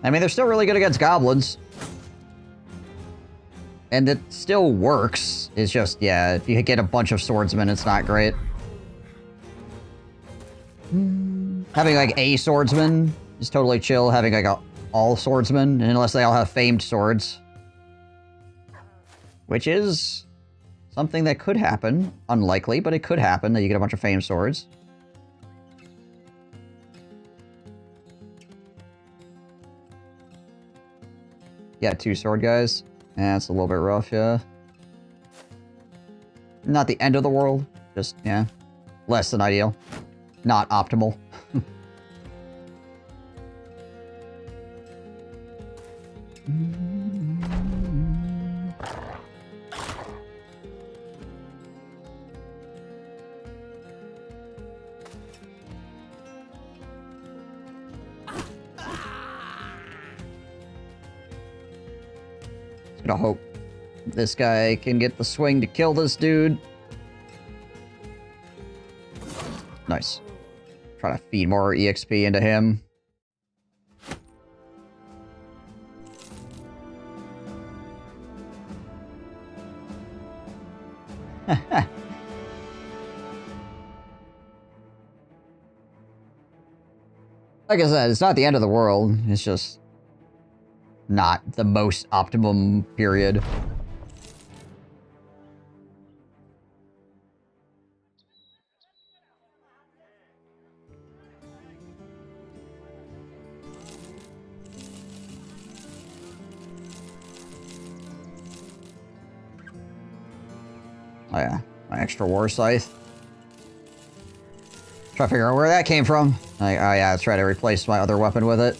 I mean, they're still really good against goblins. And it still works. It's just, yeah, if you get a bunch of swordsmen, it's not great. Having, like, a swordsman is totally chill. Having, like, all swordsmen, unless they all have famed swords. Which is something that could happen. Unlikely, but it could happen that you get a bunch of famed swords. Yeah, 2 sword guys. Yeah, it's a little bit rough, yeah. Not the end of the world. Just, yeah. Less than ideal. Not optimal. Gonna hope this guy can get the swing to kill this dude. Nice. Trying to feed more EXP into him. Like I said, it's not the end of the world. It's just not the most optimum period. Oh yeah, my extra war scythe. Try to figure out where that came from. Oh yeah, let's try to replace my other weapon with it.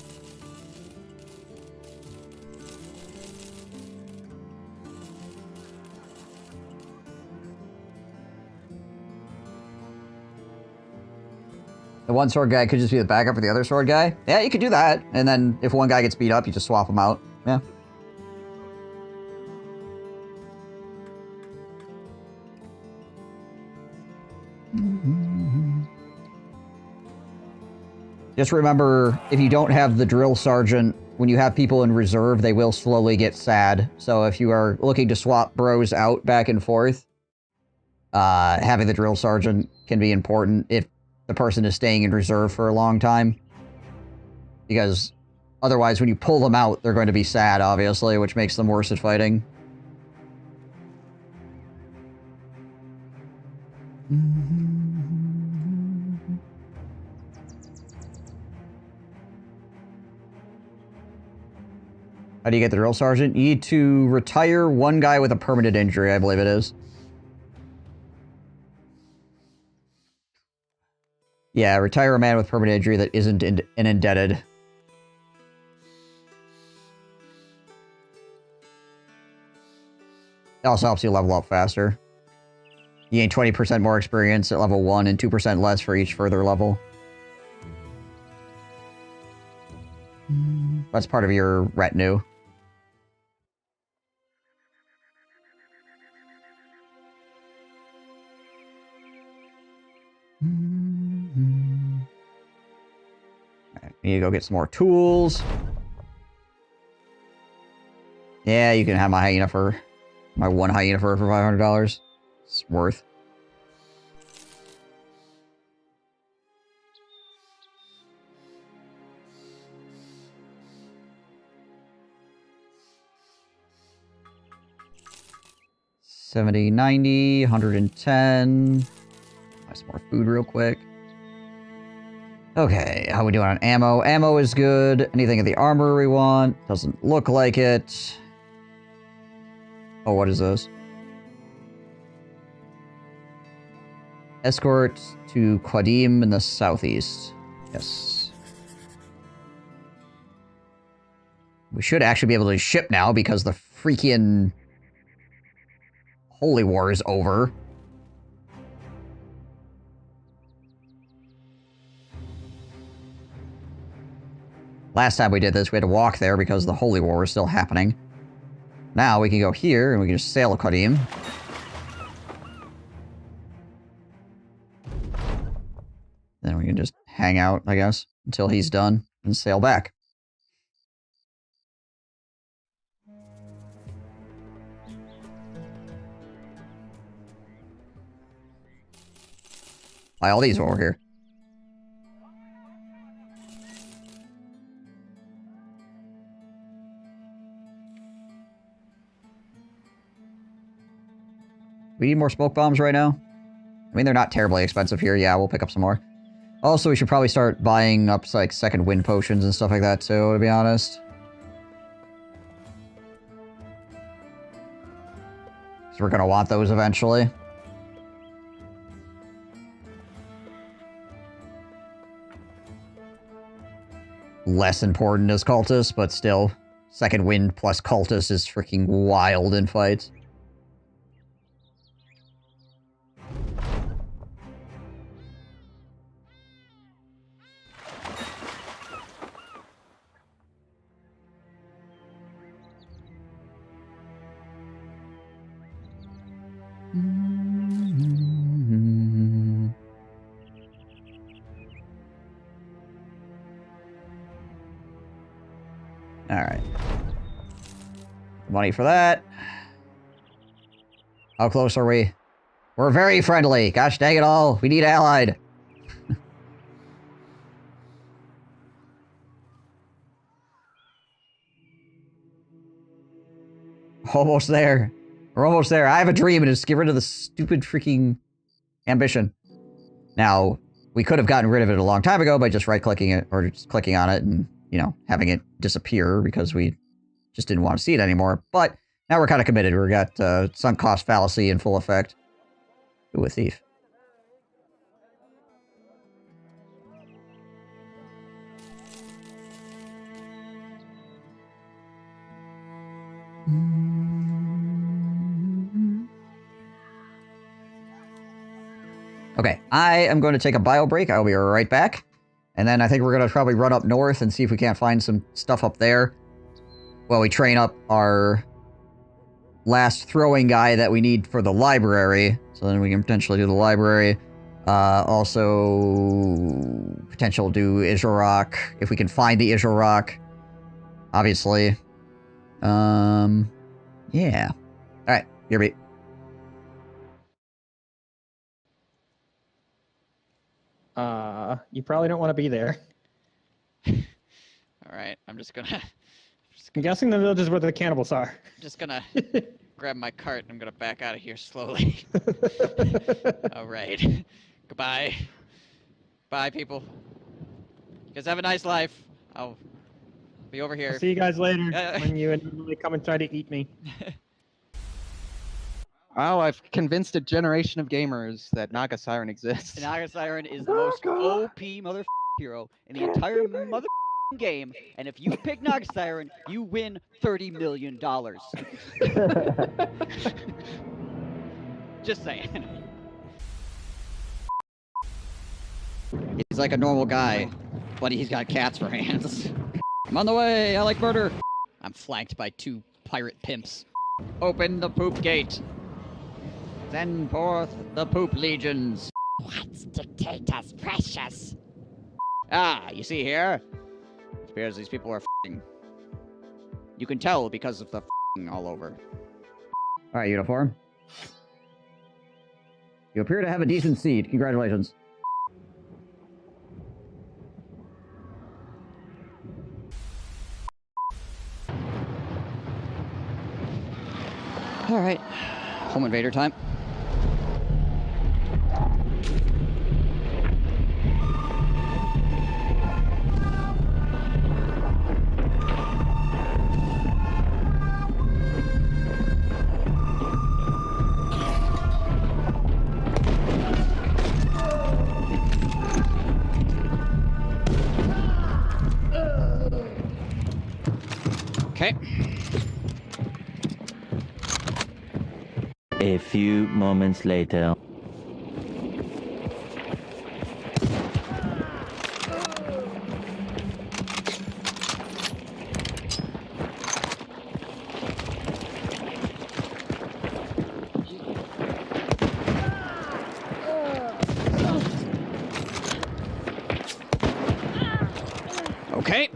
The one sword guy could just be the backup for the other sword guy. Yeah, you could do that. And then if one guy gets beat up, you just swap them out. Yeah. Just remember, if you don't have the drill sergeant, when you have people in reserve, they will slowly get sad. So if you are looking to swap bros out back and forth, having the drill sergeant can be important if the person is staying in reserve for a long time. Because otherwise, when you pull them out, they're going to be sad, obviously, which makes them worse at fighting. How do you get the drill sergeant? You need to retire one guy with a permanent injury, I believe it is. Yeah, retire a man with permanent injury that isn't an indebted. It also helps you level up faster. You gain 20% more experience at level 1 and 2% less for each further level. That's part of your retinue. Right, we need to go get some more tools. Yeah, you can have my hyena fur. My one hyena fur for $500. It's worth. $70, $90, $110. Buy some more food real quick. Okay, how we doing on ammo? Ammo is good. Anything in the armor we want? Doesn't look like it. Oh, what is this? Escort to Qadim in the southeast. Yes. We should actually be able to ship now because the freaking Holy War is over. Last time we did this, we had to walk there because the Holy War was still happening. Now we can go here and we can just sail to Qadim. Then we can just hang out, I guess, until he's done and sail back. Buy all these over here. We need more smoke bombs right now. I mean, they're not terribly expensive here. Yeah, we'll pick up some more. Also, we should probably start buying up, like, second wind potions and stuff like that, too, to be honest. So we're gonna want those eventually. Less important as Cultists, but still. Second wind plus Cultists is freaking wild in fights. Alright. Money for that. How close are we? We're very friendly. Gosh dang it all. We need allied. Almost there. We're almost there. I have a dream and it's get rid of the stupid freaking ambition. Now, we could have gotten rid of it a long time ago by just right-clicking it or just clicking on it and, you know, having it disappear because we just didn't want to see it anymore. But now we're kind of committed. We've got sunk cost fallacy in full effect. Ooh, a thief. Okay, I am going to take a bio break. I'll be right back. And then I think we're going to probably run up north and see if we can't find some stuff up there. Well, we train up our last throwing guy that we need for the library. So then we can potentially do the library. Also, potential do Isle if we can find the Isle. Obviously. Yeah. Alright, here we. You probably don't want to be there. Alright, I'm just gonna... I'm guessing the village is where the cannibals are. Just gonna grab my cart and I'm gonna back out of here slowly. Alright. Goodbye. Bye, people. You guys have a nice life. I'll Be over here. I'll see you guys later Yeah. when you inevitably come and try to eat me. Well, I've convinced a generation of gamers that Naga Siren exists. Naga Siren is the most OP hero in the entire game, and if you pick Naga Siren, you win $30 million. Just saying. He's like a normal guy, but he's got cats for hands. I'm on the way. I like murder. I'm flanked by 2 pirate pimps. Open the poop gate. Send forth the poop legions. What's dictator's precious? Ah, you see here? It appears these people are f***ing. You can tell because of the f***ing all over. Alright, uniform. You appear to have a decent seat. Congratulations. Alright. Home invader time. Okay. A few moments later. Okay.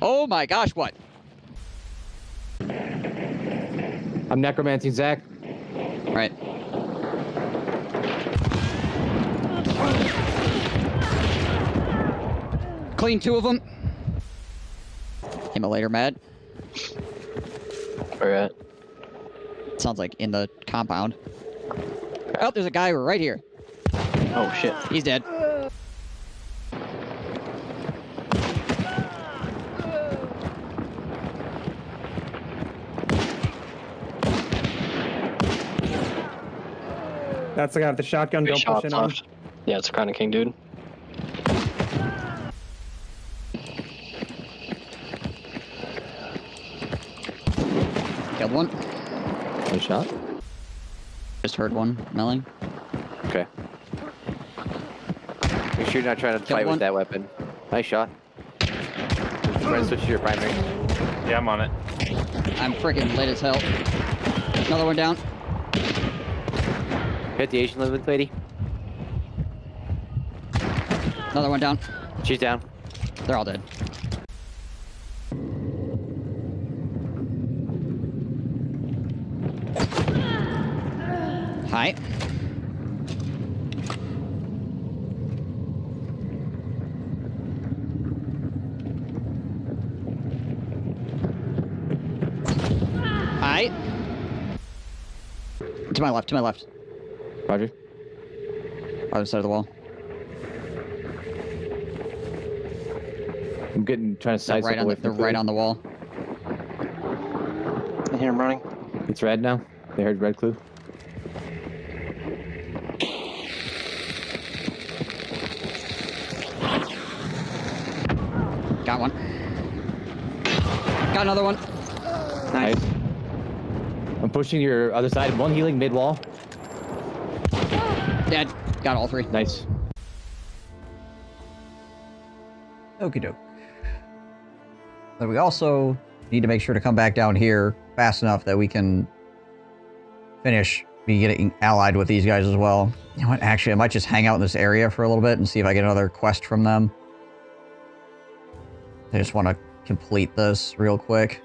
Oh my gosh, what? I'm necromancing Zach. Right. Clean 2 of them. Immolator mad. Where at? Sounds like in the compound. Oh, there's a guy right here. Oh shit. He's dead. That's the guy with the shotgun. Don't push in on. Yeah, it's a Crown King, dude. Killed one. One shot. Just heard one milling. Okay. Make sure you're not trying to fight with that weapon. Nice shot. Try to switch to your primary. Yeah, I'm on it. I'm freaking lit as hell. Another one down. Hit the Asian lady. Another one down. She's down. They're all dead. Hi. Hi. To my left, to my left. Roger. Other side of the wall. I'm trying to size They're right on the, they're right on the wall. I hear him running. It's red now. They heard red clue. Got one. Got another one. Nice. I'm pushing your other side. One healing mid wall. Dead. Got all 3. Nice. Okie doke. But we also need to make sure to come back down here fast enough that we can finish be getting allied with these guys as well. You know what? Actually, I might just hang out in this area for a little bit and see if I get another quest from them. I just want to complete this real quick.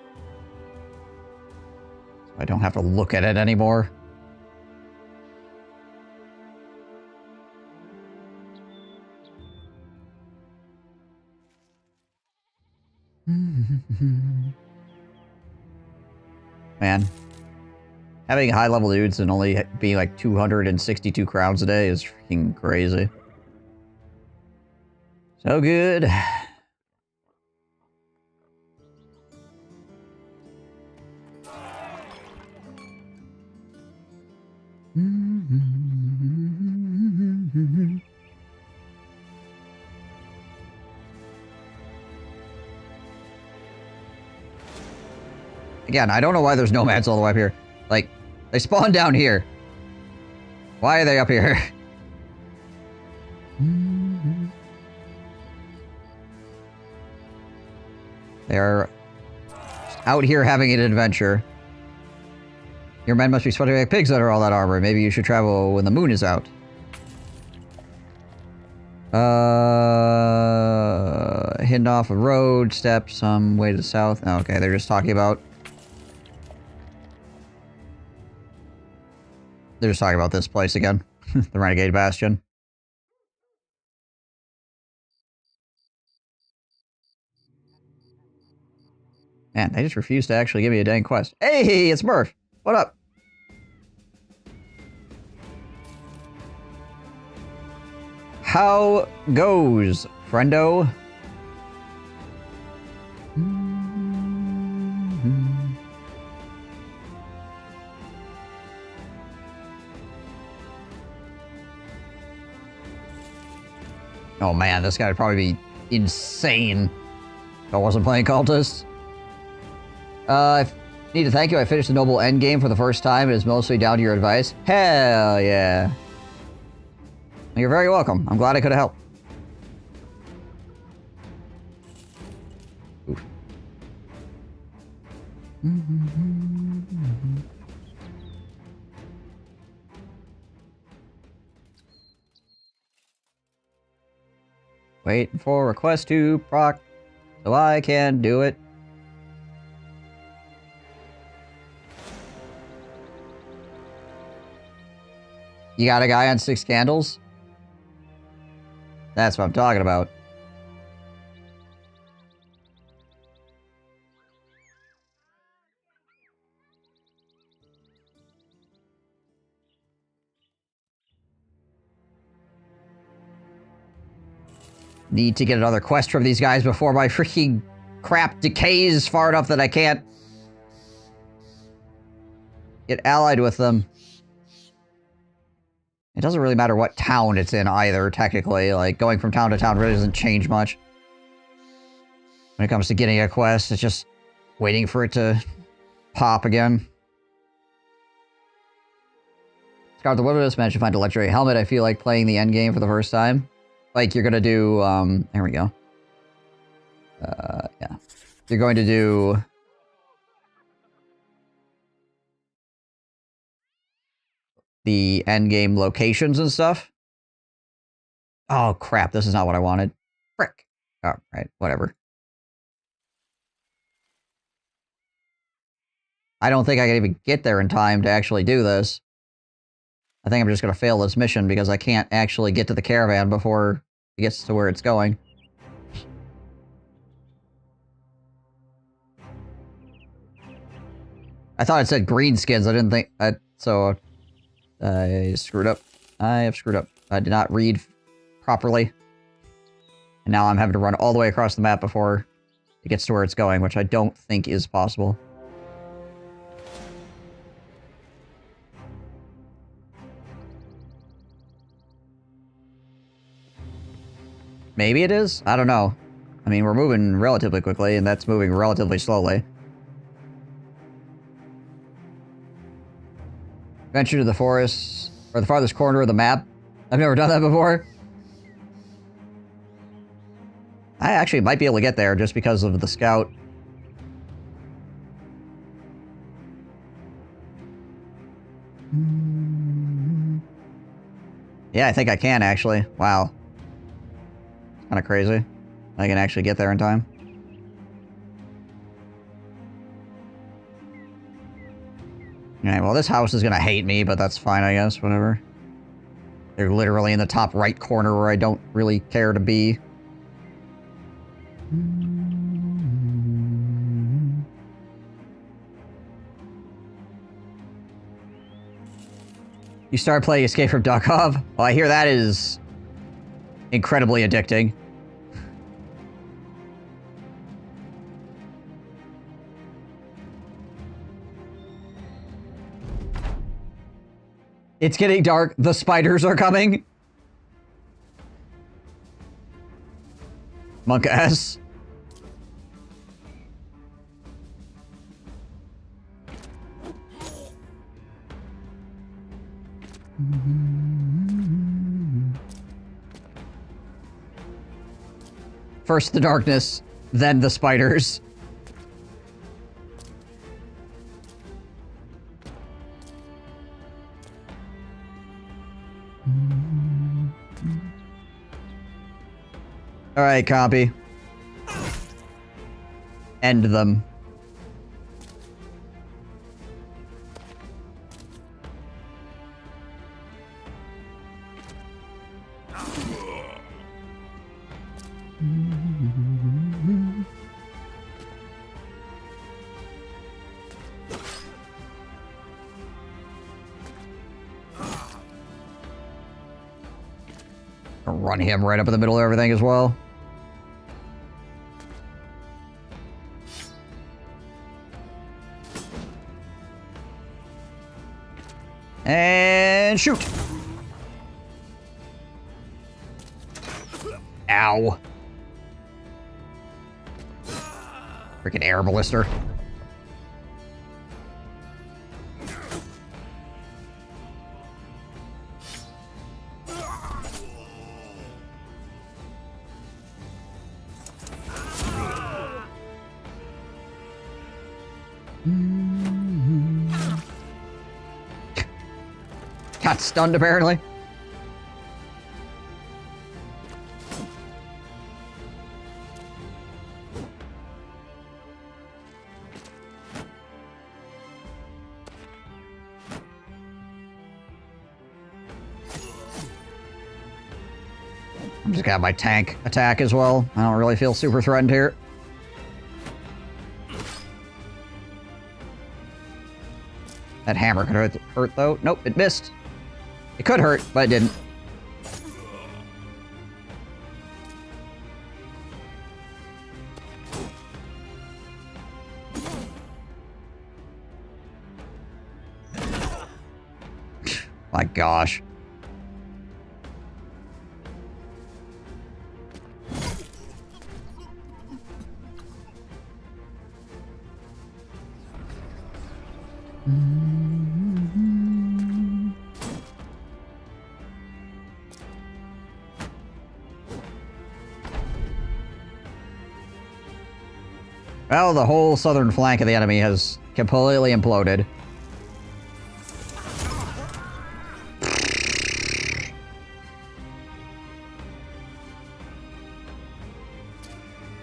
So I don't have to look at it anymore. Man, having high-level dudes and only being like 262 crowns a day is freaking crazy. So good. Again, I don't know why there's nomads all the way up here. Like, they spawn down here. Why are they up here? They're out here having an adventure. Your men must be sweating like pigs under all that armor. Maybe you should travel when the moon is out. Hidden off a road, step some way to the south. Oh, okay, they're just talking about... They're just talking about this place again. The Renegade Bastion. Man, they just refuse to actually give me a dang quest. Hey, it's Murph! What up? How goes, friendo? Oh man, this guy would probably be insane if I wasn't playing Cultists. I need to thank you. I finished the Noble Endgame for the first time. It is mostly down to your advice. Hell yeah. You're very welcome. I'm glad I could have helped. Oof. Waiting for a quest to proc so I can do it. You got a guy on 6 candles? That's what I'm talking about. Need to get another quest from these guys before my freaking crap decays far enough that I can't get allied with them. It doesn't really matter what town it's in either, technically. Like, going from town to town really doesn't change much. When it comes to getting a quest, it's just waiting for it to pop again. Scar of the Wilderness managed to find a legendary helmet. I feel like playing the endgame for the first time. Like, you're gonna do, there we go. Yeah. You're going to do... the endgame locations and stuff. Oh, crap. This is not what I wanted. Frick. Oh, right. Whatever. I don't think I can even get there in time to actually do this. I think I'm just going to fail this mission because I can't actually get to the caravan before it gets to where it's going. I thought it said greenskins. I didn't think... so... I screwed up. I have screwed up. I did not read properly. And now I'm having to run all the way across the map before it gets to where it's going, which I don't think is possible. Maybe it is? I don't know. I mean, we're moving relatively quickly, and that's moving relatively slowly. Venture to the forest, or the farthest corner of the map. I've never done that before. I actually might be able to get there just because of the scout. Yeah, I think I can actually. Wow. Kind of crazy. I can actually get there in time. Alright, well this house is gonna hate me, but that's fine, I guess, whatever. They're literally in the top right corner where I don't really care to be. You start playing Escape from Duckov? Well, I hear that is incredibly addicting. It's getting dark. The spiders are coming. Monk S. First the darkness, then the spiders. All right, copy. End them. Run him right up in the middle of everything as well. And shoot! Ow. Freaking air blister. Got stunned, apparently. I'm just got my tank attack as well. I don't really feel super threatened here. That hammer could hurt though. Nope, it missed. It could hurt, but it didn't. My gosh. Well, the whole southern flank of the enemy has completely imploded.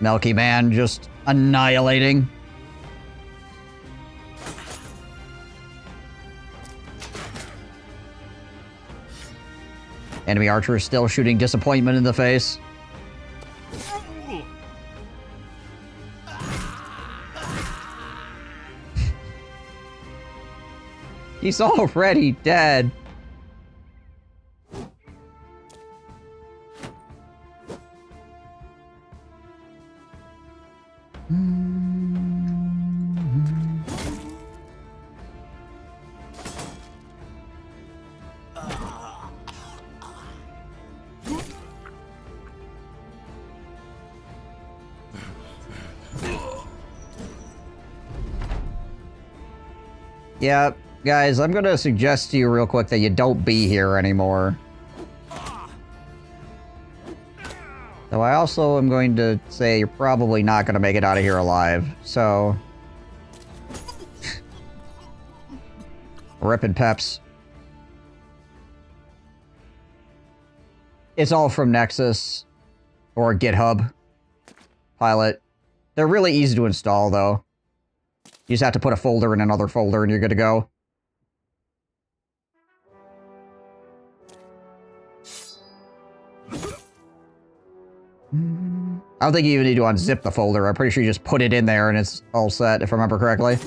Milky Man just annihilating. Enemy archer is still shooting disappointment in the face. He's already dead. Yeah, guys, I'm gonna suggest to you real quick that you don't be here anymore. Though I also am going to say you're probably not gonna make it out of here alive, so... Rippin' peps. It's all from Nexus or GitHub Pilot. They're really easy to install, though. You just have to put a folder in another folder and you're good to go. I don't think you even need to unzip the folder. I'm pretty sure you just put it in there and it's all set, if I remember correctly.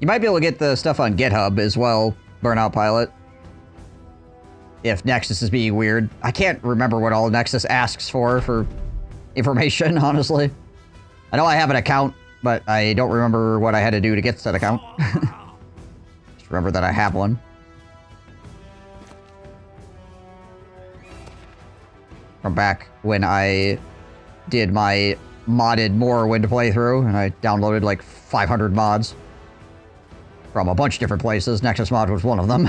You might be able to get the stuff on GitHub as well, Burnout Pilot. If Nexus is being weird. I can't remember what all Nexus asks for information, honestly. I know I have an account, but I don't remember what I had to do to get that account. Just remember that I have one. From back when I did my modded Morrowind playthrough, and I downloaded like 500 mods from a bunch of different places. Nexus mod was one of them.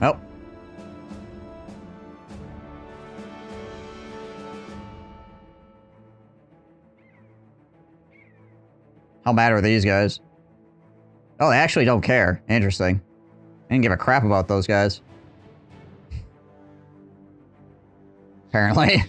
Oh. How mad are these guys? Oh, they actually don't care. Interesting. I didn't give a crap about those guys. Apparently.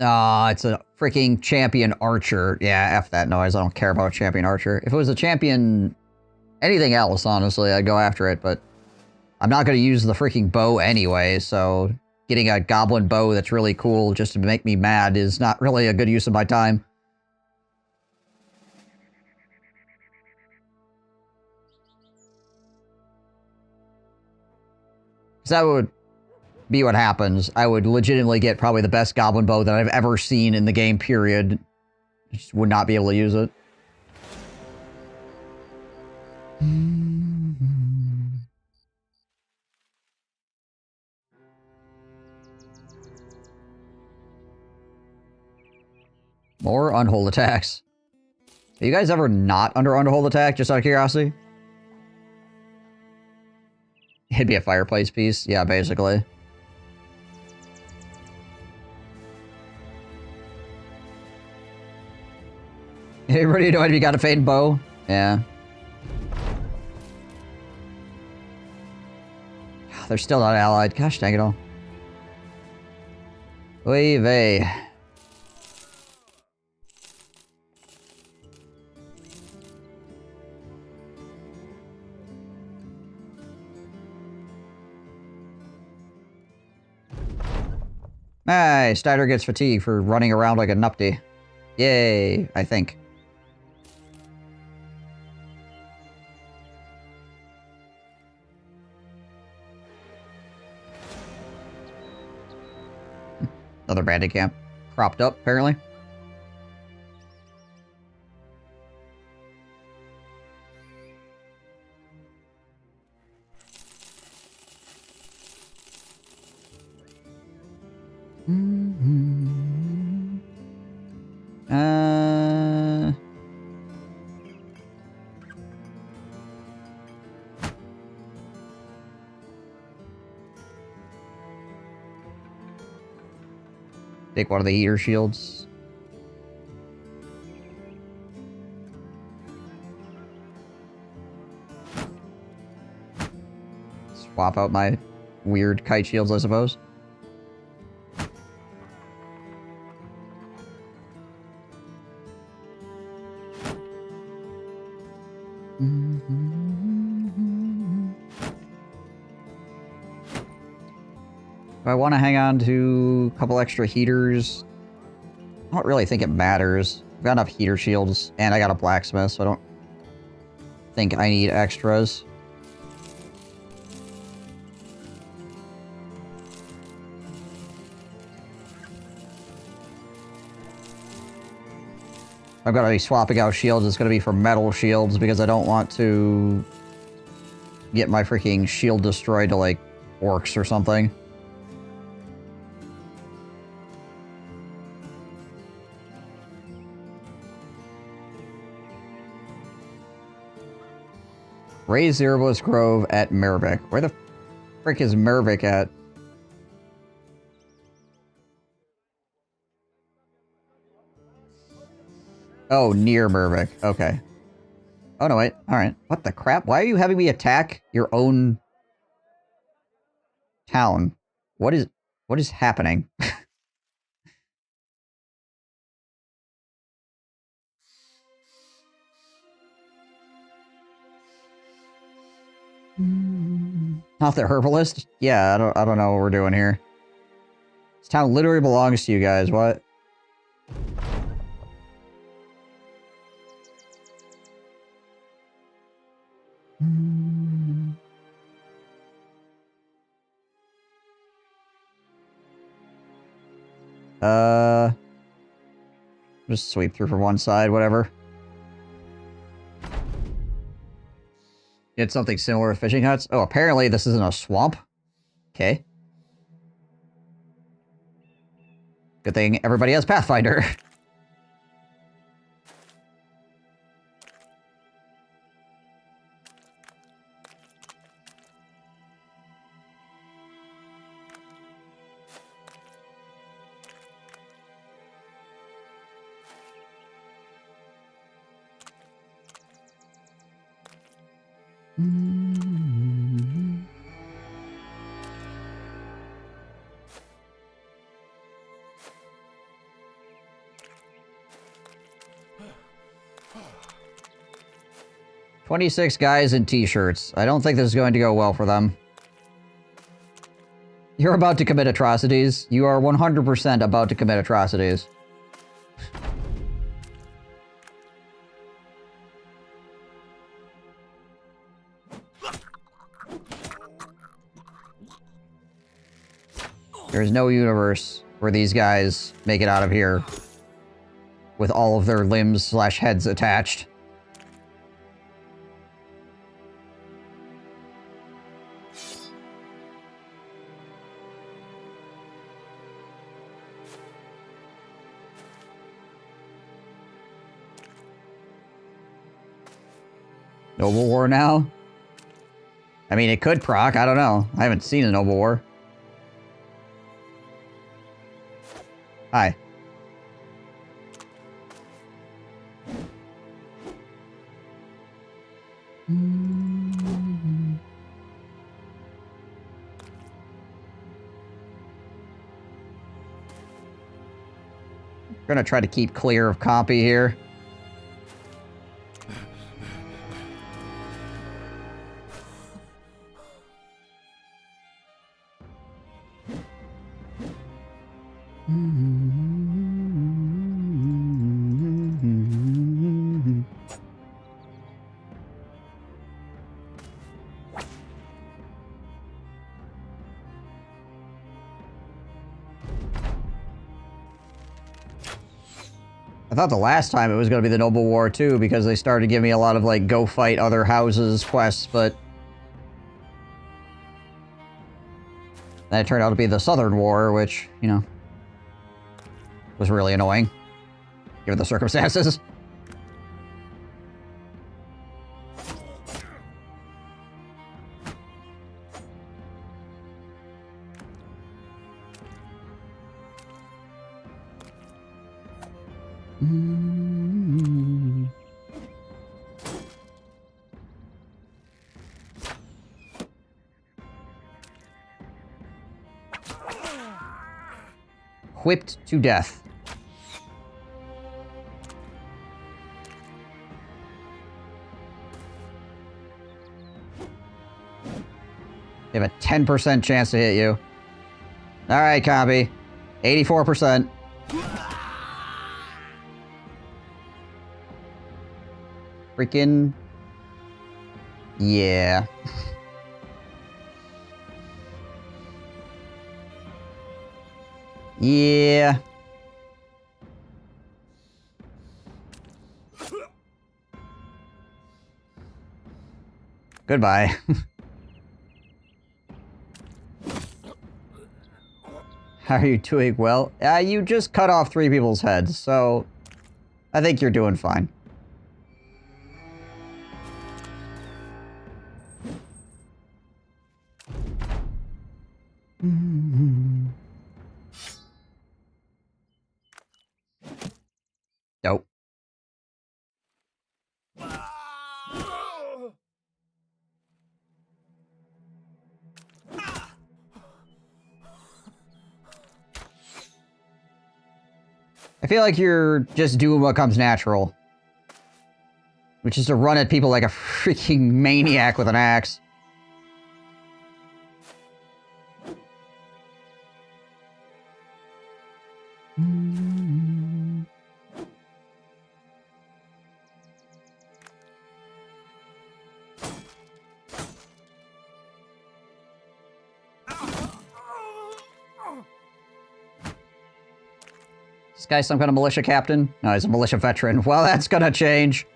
Ah, it's a freaking champion archer. Yeah, F that noise. I don't care about a champion archer. If it was a champion anything else, honestly, I'd go after it, but I'm not going to use the freaking bow anyway, so getting a goblin bow that's really cool just to make me mad is not really a good use of my time. Because that would be what happens. I would legitimately get probably the best goblin bow that I've ever seen in the game, period. Just would not be able to use it. More unhold attacks. Are you guys ever not under unhold attack, just out of curiosity? It'd be a fireplace piece. Yeah, basically. Everybody know if you got a fade bow? Yeah. They're still not allied. Gosh dang it all. Oy vey. Hey, Steiner gets fatigue for running around like a nupty. Yay, I think. Another bandit camp. Cropped up, apparently. Take one of the heater shields. Swap out my weird kite shields, I suppose. If I want to hang on to a couple extra heaters, I don't really think it matters. I've got enough heater shields, and I got a blacksmith, so I don't think I need extras. I've got to be swapping out shields. It's going to be for metal shields because I don't want to get my freaking shield destroyed to, like, orcs or something. Raise Zero's Grove at Merribeck. Where the Frick is Mervik at? Oh, near Mervik. Okay. Oh, no, wait. Alright. What the crap? Why are you having me attack your own town? What is happening? Not the herbalist? Yeah, I don't know what we're doing here. This town literally belongs to you guys. What? Just sweep through from one side, whatever. Did something similar with fishing huts? Oh, apparently this isn't a swamp. Okay. Good thing everybody has Pathfinder. Mm-hmm. 26 guys in t-shirts. I don't think this is going to go well for them. You're about to commit atrocities. You are 100% about to commit atrocities. There's no universe where these guys make it out of here with all of their limbs/heads attached. Noble War now? I mean, it could proc, I don't know. I haven't seen a Noble War. Hi. Gonna try to keep clear of Compy here. I thought the last time it was going to be the Noble War too, because they started giving me a lot of, like, go fight other houses quests, but then it turned out to be the Southern War, which, you know, was really annoying, given the circumstances. Whipped to death. They have a 10% chance to hit you. Alright, copy. 84%. Freaking... yeah. Yeah. Goodbye. How are you doing? Well, you just cut off 3 people's heads, so I think you're doing fine. I feel like you're just doing what comes natural. Which is to run at people like a freaking maniac with an axe. This guy's some kind of militia captain? No, he's a militia veteran. Well, that's gonna change.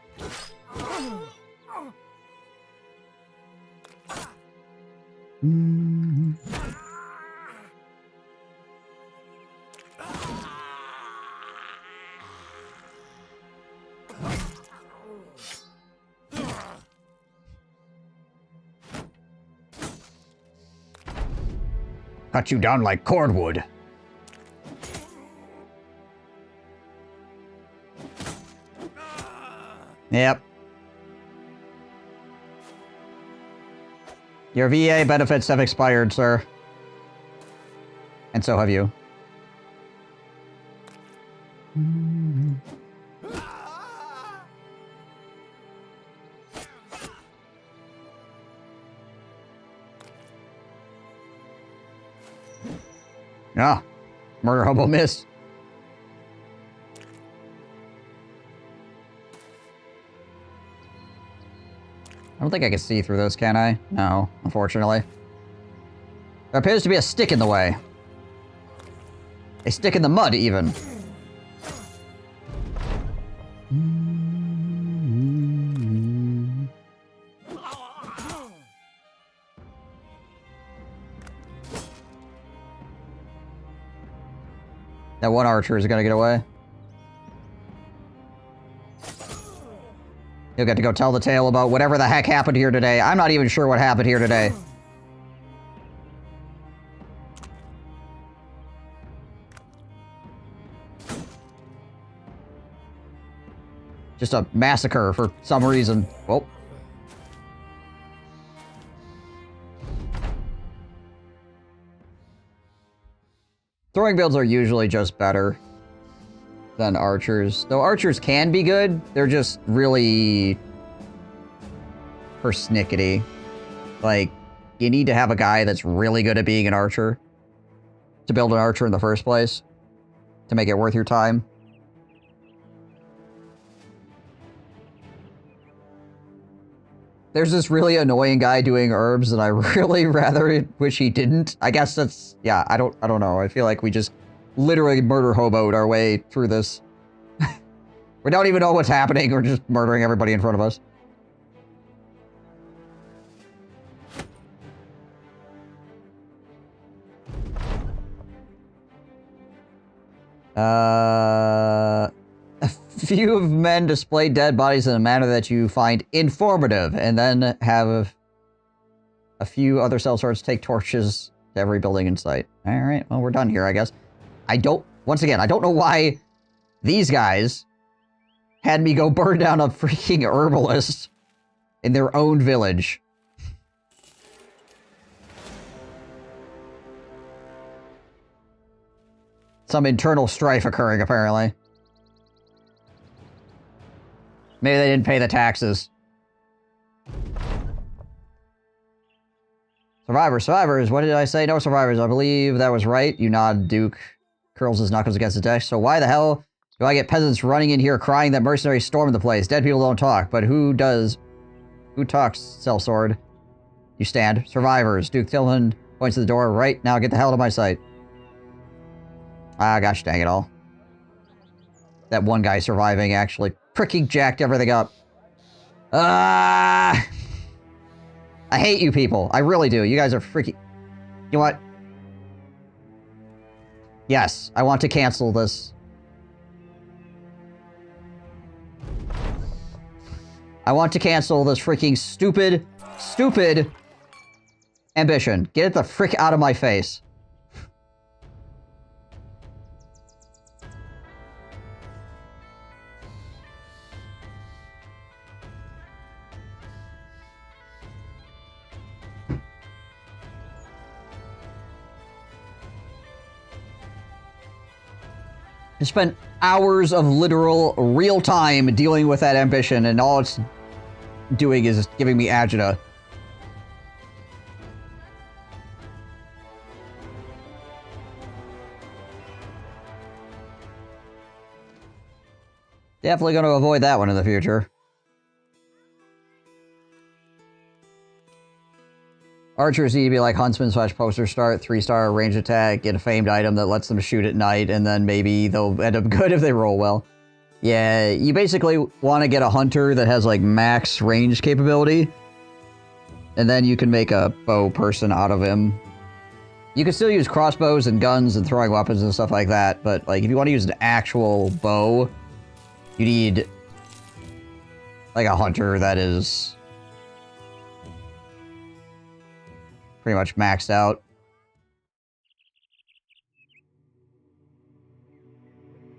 Cut you down like cordwood. Yep. Your VA benefits have expired, sir. And so have you. Ah, murder hobo missed. I don't think I can see through those, can I? No, unfortunately. There appears to be a stick in the way. A stick in the mud, even. That one archer is gonna get away. You'll get to go tell the tale about whatever the heck happened here today. I'm not even sure what happened here today. Just a massacre for some reason. Well. Throwing builds are usually just better than archers. Though archers can be good, they're just really persnickety. Like, you need to have a guy that's really good at being an archer to build an archer in the first place, to make it worth your time. There's this really annoying guy doing herbs that I really rather wish he didn't. I guess that's, yeah, I don't know. I feel like we just literally murder hoboed our way through this. We don't even know what's happening. We're just murdering everybody in front of us. A few of men display dead bodies in a manner that you find informative, and then have a few other sellswords take torches to every building in sight. Alright, well, we're done here, I guess. Once again, I don't know why these guys had me go burn down a freaking herbalist in their own village. Some internal strife occurring, apparently. Maybe they didn't pay the taxes. Survivors. What did I say? No survivors. I believe that was right. You nod, Duke. Curls his knuckles against the desk. So why the hell do I get peasants running in here crying that mercenaries stormed the place? Dead people don't talk, but who does? Who talks, sellsword? You stand. Survivors. Duke Tillman points to the door. Right, now get the hell out of my sight. Ah, gosh dang it all. That one guy surviving actually freaking jacked everything up. I hate you people. I really do. You guys are freaking... You know what? Yes, I want to cancel this. I want to cancel this freaking stupid ambition. Get it the frick out of my face. I spent hours of literal real time dealing with that ambition, and all it's doing is giving me agita. Definitely going to avoid that one in the future. Archers need to be like Huntsman / Poster Start, 3-star range attack, get a famed item that lets them shoot at night, and then maybe they'll end up good if they roll well. Yeah, you basically want to get a hunter that has like max range capability, and then you can make a bow person out of him. You can still use crossbows and guns and throwing weapons and stuff like that, but like if you want to use an actual bow, you need like a hunter that is pretty much maxed out.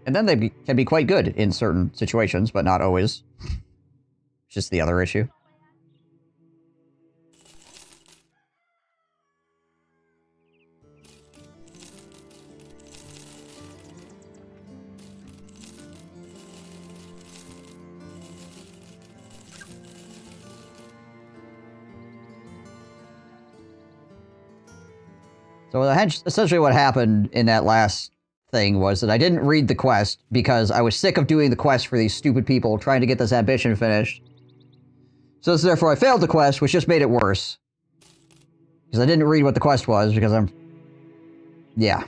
And then they can be quite good in certain situations, but not always. Just the other issue. So essentially what happened in that last thing was that I didn't read the quest because I was sick of doing the quest for these stupid people trying to get this ambition finished. So therefore I failed the quest, which just made it worse. Because I didn't read what the quest was because I'm... Yeah.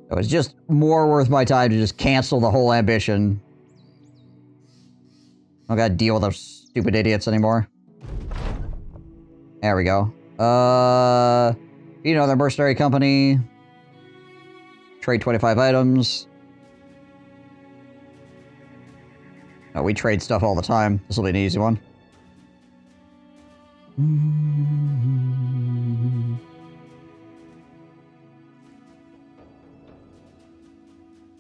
It was just more worth my time to just cancel the whole ambition. I don't gotta deal with those stupid idiots anymore. There we go. You know, their mercenary company. Trade 25 items. Oh, we trade stuff all the time. This will be an easy one.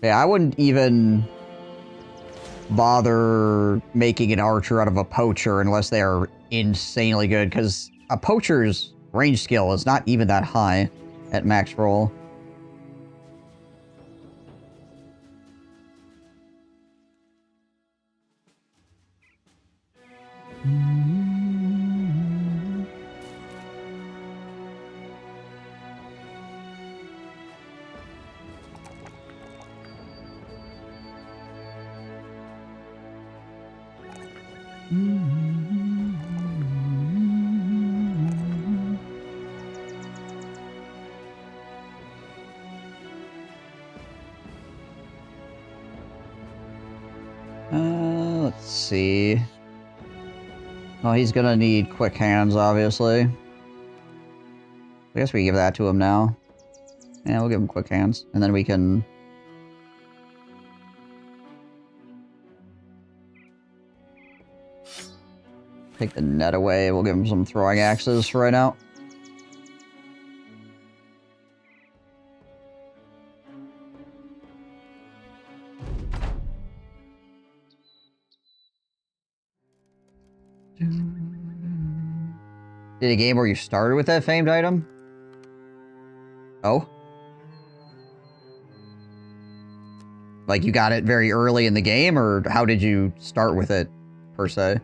Yeah, I wouldn't even bother making an archer out of a poacher unless they are insanely good, because a poacher's range skill is not even that high at max roll. Let's see. Oh, he's gonna need quick hands, obviously. I guess we give that to him now. Yeah, we'll give him quick hands, and then we can... take the net away. We'll give him some throwing axes for right now. Did a game where you started with that famed item? Oh? Like you got it very early in the game, or how did you start with it, per se?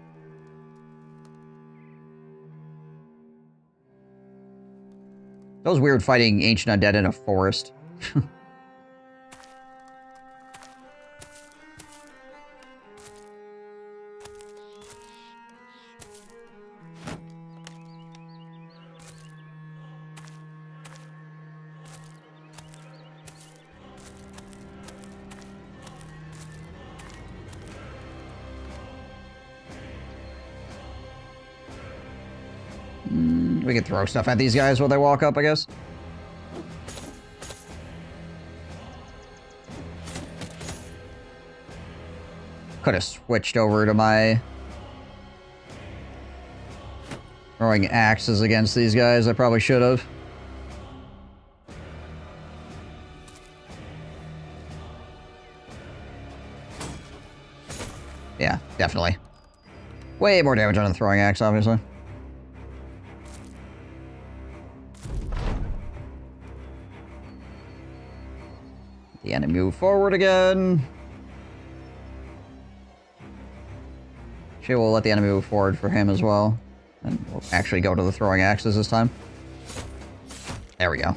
That was weird fighting ancient undead in a forest. We can throw stuff at these guys while they walk up, I guess. Could have switched over to my throwing axes against these guys. I probably should have. Yeah, definitely. Way more damage on the throwing axe, obviously. the enemy move forward again. Actually, we'll let the enemy move forward for him as well. And we'll actually go to the throwing axes this time. There we go.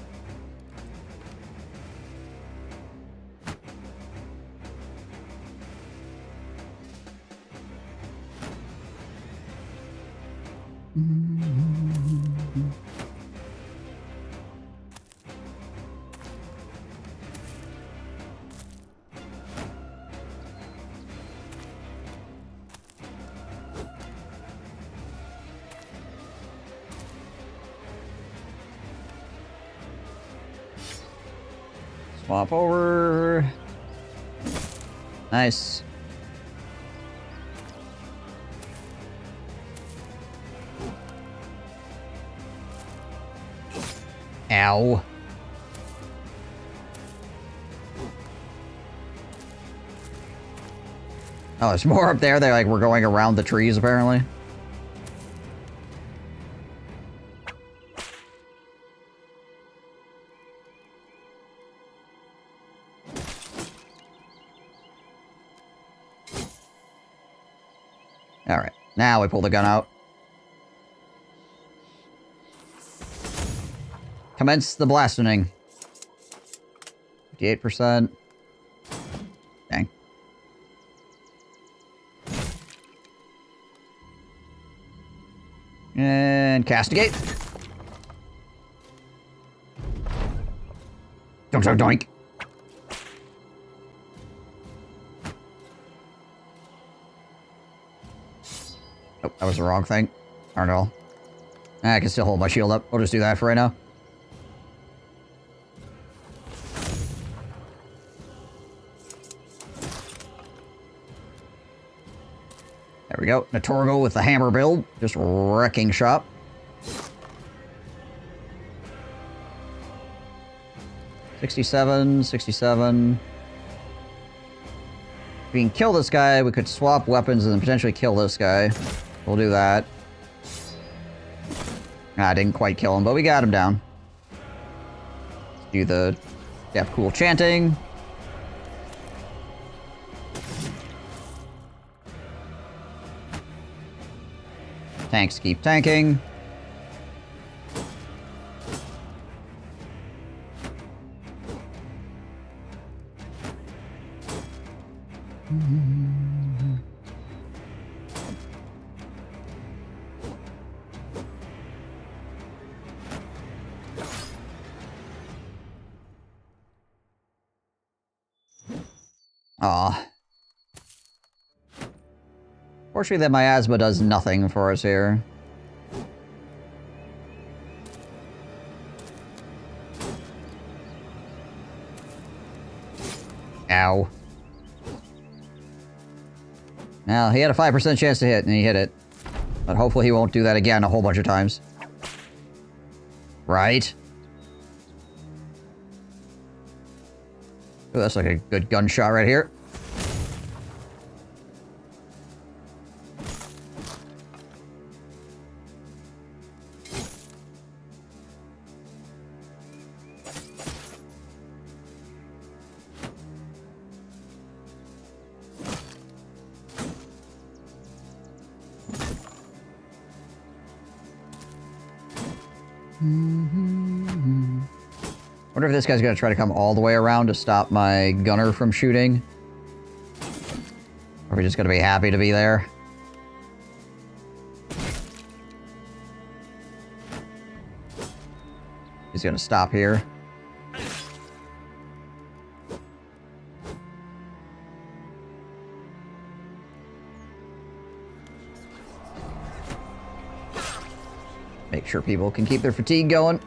Swap over. Nice. Ow. Oh, there's more up there. They're like, we're going around the trees, apparently. Alright, now we pull the gun out. Commence the blasting. 58%. Dang. And castigate. Doink, doink, doink. Oh, that was the wrong thing. Aren't all. I can still hold my shield up. We'll just do that for right now. There we go. Natorgo with the hammer build. Just wrecking shop. $67. If we can kill this guy, we could swap weapons and then potentially kill this guy. We'll do that. I didn't quite kill him, but we got him down. Let's do the Death Cool chanting. Tanks keep tanking. Aw. Fortunately, that miasma does nothing for us here. Ow. Now, he had a 5% chance to hit, and he hit it. But hopefully he won't do that again a whole bunch of times. Right? Ooh, that's like a good gunshot right here. Wonder if this guy's gonna try to come all the way around to stop my gunner from shooting. Or are we just gonna be happy to be there? He's gonna stop here. Make sure people can keep their fatigue going.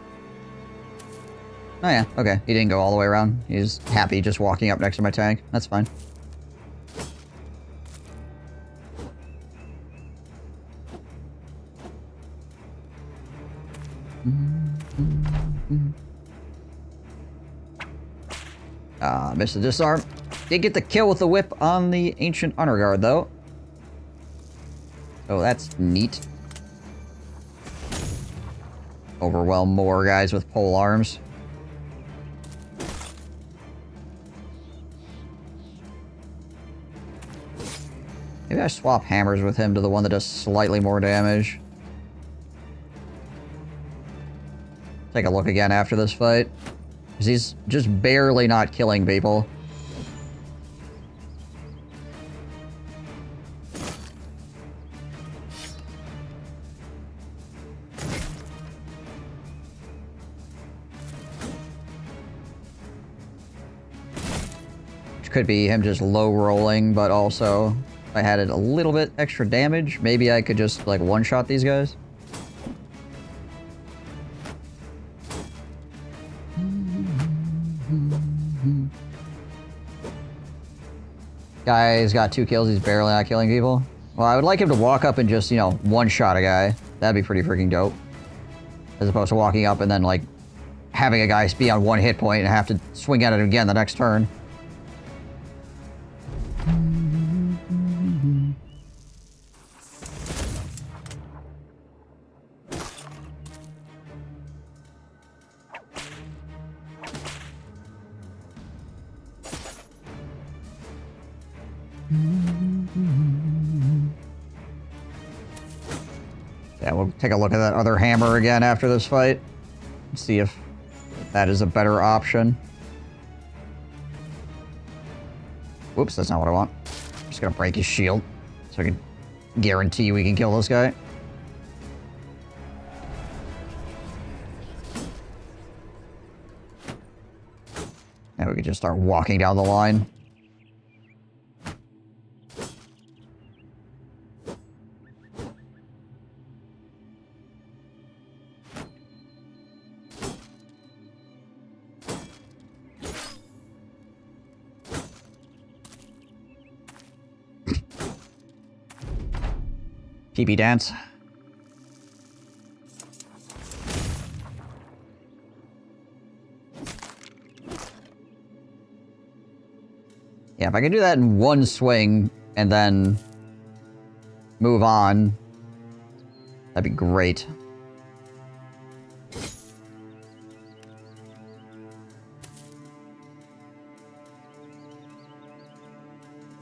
Oh yeah, okay. He didn't go all the way around. He's happy just walking up next to my tank. That's fine. Missed the disarm. Did get the kill with the whip on the Ancient Honor Guard, though. Oh, that's neat. Overwhelm more guys with pole arms. Maybe I swap hammers with him to the one that does slightly more damage. Take a look again after this fight. Because he's just barely not killing people. Which could be him just low rolling, but also if I had it a little bit extra damage, maybe I could just like one-shot these guys. Guy's got 2 kills, he's barely not killing people. Well, I would like him to walk up and just, you know, one-shot a guy. That'd be pretty freaking dope. As opposed to walking up and then, like, having a guy be on 1 hit point and have to swing at it again the next turn. Yeah, we'll take a look at that other hammer again after this fight. See if that is a better option. Whoops, that's not what I want. I'm just gonna break his shield so I can guarantee we can kill this guy. Now we can just start walking down the line. TP dance. Yeah, if I can do that in one swing and then move on, that'd be great.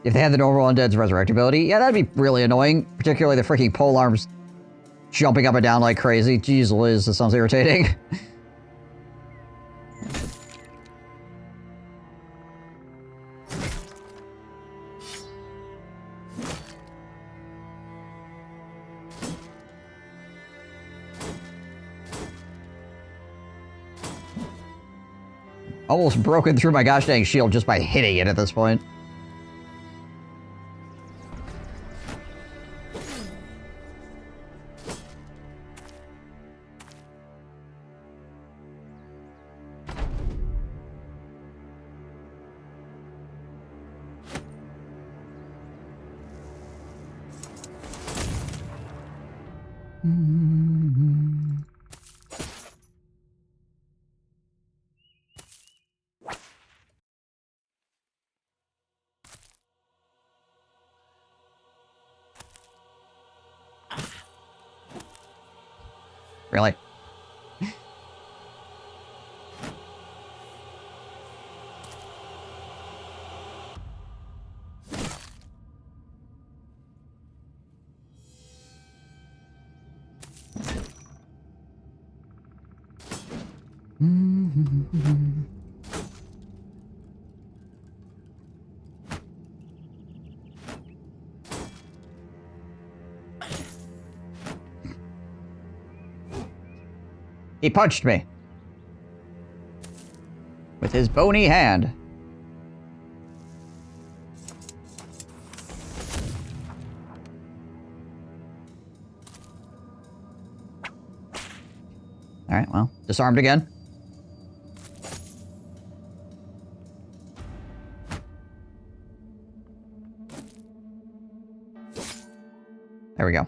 If they had the normal undead's resurrectability, yeah, that'd be really annoying. Particularly the freaking pole arms jumping up and down like crazy. Jeez Liz, that sounds irritating. Almost broken through my gosh dang shield just by hitting it at this point. Really? He punched me. With his bony hand. Alright, well, disarmed again. There we go.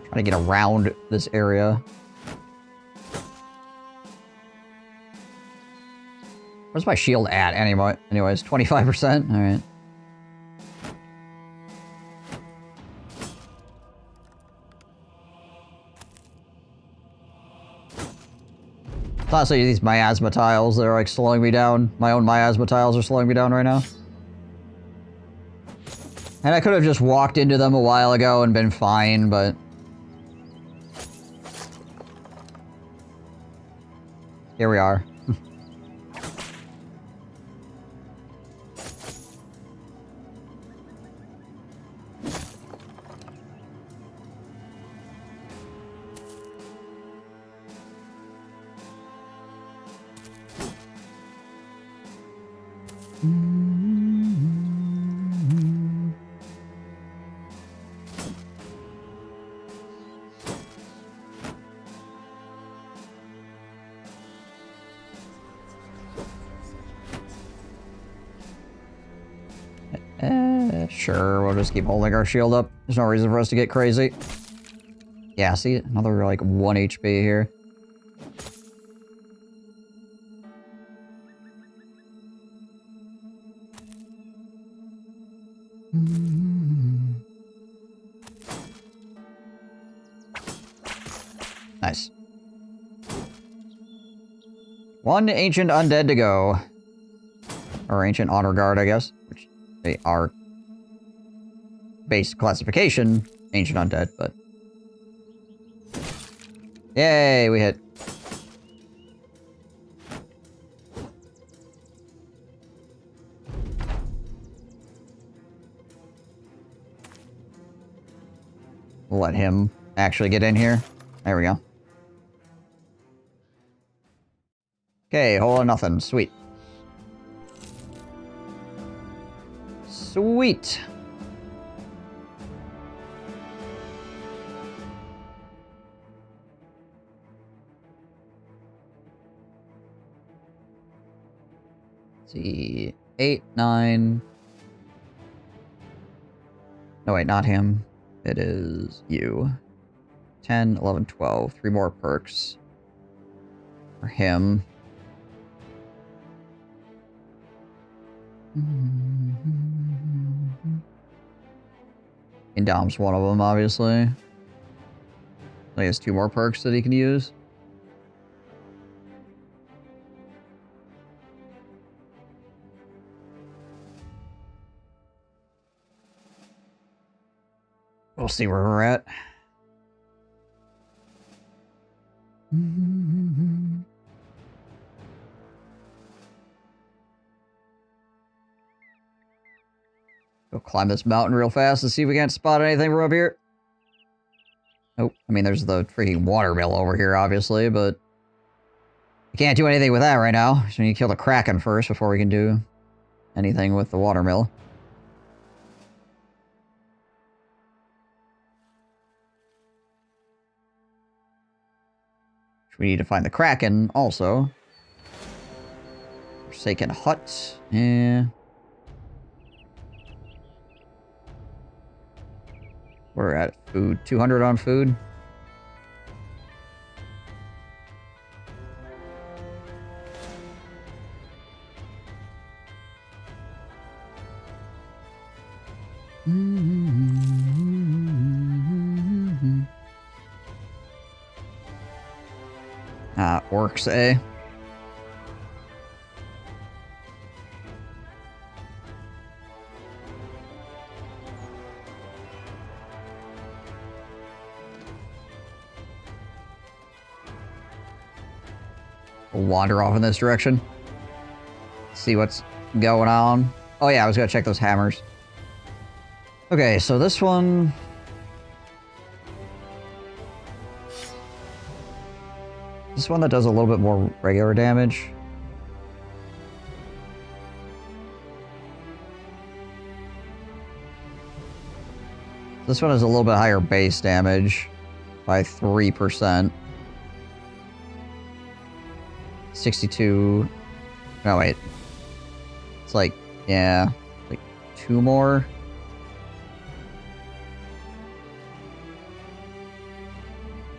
Trying to get around this area. Where's my shield at anyway? Anyways, 25%? Alright. It's honestly these miasma tiles that are like slowing me down. My own miasma tiles are slowing me down right now. And I could have just walked into them a while ago and been fine, but... here we are. Sure, we'll just keep holding our shield up. There's no reason for us to get crazy. Yeah, see? Another, like, 1 HP here. Nice. 1 ancient undead to go. Or ancient honor guard, I guess. Which they are base classification ancient undead, but... yay, we hit. We'll let him actually get in here. There we go. Okay, whole or nothing. Sweet. Sweet. Let's see. 8, 9. No, wait, not him. It is you. 10, 11, 12. 3 more perks. For him. Indom's one of them, obviously. He has 2 more perks that he can use. We'll see where we're at. Go climb this mountain real fast and see if we can't spot anything from up here. Nope. I mean, there's the freaking watermill over here, obviously, but... we can't do anything with that right now. So we need to kill the Kraken first before we can do anything with the watermill. We need to find the Kraken, also. Forsaken Hut. Yeah. We're at food. 200 on food. Orcs, eh? We'll wander off in this direction. See what's going on. Oh yeah, I was gonna check those hammers. Okay, so this one... this one that does a little bit more regular damage. This one is a little bit higher base damage by 3%. 62... no, wait. It's like, yeah, like 2 more.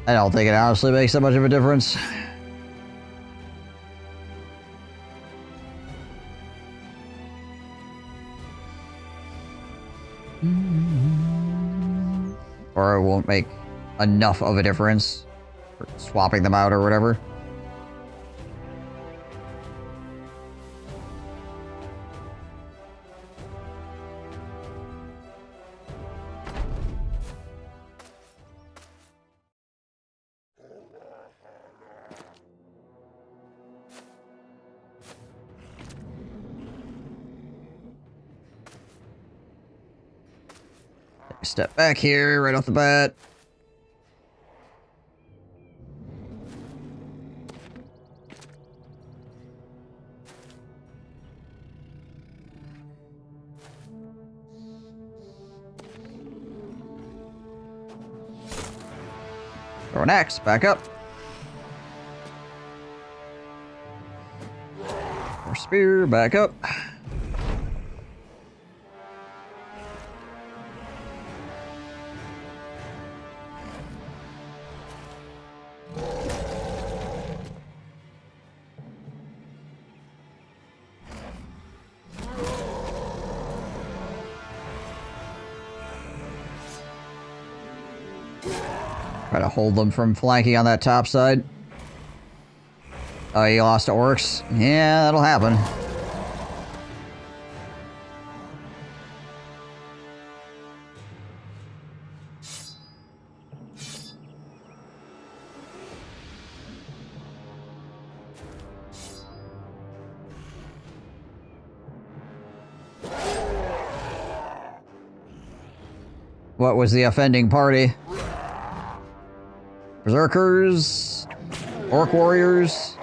I don't think it honestly makes that much of a difference. Or it won't make enough of a difference for swapping them out or whatever. step back here right off the bat. Throw an axe, back up. More spear, back up. Try to hold them from flanking on that top side. Oh, you lost to orcs? Yeah, that'll happen. What was the offending party? Berserkers? Orc warriors?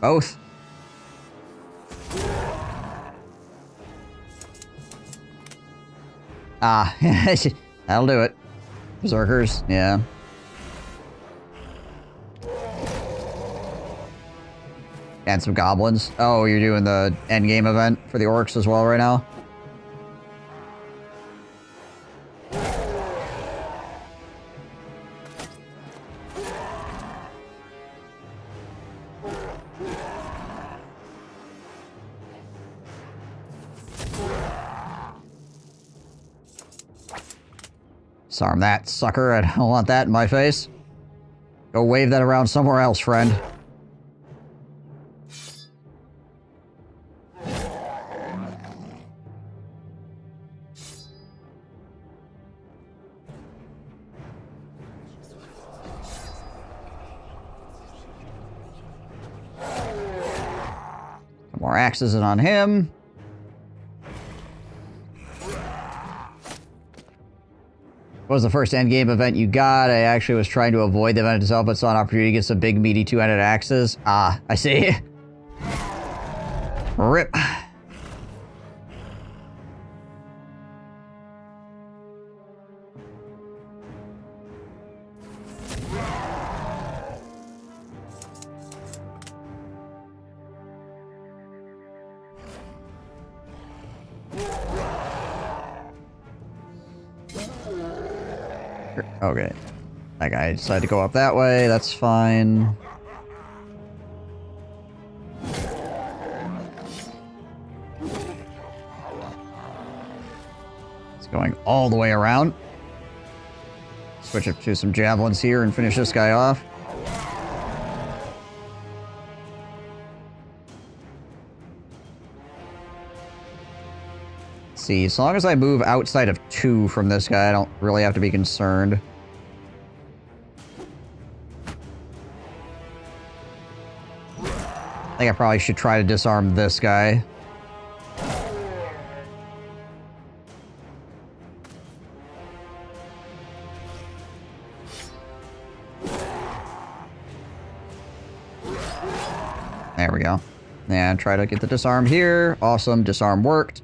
Both? Ah, that'll do it. Berserkers, yeah. And some goblins. Oh, you're doing the endgame event for the orcs as well right now? Disarm that, sucker. I don't want that in my face. Go wave that around somewhere else, friend. More axes on him. What was the first endgame event you got? I actually was trying to avoid the event itself, but saw an opportunity to get some big, meaty two-handed axes. Ah, I see. Rip. Okay. That guy decided to go up that way. That's fine. It's going all the way around. Switch up to some javelins here and finish this guy off. See, as long as I move outside of 2 from this guy, I don't really have to be concerned. I think I probably should try to disarm this guy. There we go. And try to get the disarm here. Awesome, disarm worked.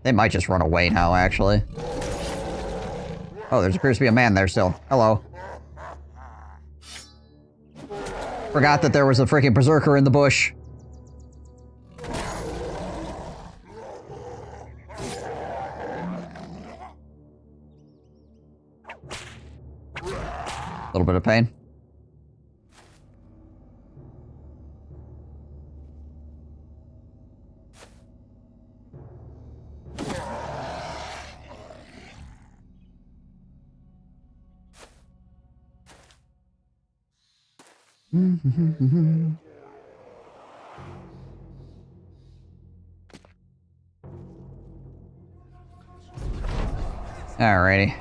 They might just run away now, actually. Oh, there appears to be a man there still. Hello. Forgot that there was a freaking berserker in the bush. A little bit of pain. Alrighty.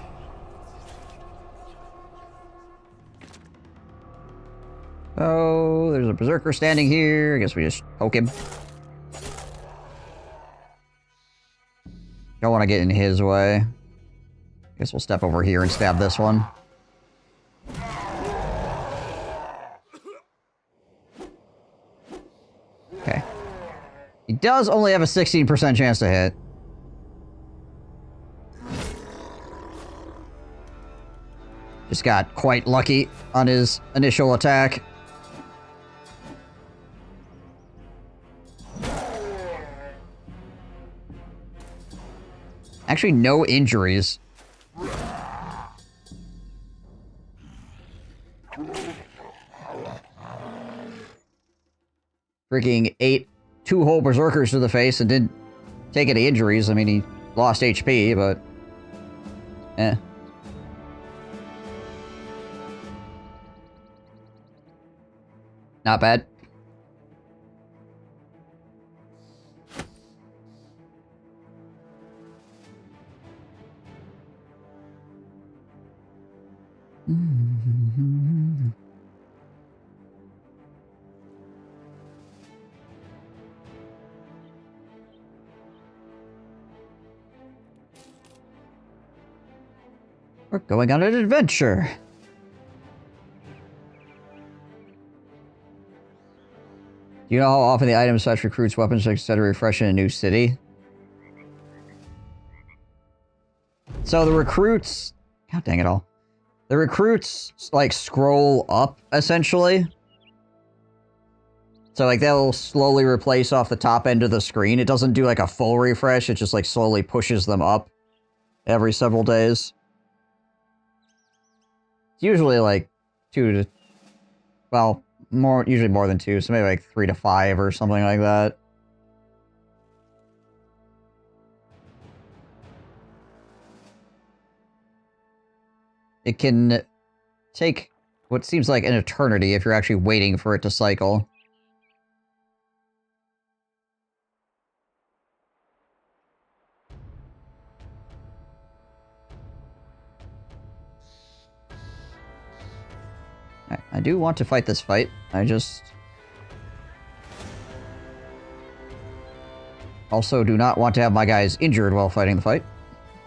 Oh, there's a berserker standing here. I guess we just poke him. Don't want to get in his way. Guess we'll step over here and stab this one. Okay. He does only have a 16% chance to hit. Just got quite lucky on his initial attack. Actually, no injuries. Freaking ate 2 whole berserkers to the face and didn't take any injuries. I mean, he lost HP, but... eh. Not bad. We're going on an adventure. Do you know how often the items such recruits, weapons, etc. refresh in a new city? So the recruits... God dang it all. The recruits, like, scroll up, essentially. So, like, they'll slowly replace off the top end of the screen. It doesn't do, like, a full refresh. It just, like, slowly pushes them up every several days. It's usually, like, 2 to... well... usually more than 2, so maybe like 3 to 5 or something like that. It can take what seems like an eternity if you're actually waiting for it to cycle. I do want to fight this fight. I just... also do not want to have my guys injured while fighting the fight.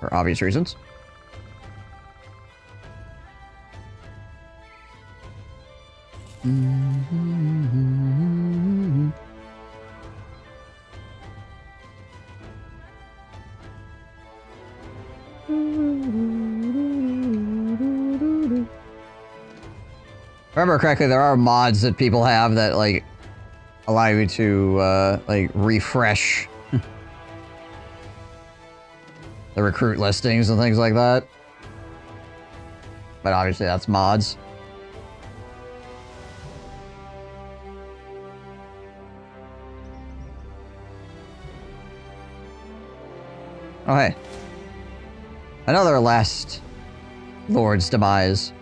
For obvious reasons. If I remember correctly, there are mods that people have that, like, allow you to, like, refresh the recruit listings and things like that. But obviously that's mods. Oh, hey. Another last Lord's demise.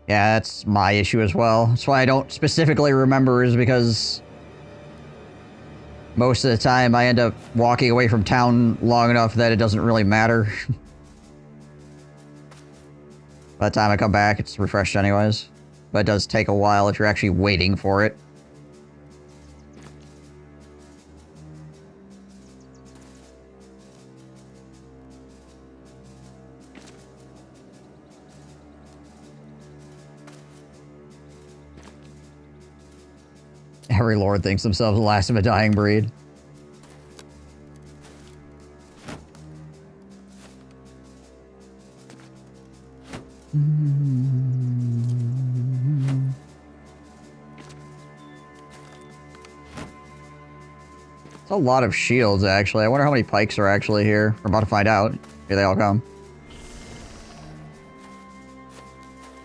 Yeah, that's my issue as well. That's why I don't specifically remember, is because most of the time I end up walking away from town long enough that it doesn't really matter. By the time I come back, it's refreshed anyways. But it does take a while if you're actually waiting for it. Every lord thinks themselves the last of a dying breed. It's a lot of shields, actually. I wonder how many pikes are actually here. We're about to find out. Here they all come.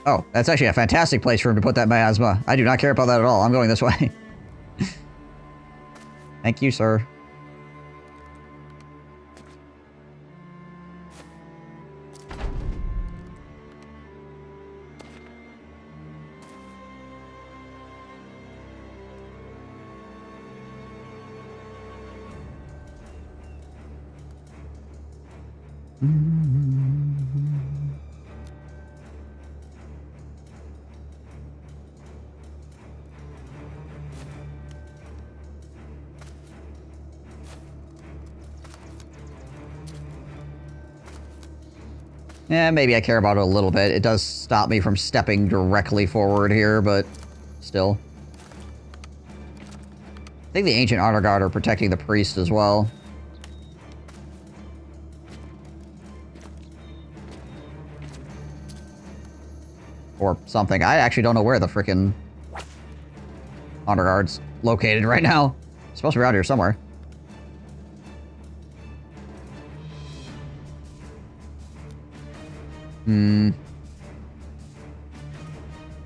Oh, that's actually a fantastic place for him to put that miasma. I do not care about that at all. I'm going this way. Thank you, sir. Yeah, maybe I care about it a little bit. It does stop me from stepping directly forward here, but still. I think the Ancient Honor Guard are protecting the priest as well. Or something. I actually don't know where the frickin' Honor Guard's located right now. It's supposed to be around here somewhere.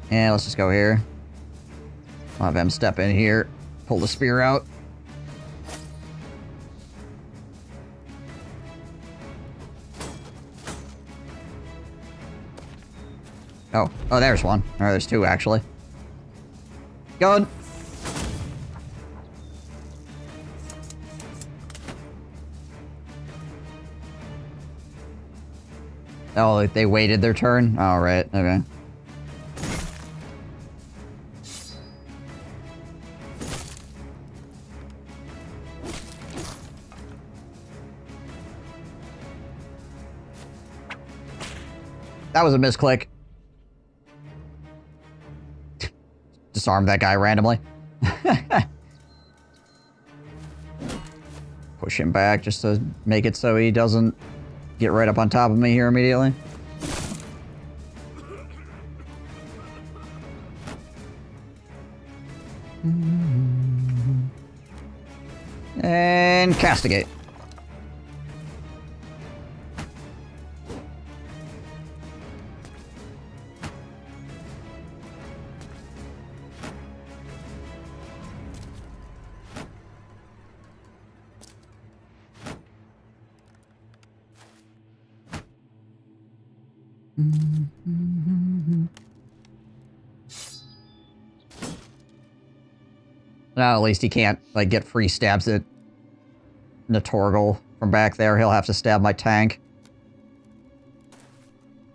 Yeah, let's just go here. I'll have him step in here. Pull the spear out. Oh, there's one. Or there's two, actually. Going. Oh, they waited their turn? Oh, right. Okay. That was a misclick. Disarm that guy randomly. Push him back just to make it so he doesn't get right up on top of me here immediately. And castigate. Now at least he can't, like, get free stabs at Natorgal from back there. He'll have to stab my tank.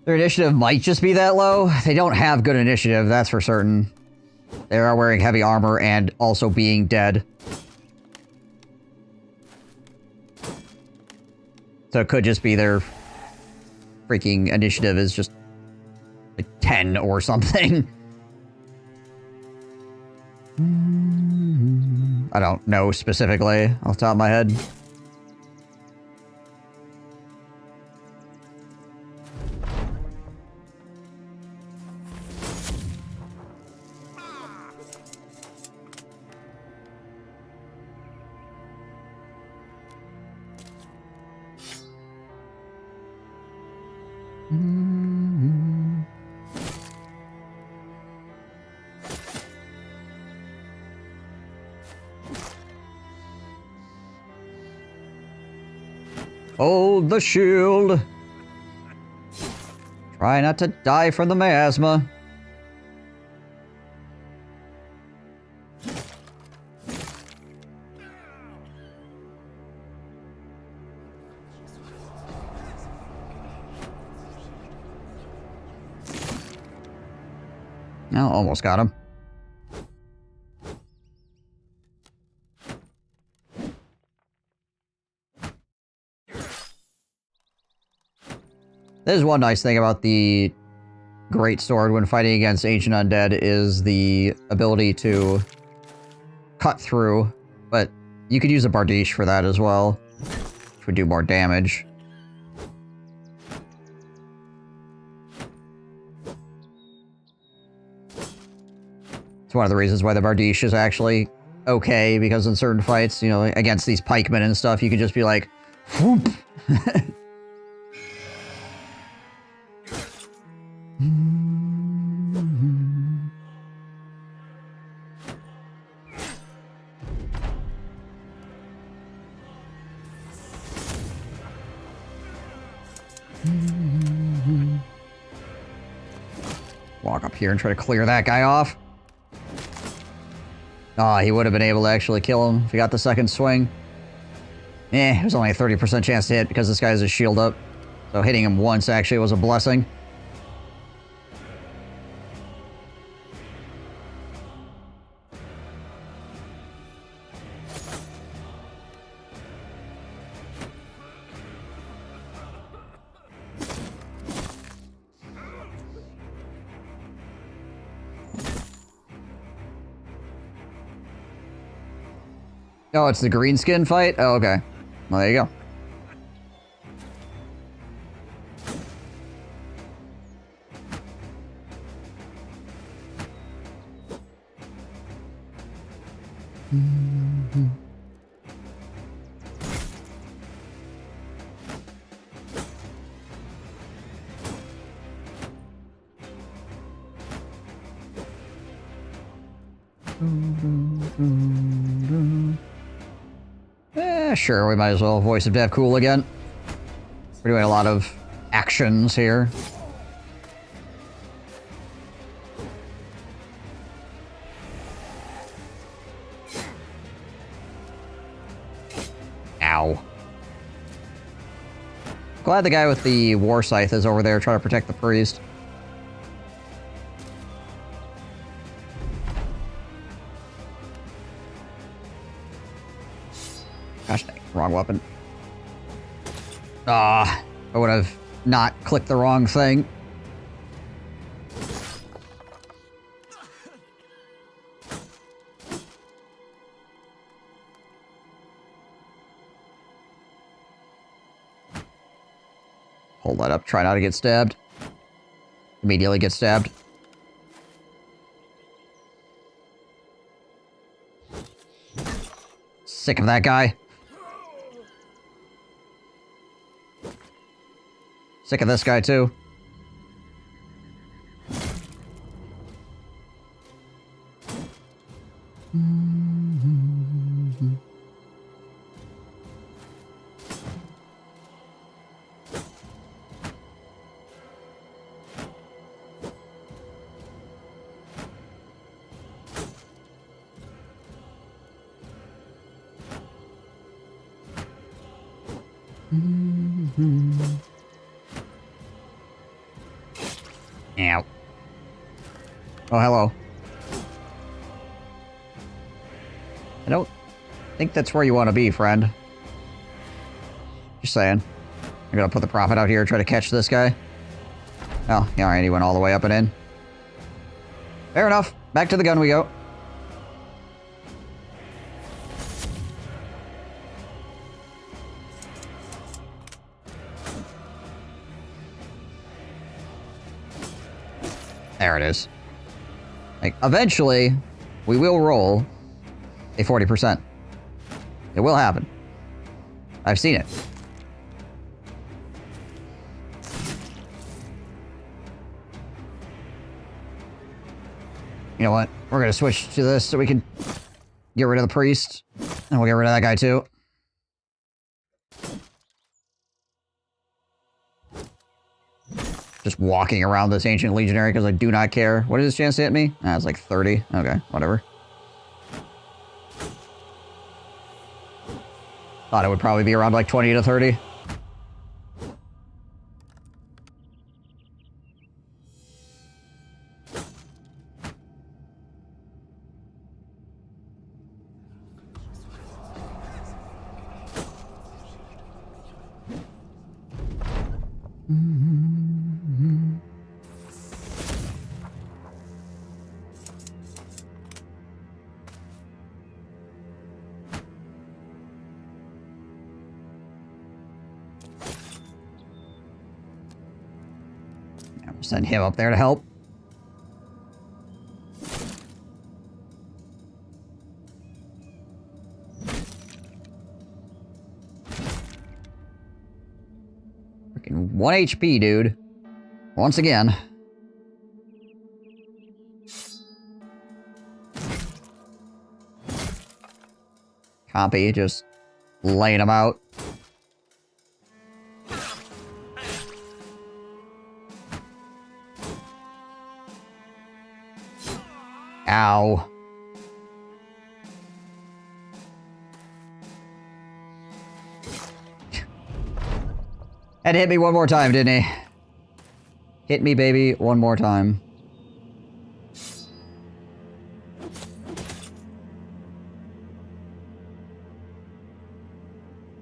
Their initiative might just be that low. They don't have good initiative, that's for certain. They are wearing heavy armor and also being dead. So it could just be their freaking initiative is just like 10 or something. I don't know specifically off the top of my head. Hold the shield. Try not to die from the miasma. Oh, almost got him. There's one nice thing about the Great Sword when fighting against Ancient Undead is the ability to cut through, but you could use a Bardiche for that as well, which would do more damage. It's one of the reasons why the Bardiche is actually okay, because in certain fights, you know, against these pikemen and stuff, you can just be like, whoop. Walk up here and try to clear that guy off. Ah, he would have been able to actually kill him if he got the second swing. It was only a 30% chance to hit because this guy has his shield up. So hitting him once actually was a blessing. Oh, it's the green skin fight? Oh, okay. Well, there you go. Sure, we might as well voice of death cool again. We're doing a lot of actions here. Ow. Glad the guy with the war scythe is over there trying to protect the priest. Gosh dang, wrong weapon. Ah, I would have not clicked the wrong thing. Hold that up, try not to get stabbed. Immediately get stabbed. Sick of that guy. Sick of this guy, too. Ow. Oh, hello. I don't think that's where you want to be, friend. Just saying. I'm gonna put the prophet out here and try to catch this guy. Oh, yeah, alright, he went all the way up and in. Fair enough. Back to the gun we go. There it is. Like, eventually, we will roll a 40%. It will happen. I've seen it. You know what? We're gonna switch to this so we can get rid of the priest. And we'll get rid of that guy too. Just walking around this ancient legionary because I do not care. What is his chance to hit me? Ah, it's like 30. Okay, whatever. Thought it would probably be around like 20 to 30. Send him up there to help. Freaking 1 HP, dude. Once again. Copy, just laying him out. Ow. Had to hit me one more time, didn't he? Hit me, baby, one more time.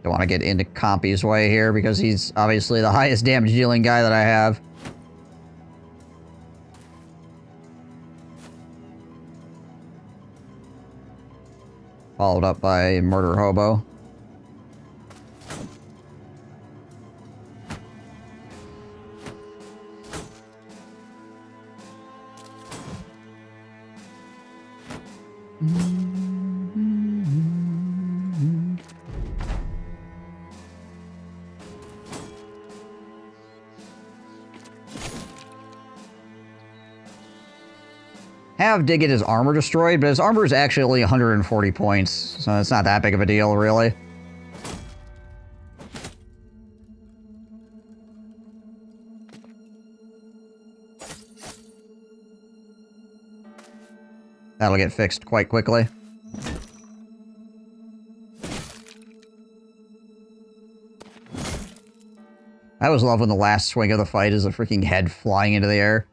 Don't want to get into Compy's way here because he's obviously the highest damage dealing guy that I have. Followed up by Murder Hobo. Did get his armor destroyed, but his armor is actually only 140 points, so it's not that big of a deal, really. That'll get fixed quite quickly. I always love when the last swing of the fight is a freaking head flying into the air.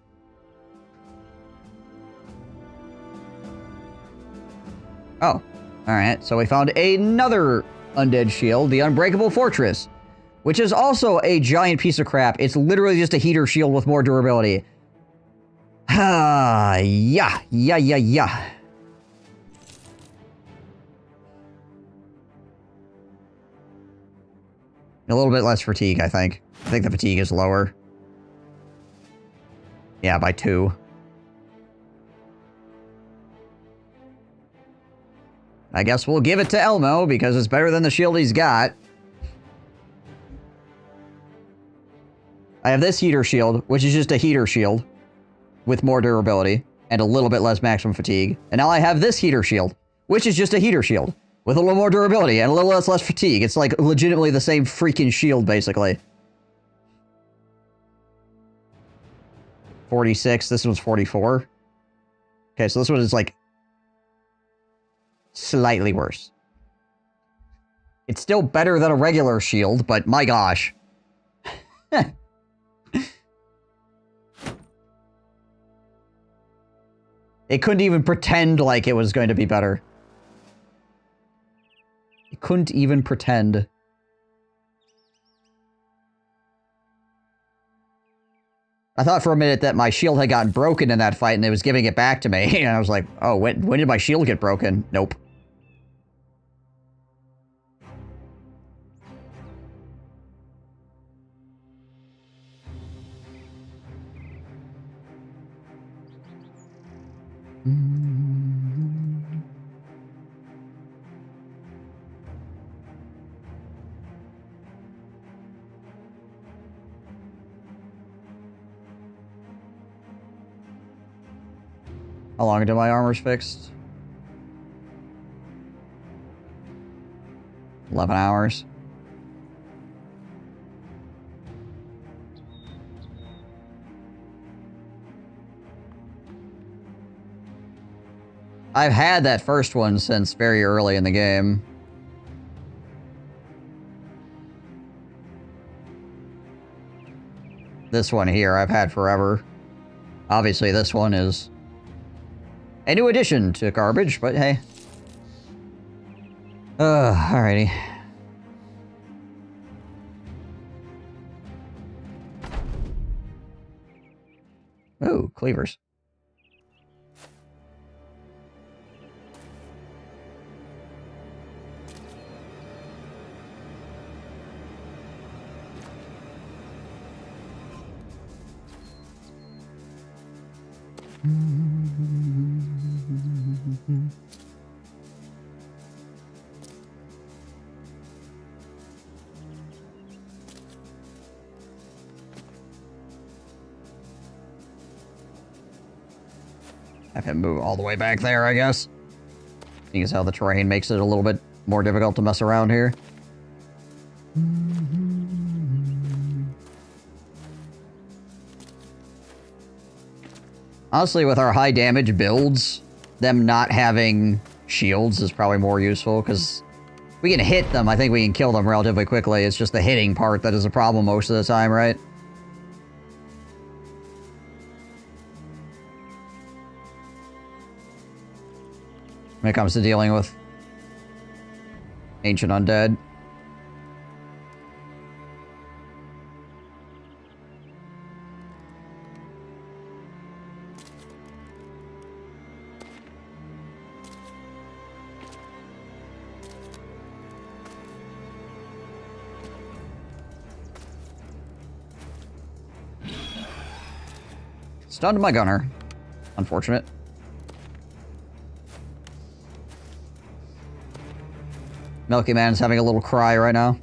Oh, alright, so we found another undead shield, the Unbreakable Fortress, which is also a giant piece of crap. It's literally just a heater shield with more durability. Ah, yeah. A little bit less fatigue, I think. I think the fatigue is lower. Yeah, by 2. I guess we'll give it to Elmo, because it's better than the shield he's got. I have this heater shield, which is just a heater shield, with more durability, and a little bit less maximum fatigue. And now I have this heater shield, which is just a heater shield, with a little more durability, and a little less fatigue. It's like legitimately the same freaking shield, basically. 46, this one's 44. Okay, so this one is like slightly worse. It's still better than a regular shield, but my gosh. It couldn't even pretend like it was going to be better. It couldn't even pretend. I thought for a minute that my shield had gotten broken in that fight and it was giving it back to me. And I was like, oh, when did my shield get broken? Nope. How long until my armor's fixed? 11 hours. I've had that first one since very early in the game. This one here I've had forever. Obviously this one is a new addition to garbage, but hey. Alrighty. Ooh, cleavers. Have him move all the way back there, I guess. Seeing as how the terrain makes it a little bit more difficult to mess around here. Honestly, with our high damage builds, them not having shields is probably more useful, because We can hit them. I think we can kill them relatively quickly. It's just the hitting part that is a problem most of the time, right? When it comes to dealing with ancient undead. Stunned my gunner. Unfortunate. Milky Man's having a little cry right now.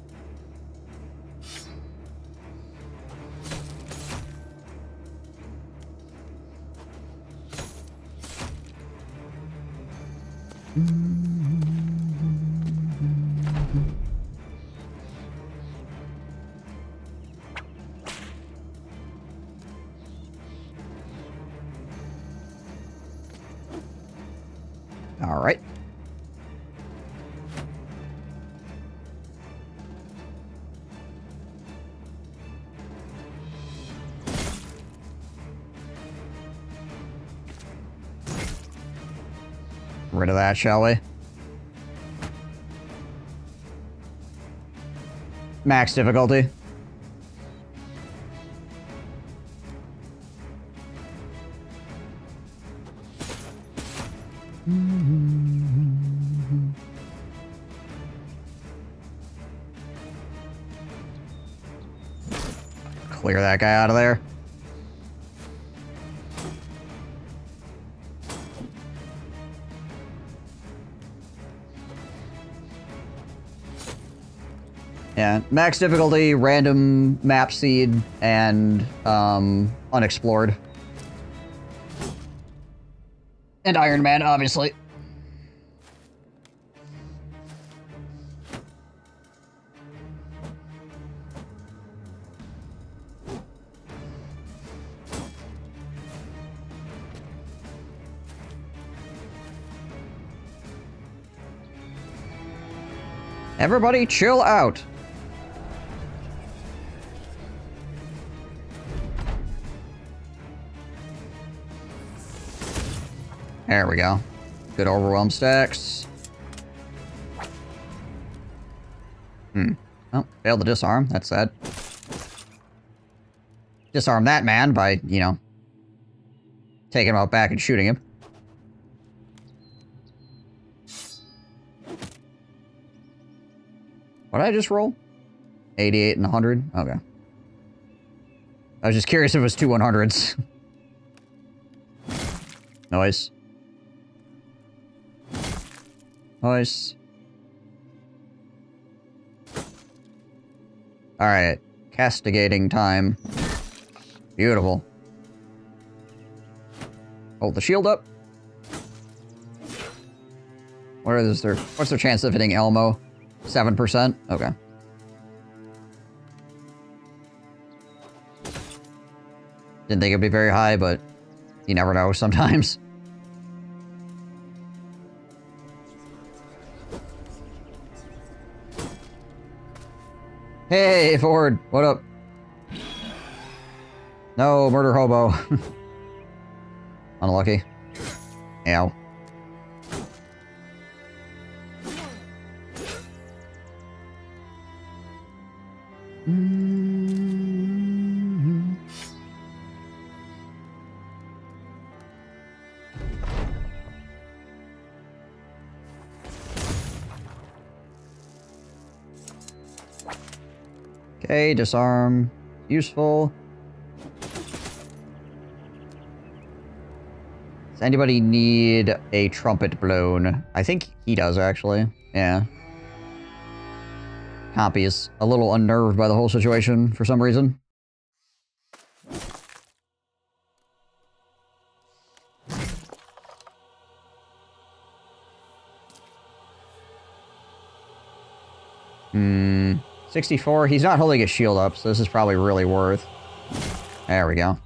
All right. Rid of that, shall we? Max difficulty. Clear that guy out of there. Yeah, max difficulty, random map seed, and unexplored. And Iron Man, obviously. Everybody chill out. There we go. Good overwhelm stacks. Oh, failed to disarm. That's sad. Disarm that man by, you know, taking him out back and shooting him. What did I just roll? 88 and 100? Okay. I was just curious if it was two 100s. Nice. Nice. Alright. Castigating time. Beautiful. Hold the shield up. What's their chance of hitting Elmo? 7%? Okay. Didn't think it'd be very high, but you never know sometimes. Hey, Ford, what up? No, murder hobo. Unlucky. Ow. Okay, disarm. Useful. Does anybody need a trumpet blown? I think he does, actually. Yeah. Compy is a little unnerved by the whole situation for some reason. Hmm. 64. He's not holding his shield up, so this is probably really worth. There we go.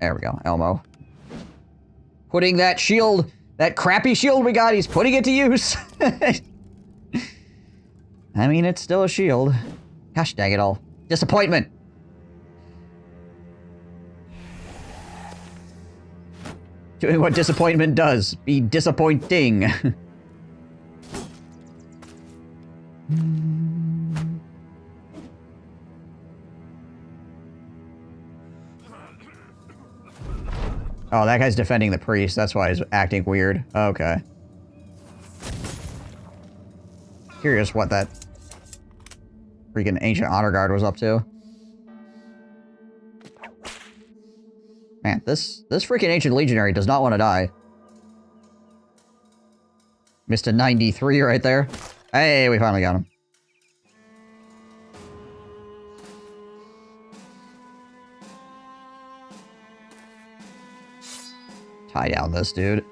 There we go. Elmo. putting that shield, that crappy shield we got, he's putting it to use. I mean, it's still a shield. Gosh dang it all. Disappointment. Doing what disappointment does. Be disappointing. Oh, that guy's defending the priest. That's why he's acting weird. Okay. Curious what that freaking ancient honor guard was up to. Man, this freaking ancient legionary does not want to die. Missed a 93 right there. Hey, we finally got him. Tie down this dude.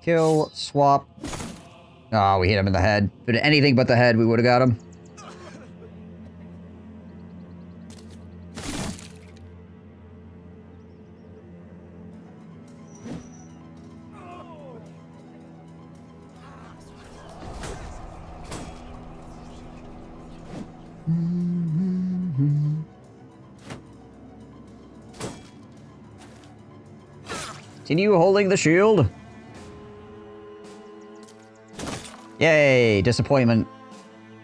Kill, swap. Oh, we hit him in the head. If it had anything but the head, we would have got him. Continue holding the shield. Yay, disappointment.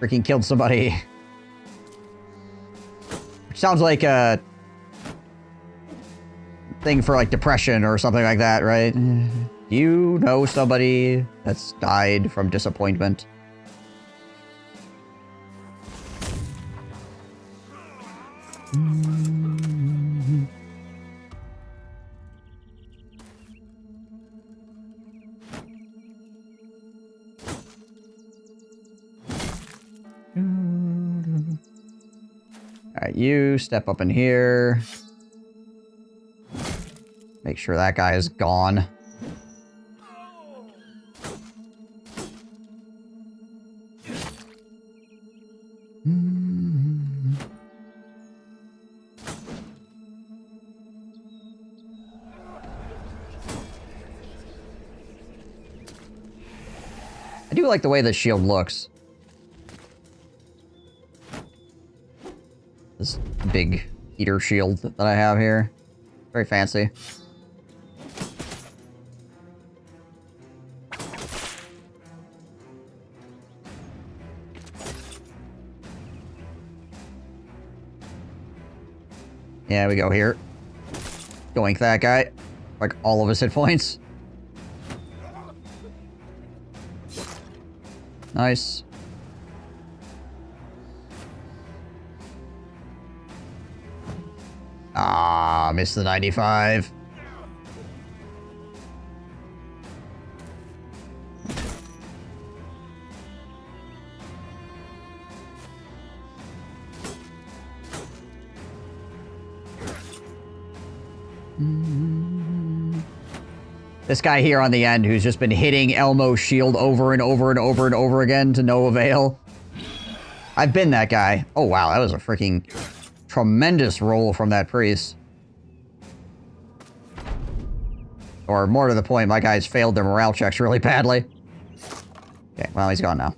Freaking killed somebody. Which sounds like a thing for like depression or something like that, right? Do you know somebody that's died from disappointment? Alright, you step up in here. Make sure that guy is gone. I do like the way this shield looks. This big heater shield that I have here. Very fancy. Yeah, we go here. Doink that guy. Like all of his hit points. Nice. Ah, missed the 95. This guy here on the end who's just been hitting Elmo's shield over and over and over and over again to no avail. I've been that guy. Oh wow, that was a freaking tremendous roll from that priest. Or more to the point, my guys failed their morale checks really badly. Okay, well, he's gone now.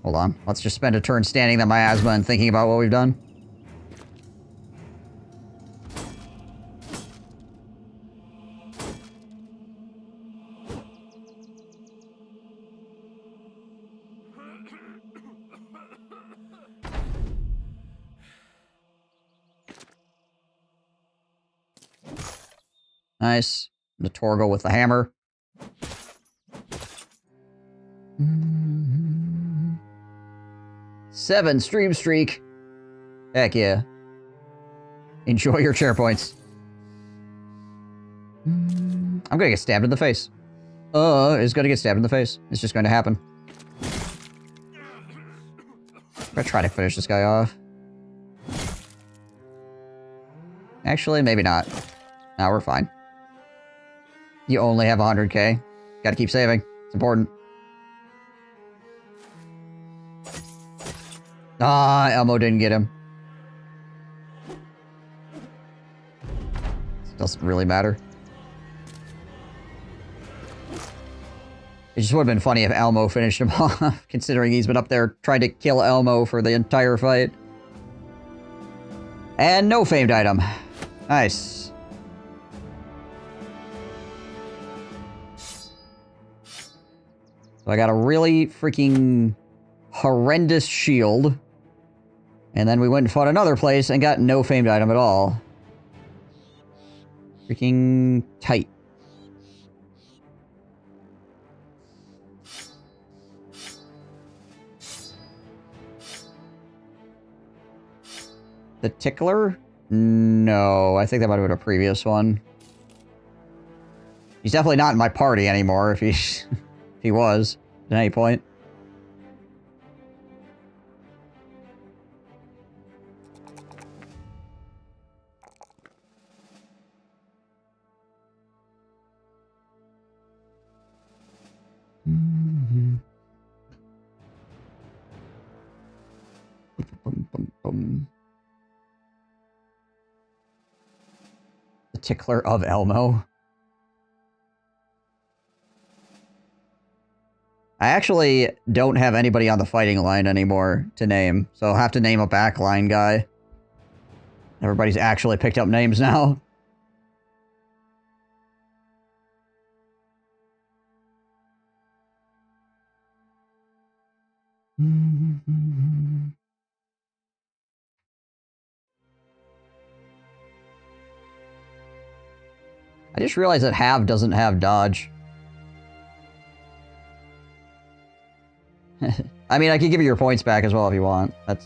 Hold on. Let's just spend a turn standing at miasma and thinking about what we've done. Nice. The Torgo with the hammer. 7 stream streak. Heck yeah. Enjoy your chair points. I'm gonna get stabbed in the face. It's gonna get stabbed in the face. It's just going to happen. I'm gonna try to finish this guy off. Actually, maybe not. Now we're fine. You only have 100k. Gotta keep saving. It's important. Ah, Elmo didn't get him. Doesn't really matter. It just would have been funny if Elmo finished him off, considering he's been up there trying to kill Elmo for the entire fight. And no famed item. Nice. So I got a really freaking horrendous shield. And then we went and fought another place and got no famed item at all. Freaking tight. The Tickler? No, I think that might have been a previous one. He's definitely not in my party anymore if if he was at any point. The Tickler of Elmo. I actually don't have anybody on the fighting line anymore to name, so I'll have to name a backline guy. Everybody's actually picked up names now. I just realized that Have doesn't have dodge. I mean, I could give you your points back as well if you want. I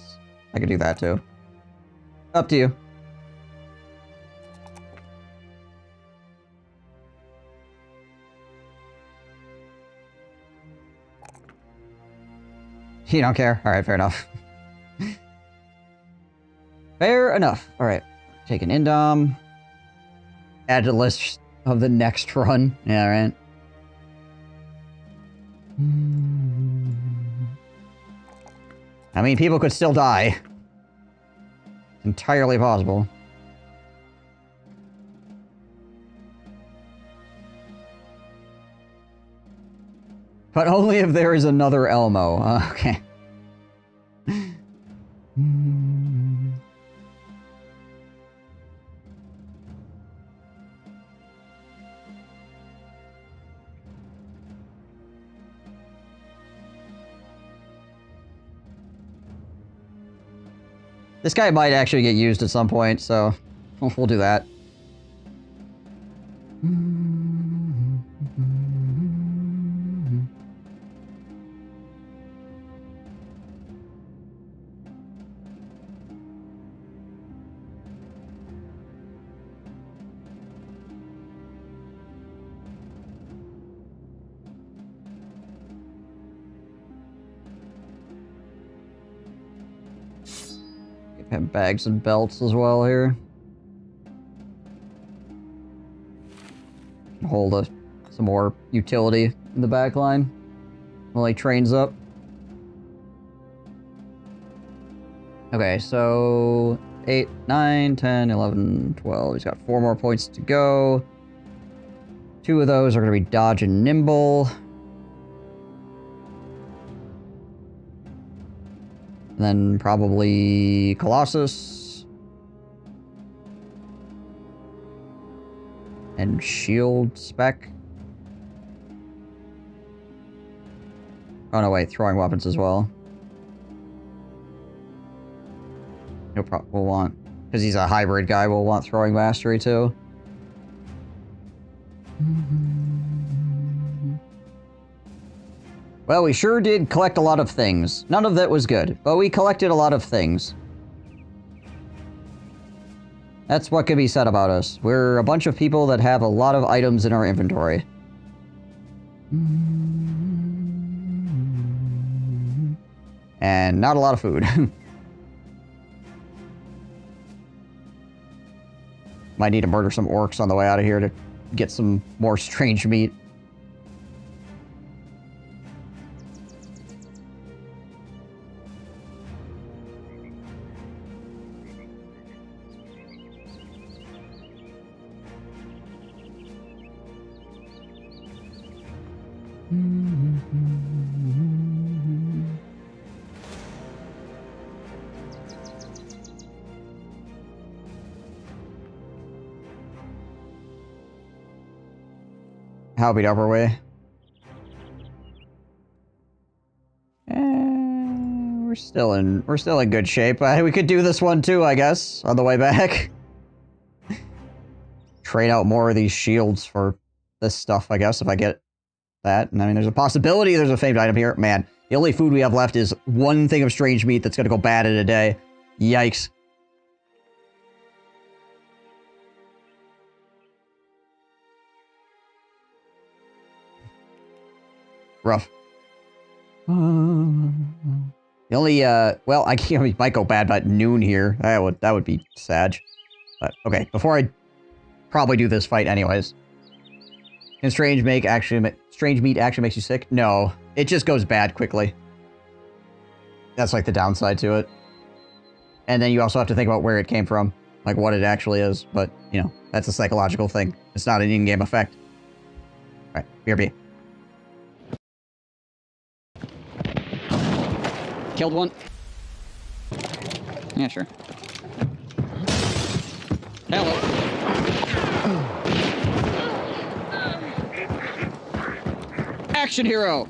could do that too. Up to you. You don't care? Alright, fair enough. Fair enough. Alright. Take an Indom. Add to the list of the next run. Yeah, right. I mean, people could still die. It's entirely possible. But only if there is another Elmo. Okay. This guy might actually get used at some point, so we'll do that. Have bags and belts as well here. Hold some more utility in the back line while he trains up. Okay, so 8, 9, 10, 11, 12. He's got 4 more points to go. 2 of those are going to be dodge and nimble. Then probably Colossus. And shield spec. Oh no, wait, throwing weapons as well. We'll want, because he's a hybrid guy, we'll want throwing mastery too. Well, we sure did collect a lot of things. None of that was good, but we collected a lot of things. That's what can be said about us. We're a bunch of people that have a lot of items in our inventory. And not a lot of food. Might need to murder some orcs on the way out of here to get some more strange meat. How beat upper way? We're still in good shape. We could do this one too, I guess, on the way back. Trade out more of these shields for this stuff, I guess, if I get that. And I mean, there's a possibility there's a famed item here. Man, the only food we have left is one thing of strange meat that's gonna go bad in a day. Yikes. Rough. The only, well, I can't, it might go bad by noon here. That would be sad. But, okay, before I probably do this fight anyways. Can strange meat actually makes you sick? No, it just goes bad quickly. That's like the downside to it. And then you also have to think about where it came from, like what it actually is. But, you know, that's a psychological thing. It's not an in-game effect. Alright, BRB. Killed one. Yeah, sure. Hello. Action hero.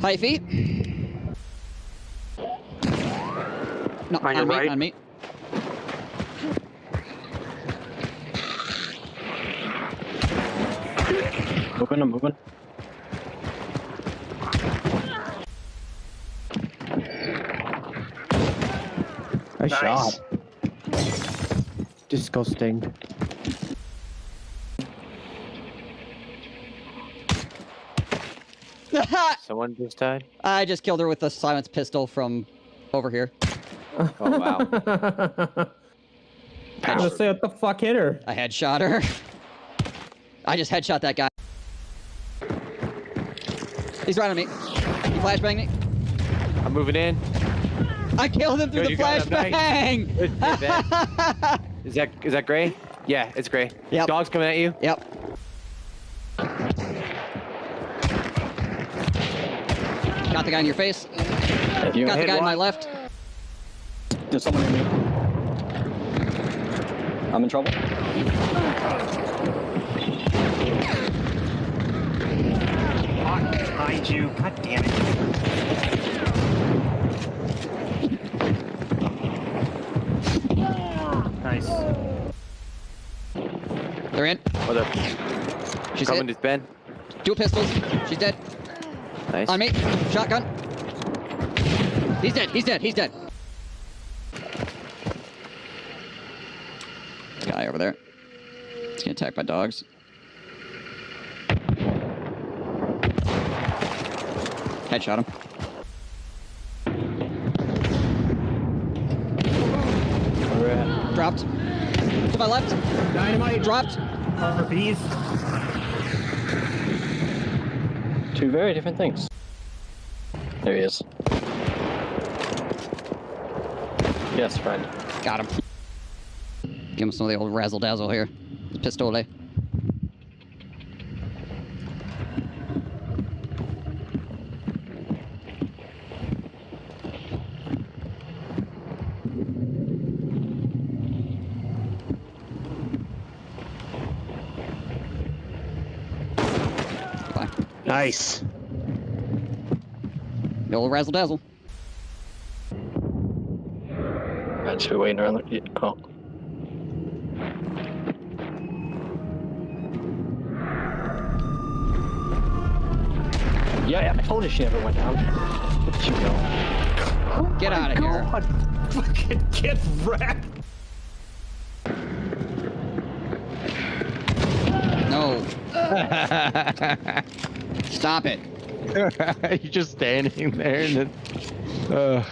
High feet. No, on me, on me. Moving, I'm moving. Nice shot. Disgusting. Someone just died? I just killed her with a silenced pistol from over here. Oh, wow. I was gonna say, what the fuck hit her? I headshot her. I just headshot that guy. He's right on me. He flashbanged me. I'm moving in. I killed him through the flashbang! Is that gray? Yeah, it's gray. Yep. Dog's coming at you? Yep. Got the guy in your face. Got the guy on my left. There's someone near me. I'm in trouble. Behind you. God damn it. Nice. They're in. Oh, they're She's coming hit. to Ben. Dual pistols. She's dead. Nice. On me. Shotgun. He's dead. He's dead. He's dead. Guy over there. He's getting attacked by dogs. Headshot him. Dropped. To my left. Dynamite. Dropped. RPs. Two very different things. There he is. Yes, friend. Got him. Give him some of the old razzle dazzle here. Pistole. Nice. The old razzle dazzle. That's who waiting around the oh. Yeah, I told you she never went down. Look at you go. Get out of here. Fucking get wrecked. No. Stop it. You're just standing there and then.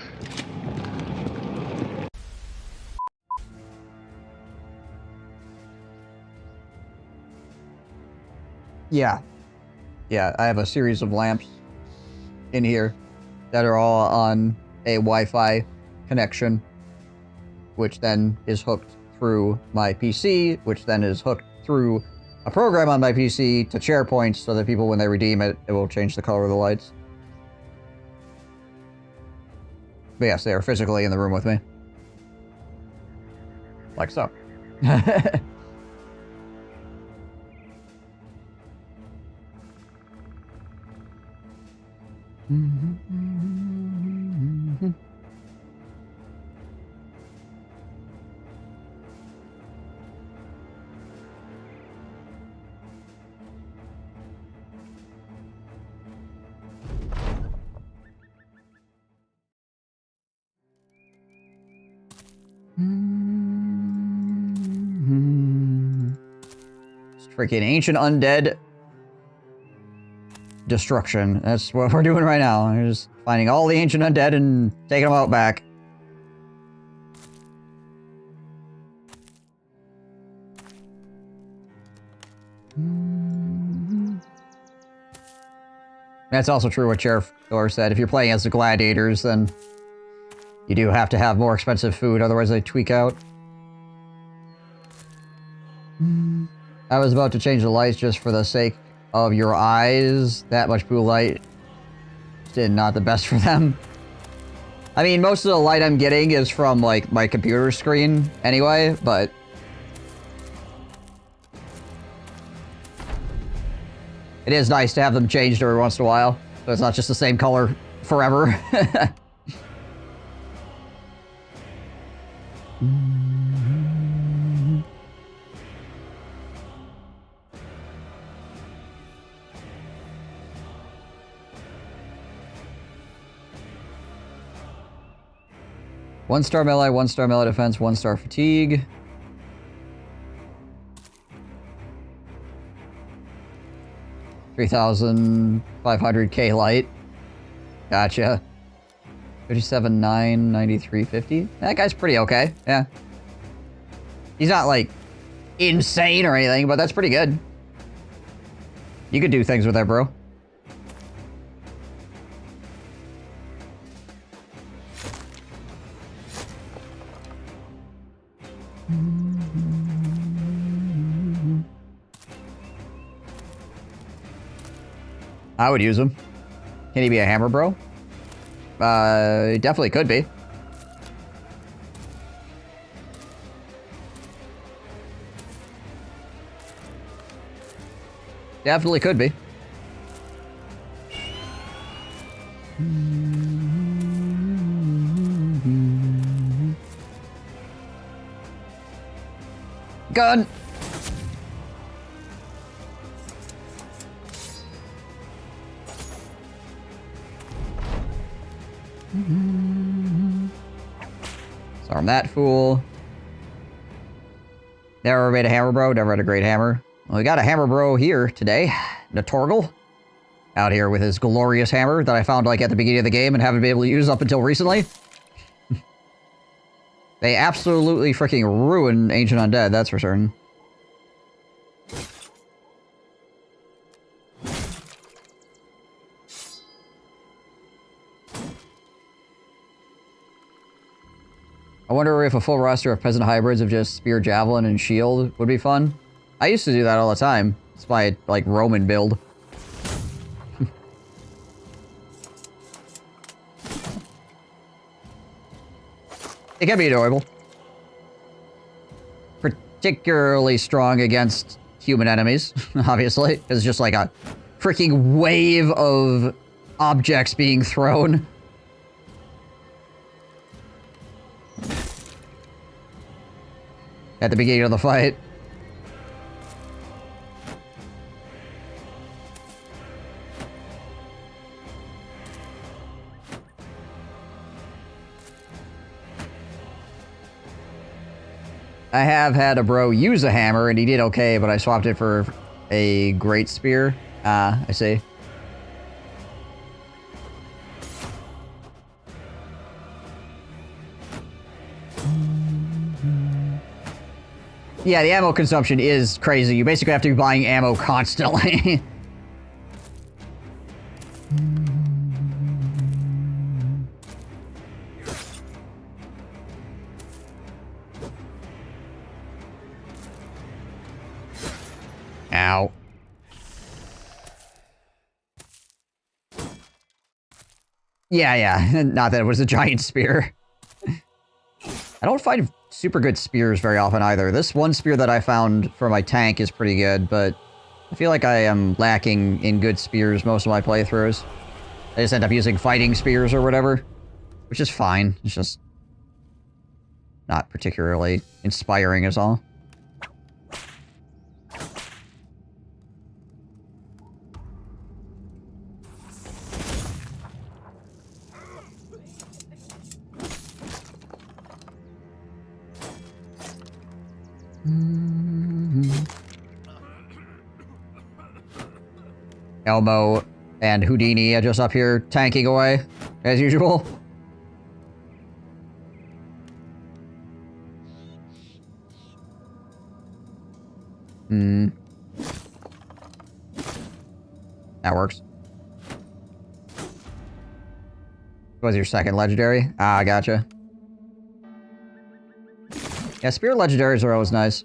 Yeah. Yeah, I have a series of lamps in here that are all on a Wi-Fi connection, which then is hooked through my PC, which then is hooked through a program on my PC to SharePoint so that people, when they redeem it, it will change the color of the lights. But yes, they are physically in the room with me. Like so. It's freaking ancient undead destruction. That's what we're doing right now. We're just finding all the ancient undead and taking them out back. That's also true what Sheriff Thor said. If you're playing as the gladiators, then you do have to have more expensive food, otherwise they tweak out. I was about to change the lights just for the sake of your eyes. That much blue light is not the best for them. I mean, most of the light I'm getting is from, like, my computer screen anyway, but... it is nice to have them changed every once in a while, so it's not just the same color forever. One star melee, 1 star melee defense, 1 star fatigue. $3,500k light. Gotcha. 57,9, 93.50. That guy's pretty okay. Yeah. He's not like insane or anything, but that's pretty good. You could do things with that, bro. I would use him. Can he be a hammer bro? He definitely could be. Definitely could be. Gun! Disarm that fool. Never made a hammer bro, never had a great hammer. Well, we got a hammer bro here today. Natorgal. Out here with his glorious hammer that I found like at the beginning of the game and haven't been able to use up until recently. They absolutely freaking ruin Ancient Undead, that's for certain. I wonder if a full roster of peasant hybrids of just spear, javelin, and shield would be fun. I used to do that all the time. It's my, like, Roman build. It can be adorable. Particularly strong against human enemies, obviously. It's just like a freaking wave of objects being thrown. At the beginning of the fight. I have had a bro use a hammer, and he did okay, but I swapped it for a great spear. Ah, I see. Yeah, the ammo consumption is crazy. You basically have to be buying ammo constantly. Ow. Yeah. Not that it was a giant spear. I don't find super good spears very often either. This one spear that I found for my tank is pretty good, but I feel like I am lacking in good spears most of my playthroughs. I just end up using fighting spears or whatever, which is fine. It's just not particularly inspiring is all. Elmo and Houdini are just up here tanking away, as usual. That works. What was your second legendary? Ah, gotcha. Yeah, spear legendaries are always nice.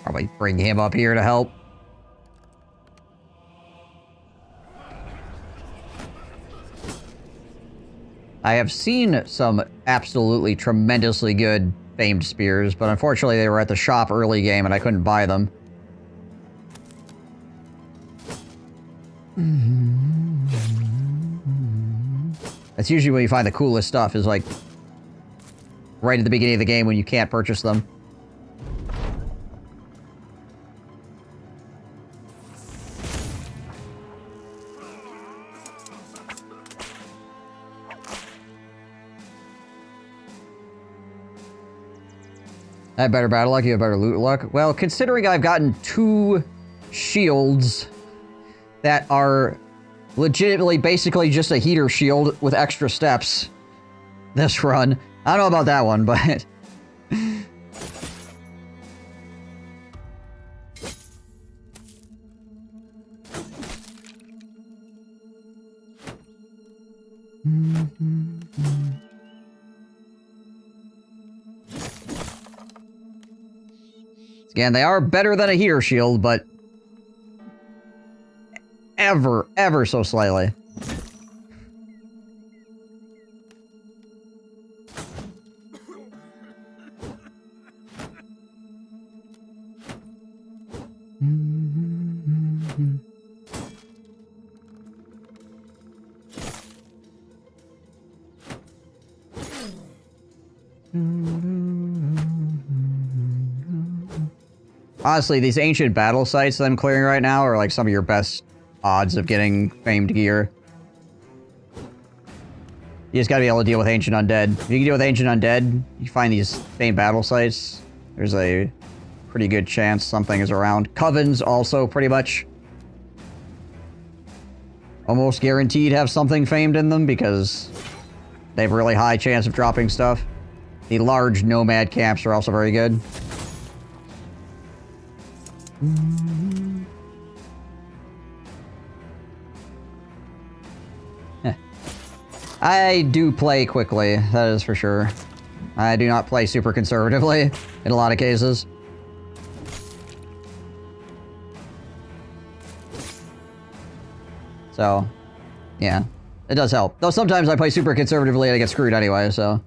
Probably bring him up here to help. I have seen some absolutely tremendously good famed spears, but unfortunately they were at the shop early game and I couldn't buy them. That's usually when you find the coolest stuff, is like right at the beginning of the game when you can't purchase them. I have better battle luck, you have better loot luck. Well, considering I've gotten 2 shields that are legitimately basically just a heater shield with extra steps this run. I don't know about that one, but... Again, they are better than a heater shield, but ever so slightly. Honestly, these ancient battle sites that I'm clearing right now are like some of your best odds of getting famed gear. You just gotta be able to deal with ancient undead. If you can deal with ancient undead, you find these famed battle sites, there's a pretty good chance something is around. Covens also pretty much almost guaranteed have something famed in them because they have a really high chance of dropping stuff. The large nomad camps are also very good. I do play quickly, that is for sure. I do not play super conservatively in a lot of cases. So, yeah, it does help. Though sometimes I play super conservatively and I get screwed anyway, so.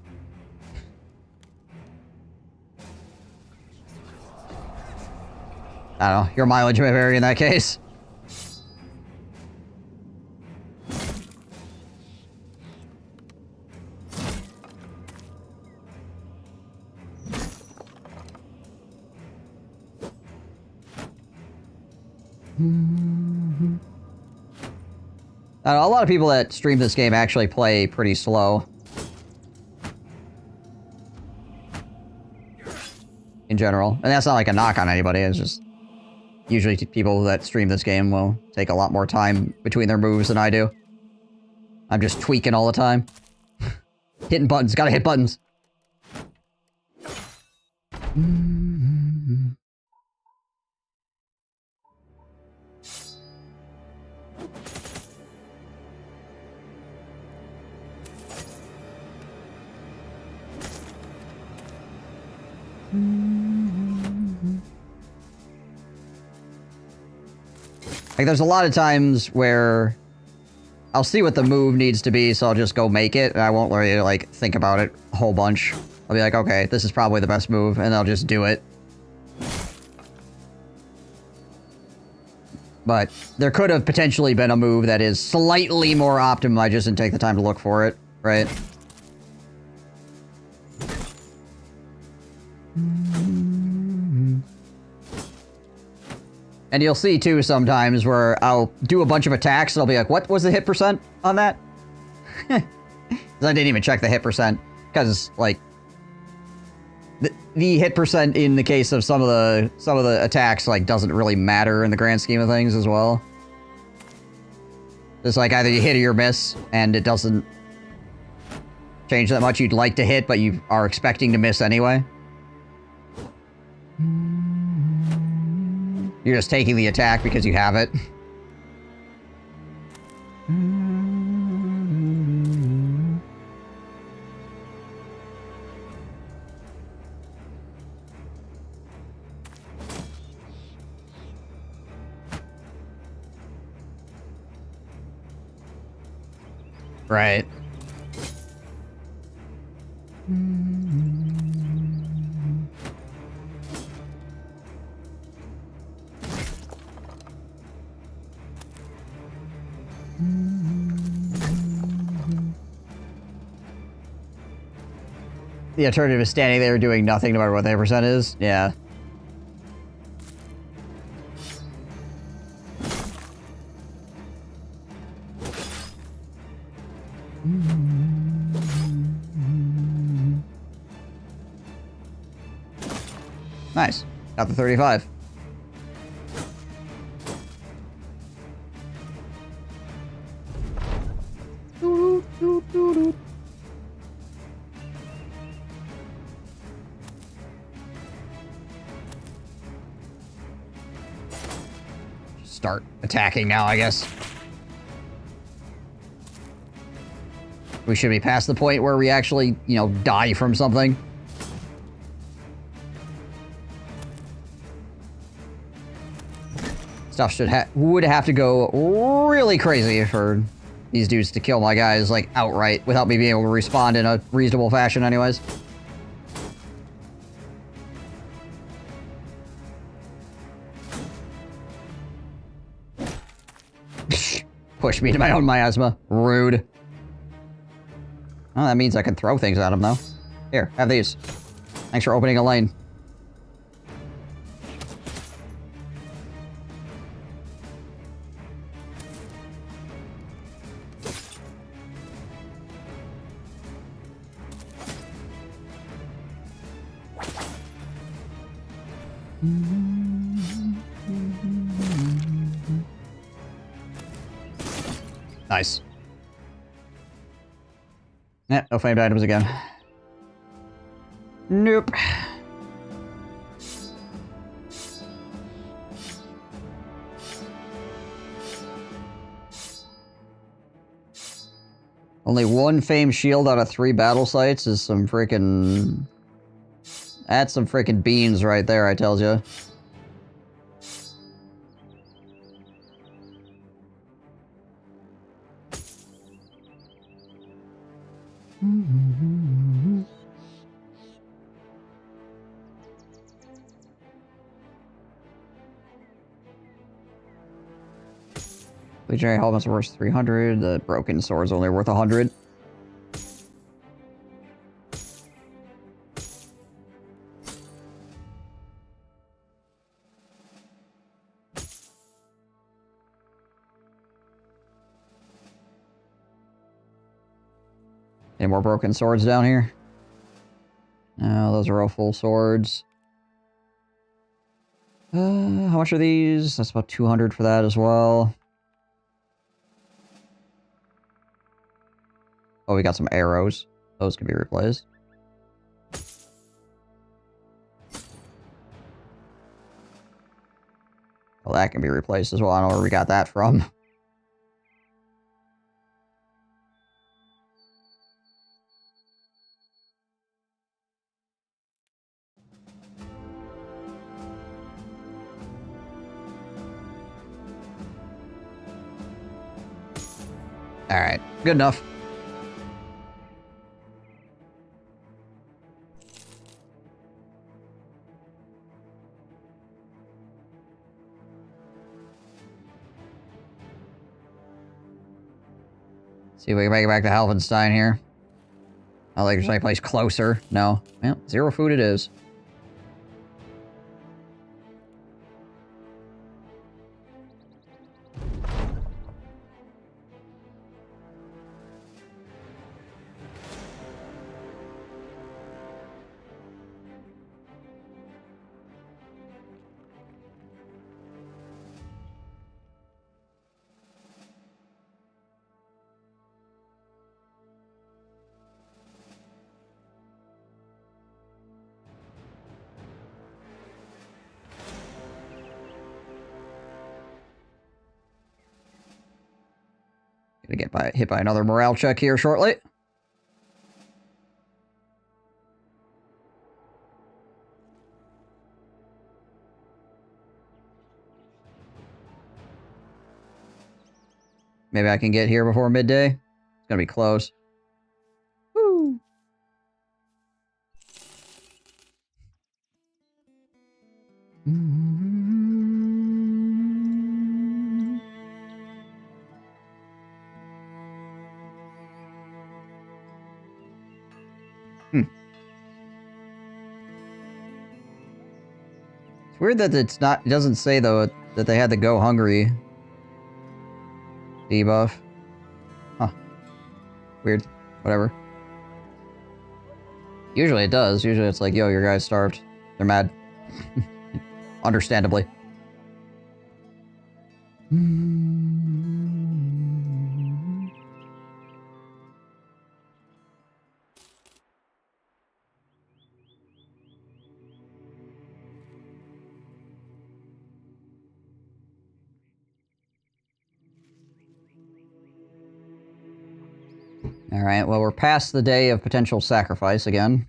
I don't know, your mileage may vary in that case. A lot of people that stream this game actually play pretty slow. In general. And that's not like a knock on anybody, it's just... Usually people that stream this game will take a lot more time between their moves than I do. I'm just tweaking all the time. Hitting buttons, gotta hit buttons. Like, there's a lot of times where I'll see what the move needs to be, so I'll just go make it, and I won't really, like, think about it a whole bunch. I'll be like, okay, this is probably the best move, and I'll just do it. But there could have potentially been a move that is slightly more optimum, I just didn't take the time to look for it, right? And you'll see, too, sometimes where I'll do a bunch of attacks, and I'll be like, what was the hit percent on that? Because I didn't even check the hit percent. Because, like, the hit percent in the case of some of the attacks, like, doesn't really matter in the grand scheme of things as well. It's like either you hit or you miss, and it doesn't change that much. You'd like to hit, but you are expecting to miss anyway. You're just taking the attack because you have it. Right. The alternative is standing there doing nothing no matter what the hit percent is. Yeah. Nice. Got the 35. Start attacking now, I guess. We should be past the point where we actually, you know, die from something. Stuff would have to go really crazy for these dudes to kill my guys, like, outright, without me being able to respond in a reasonable fashion anyways. Push me to my own miasma. Rude. Oh, that means I can throw things at him, though. Here, have these. Thanks for opening a lane. Nice. Yeah, no famed items again. Nope. Only one famed shield out of 3 battle sites is some freaking... That's some freaking beans right there, I tells ya. Legendary helmet's worth 300. The broken sword's only worth 100. Any more broken swords down here? No, those are all full swords. How much are these? That's about 200 for that as well. Oh, we got some arrows. Those can be replaced. Well, that can be replaced as well. I don't know where we got that from. Alright, good enough. See if we can make it back to Halvenstein here. Not like there's any place closer. No. Well, 0 food it is. Gonna get hit by another morale check here shortly. Maybe I can get here before midday. It's gonna be close. Woo! It's weird that it doesn't say though that they had the go hungry debuff. Huh. Weird. Whatever. Usually it does. Usually it's like, yo, your guy's starved. They're mad. Understandably. Alright, well, we're past the day of potential sacrifice again.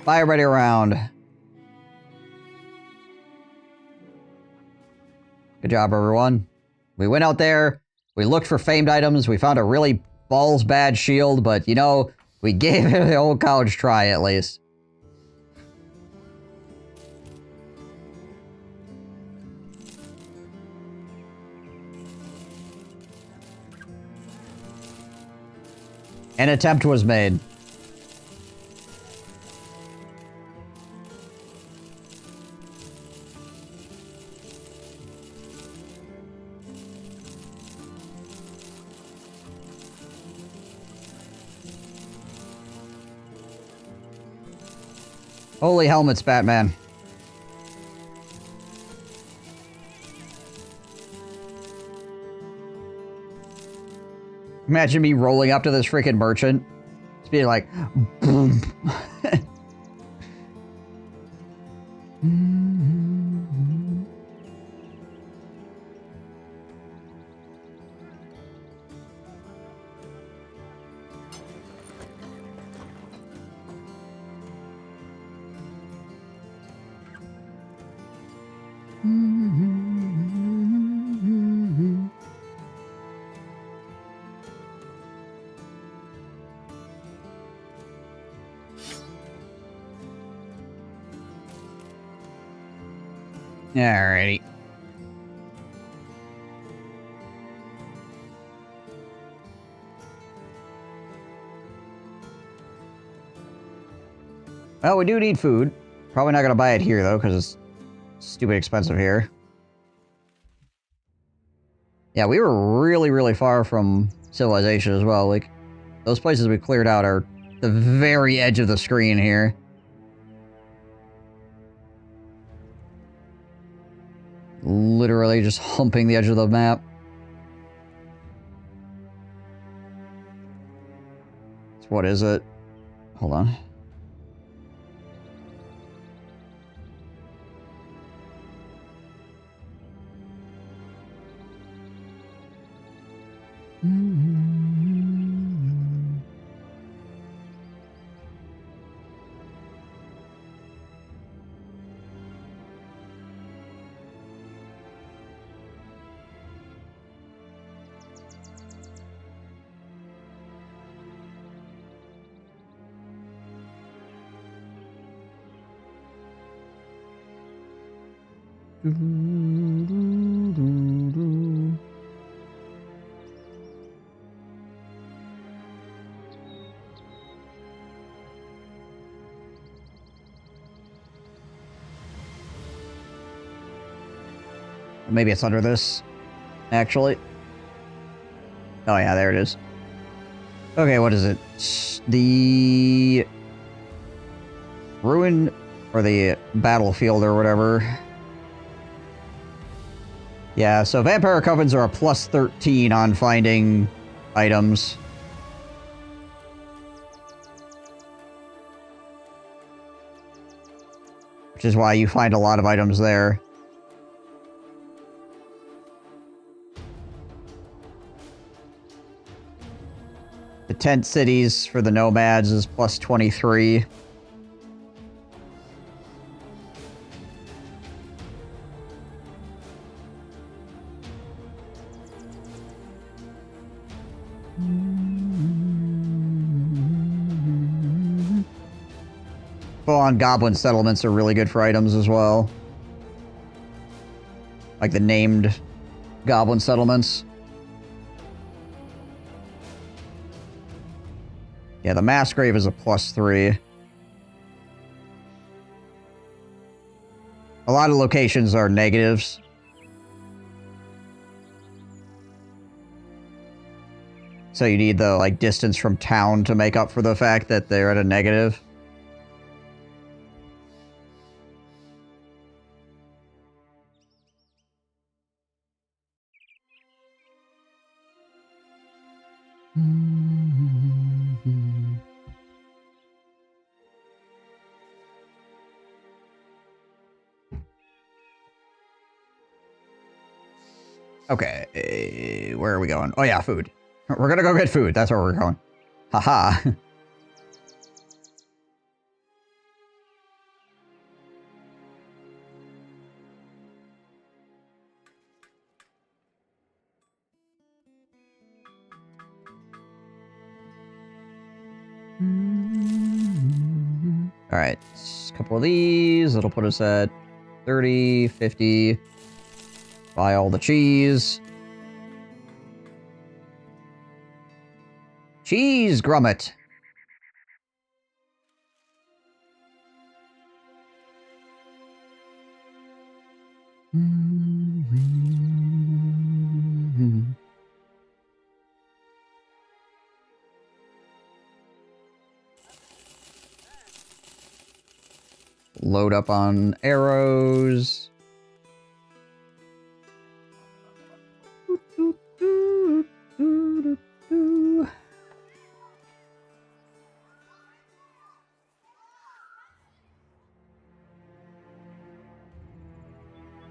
Bye, everybody around. Good job, everyone. We went out there, we looked for famed items, we found a really balls bad shield, but, you know, we gave it the old college try, at least. An attempt was made. Holy helmets, Batman. Imagine me rolling up to this freaking merchant. Just being like, boom. Alrighty. Well, we do need food. Probably not gonna buy it here, though, because it's stupid expensive here. Yeah, we were really, really far from civilization as well. Like, those places we cleared out are the very edge of the screen here. Literally just humping the edge of the map. So what is it? Hold on. Maybe it's under this, actually. Oh yeah, there it is. Okay, what is it? The ruin or the battlefield or whatever. Yeah, so vampire covens are a plus 13 on finding items. Which is why you find a lot of items there. The tent cities for the nomads is plus 23. Full-on goblin settlements are really good for items as well. Like the named goblin settlements. Yeah, the mass grave is a plus 3. A lot of locations are negatives. So you need the, like, distance from town to make up for the fact that they're at a negative. Okay, where are we going? Oh yeah, food. We're gonna go get food. That's where we're going. Haha. Alright, a couple of these. It'll put us at 30, 50. Buy all the cheese. Cheese grommet. Load up on arrows.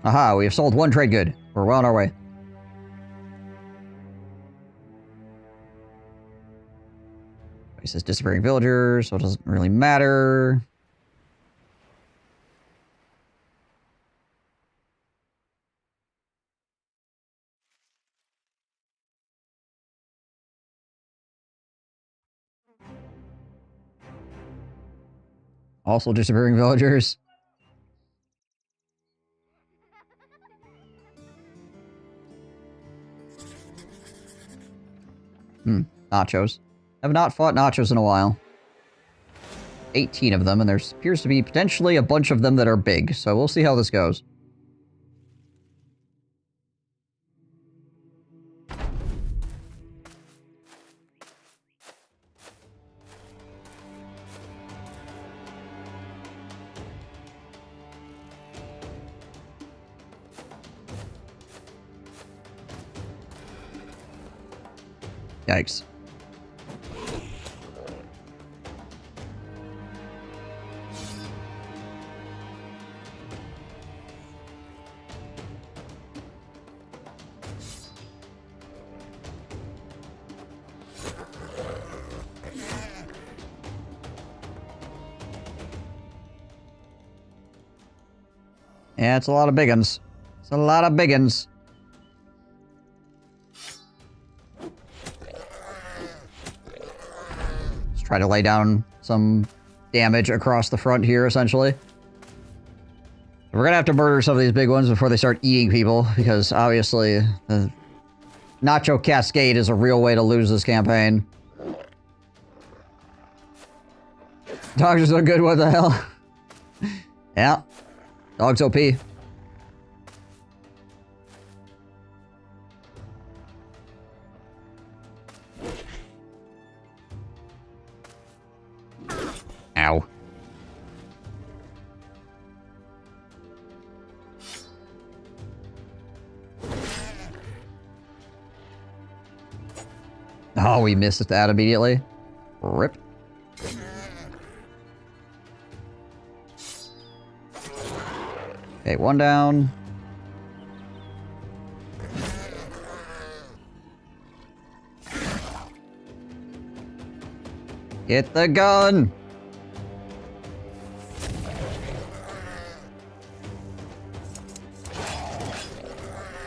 Aha, we have sold one trade good. We're well on our way. It says disappearing villagers, so it doesn't really matter. Also disappearing villagers. Nachos. I've not fought nachos in a while. 18 of them, and there appears to be potentially a bunch of them that are big, so we'll see how this goes. Yikes. Yeah, it's a lot of big uns. It's a lot of big uns. Let's try to lay down some damage across the front here, essentially. We're gonna have to murder some of these big ones before they start eating people, because obviously the Nacho Cascade is a real way to lose this campaign. Dogs are so good, what the hell? Yeah. Dogs OP. Ow. Oh, we missed that immediately. Rip. Okay, one down. Get the gun!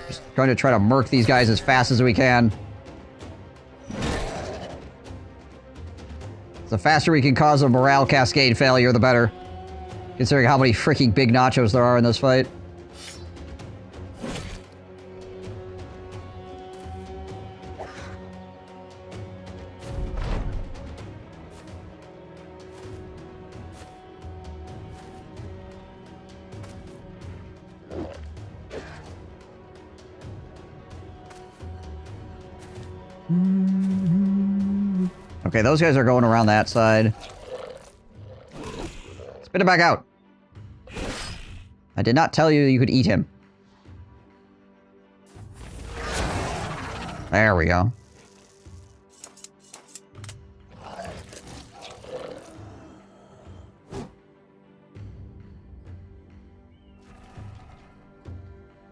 Just going to try to murk these guys as fast as we can. The faster we can cause a morale cascade failure, the better. Considering how many freaking big nachos there are in this fight. Okay, those guys are going around that side. Spit it back out. I did not tell you you could eat him. There we go.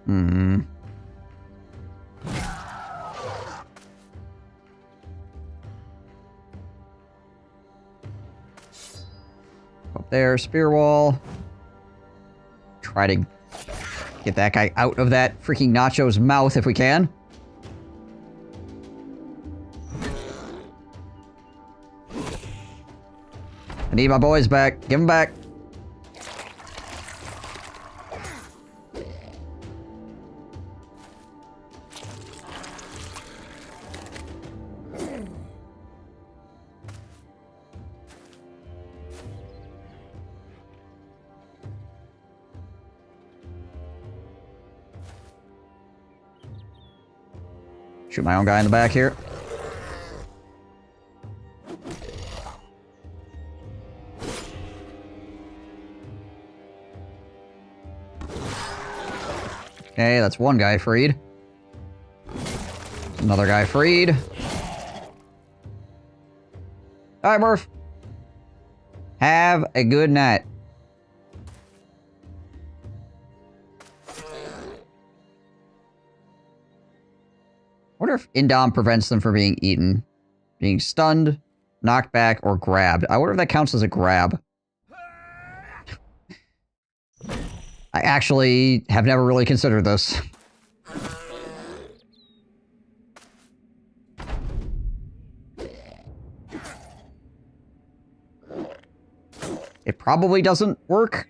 Hmm. Up there, spear wall. Try to get that guy out of that freaking Nacho's mouth if we can. I need my boys back. Give them back. Shoot my own guy in the back here. Okay, that's one guy freed. Another guy freed. Alright, Murph. Have a good night. I wonder if Indom prevents them from being eaten. Being stunned, knocked back, or grabbed. I wonder if that counts as a grab. I actually have never really considered this. It probably doesn't work.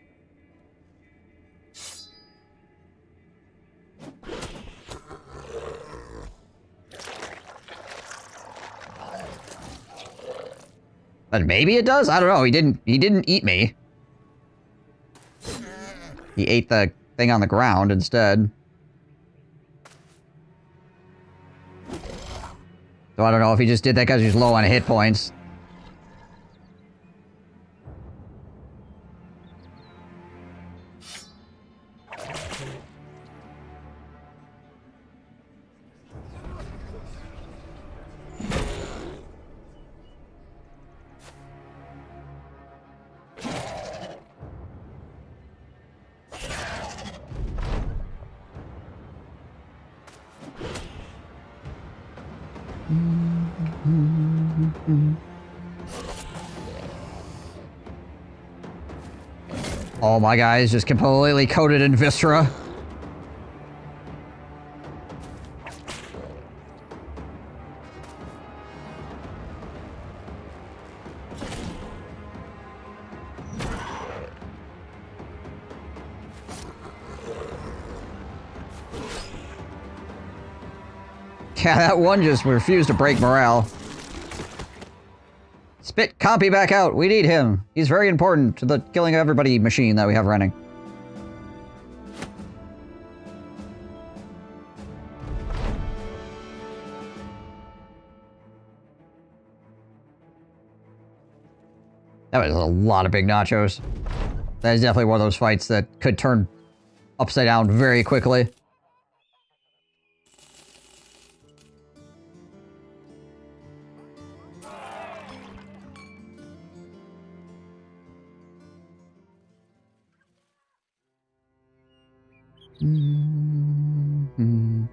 But maybe it does? I don't know. He didn't eat me. He ate the thing on the ground instead. So I don't know if he just did that because he's low on hit points. Oh, my guy is just completely coated in viscera. Yeah, that one just refused to break morale. Spit Compy back out. We need him. He's very important to the killing everybody machine that we have running. That was a lot of big nachos. That is definitely one of those fights that could turn upside down very quickly. Mm-hmm.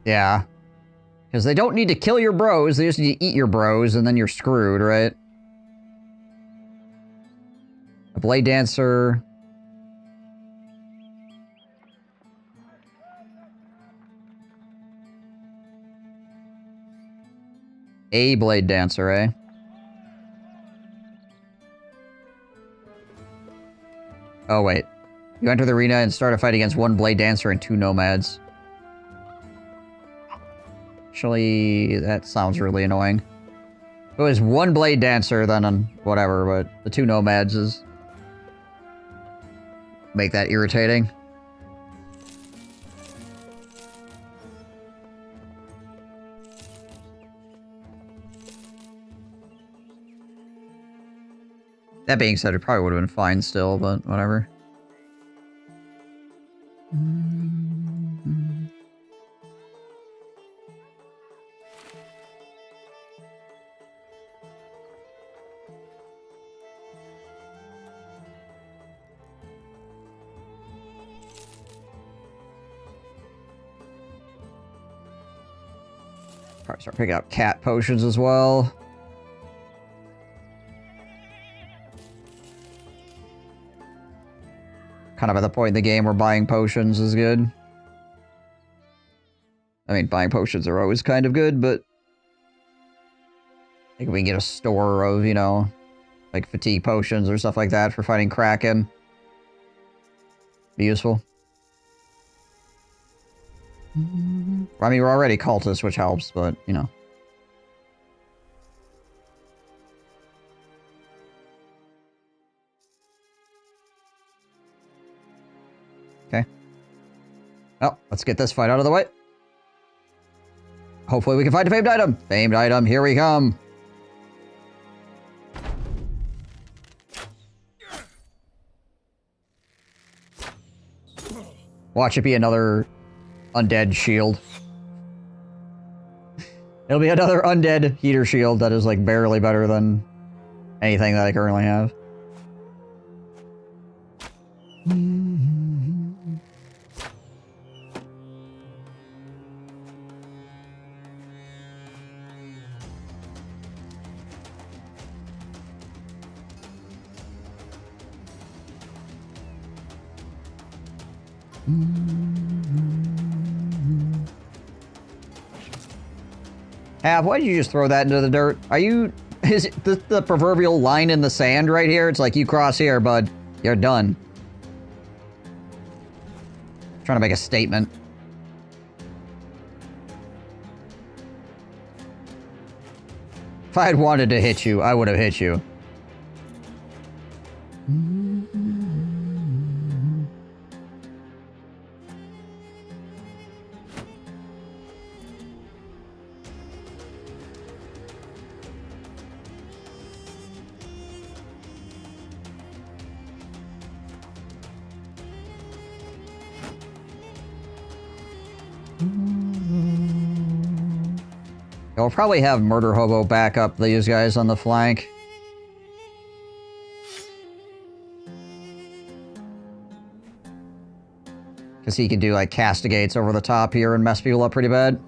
Yeah. Because they don't need to kill your bros, they just need to eat your bros, and then you're screwed, right? A Blade Dancer. A Blade Dancer, eh? Oh, wait. You enter the arena and start a fight against one Blade Dancer and 2 Nomads. Actually, that sounds really annoying. If it was 1 Blade Dancer, then whatever, but the 2 Nomads is... make that irritating. That being said, it probably would have been fine still, but whatever. Probably start picking up cat potions as well. Kind of at the point in the game where buying potions is good. I mean, buying potions are always kind of good, but... I think we can get a store of, you know, like fatigue potions or stuff like that for fighting Kraken. Be useful. I mean, we're already cultists, which helps, but, you know. Okay. Well, let's get this fight out of the way. Hopefully we can find a famed item. Famed item, here we come. Watch it be another undead shield. It'll be another undead heater shield that is like barely better than anything that I currently have. Hav, why did you just throw that into the dirt? Are you... is it the proverbial line in the sand right here? It's like, you cross here, bud. You're done. Trying to make a statement. If I had wanted to hit you, I would have hit you. I'll probably have Murder Hobo back up these guys on the flank. Because he can do, like, castigates over the top here and mess people up pretty bad.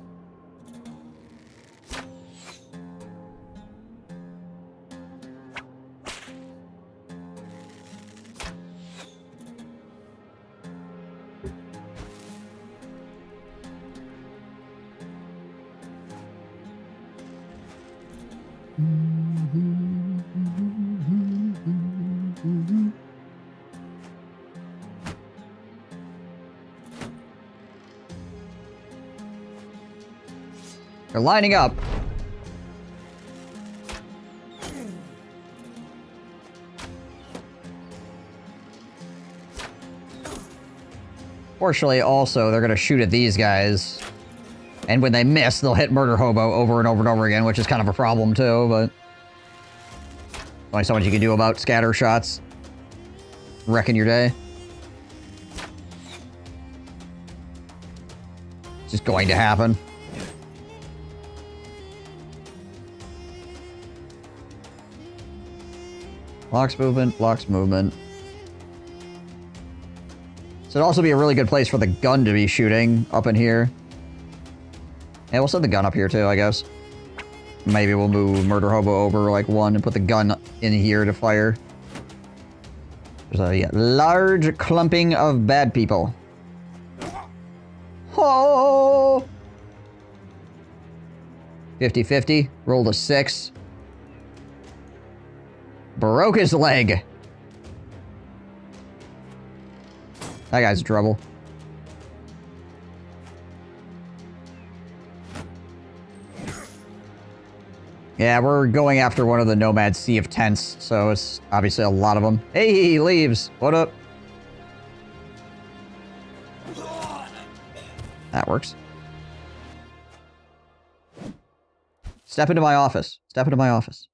They're lining up. Fortunately, also, they're gonna shoot at these guys. And when they miss, they'll hit Murder Hobo over and over and over again, which is kind of a problem, too, but... only so much you can do about scatter shots. Wrecking your day. It's just going to happen. Blocks movement, blocks movement. So it'd also be a really good place for the gun to be shooting up in here. Yeah, we'll send the gun up here too, I guess. Maybe we'll move Murder Hobo over like one and put the gun in here to fire. There's a large clumping of bad people. Oh! 50-50. Rolled a 6. Broke his leg. That guy's in trouble. Yeah, we're going after one of the Nomad Sea of Tents, so it's obviously a lot of them. Hey, he leaves. What up? That works. Step into my office. Step into my office.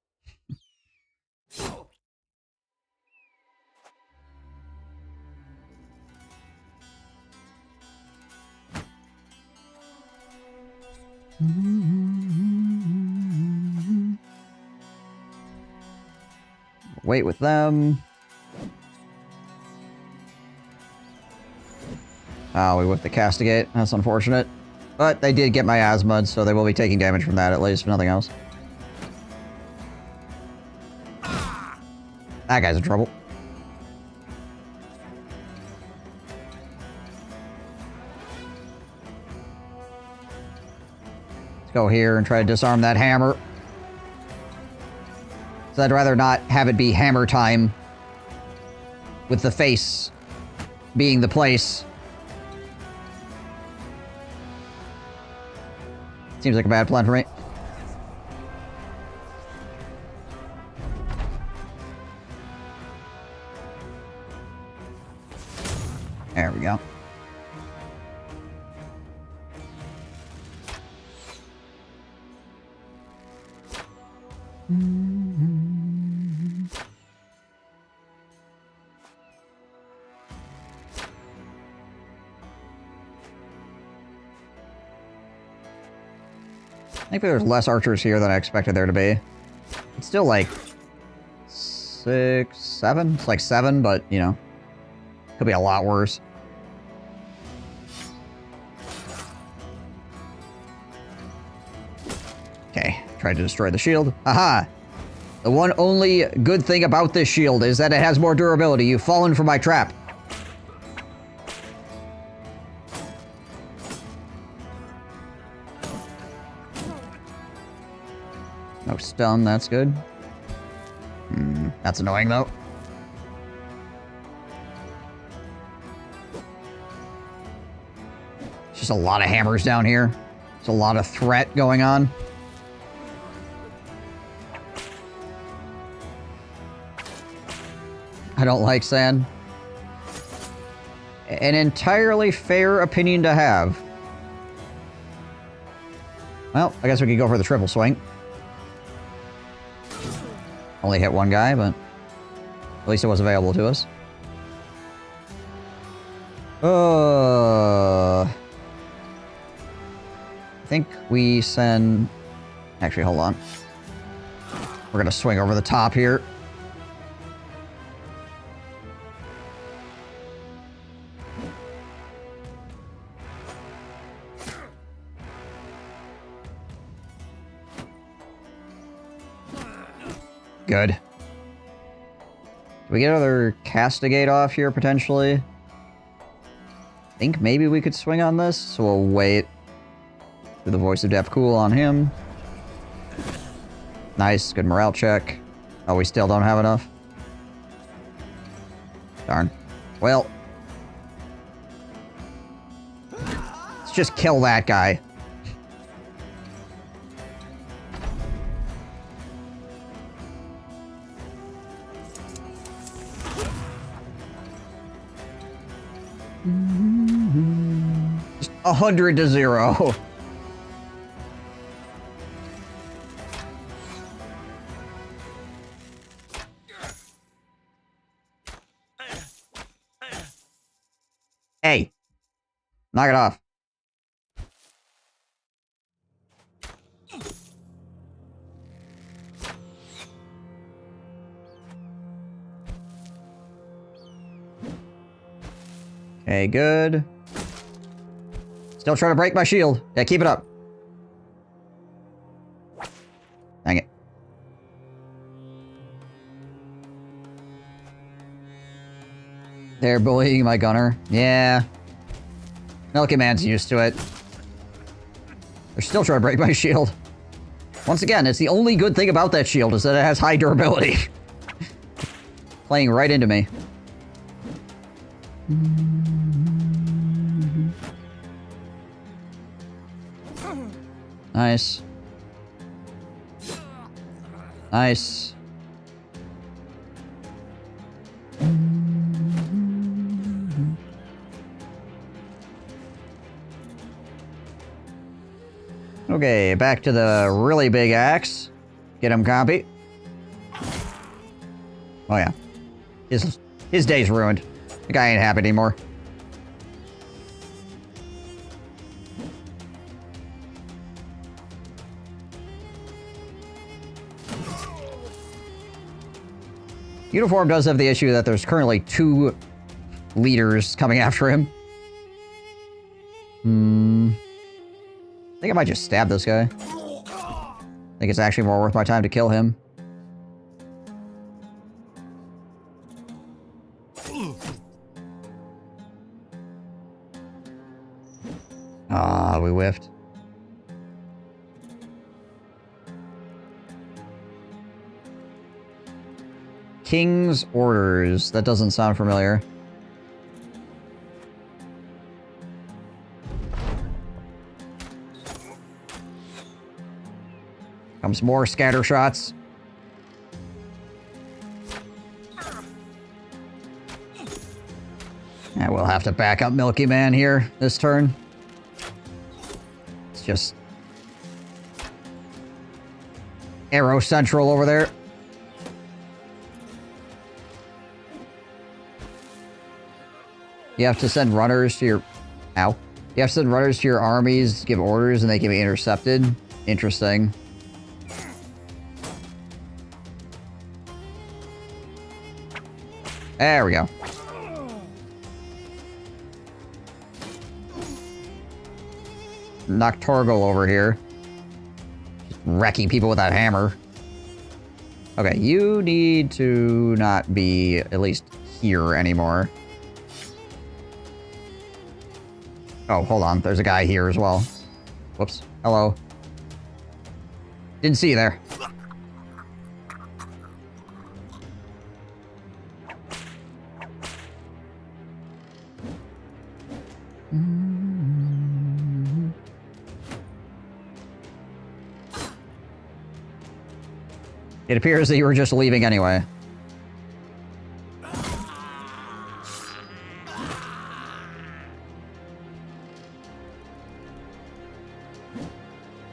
Wait with them. Oh, we whipped the castigate. That's unfortunate. But they did get my Asmud, so they will be taking damage from that at least, if nothing else. That guy's in trouble. Let's go here and try to disarm that hammer. So I'd rather not have it be hammer time. With the face being the place. Seems like a bad plan for me. There we go. I think there's less archers here than I expected there to be. It's still like 6, 7. It's like 7, but you know, could be a lot worse. Okay, tried to destroy the shield. Aha! The one only good thing about this shield is that it has more durability. You've fallen for my trap. No stun, that's good. That's annoying, though. Just a lot of hammers down here. There's a lot of threat going on. I don't like sand. An entirely fair opinion to have. Well, I guess we could go for the triple swing. Only hit one guy, but at least it was available to us. I think we send... Actually, hold on. We're gonna swing over the top here. Good. Can we get another castigate off here, potentially? I think maybe we could swing on this, so we'll wait. Do the Voice of Death Cool on him. Nice, good morale check. Oh, we still don't have enough? Darn. Well. Let's just kill that guy. Just 100 to 0. Hey, knock it off. Okay, good. Still trying to break my shield. Yeah, keep it up. Dang it. They're bullying my gunner. Yeah. Milky Man's used to it. They're still trying to break my shield. Once again, it's the only good thing about that shield is that it has high durability. Playing right into me. Nice. Nice. Okay, back to the really big axe. Get him, compy. Oh yeah. His day's ruined. The guy ain't happy anymore. Uniform does have the issue that there's currently 2 leaders coming after him. I think I might just stab this guy. I think it's actually more worth my time to kill him. Ah, we whiffed. King's Orders. That doesn't sound familiar. Comes more scatter shots. And we'll have to back up Milky Man here this turn. It's just Arrow Central over there. You have to send runners to your... Ow. You have to send runners to your armies, give orders, and they can be intercepted. Interesting. There we go. Nocturgal over here. Just wrecking people with that hammer. Okay, you need to not be at least here anymore. Oh, hold on. There's a guy here as well. Whoops. Hello. Didn't see you there. It appears that you were just leaving anyway.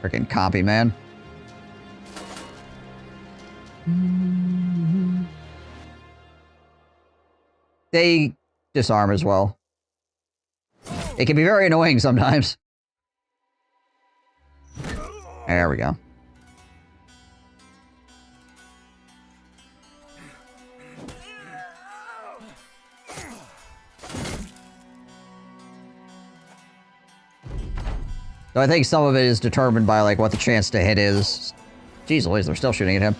Freaking copy, man. They disarm as well. It can be very annoying sometimes. There we go. So I think some of it is determined by, like, what the chance to hit is. Jeez Louise, they're still shooting at him.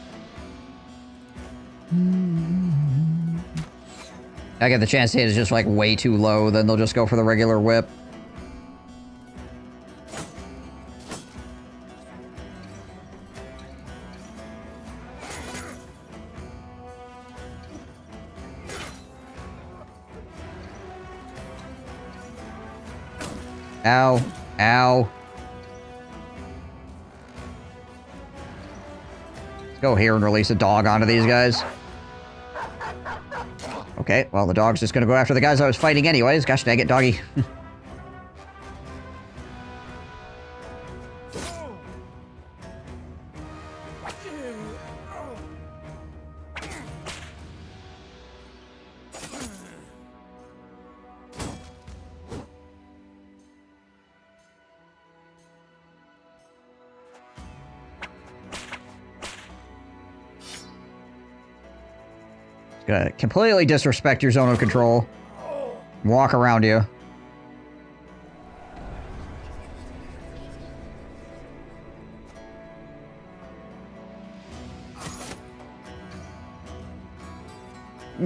Again, the chance to hit is just, like, way too low, then they'll just go for the regular whip. Ow. Ow. Let's go here and release a dog onto these guys. Okay, well, the dog's just gonna go after the guys I was fighting anyways. Gosh dang it, doggy. Gonna completely disrespect your zone of control. Walk around you.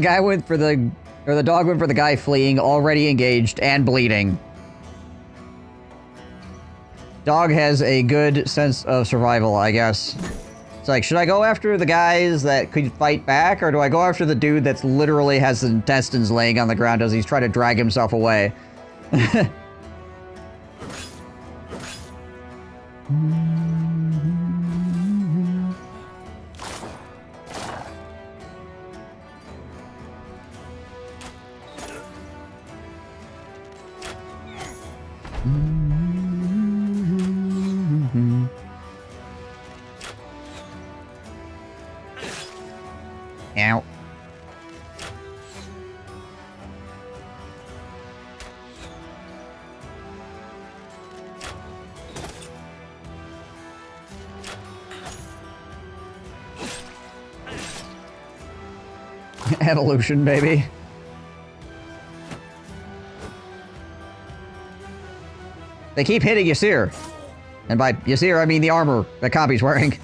Guy went for the... Or the dog went for the guy fleeing, already engaged, and bleeding. Dog has a good sense of survival, I guess. It's like, should I go after the guys that could fight back, or do I go after the dude that's literally has his intestines laying on the ground as he's trying to drag himself away? Ow. Evolution, baby. They keep hitting Yasir. And by Yasir, I mean the armor that Copy's wearing.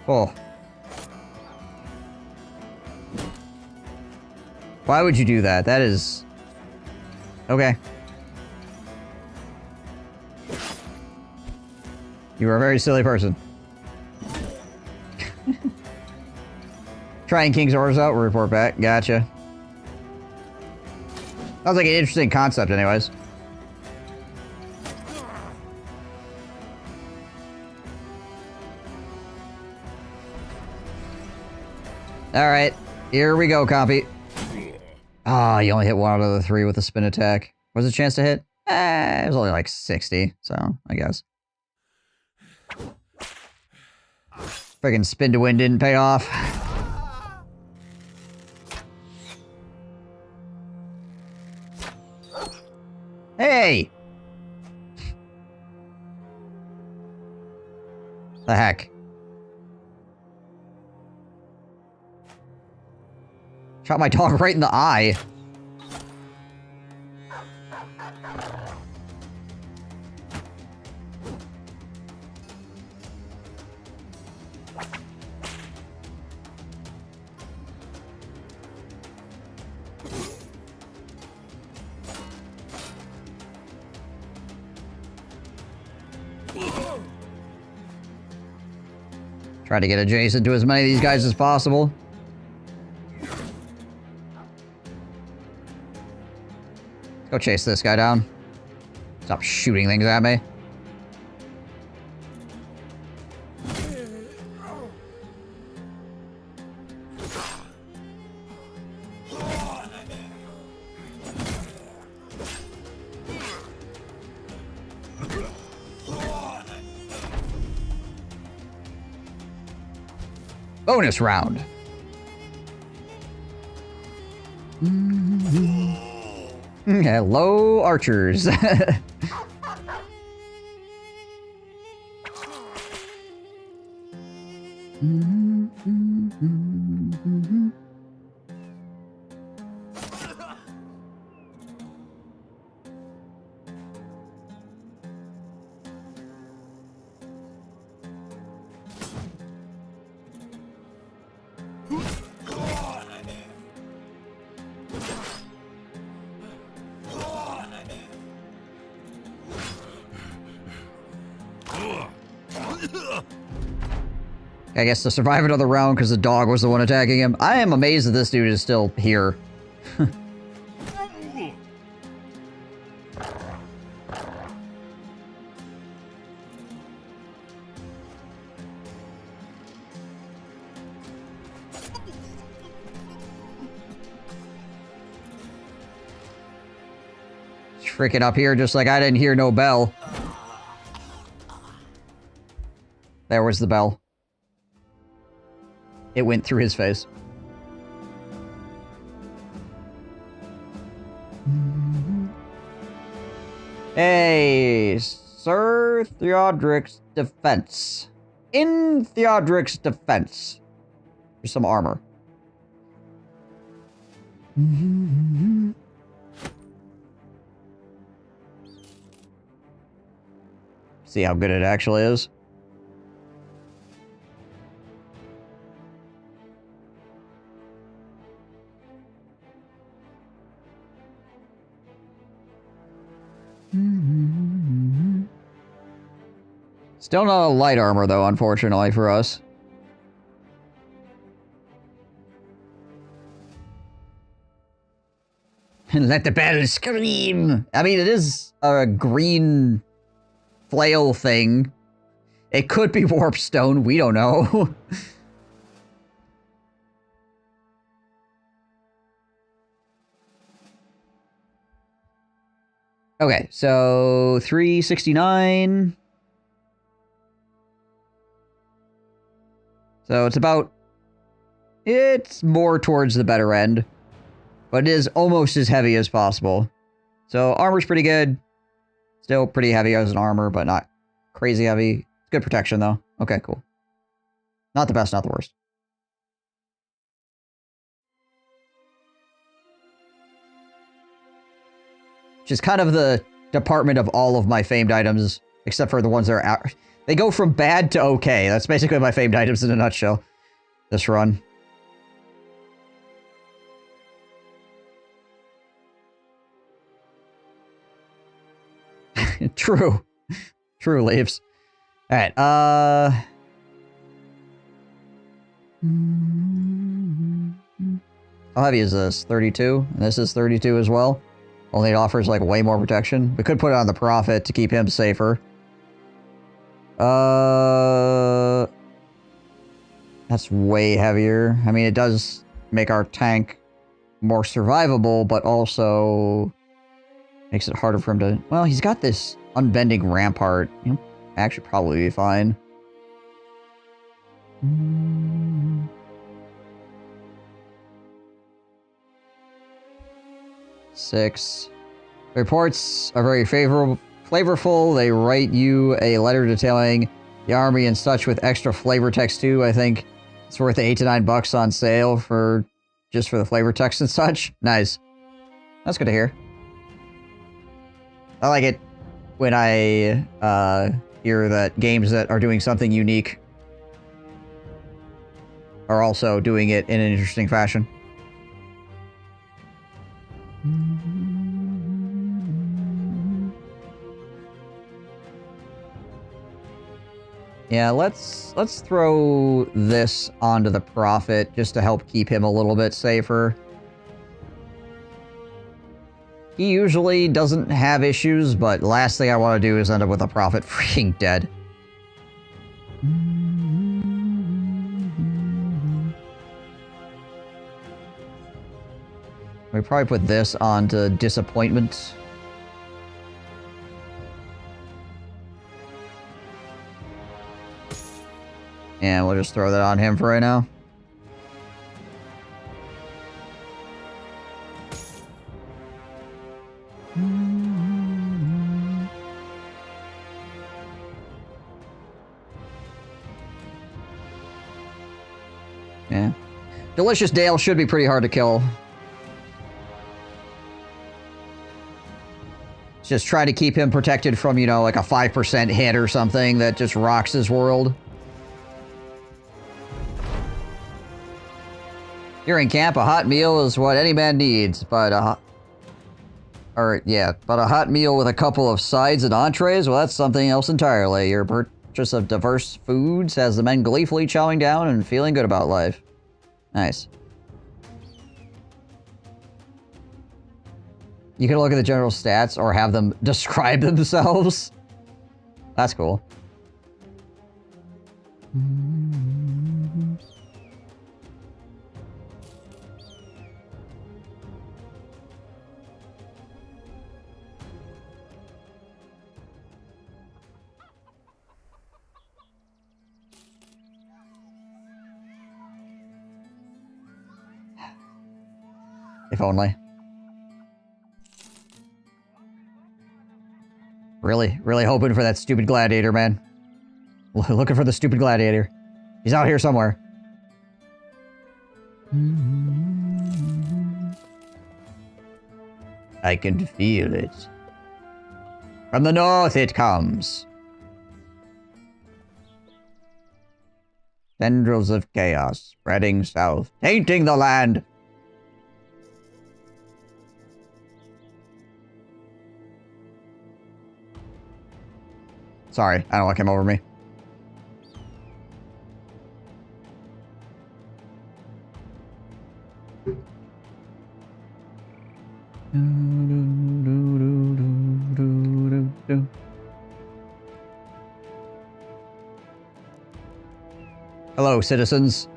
Oh. Why would you do that? That is... Okay. You are a very silly person. Trying King's orders out, we'll report back. Gotcha. Sounds like an interesting concept anyways. Alright, here we go, Compy. Ah, you only hit 1 out of the 3 with a spin attack. What was the chance to hit? It was only like 60, so I guess. Friggin' spin to win didn't pay off. Hey! The heck? Shot my dog right in the eye. Try to get adjacent to as many of these guys as possible. Go chase this guy down. Stop shooting things at me. Bonus round. Hello, archers. I guess to survive another round because the dog was the one attacking him. I am amazed that this dude is still here. Freaking up here just like I didn't hear no bell. There was the bell. It went through his face. Hey, Sir Theodric's defense. In Theodric's defense. There's some armor. See how good it actually is. Still not a light armor, though, unfortunately for us. And let the battle scream! I mean, it is a green flail thing. It could be warp stone, we don't know. Okay, so 369. So it's more towards the better end, but it is almost as heavy as possible. So armor's pretty good. Still pretty heavy as an armor, but not crazy heavy. Good protection though. Okay, cool. Not the best, not the worst. Which is kind of the department of all of my famed items, except for the ones that are out. They go from bad to okay. That's basically my famed items in a nutshell. This run. True. True, Leaves. Alright, how heavy is this? 32? And this is 32 as well. Only it offers, like, way more protection. We could put it on the Prophet to keep him safer. That's way heavier. I mean, it does make our tank more survivable, but also makes it harder for him to... Well, he's got this unbending rampart. He'll actually probably be fine. Six. Reports are very flavorful. They write you a letter detailing the army and such with extra flavor text too. I think it's worth $8 to $9 on sale for just for the flavor text and such. Nice. That's good to hear. I like it when I hear that games that are doing something unique are also doing it in an interesting fashion. Yeah, let's throw this onto the Prophet just to help keep him a little bit safer. He usually doesn't have issues, but last thing I want to do is end up with a Prophet freaking dead. We probably put this onto Disappointment. And we'll just throw that on him for right now. Yeah. Delicious Dale should be pretty hard to kill. Just try to keep him protected from, you know, like a 5% hit or something that just rocks his world. During camp, a hot meal is what any man needs, but a hot meal with a couple of sides and entrees, well, that's something else entirely. Your purchase of diverse foods has the men gleefully chowing down and feeling good about life. Nice. You can look at the general stats or have them describe themselves. That's cool. If only. Really hoping for that stupid gladiator, man. Looking for the stupid gladiator. He's out here somewhere. I can feel it. From the north it comes. Tendrils of chaos spreading south, tainting the land. Sorry, I don't know what came over me. Hello, citizens.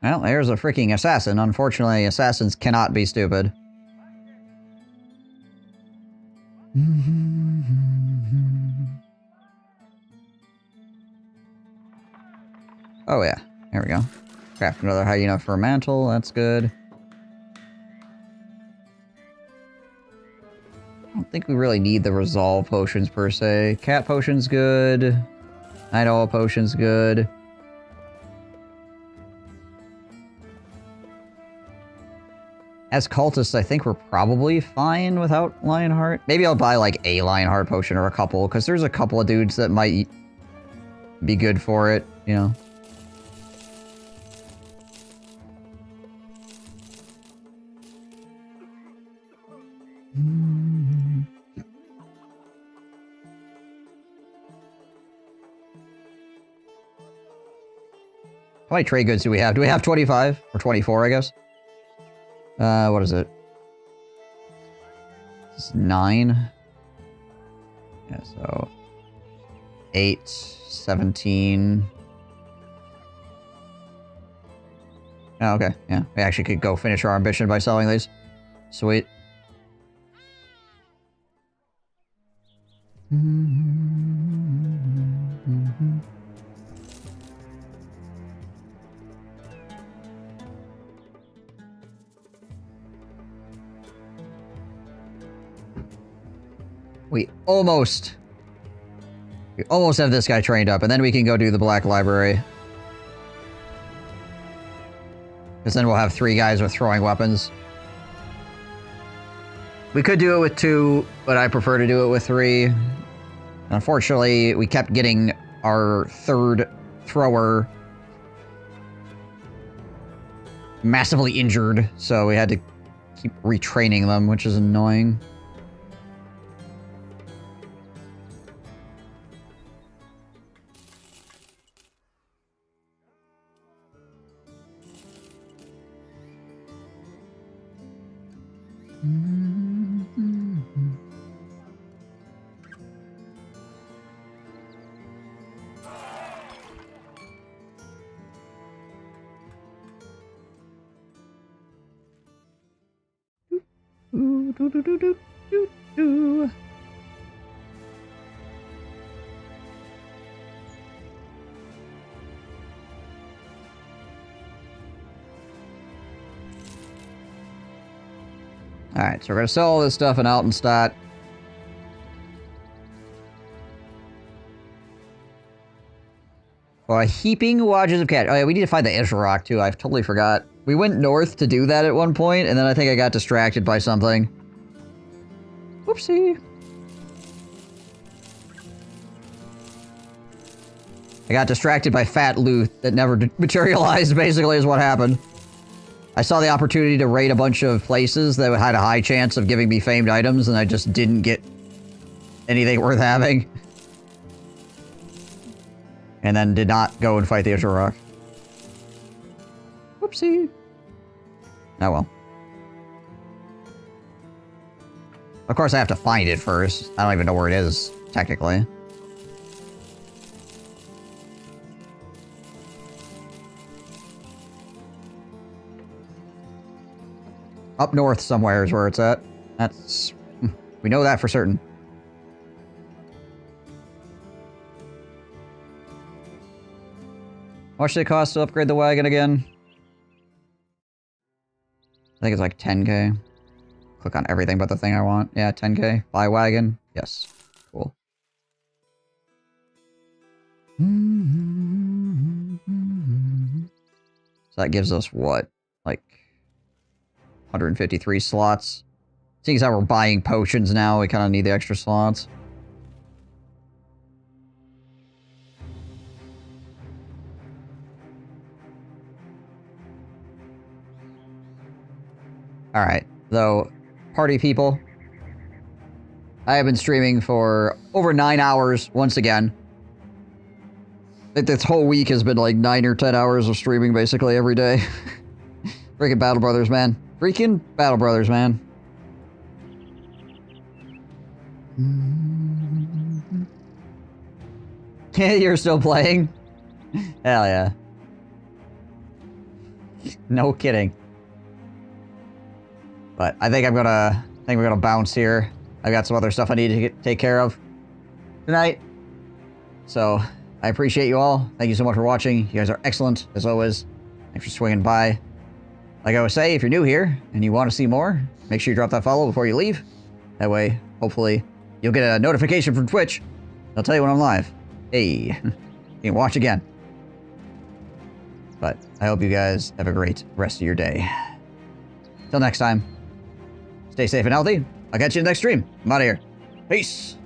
Well, there's a freaking assassin. Unfortunately, assassins cannot be stupid. Oh yeah, there we go. Craft another hyena for a mantle, that's good. I don't think we really need the resolve potions per se. Cat potion's good. Night owl potion's good. As cultists, I think we're probably fine without Lionheart. Maybe I'll buy like a Lionheart potion or a couple, because there's a couple of dudes that might be good for it, you know. How many trade goods do we have? Do we have 25? Or 24, I guess? What is it? It's 9. Yeah, so 8, 17. Oh, okay. Yeah, we actually could go finish our ambition by selling these. Sweet. We almost have this guy trained up, and then we can go do the Black Library. Because then we'll have 3 guys with throwing weapons. We could do it with 2, but I prefer to do it with 3. Unfortunately, we kept getting our 3rd thrower massively injured, so we had to keep retraining them, which is annoying. Alright, so we're gonna sell all this stuff in Altenstadt. For heaping watches of cash. Oh yeah, we need to find the Isharok too, I totally forgot. We went north to do that at one point, and then I think I got distracted by something. Whoopsie. I got distracted by Fat Loot that never materialized, basically, is what happened. I saw the opportunity to raid a bunch of places that had a high chance of giving me famed items, and I just didn't get anything worth having. And then did not go and fight the Isharok. Whoopsie. Oh well. Of course I have to find it first. I don't even know where it is, technically. Up north somewhere is where it's at. That's... we know that for certain. How much did it cost to upgrade the wagon again? I think it's like 10k. Click on everything but the thing I want. Yeah, 10k. Buy wagon. Yes. Cool. So that gives us what? Like 153 slots. Seeing as how we're buying potions now, we kind of need the extra slots. Alright, though, party people. I have been streaming for over 9 hours, once again. This whole week has been like 9 or 10 hours of streaming, basically, every day. Freaking Battle Brothers, man. Freaking Battle Brothers, man. You're still playing? Hell yeah. No kidding. But I think we're gonna bounce here. I got some other stuff I need to take care of tonight. So I appreciate you all. Thank you so much for watching. You guys are excellent as always. Thanks for swinging by. Like I always say, if you're new here and you want to see more, make sure you drop that follow before you leave. That way, hopefully, you'll get a notification from Twitch. They'll tell you when I'm live. Hey, you can watch again. But I hope you guys have a great rest of your day. Till next time. Stay safe and healthy. I'll catch you in the next stream. I'm out of here. Peace.